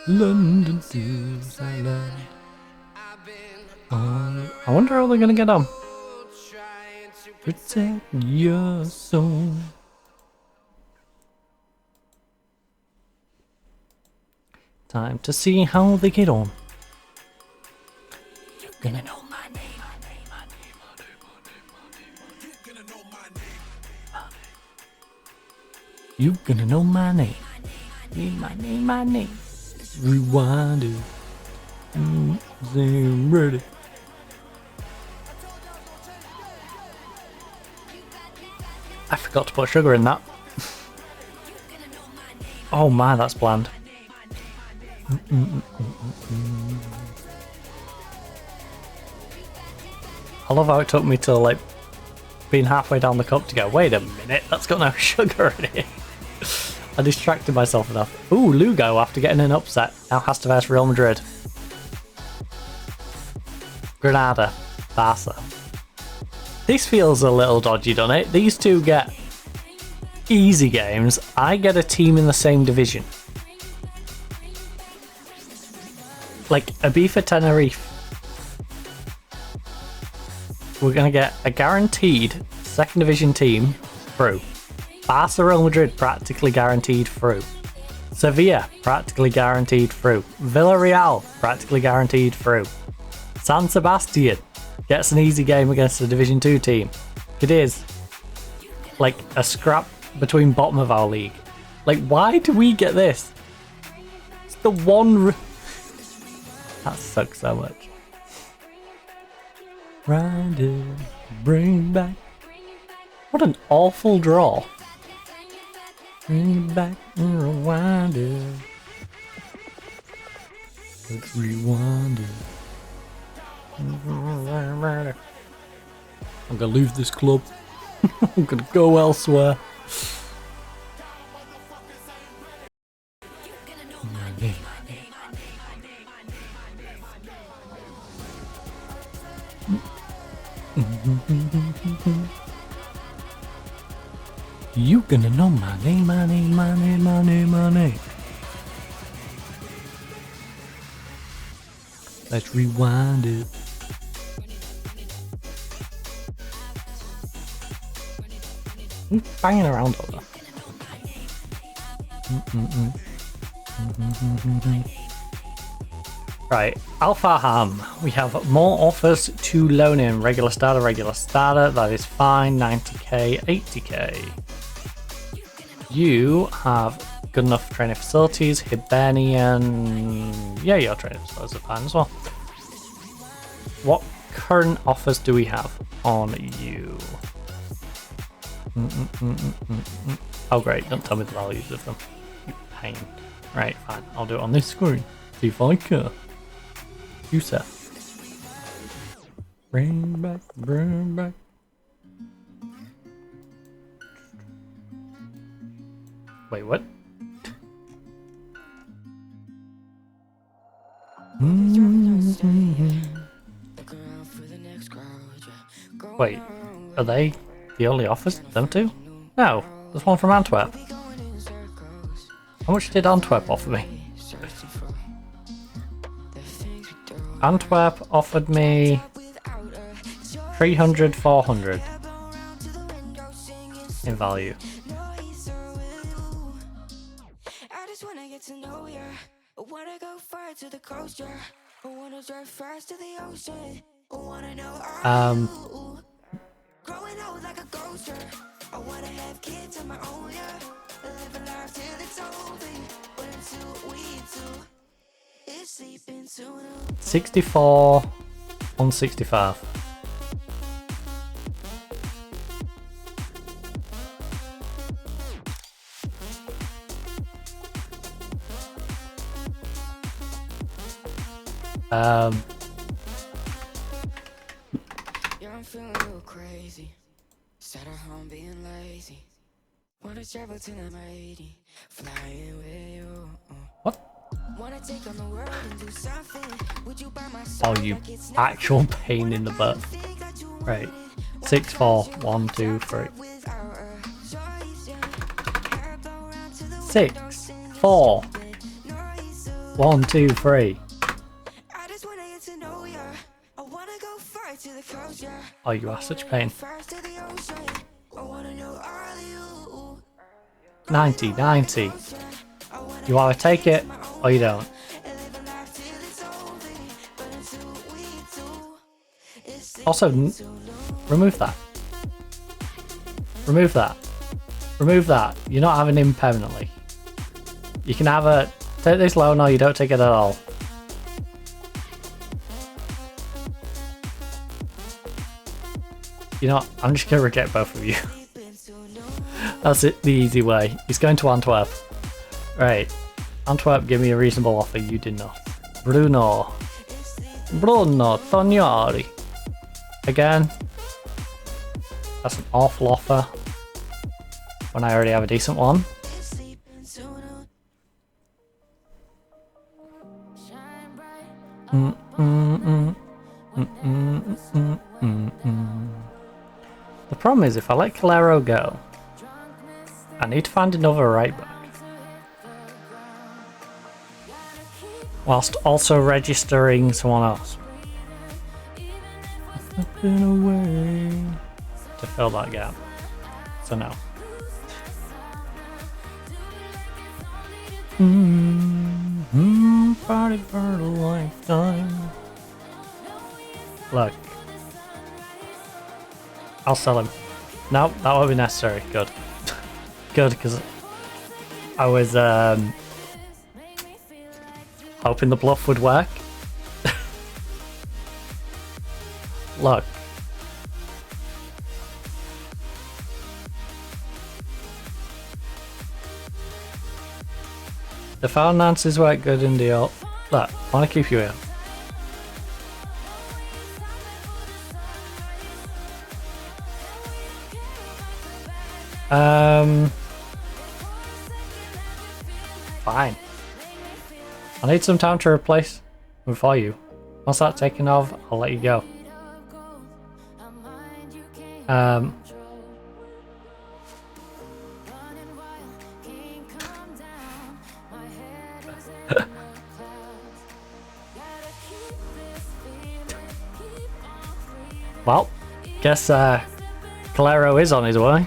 London to Thailand. I wonder how they're gonna get on. Protect your soul. Time to see how they get on. You're gonna know my name. You're gonna know my name. My name. Rewind it. I'm ready. I forgot to put sugar in that. Oh my, that's bland. I love how it took me to like being halfway down the cup to go, wait a minute, that's got no sugar in it. I distracted myself enough. Ooh, Lugo after getting an upset now has to verse Real Madrid. Granada, Barca. This feels a little dodgy, doesn't it? These two get easy games. I get a team in the same division. Like Ibiza Tenerife. We're going to get a guaranteed second division team through. Barca Real Madrid practically guaranteed through. Sevilla practically guaranteed through. Villarreal practically guaranteed through. San Sebastian gets an easy game against a Division 2 team. It is like a scrap between bottom of our league. Like, why do we get this? It's the one... That sucks so much. Rider, bring back. What an awful draw. Bring back and rewind it. Let's rewind it. I'm gonna leave this club. I'm gonna go elsewhere. You gonna know my name, my name, my name, my name, my name. Let's rewind it. I'm banging around over. Right, Alpha Ham. We have more offers to loan in. Regular starter. That is fine. 90k, 80k. You have good enough training facilities. Hibernian. Yeah, your training facilities are fine as well. What current offers do we have on you? Oh, great. Don't tell me the values of them. You pain. Right, fine. I'll do it on this screen. See if I can. Yusef. Bring back, bring back. Wait, what? Wait, are they the only offers? Them two? No, there's one from Antwerp. How much did Antwerp offer me? Antwerp offered me 300, 400 in value. 64 on 65. Yeah, I'm feeling a little crazy. Sat at home being lazy. Wanna travel till I'm 80. Flying with you. What? Wanna take on the world and do something. Would you buy my Oh, you actual pain in the butt. Right. 6, 4, 1, 2, 3. 6, 4, 1, 2, 3. Oh, you are such a pain. 90, 90. You either take it or you don't. Also, remove that. Remove that. Remove that. You're not having him permanently. You can have a take this loan or you don't take it at all. You know what? I'm just going to reject both of you. That's it, the easy way. He's going to Antwerp. Right. Antwerp, give me a reasonable offer. You did not. Bruno Tognari. Again. That's an awful offer. When I already have a decent one. The problem is, if I let Calero go, I need to find another right back. Whilst also registering someone else. Nothing away to fill that gap. So no. Party for a lifetime. Look. I'll sell him. No, that won't be necessary. Good. Good, because I was hoping the bluff would work. Look. The finances weren't good in the old. Look, I want to keep you here. Fine. I need some time to replace before you. Once that's taken off, I'll let you go. Well, guess Calero is on his way.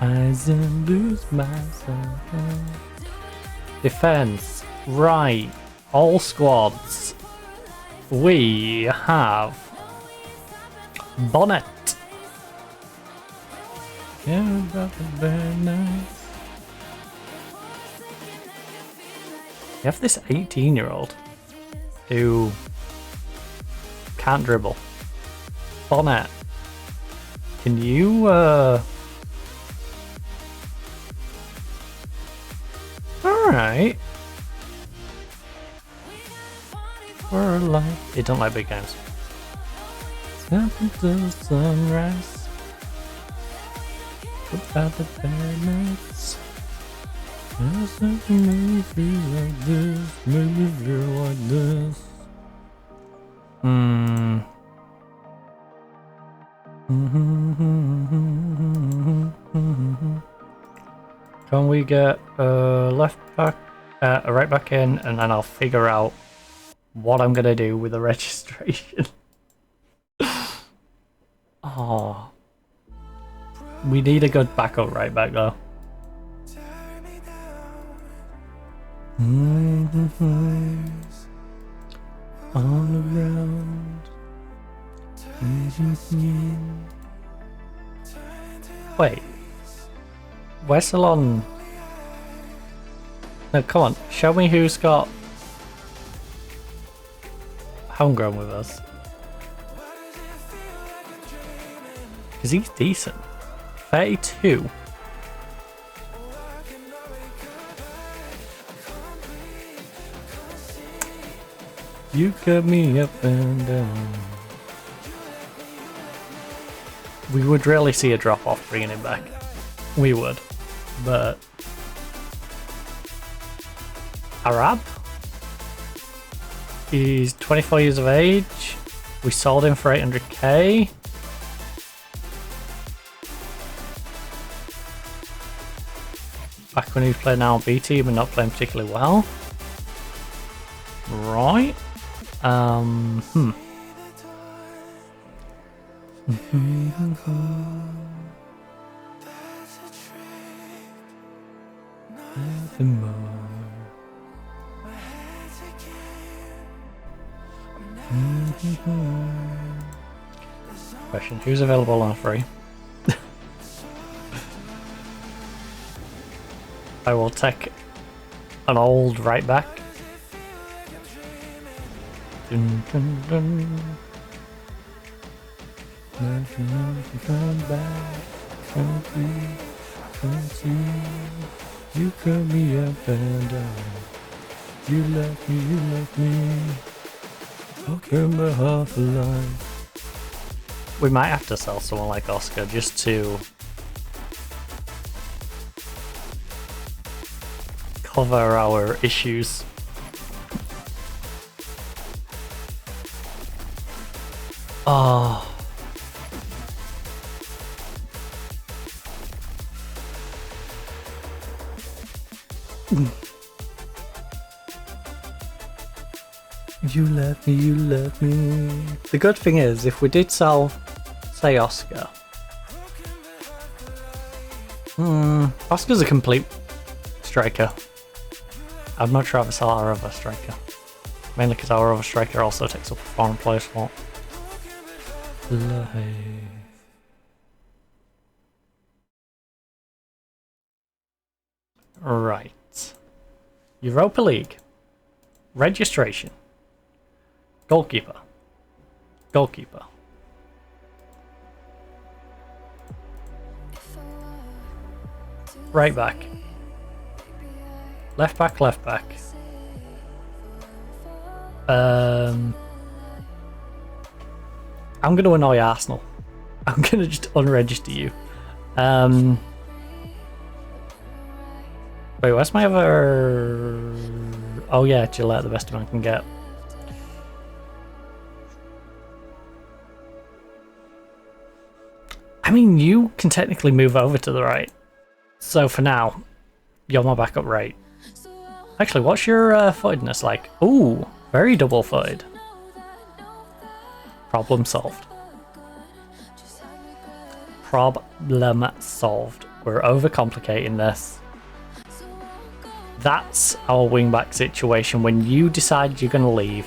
I lose myself. Defense, right, all squads. We have Bonnet. Yeah, that's very nice. You have this 18-year-old who can't dribble. Bonnet, can you Alright. For life. It don't like big games. Step into the sunrise. Without the paradise. Just make me feel like this. Make me feel like this. Can we get left back, a right back in, and then I'll figure out what I'm gonna do with the registration. Oh, we need a good backup right back though. On the ground. Wait. Where's Salon? No, come on. Show me who's got homegrown with us. Because he's decent. 32. You cut me up and down. We would really see a drop off bringing him back. We would. But Arab? He's 24 years of age. We sold him for 800k. Back when he was playing now on B team and not playing particularly well. Right. Nothing more. Question: who's available on free? I will take an old right back. Dun, dun, dun. You cut me up and down. You left me. Okay, my half alive. We might have to sell someone like Oscar just to cover our issues. Oh. You left me. The good thing is, if we did sell, say, Oscar. Oscar's a complete striker. I'd much rather sell our other striker. Mainly because our other striker also takes up a foreign player slot. Life. Right. Europa League. Registration. Goalkeeper. Right back. Left back. I'm going to annoy Arsenal. I'm going to just unregister you. Wait, where's my other... Oh yeah, Gillette, the best man can get. I mean, you can technically move over to the right. So for now, you're my backup right. Actually, what's your footedness like? Ooh, very double-footed. Problem solved. Problem solved. We're overcomplicating this. That's our wingback situation. When you decide you're going to leave,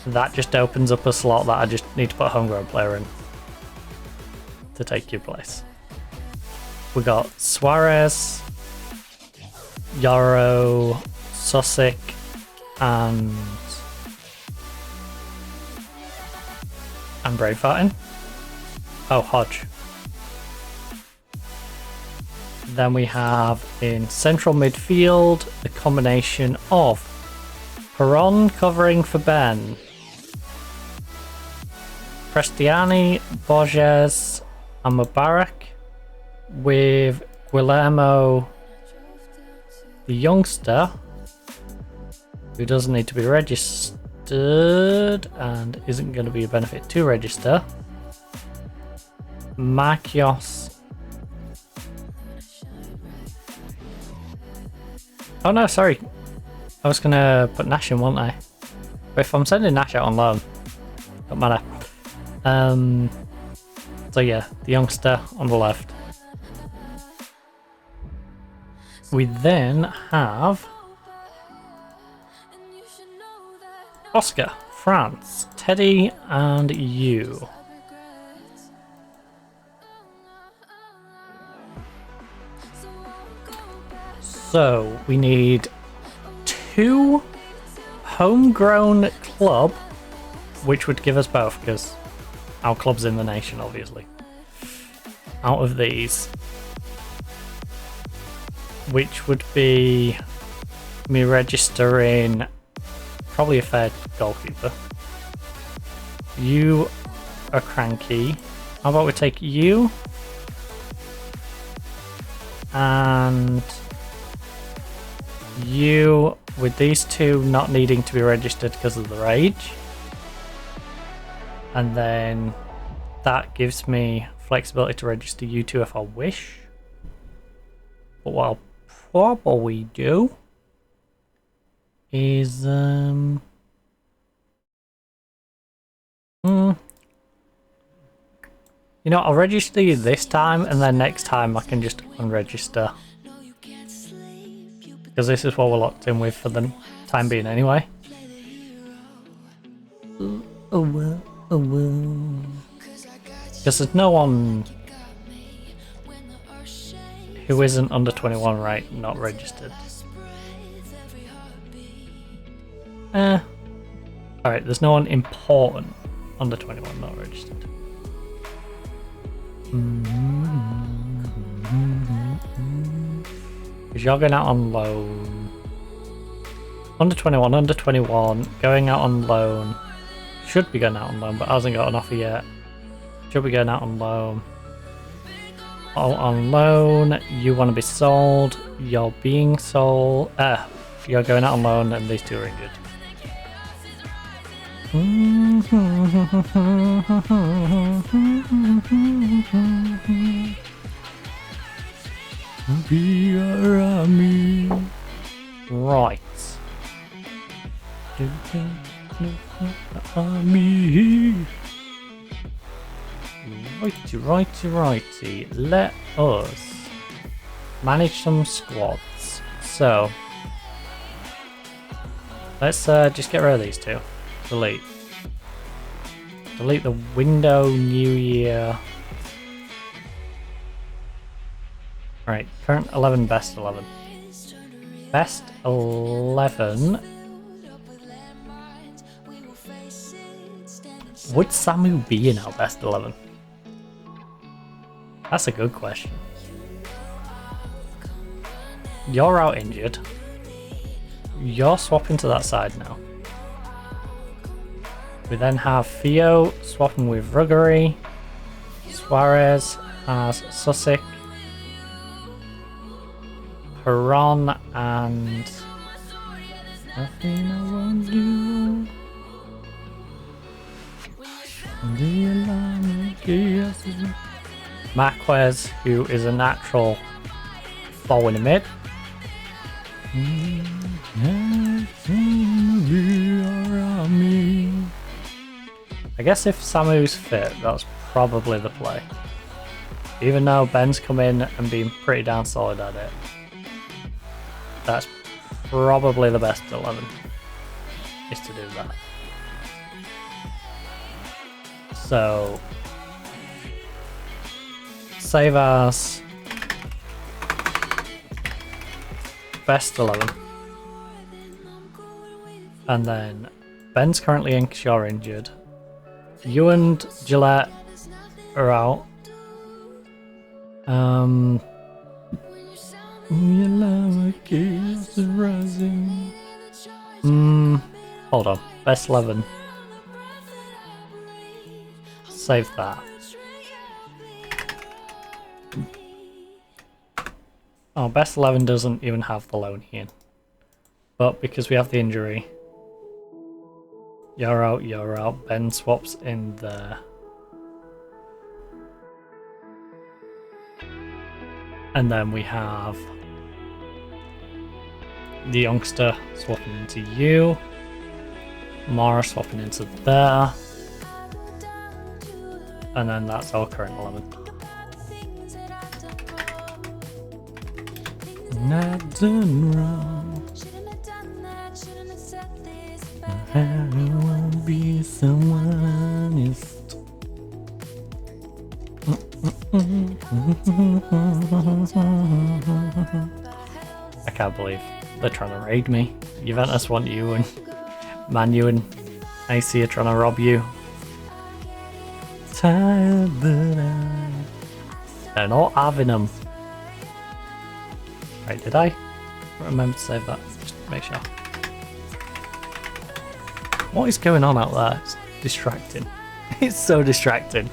that just opens up a slot that I just need to put a homegrown player in to take your place. We got Suarez, Yarrow, Sussex, and brain farting. Oh, Hodge. Then we have in central midfield a combination of Perron covering for Ben, Prestiani, Borges, and Mubarak, with Guillermo, the youngster, who doesn't need to be registered and isn't going to be a benefit to register. Marquios. Oh no, sorry. I was going to put Nash in, wasn't I? But if I'm sending Nash out on loan, don't matter. So yeah, the youngster on the left. We then have Oscar, France, Teddy, and you. So we need 2 homegrown club, which would give us both because our club's in the nation, obviously. Out of these, which would be me registering probably a fair goalkeeper. You are cranky. How about we take you and you with these 2 not needing to be registered because of the rage, and then that gives me flexibility to register you 2 if I wish. But what I'll probably do is you know, I'll register you this time, and then next time I can just unregister. Because this is what we're locked in with for the time being anyway. Oh well, oh well. Because there's no one who isn't under 21, right, not registered. Alright, there's no one important under 21 not registered. Because you're going out on loan. Under 21, going out on loan. Should be going out on loan, but hasn't got an offer yet. Should be going out on loan. All on loan, you want to be sold. You're being sold. You're going out on loan, and these 2 are injured. Right. Righty. Let us manage some squads. So let's just get rid of these 2. Delete the window new year. Right, current 11, best 11. Best 11. Would Samu be in our best 11? That's a good question. You're out injured. You're swapping to that side now. We then have Theo swapping with Ruggery. Suarez has Sussex. Peron and nothing I won't do. Marquez, who is a natural ball in the mid. I guess if Samu's fit, that's probably the play. Even though Ben's come in and been pretty damn solid at it. That's probably the best 11, is to do that. So, save as best 11. And then Ben's currently in because you're injured. You and Gillette are out. Hold on. Best 11. Save that. Oh, best 11 doesn't even have the loan here. But because we have the injury, you're out. Ben swaps in there. And then we have the youngster swapping into you. Mara swapping into there. And then that's our current 11. Not done wrong. I wanna be someone honest. I I can't believe they're trying to raid me. Juventus want you, and Man U and AC are trying to rob you. Tired, but they're not having them. Right, did I remember to save that? Just make sure. What is going on out there? It's distracting. It's so distracting.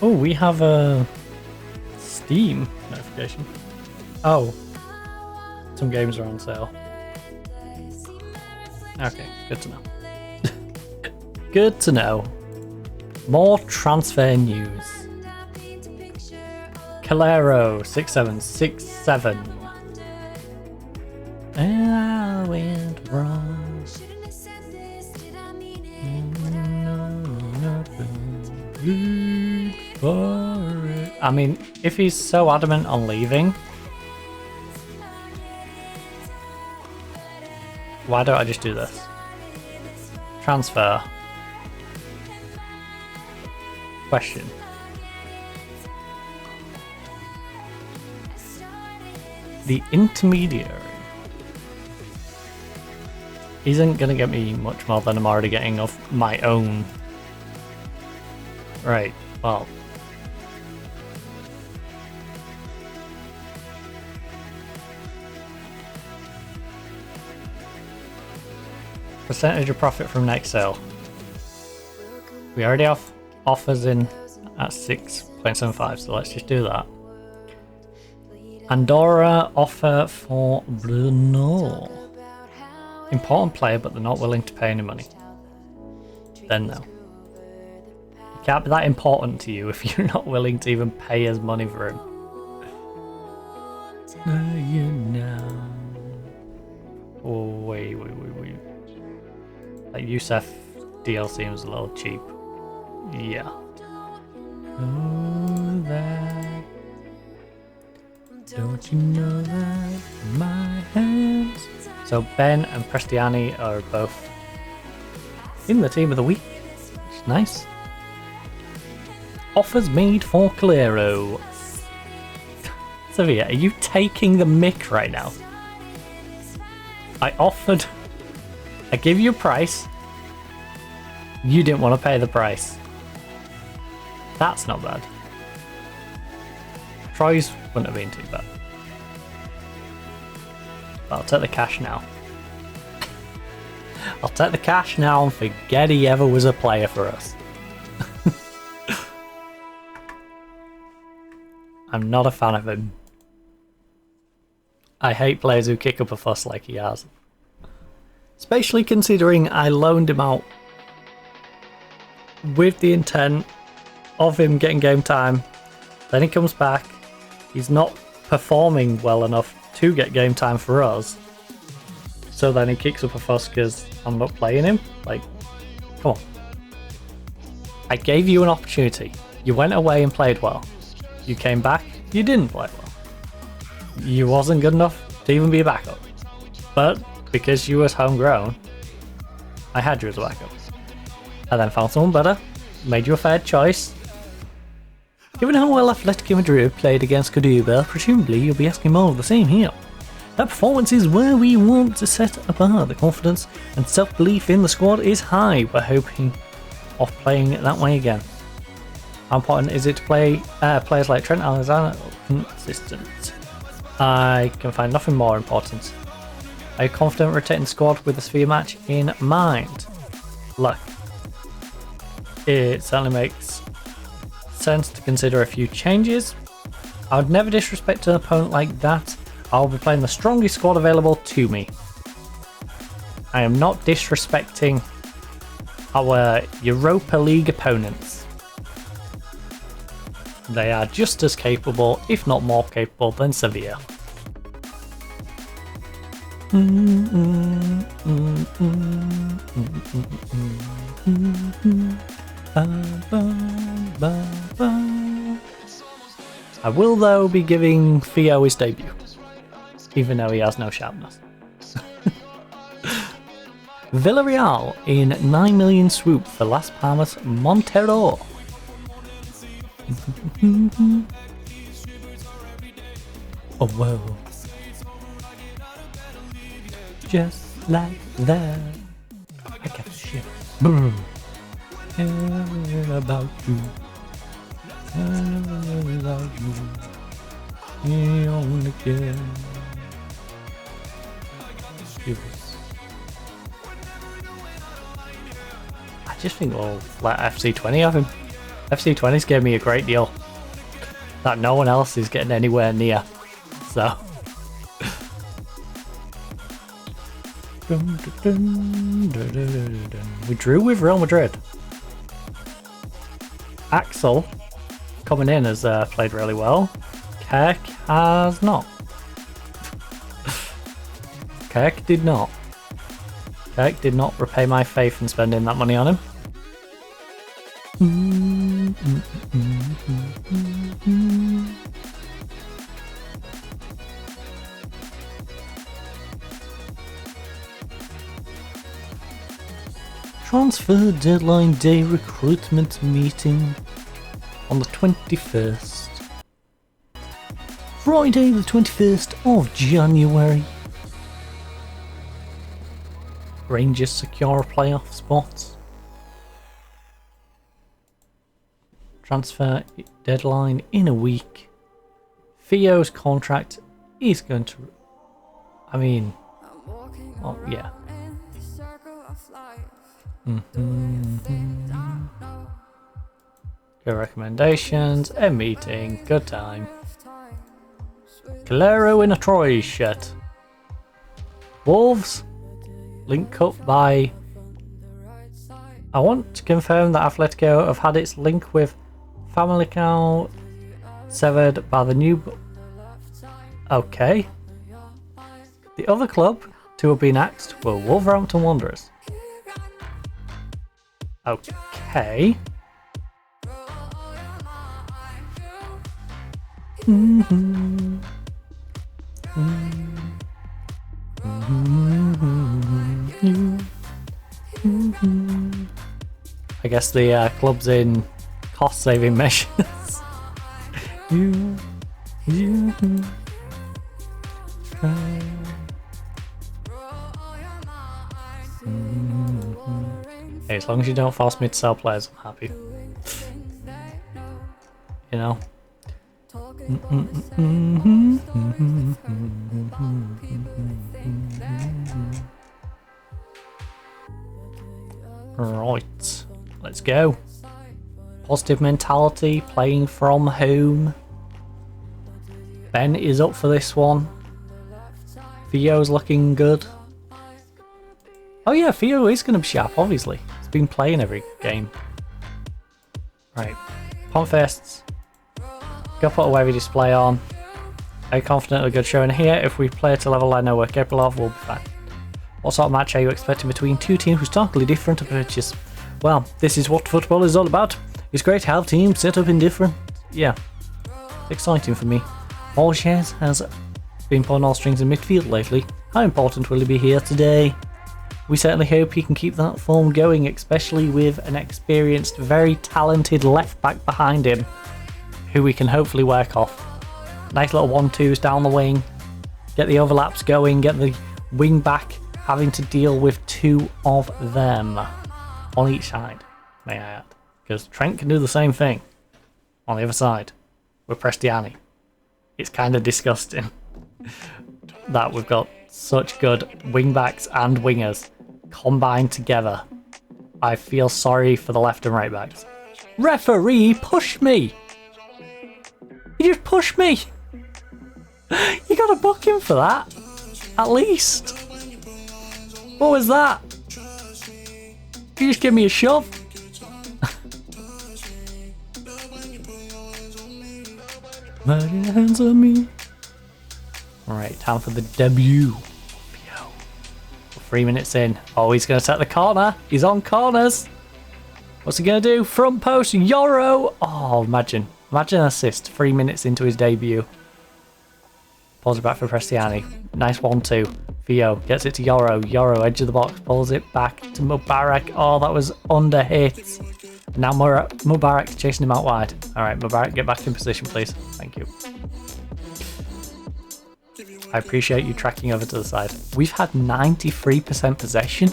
Oh, we have a Steam notification. Oh, some games are on sale. Okay, good to know. Good to know. More transfer news. Calero 6767. And I went wrong. I mean, if he's so adamant on leaving, why don't I just do this? Transfer. Question. The intermediary isn't going to get me much more than I'm already getting off my own. Right, well. Percentage of profit from next sale. We already have offers in at 6.75, so let's just do that. Andorra offer for Bruno. Important player, but they're not willing to pay any money. Then no. It can't be that important to you if you're not willing to even pay us money for him. You know. Oh, wait. That Youssef deal seems a little cheap. Yeah. Oh, that. Don't you know that my hands. So Ben and Prestiani are both in the team of the week, which is nice. Offers made for Calero. Sevilla, are you taking the mick right now? I gave you a price. You didn't want to pay the price. That's not bad. Troy's wouldn't have been too bad. But I'll take the cash now. I'll take the cash now and forget he ever was a player for us. I'm not a fan of him. I hate players who kick up a fuss like he has. Especially considering I loaned him out with the intent of him getting game time. Then he comes back. He's not performing well enough to get game time for us. So then he kicks up a fuss because I'm not playing him. Like, come on. I gave you an opportunity. You went away and played well. You came back, you didn't play well. You wasn't good enough to even be a backup. But because you was homegrown, I had you as a backup. I then found someone better, made you a fair choice. Given how well Atletico Madrid played against Cordoba, presumably you'll be asking more of the same here. That performance is where we want to set a bar. The confidence and self-belief in the squad is high. We're hoping of playing it that way again. How important is it to play players like Trent Alexander consistent? I can find nothing more important. Are you confident rotating the squad with the Sphere match in mind? Look, it certainly makes sense to consider a few changes. I would never disrespect an opponent like that. I'll be playing the strongest squad available to me. I am not disrespecting our Europa League opponents. They are just as capable, if not more capable, than Sevilla. I will, though, be giving Theo his debut. even though he has no sharpness. Villarreal in 9 million swoop for Las Palmas Montero. Oh whoa. Just like that. I got a shit. About you. About you. You only care. I just think we'll let FC20 have him. FC20's gave me a great deal that no one else is getting anywhere near. So. We drew with Real Madrid. Axel coming in has played really well. Kirk has not. Kirk did not. Kirk did not repay my faith in spending that money on him. Transfer deadline day recruitment meeting on the 21st. Friday the 21st of January. Rangers secure a playoff spot. Transfer deadline in a week. Theo's contract is going to... I mean... Oh, yeah. Good recommendations, a meeting, good time. Calero in a Troy shirt. Wolves link up by... I want to confirm that Atletico have had its link with Famalicão severed by the new... Okay. The other club to have been axed were Wolverhampton Wanderers. Okay. I guess the club's in cost-saving measures. Hey, as long as you don't force me to sell players, I'm happy. You know? Right, let's go. Positive mentality, playing from home. Ben is up for this one. Theo's looking good. Oh yeah, Theo is going to be sharp, obviously. He's been playing every game. Right, pump fists. Go put a wavy display on. Very confident a good showing here. If we play at a level I know we're capable of, we'll be fine. What sort of match are you expecting between two teams who starkly different approaches? Well, this is what football is all about. It's great to have teams set up in different... Yeah, exciting for me. Borges has been pulling all strings in midfield lately. How important will he be here today? We certainly hope he can keep that form going, especially with an experienced, very talented left back behind him, who we can hopefully work off. Nice little 1-2s down the wing, get the overlaps going, get the wing back having to deal with two of them on each side, may I add. Because Trent can do the same thing on the other side with Prestiani. It's kind of disgusting that we've got such good wing backs and wingers combined together. I feel sorry for the left and right backs. Referee, push me! You just pushed me! You gotta book him for that! At least! What was that? You just give me a shove? Put your hands on me. Alright, time for the debut. 3 minutes in. Oh, he's going to take the corner. He's on corners. What's he going to do? Front post, Yoro. Oh, imagine. Imagine an assist 3 minutes into his debut. Pulls it back for Prestiani. Nice 1-2. Theo gets it to Yoro. Yoro, edge of the box, pulls it back to Mubarak. Oh, that was under hit. Now Mubarak's chasing him out wide. Alright, Mubarak, get back in position, please. Thank you. I appreciate you tracking over to the side. We've had 93% possession.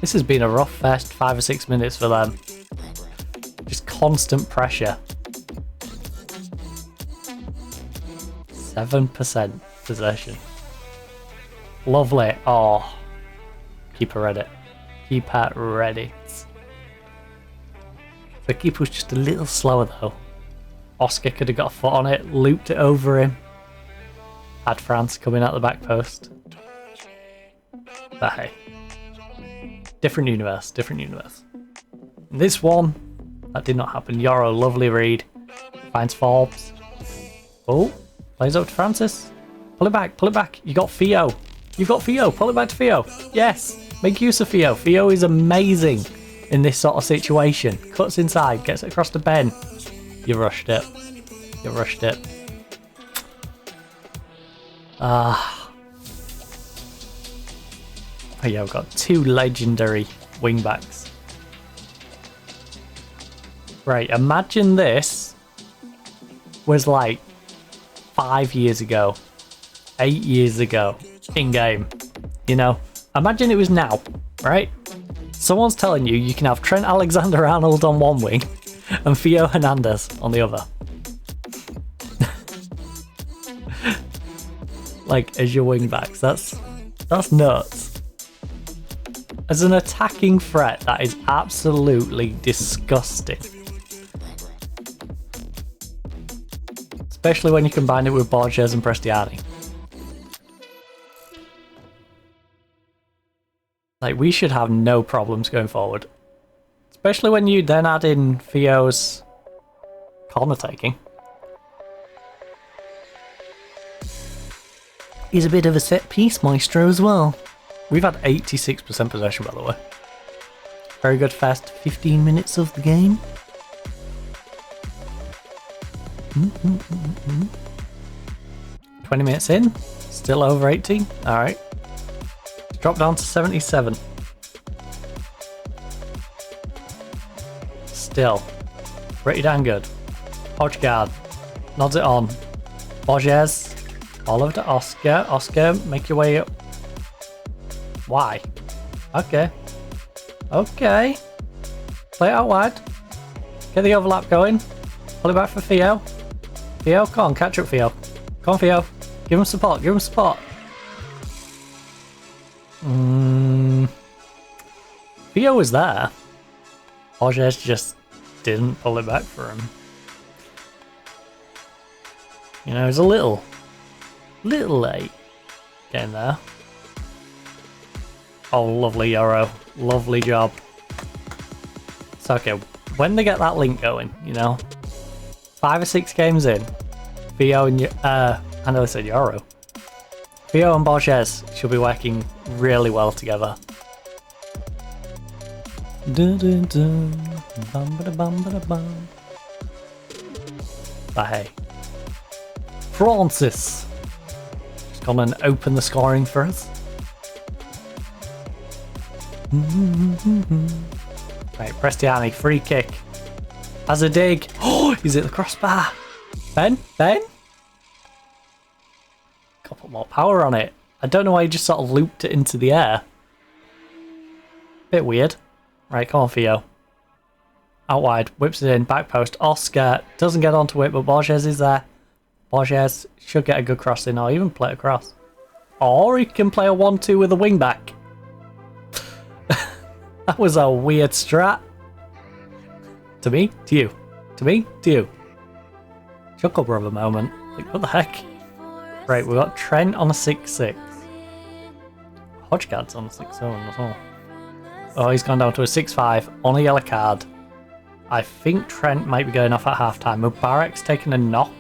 This has been a rough first 5 or 6 minutes for them. Just constant pressure. 7% possession. Lovely. Oh. Keep her ready. Keep her ready. The keeper was just a little slower though. Oscar could have got a foot on it, looped it over him. Had France coming out the back post. But hey. Different universe, different universe. This one, that did not happen. Yoro, lovely read. Finds Forbes. Oh, plays up to Francis. Pull it back, pull it back. You got Theo. You've got Theo. Pull it back to Theo. Yes, make use of Theo. Theo is amazing in this sort of situation. Cuts inside, gets it across to Ben. You rushed it. You rushed it. Oh yeah, we've got 2 legendary wingbacks. Right, imagine this was like 5 years ago, 8 years ago, in-game. You know, imagine it was now, right? Someone's telling you you can have Trent Alexander-Arnold on one wing and Theo Hernandez on the other. Like, as your wingbacks, that's nuts. As an attacking threat, that is absolutely disgusting. Especially when you combine it with Borges and Prestiani. Like, we should have no problems going forward. Especially when you then add in Theo's corner taking. He's a bit of a set piece maestro as well. We've had 86% possession, by the way. Very good first 15 minutes of the game. 20 minutes in, still over 80. Alright. Drop down to 77. Still pretty damn good. Hodgegard nods it on. Borges all over to Oscar. Oscar, make your way up. Why? Okay. Okay. Play it out wide. Get the overlap going. Pull it back for Theo. Theo, come on, catch up Theo. Come on Theo. Give him support, give him support. Theo was there. Borges just didn't pull it back for him. You know, it was a little late getting there. Oh, lovely Yoro. Lovely job. It's okay. When they get that link going, you know, 5 or 6 games in, Theo and I know I said Yoro. Theo and Borges should be working really well together. But hey, Francis just gone and open the scoring for us. Right, Prestiani, free kick. Has a dig. Oh, he's at the crossbar. Ben? Got to put more power on it. I don't know why he just sort of looped it into the air. Bit weird. Right, come on, Theo. Out wide, whips it in, back post. Oscar doesn't get onto it, but Borges is there. Borges should get a good cross in, or even play across. Or he can play a 1-2 with a wing back. That was a weird strat. To me, to you. To me, to you. Chuckle brother moment. Like, what the heck? Right, we got Trent on a 6-6. Hodgegard's on a 6-7 as well. Oh, he's gone down to a 6-5 on a yellow card. I think Trent might be going off at half-time. Mubarak's taken a knock.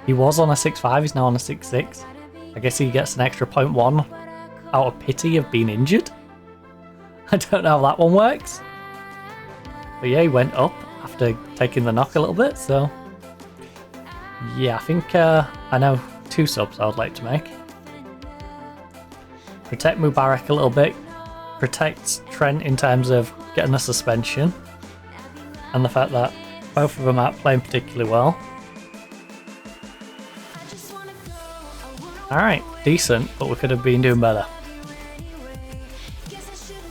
He was on a 6-5, he's now on a 6-6. I guess he gets an extra 0.1 out of pity of being injured. I don't know how that one works. But yeah, he went up after taking the knock a little bit, so... Yeah, I think I know 2 subs I would like to make. Protect Mubarak a little bit. Protect Trent in terms of getting a suspension. And the fact that both of them aren't playing particularly well. Alright, decent, but we could have been doing better.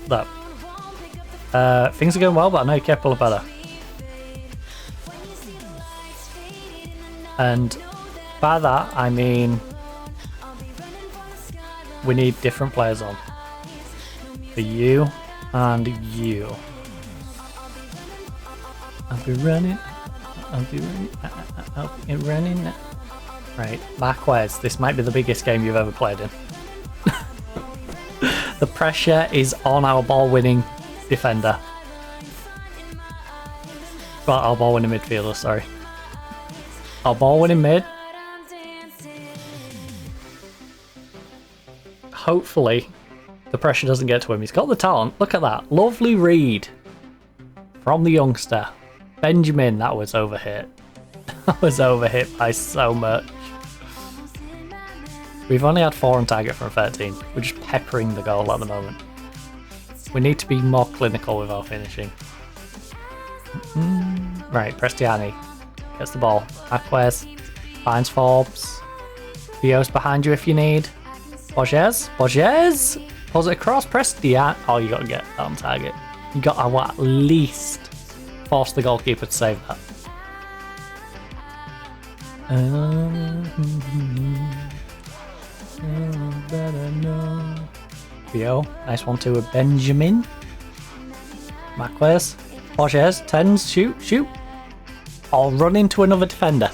Look. Things are going well, but I know you can pull it better. And by that, I mean we need different players on. For you and you. I'll be running. I'll be running. Right, Marquez, this might be the biggest game you've ever played in. The pressure is on our ball-winning defender. Well, our ball-winning midfielder, sorry. Our ball-winning mid. Hopefully, the pressure doesn't get to him. He's got the talent. Look at that. Lovely read from the youngster. Benjamin, that was overhit. That was overhit by so much. We've only had 4 on target from 13. We're just peppering the goal at the moment. We need to be more clinical with our finishing. Right, Prestiani gets the ball. Marquez finds Forbes. Theo's behind you if you need. Borges pulls it across. Prestiani. Oh, you got to get that on target. You got to at least force the goalkeeper to save that. Theo, nice 1-2 with Benjamin. Marquez, Borges, 10s, shoot. I'll run into another defender.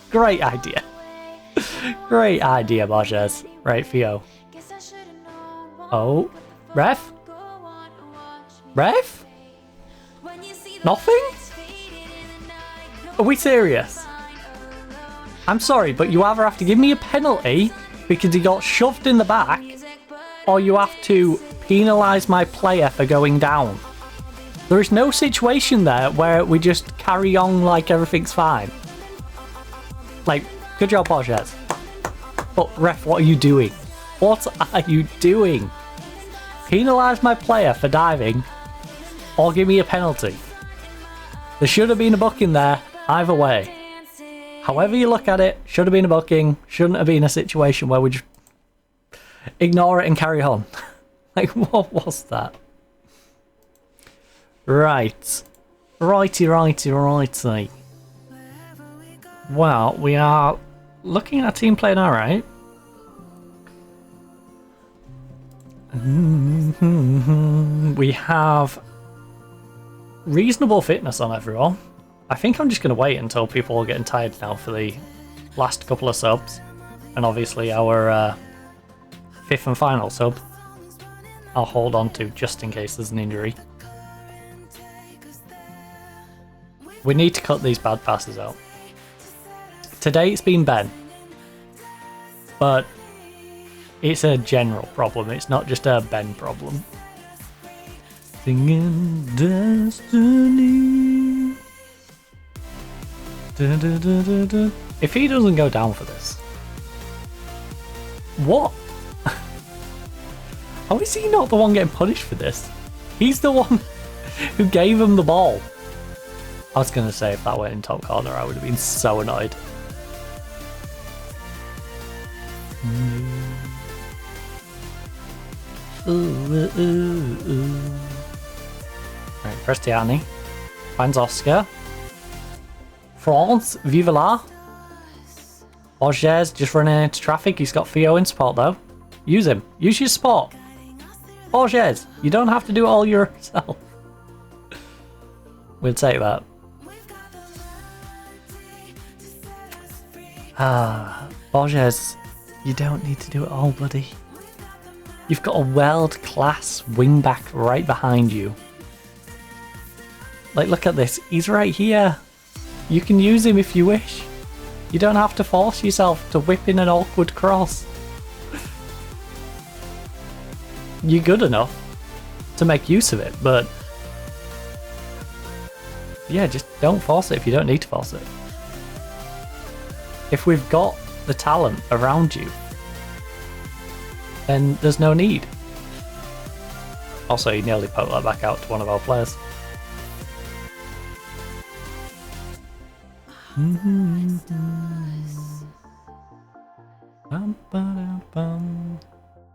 Great idea. Great idea, Borges. Right, Theo. Oh, ref? Ref? Nothing? Are we serious? I'm sorry, but you either have to give me a penalty because he got shoved in the back, or you have to penalise my player for going down. There is no situation there where we just carry on like everything's fine. Like, good job, Borges. But ref, what are you doing? What are you doing? Penalise my player for diving, or give me a penalty. There should have been a booking there, either way. However you look at it, should have been a booking, shouldn't have been a situation where we just ignore it and carry on. Like, what was that? Right. Righty. Well, we are looking at our team playing alright. We have reasonable fitness on everyone. I think I'm just going to wait until people are getting tired now for the last couple of subs. And obviously our 5th and final sub I'll hold on to just in case there's an injury. We need to cut these bad passes out. Today it's been Ben. But it's a general problem, it's not just a Ben problem. Singing Destiny. If he doesn't go down for this, what? How is he not the one getting punished for this? He's the one who gave him the ball. I was going to say if that went in top corner I would have been so annoyed. Right, Prestiani finds Oscar. France, vive la. Borges just running into traffic. He's got Theo in support though. Use him. Use your support. Borges, you don't have to do it all yourself. We'll take that. Borges, you don't need to do it all, buddy. You've got a world-class wing-back right behind you. Like, look at this. He's right here. You can use him if you wish. You don't have to force yourself to whip in an awkward cross. You're good enough to make use of it, but yeah, just don't force it if you don't need to force it. If we've got the talent around you, then there's no need. Also, he nearly poked that back out to one of our players.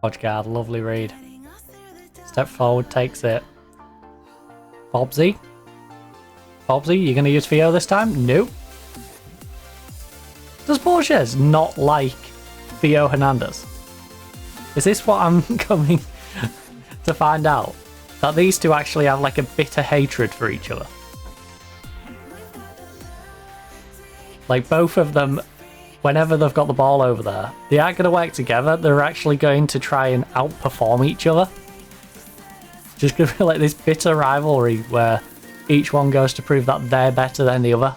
Hodgegard, lovely read. Step forward, takes it. Bobsy? Bobsy, you going to use Theo this time? Nope. Does Borges not like Theo Hernandez? Is this what I'm coming to find out? That these two actually have like a bitter hatred for each other? Like both of them, whenever they've got the ball over there, they aren't going to work together. They're actually going to try and outperform each other. Just going to be like this bitter rivalry where each one goes to prove that they're better than the other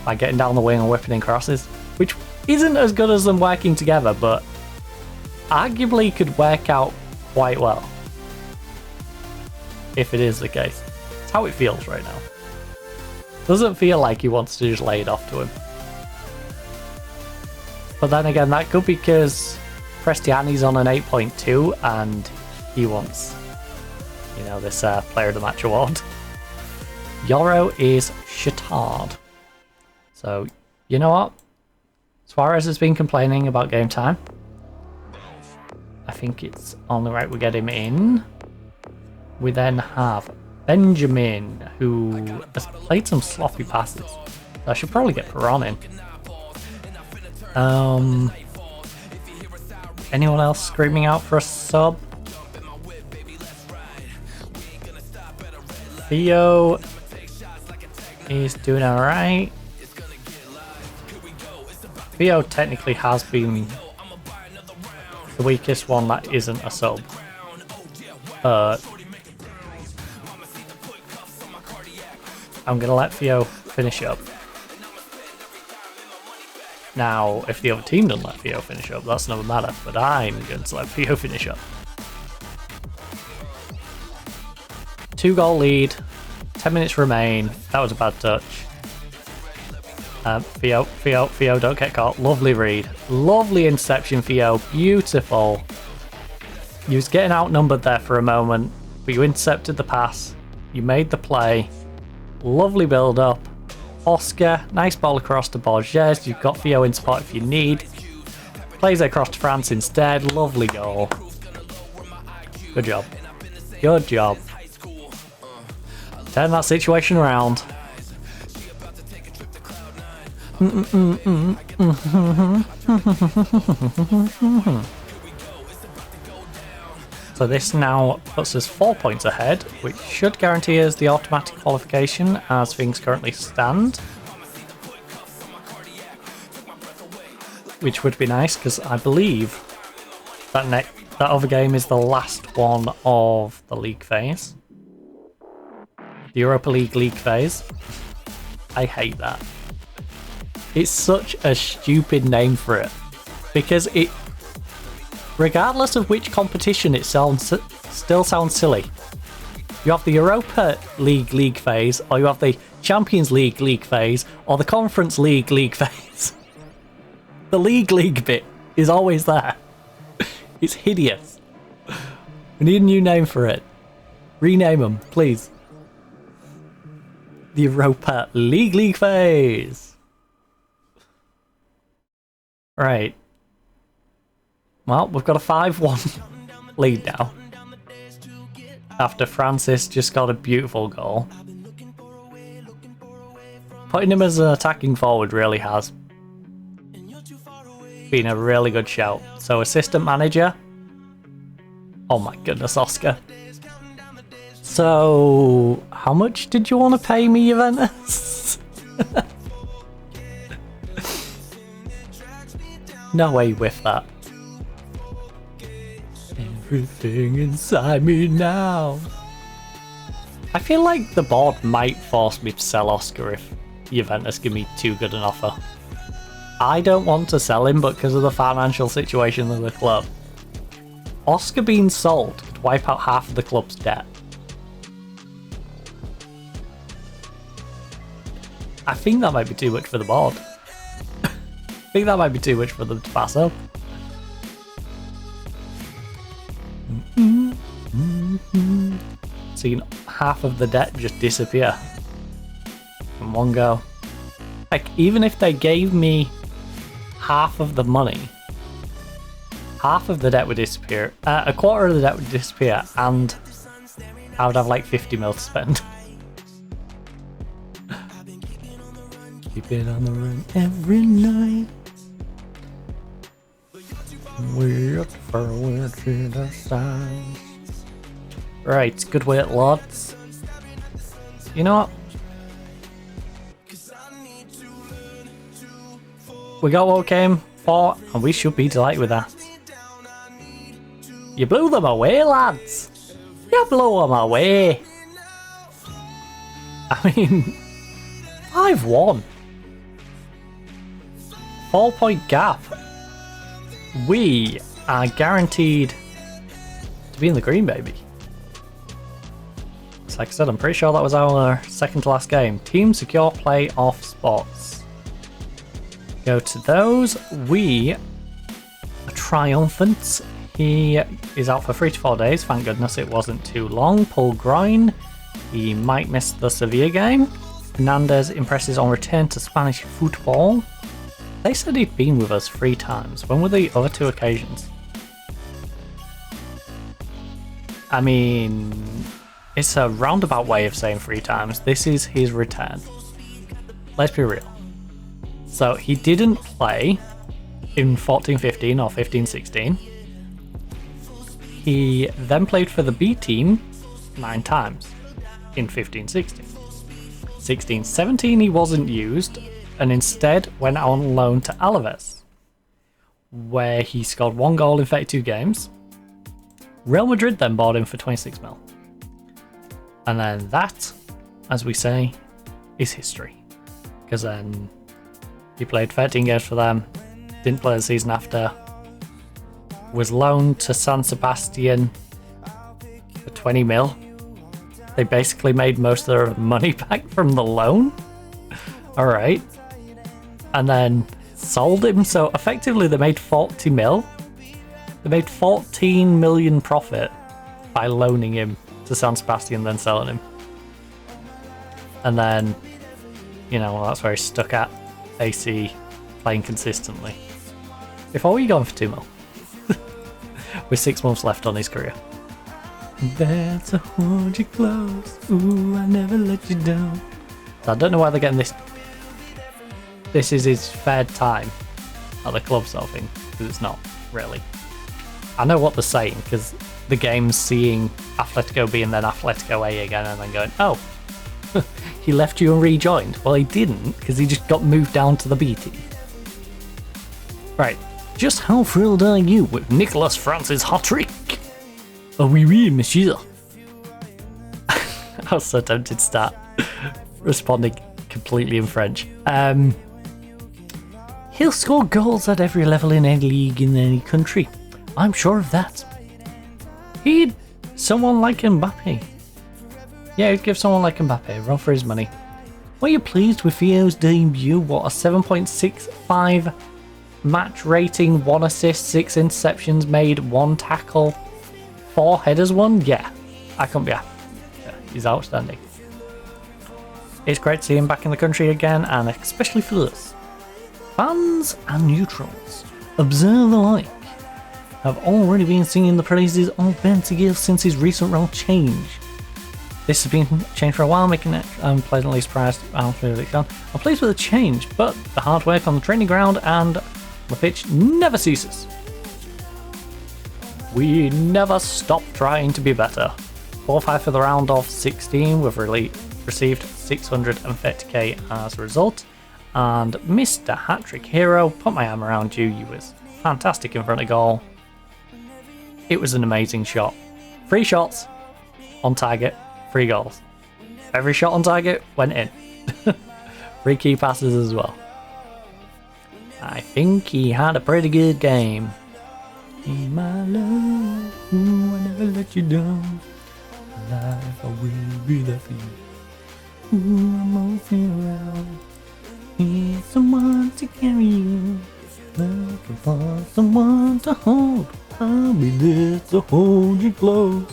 by getting down the wing and whipping in crosses, which isn't as good as them working together, but arguably could work out quite well if it is the case. It's how it feels right now. Doesn't feel like he wants to just lay it off to him. But then again, that could be because Prestiani's on an 8.2 and he wants, you know, this player of the match award. Yoro is Shatard. So, you know what? Suarez has been complaining about game time. I think it's only right we get him in. We then have Benjamin, who has played some sloppy passes. I should probably get Perron in. Anyone else screaming out for a sub? Theo is doing alright. Theo technically has been the weakest one that isn't a sub. I'm going to let Theo finish up. Now, if the other team doesn't let Theo finish up, that's another matter, but I'm going to let Theo finish up. 2-goal lead, 10 minutes remain. That was a bad touch. Theo, don't get caught. Lovely read. Lovely interception, Theo. Beautiful. You was getting outnumbered there for a moment, but you intercepted the pass. You made the play. Lovely build-up. Oscar, nice ball across to Borges. You've got Theo in spot if you need. Plays it across to France instead. Lovely goal. Good job. Good job. Turn that situation around. So this now puts us 4 points ahead, which should guarantee us the automatic qualification as things currently stand. Which would be nice, because I believe that other game is the last one of the league phase. The Europa League phase. I hate that. It's such a stupid name for it, because it, regardless of which competition, it still sounds silly. You have the Europa League phase, or you have the Champions League phase, or the Conference League phase. The league bit is always there. It's hideous. We need a new name for it. Rename them, please. The Europa League phase. Right. Well, we've got a 5-1 lead now. After Francis just got a beautiful goal. Putting him as an attacking forward really has been a really good shout. So assistant manager. Oh my goodness, Oscar. So, how much did you want to pay me, Juventus? No way you whiffed that. Everything inside me now. I feel like the board might force me to sell Oscar if Juventus give me too good an offer. I don't want to sell him, but because of the financial situation of the club, Oscar being sold could wipe out half of the club's debt. I think that might be too much for the board. think that might be too much for them to pass up. Seen half of the debt just disappear in one go. Like, even if they gave me half of the money, half of the debt would disappear, a quarter of the debt would disappear, and I would have like 50 mil to spend. Keep it on the run every night. Wait for winter to signs. Right, good work, lads. You know what? We got what we came for, and we should be delighted with that. You blew them away, lads. You blew them away. I mean, 5-1. 4-point gap. We are guaranteed to be in the green, baby. So like I said, I'm pretty sure that was our second to last game. Team secure playoff spots. Go to those. We are triumphant. He is out for 3 to 4 days. Thank goodness it wasn't too long. Paul Groin. He might miss the Sevilla game. Hernandez impresses on return to Spanish football. They said he'd been with us 3 times. When were the other 2 occasions? I mean, it's a roundabout way of saying 3 times. This is his return. Let's be real. So he didn't play in 14-15 or 15-16. He then played for the B team 9 times in 15-16. 16-17 he wasn't used, and instead went on loan to Alaves, where he scored 1 goal in 32 games. Real Madrid then bought him for 26 mil. And then that, as we say, is history. Because then he played 13 games for them, didn't play the season after, was loaned to San Sebastian for 20 mil. They basically made most of their money back from the loan. Alright. And then sold him, so effectively they made 40 mil. They made 14 million profit by loaning him to San Sebastian, then selling him. And then, you know, well, that's where he's stuck at AC, playing consistently. Before we going for 2 mil. With 6 months left on his career. That's a hold you close. Ooh, I never let you down. So I don't know why they're getting this. This is his third time at the club sort of thing, because it's not really. I know what they're saying, because the game's seeing Atletico B and then Atletico A again, and then going, oh, he left you and rejoined. Well, he didn't, because he just got moved down to the B team. Right, just how thrilled are you with Nicolas France's hat-trick? Oh, oui, oui, monsieur. I was so tempted to start responding completely in French. He'll score goals at every level in any league in any country. I'm sure of that. He'd someone like Mbappe. Yeah, he'd give someone like Mbappe a run for his money. Were you pleased with Theo's debut? What, a 7.65 match rating, 1 assist, 6 interceptions made, 1 tackle, 4 headers won? Yeah, I can't be happy. Yeah, he's outstanding. It's great to see him back in the country again, and especially for us. Fans and neutrals, observe alike, have already been singing the praises of Bentegil since his recent role change. This has been changed for a while, making it pleasantly surprised. I'm pleased with the change, but the hard work on the training ground and the pitch never ceases. We never stop trying to be better. Qualified for the round of 16, we've received 630k as a result. And Mr. Hat-Trick Hero, put my arm around you, you was fantastic in front of goal. It was an amazing shot. 3 shots on target, 3 goals. Every shot on target went in. 3 key passes as well. I think he had a pretty good game. Hey, my love, ooh, I never let you down. Life, I will be there for you. Ooh, I'm always around. Need someone to carry you. to hold. I'll be there to hold you close.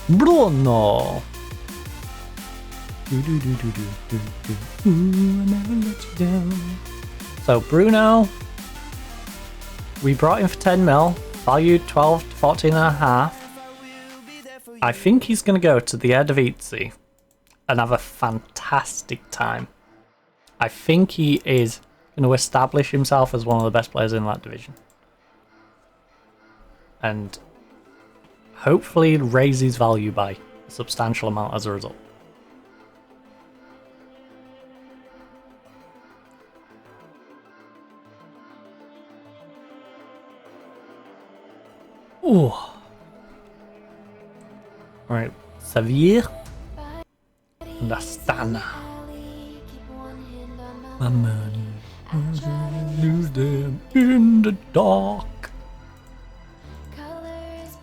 Bruno. I never let you down. So Bruno, we brought him for 10 mil, valued 12 to 14 and a half. I think he's going to go to the Eredivisie and have a fantastic time. I think he is going to establish himself as one of the best players in that division. And hopefully raise his value by a substantial amount as a result. Ooh. Right, Xavier and Astana. My money, lose them in the dark.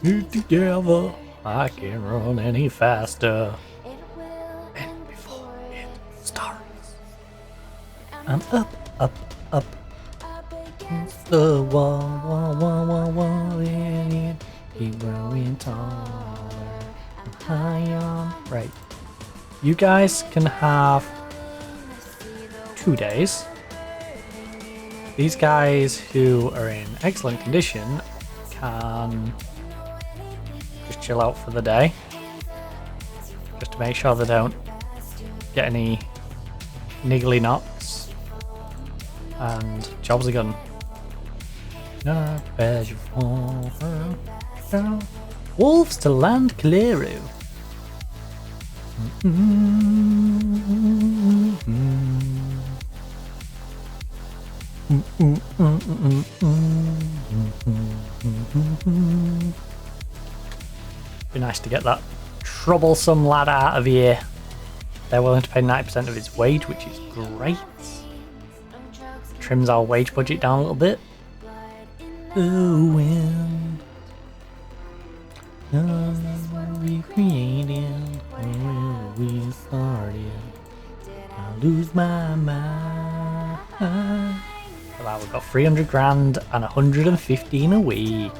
Here together, I can't run any faster. And before it starts, I'm up. Against the wall, and keep growing taller. I'm high on. Right. You guys can have 2 days. These guys who are in excellent condition can just chill out for the day. Just to make sure they don't get any niggly knocks. And jobs are gone. Not bad for her. Wolves to land Calero. Be nice to get that troublesome lad out of here. They're willing to pay 90% of his wage, which is great. Trims our wage budget down a little bit. Oh, when we created, where we started, I lose my mind. Well, we've got 300 grand and 115 a week.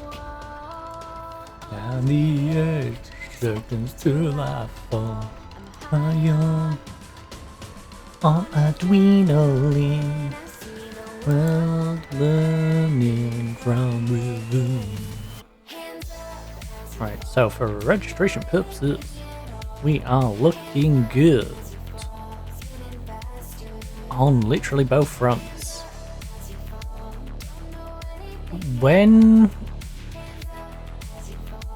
Down the edge, seconds till I fall. I am on adrenaline. World learning from within. Right, so for registration purposes, we are looking good on literally both fronts. When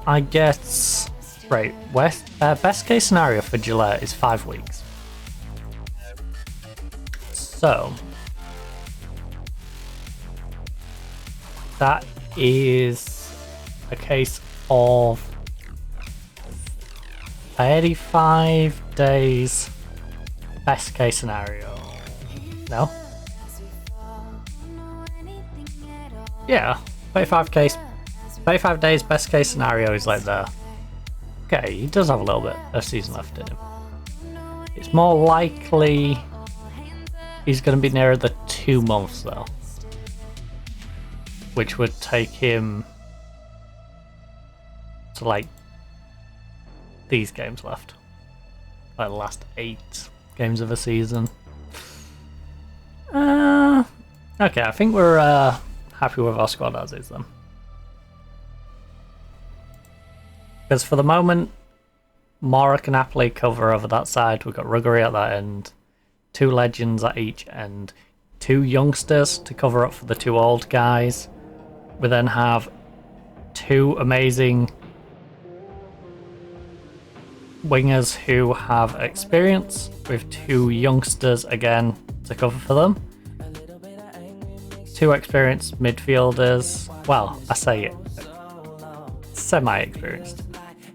I guess right, best case scenario for Gillette is 5 weeks. So that is a case of 35 days best case scenario. No? Yeah, 35 days best case scenario is like there. Okay, he does have a little bit of season left in him. It's more likely he's going to be nearer the 2 months though, which would take him to like these games left, like the last 8 games of a season. Okay, I think we're happy with our squad as is then. Because for the moment, Mora can happily cover over that side. We've got Ruggery at that end, 2 legends at each end, 2 youngsters to cover up for the 2 old guys. We then have 2 amazing wingers who have experience, with 2 youngsters again to cover for them. 2 experienced midfielders. Well, I say it, semi-experienced.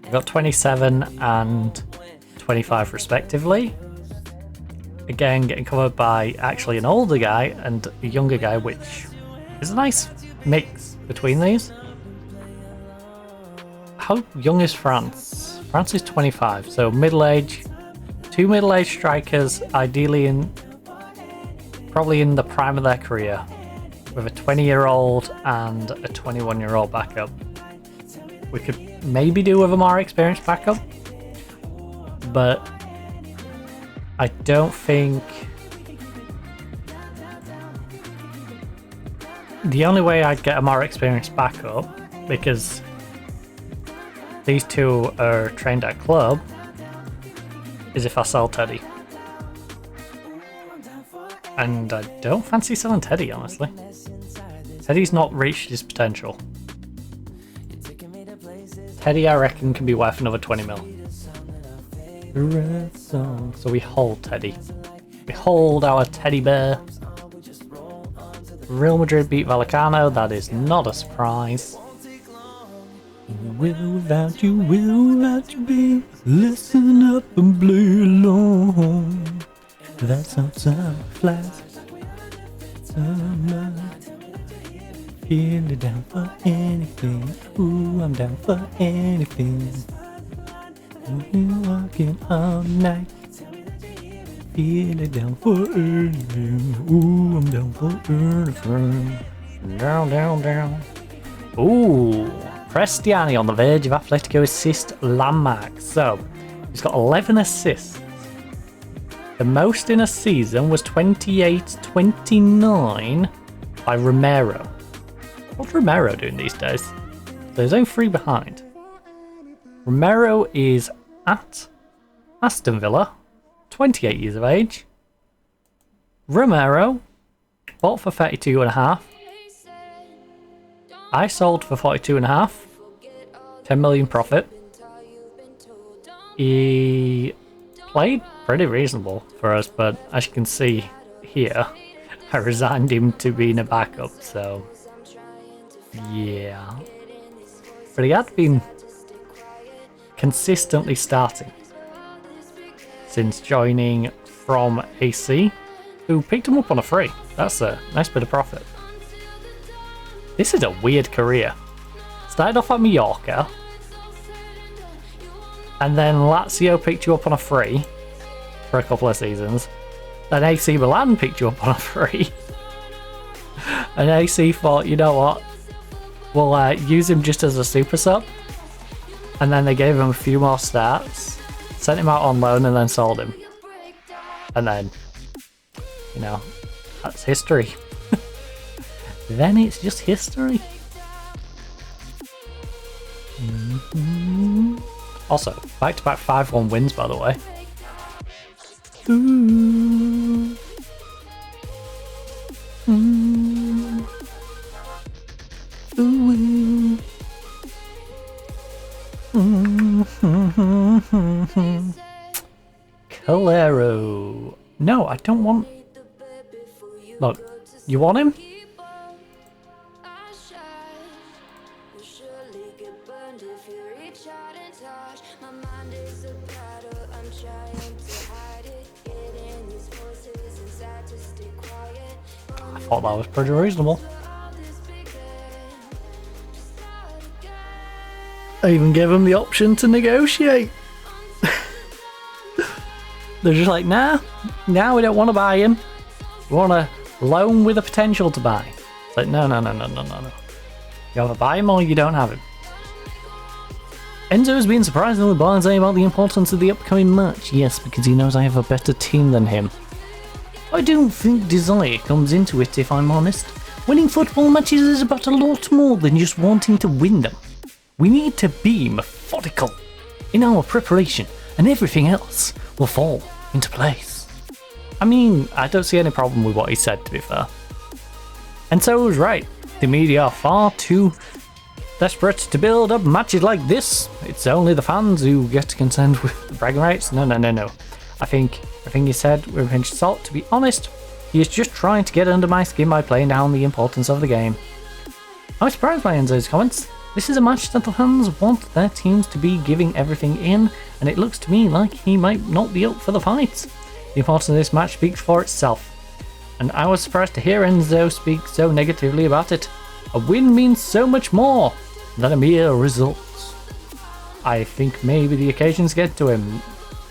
We've got 27 and 25 respectively. Again, getting covered by actually an older guy and a younger guy, which is a nice mix between these. How young is France? Francis 25, so middle-age, 2 middle-aged strikers, ideally probably in the prime of their career, with a 20-year-old and a 21-year-old backup. We could maybe do with a more experienced backup, but I don't think... The only way I'd get a more experienced backup, because these two are trained at club, is if I sell Teddy. And I don't fancy selling Teddy, honestly. Teddy's not reached his potential. Teddy, I reckon, can be worth another 20 mil. So we hold Teddy. We hold our teddy bear. Real Madrid beat Vallecano, that is not a surprise. Will without you, be. Listen up and play along. That's how time flies. Summer. Feeling down for anything. Ooh, I'm down for anything. We've been walking all night. Feeling down for anything. Ooh, I'm down for anything. Down, down, down. Ooh, Prestiani on the verge of Atletico assist landmark. So, he's got 11 assists. The most in a season was 28-29 by Romero. What's Romero doing these days? So there's only 3 behind. Romero is at Aston Villa, 28 years of age. Romero bought for 32.5. I sold for 42.5. 10 million profit. He played pretty reasonable for us, but as you can see here, I resigned him to being a backup, so yeah. But he had been consistently starting since joining from AC, who picked him up on a free. That's a nice bit of profit. This is a weird career. Started off at Mallorca, and then Lazio picked you up on a free for a couple of seasons. Then AC Milan picked you up on a free. And AC thought, you know what, we'll use him just as a super sub. And then they gave him a few more starts, sent him out on loan, and then sold him. And then, you know, that's history. Then it's just history. Also, back-to-back 5-1 wins, by the way. Ooh. Ooh. Calero. No, I don't want... Look, you want him? I thought that was pretty reasonable. I even gave him the option to negotiate. They're just like, nah, we don't want to buy him. We want a loan with a potential to buy. It's like, no. You either buy him or you don't have him. Enzo has been surprisingly blasé about the importance of the upcoming match. Yes, because he knows I have a better team than him. I don't think desire comes into it, if I'm honest. Winning football matches is about a lot more than just wanting to win them. We need to be methodical in our preparation, and everything else will fall into place. I mean, I don't see any problem with what he said, to be fair. And so he was right. The media are far too desperate to build up matches like this. It's only the fans who get concerned with the bragging rights. No. I think he said with a pinch of salt. To be honest, he is just trying to get under my skin by playing down the importance of the game. I'm surprised by Enzo's comments. This is a match that the fans want their teams to be giving everything in, and it looks to me like he might not be up for the fight. The importance of this match speaks for itself, and I was surprised to hear Enzo speak so negatively about it. A win means so much more than a mere result. I think maybe the occasions get to him.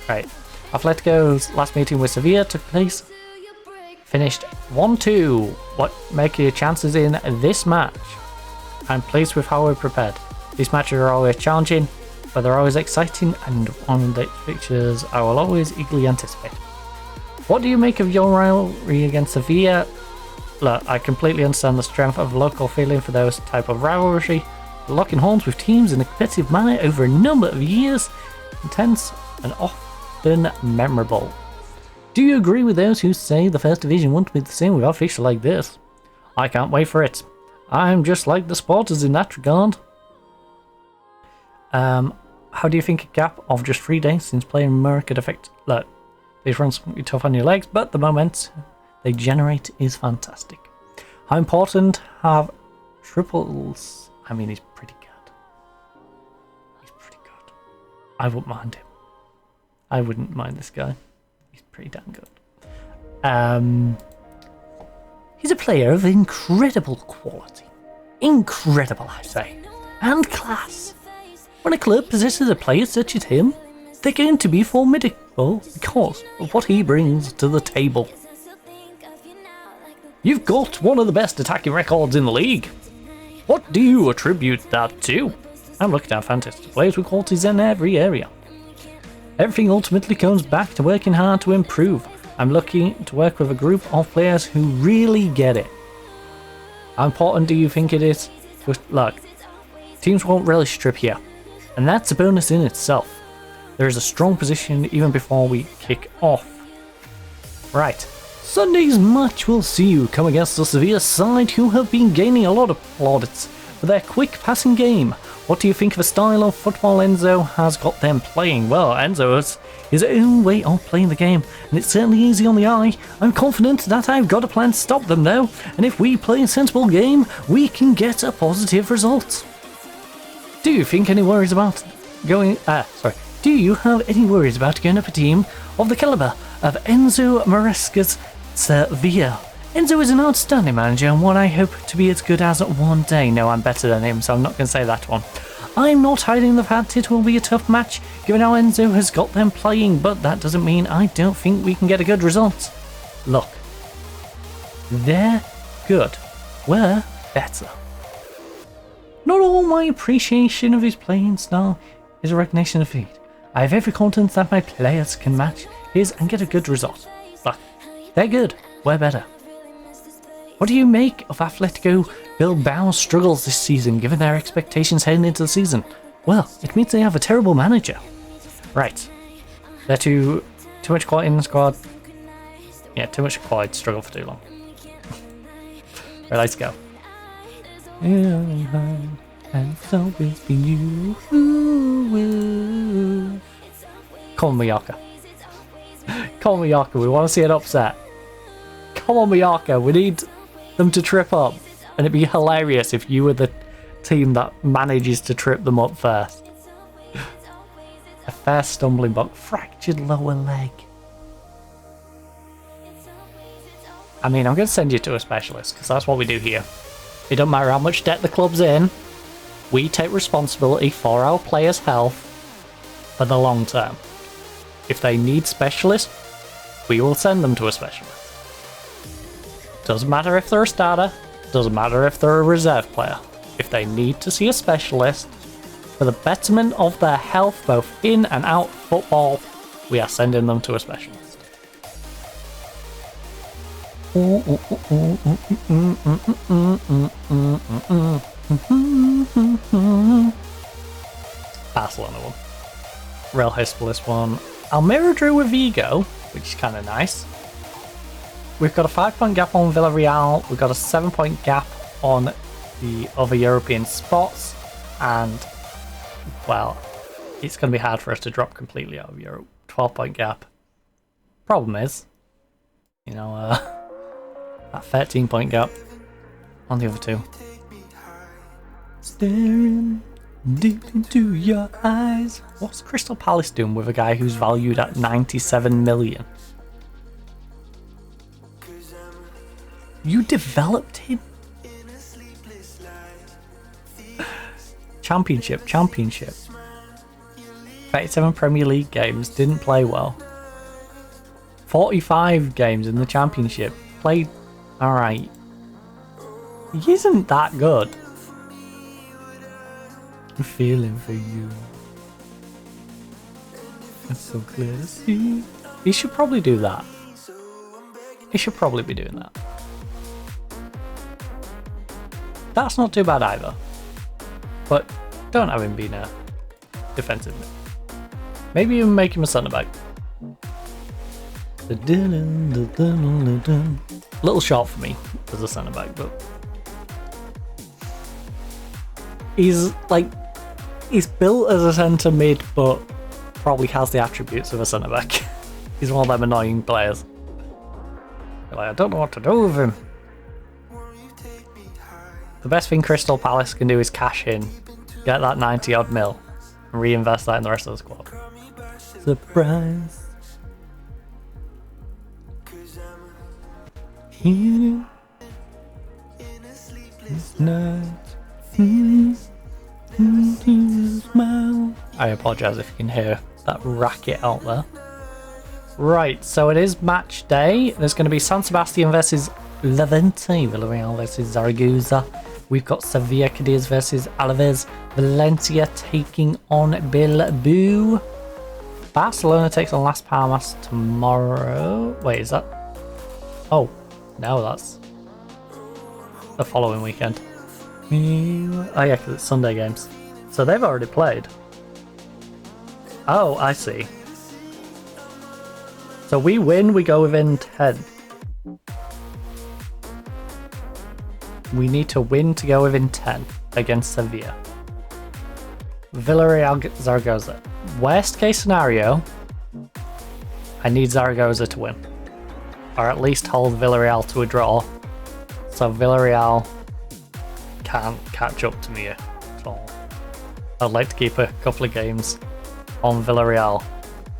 Right. Atletico's last meeting with Sevilla took place. Finished 1-2. What make your chances in this match? I'm pleased with how we're prepared. These matches are always challenging, but they're always exciting and one of the fixtures I will always eagerly anticipate. What do you make of your rivalry against Sevilla? Look, I completely understand the strength of local feeling for those type of rivalry. Locking horns with teams in a competitive manner over a number of years, intense and often memorable. Do you agree with those who say the first division won't be the same without a fixture like this? I can't wait for it. I'm just like the supporters in that regard. How do you think a gap of just 3 days since playing America could affect? Look, these runs can be tough on your legs, but the moment they generate is fantastic. How important have triples? I mean, he's pretty good. He's pretty good. I wouldn't mind him. I wouldn't mind this guy. He's pretty damn good. He's a player of incredible quality. Incredible, I say. And class. When a club possesses a player such as him, they're going to be formidable because of what he brings to the table. You've got one of the best attacking records in the league. What do you attribute that to? I'm looking at fantastic players with qualities in every area. Everything ultimately comes back to working hard to improve. I'm lucky to work with a group of players who really get it. How important do you think it is? Look, teams won't really strip here, and that's a bonus in itself. There is a strong position even before we kick off. Right, Sunday's match will see you come against the Sevilla side who have been gaining a lot of plaudits for their quick passing game. What do you think of the style of football Enzo has got them playing? Well, Enzo has his own way of playing the game, and it's certainly easy on the eye. I'm confident that I've got a plan to stop them though, and if we play a sensible game, we can get a positive result. Do you think any worries about Do you have any worries about going up a team of the caliber of Enzo Maresca's Sevilla? Enzo is an outstanding manager and one I hope to be as good as one day. No, I'm better than him, so I'm not going to say that one. I'm not hiding the fact it will be a tough match, given how Enzo has got them playing, but that doesn't mean I don't think we can get a good result. Look, they're good. We're better. Not all my appreciation of his playing style is a recognition of defeat. I have every confidence that my players can match his and get a good result. But they're good. We're better. What do you make of Atletico Bilbao's struggles this season, given their expectations heading into the season? Well, it means they have a terrible manager. Right. They're too much quality in the squad. Yeah, too much quality to struggle for too long. Right, let's go. And so it's been you. Come on, Mallorca. Come on, Mallorca. We want to see an upset. Come on, Mallorca. We need them to trip up. And it'd be hilarious if you were the team that manages to trip them up first. A fair stumbling block. Fractured lower leg. I mean, I'm going to send you to a specialist, because that's what we do here. It don't matter how much debt the club's in. We take responsibility for our players' health for the long term. If they need specialists, we will send them to a specialist. Doesn't matter if they're a starter, doesn't matter if they're a reserve player. If they need to see a specialist for the betterment of their health both in and out football, we are sending them to a specialist. Barcelona one. Real Hesperus one. Almeria drew with Vigo, which is kind of nice. We've got a 5-point gap on Villarreal. We've got a 7-point gap on the other European spots. And, well, it's going to be hard for us to drop completely out of Europe. 12-point gap. Problem is, you know, that 13-point gap on the other two. Staring deep into your eyes. What's Crystal Palace doing with a guy who's valued at 97 million? You developed him? Championship. 37 Premier League games, didn't play well. 45 games in the Championship, played alright. He isn't that good. I'm feeling for you. It's so clear to see. He should probably do that. He should probably be doing that. That's not too bad either. But don't have him being a defensive mid. Maybe even make him a centre back. Little short for me as a centre back, but he's built as a centre mid, but probably has the attributes of a centre back. He's one of them annoying players. Like, I don't know what to do with him. The best thing Crystal Palace can do is cash in, get that 90 odd mil, and reinvest that in the rest of the squad. Surprise. Here this night. I apologise if you can hear that racket out there. Right, so it is match day. There's going to be San Sebastian versus Levante, Villarreal versus Zaragoza. We've got Sevilla Cadiz versus Alaves, Valencia taking on Bilbao. Barcelona takes on Las Palmas tomorrow. Wait, is that? Oh, no, that's the following weekend. Oh yeah, because it's Sunday games. So they've already played. Oh, I see. So we win, we go within 10. We need to win to go within 10 against Sevilla. Villarreal Zaragoza. Worst case scenario, I need Zaragoza to win. Or at least hold Villarreal to a draw. So Villarreal can't catch up to me at all. I'd like to keep a couple of games on Villarreal.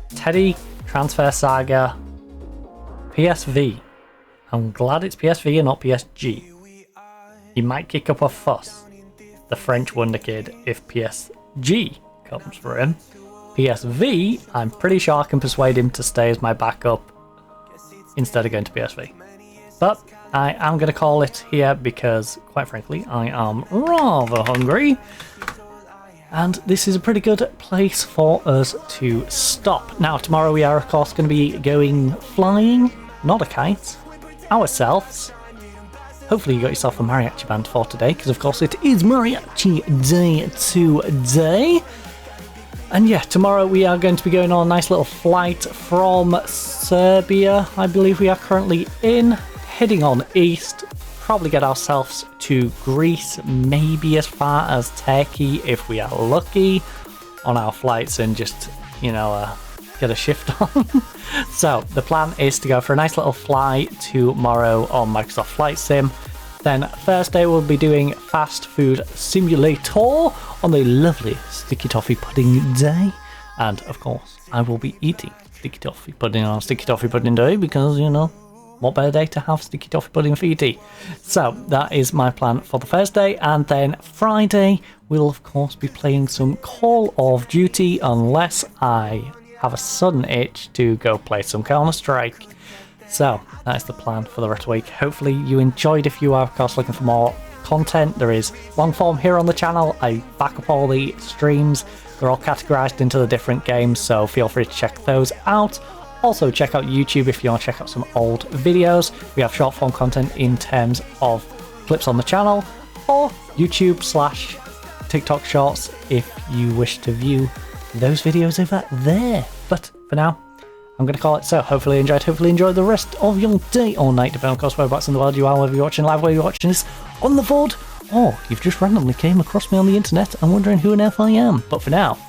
Teddy, Transfer Saga, PSV. I'm glad it's PSV and not PSG. He might kick up a fuss, the French wonder kid, if PSG comes for him. PSV, I'm pretty sure I can persuade him to stay as my backup instead of going to PSV. But I am going to call it here because, quite frankly, I am rather hungry. And this is a pretty good place for us to stop. Now, tomorrow we are, of course, going to be going flying, not a kite, ourselves. Hopefully you got yourself a mariachi band for today, because of course it is mariachi day today. And yeah, tomorrow we are going to be going on a nice little flight from Serbia, I believe we are currently in, heading on east, probably get ourselves to Greece, maybe as far as Turkey if we are lucky on our flights, and just, you know, get a shift on. So the plan is to go for a nice little fly tomorrow on Microsoft Flight Sim. Then Thursday we'll be doing Fast Food Simulator on the lovely Sticky Toffee Pudding Day. And of course I will be eating Sticky Toffee Pudding on Sticky Toffee Pudding Day because, you know, what better day to have Sticky Toffee Pudding for your tea. So that is my plan for the Thursday. And then Friday we'll of course be playing some Call of Duty, unless I have a sudden itch to go play some Counter-Strike. So that is the plan for the rest of the week. Hopefully you enjoyed. If you are of course looking for more content, there is long form here on the channel. I back up all the streams. They're all categorized into the different games, so feel free to check those out. Also check out YouTube if you want to check out some old videos. We have short form content in terms of clips on the channel, or YouTube/TikTok shorts if you wish to view those videos over there. But for now, I'm going to call it so. Hopefully you enjoyed. Hopefully enjoy the rest of your day or night, depending on course whereabouts in the world you are, whether you're watching live, whether you're watching this on the VOD, or you've just randomly came across me on the internet and wondering who on earth I am. But for now,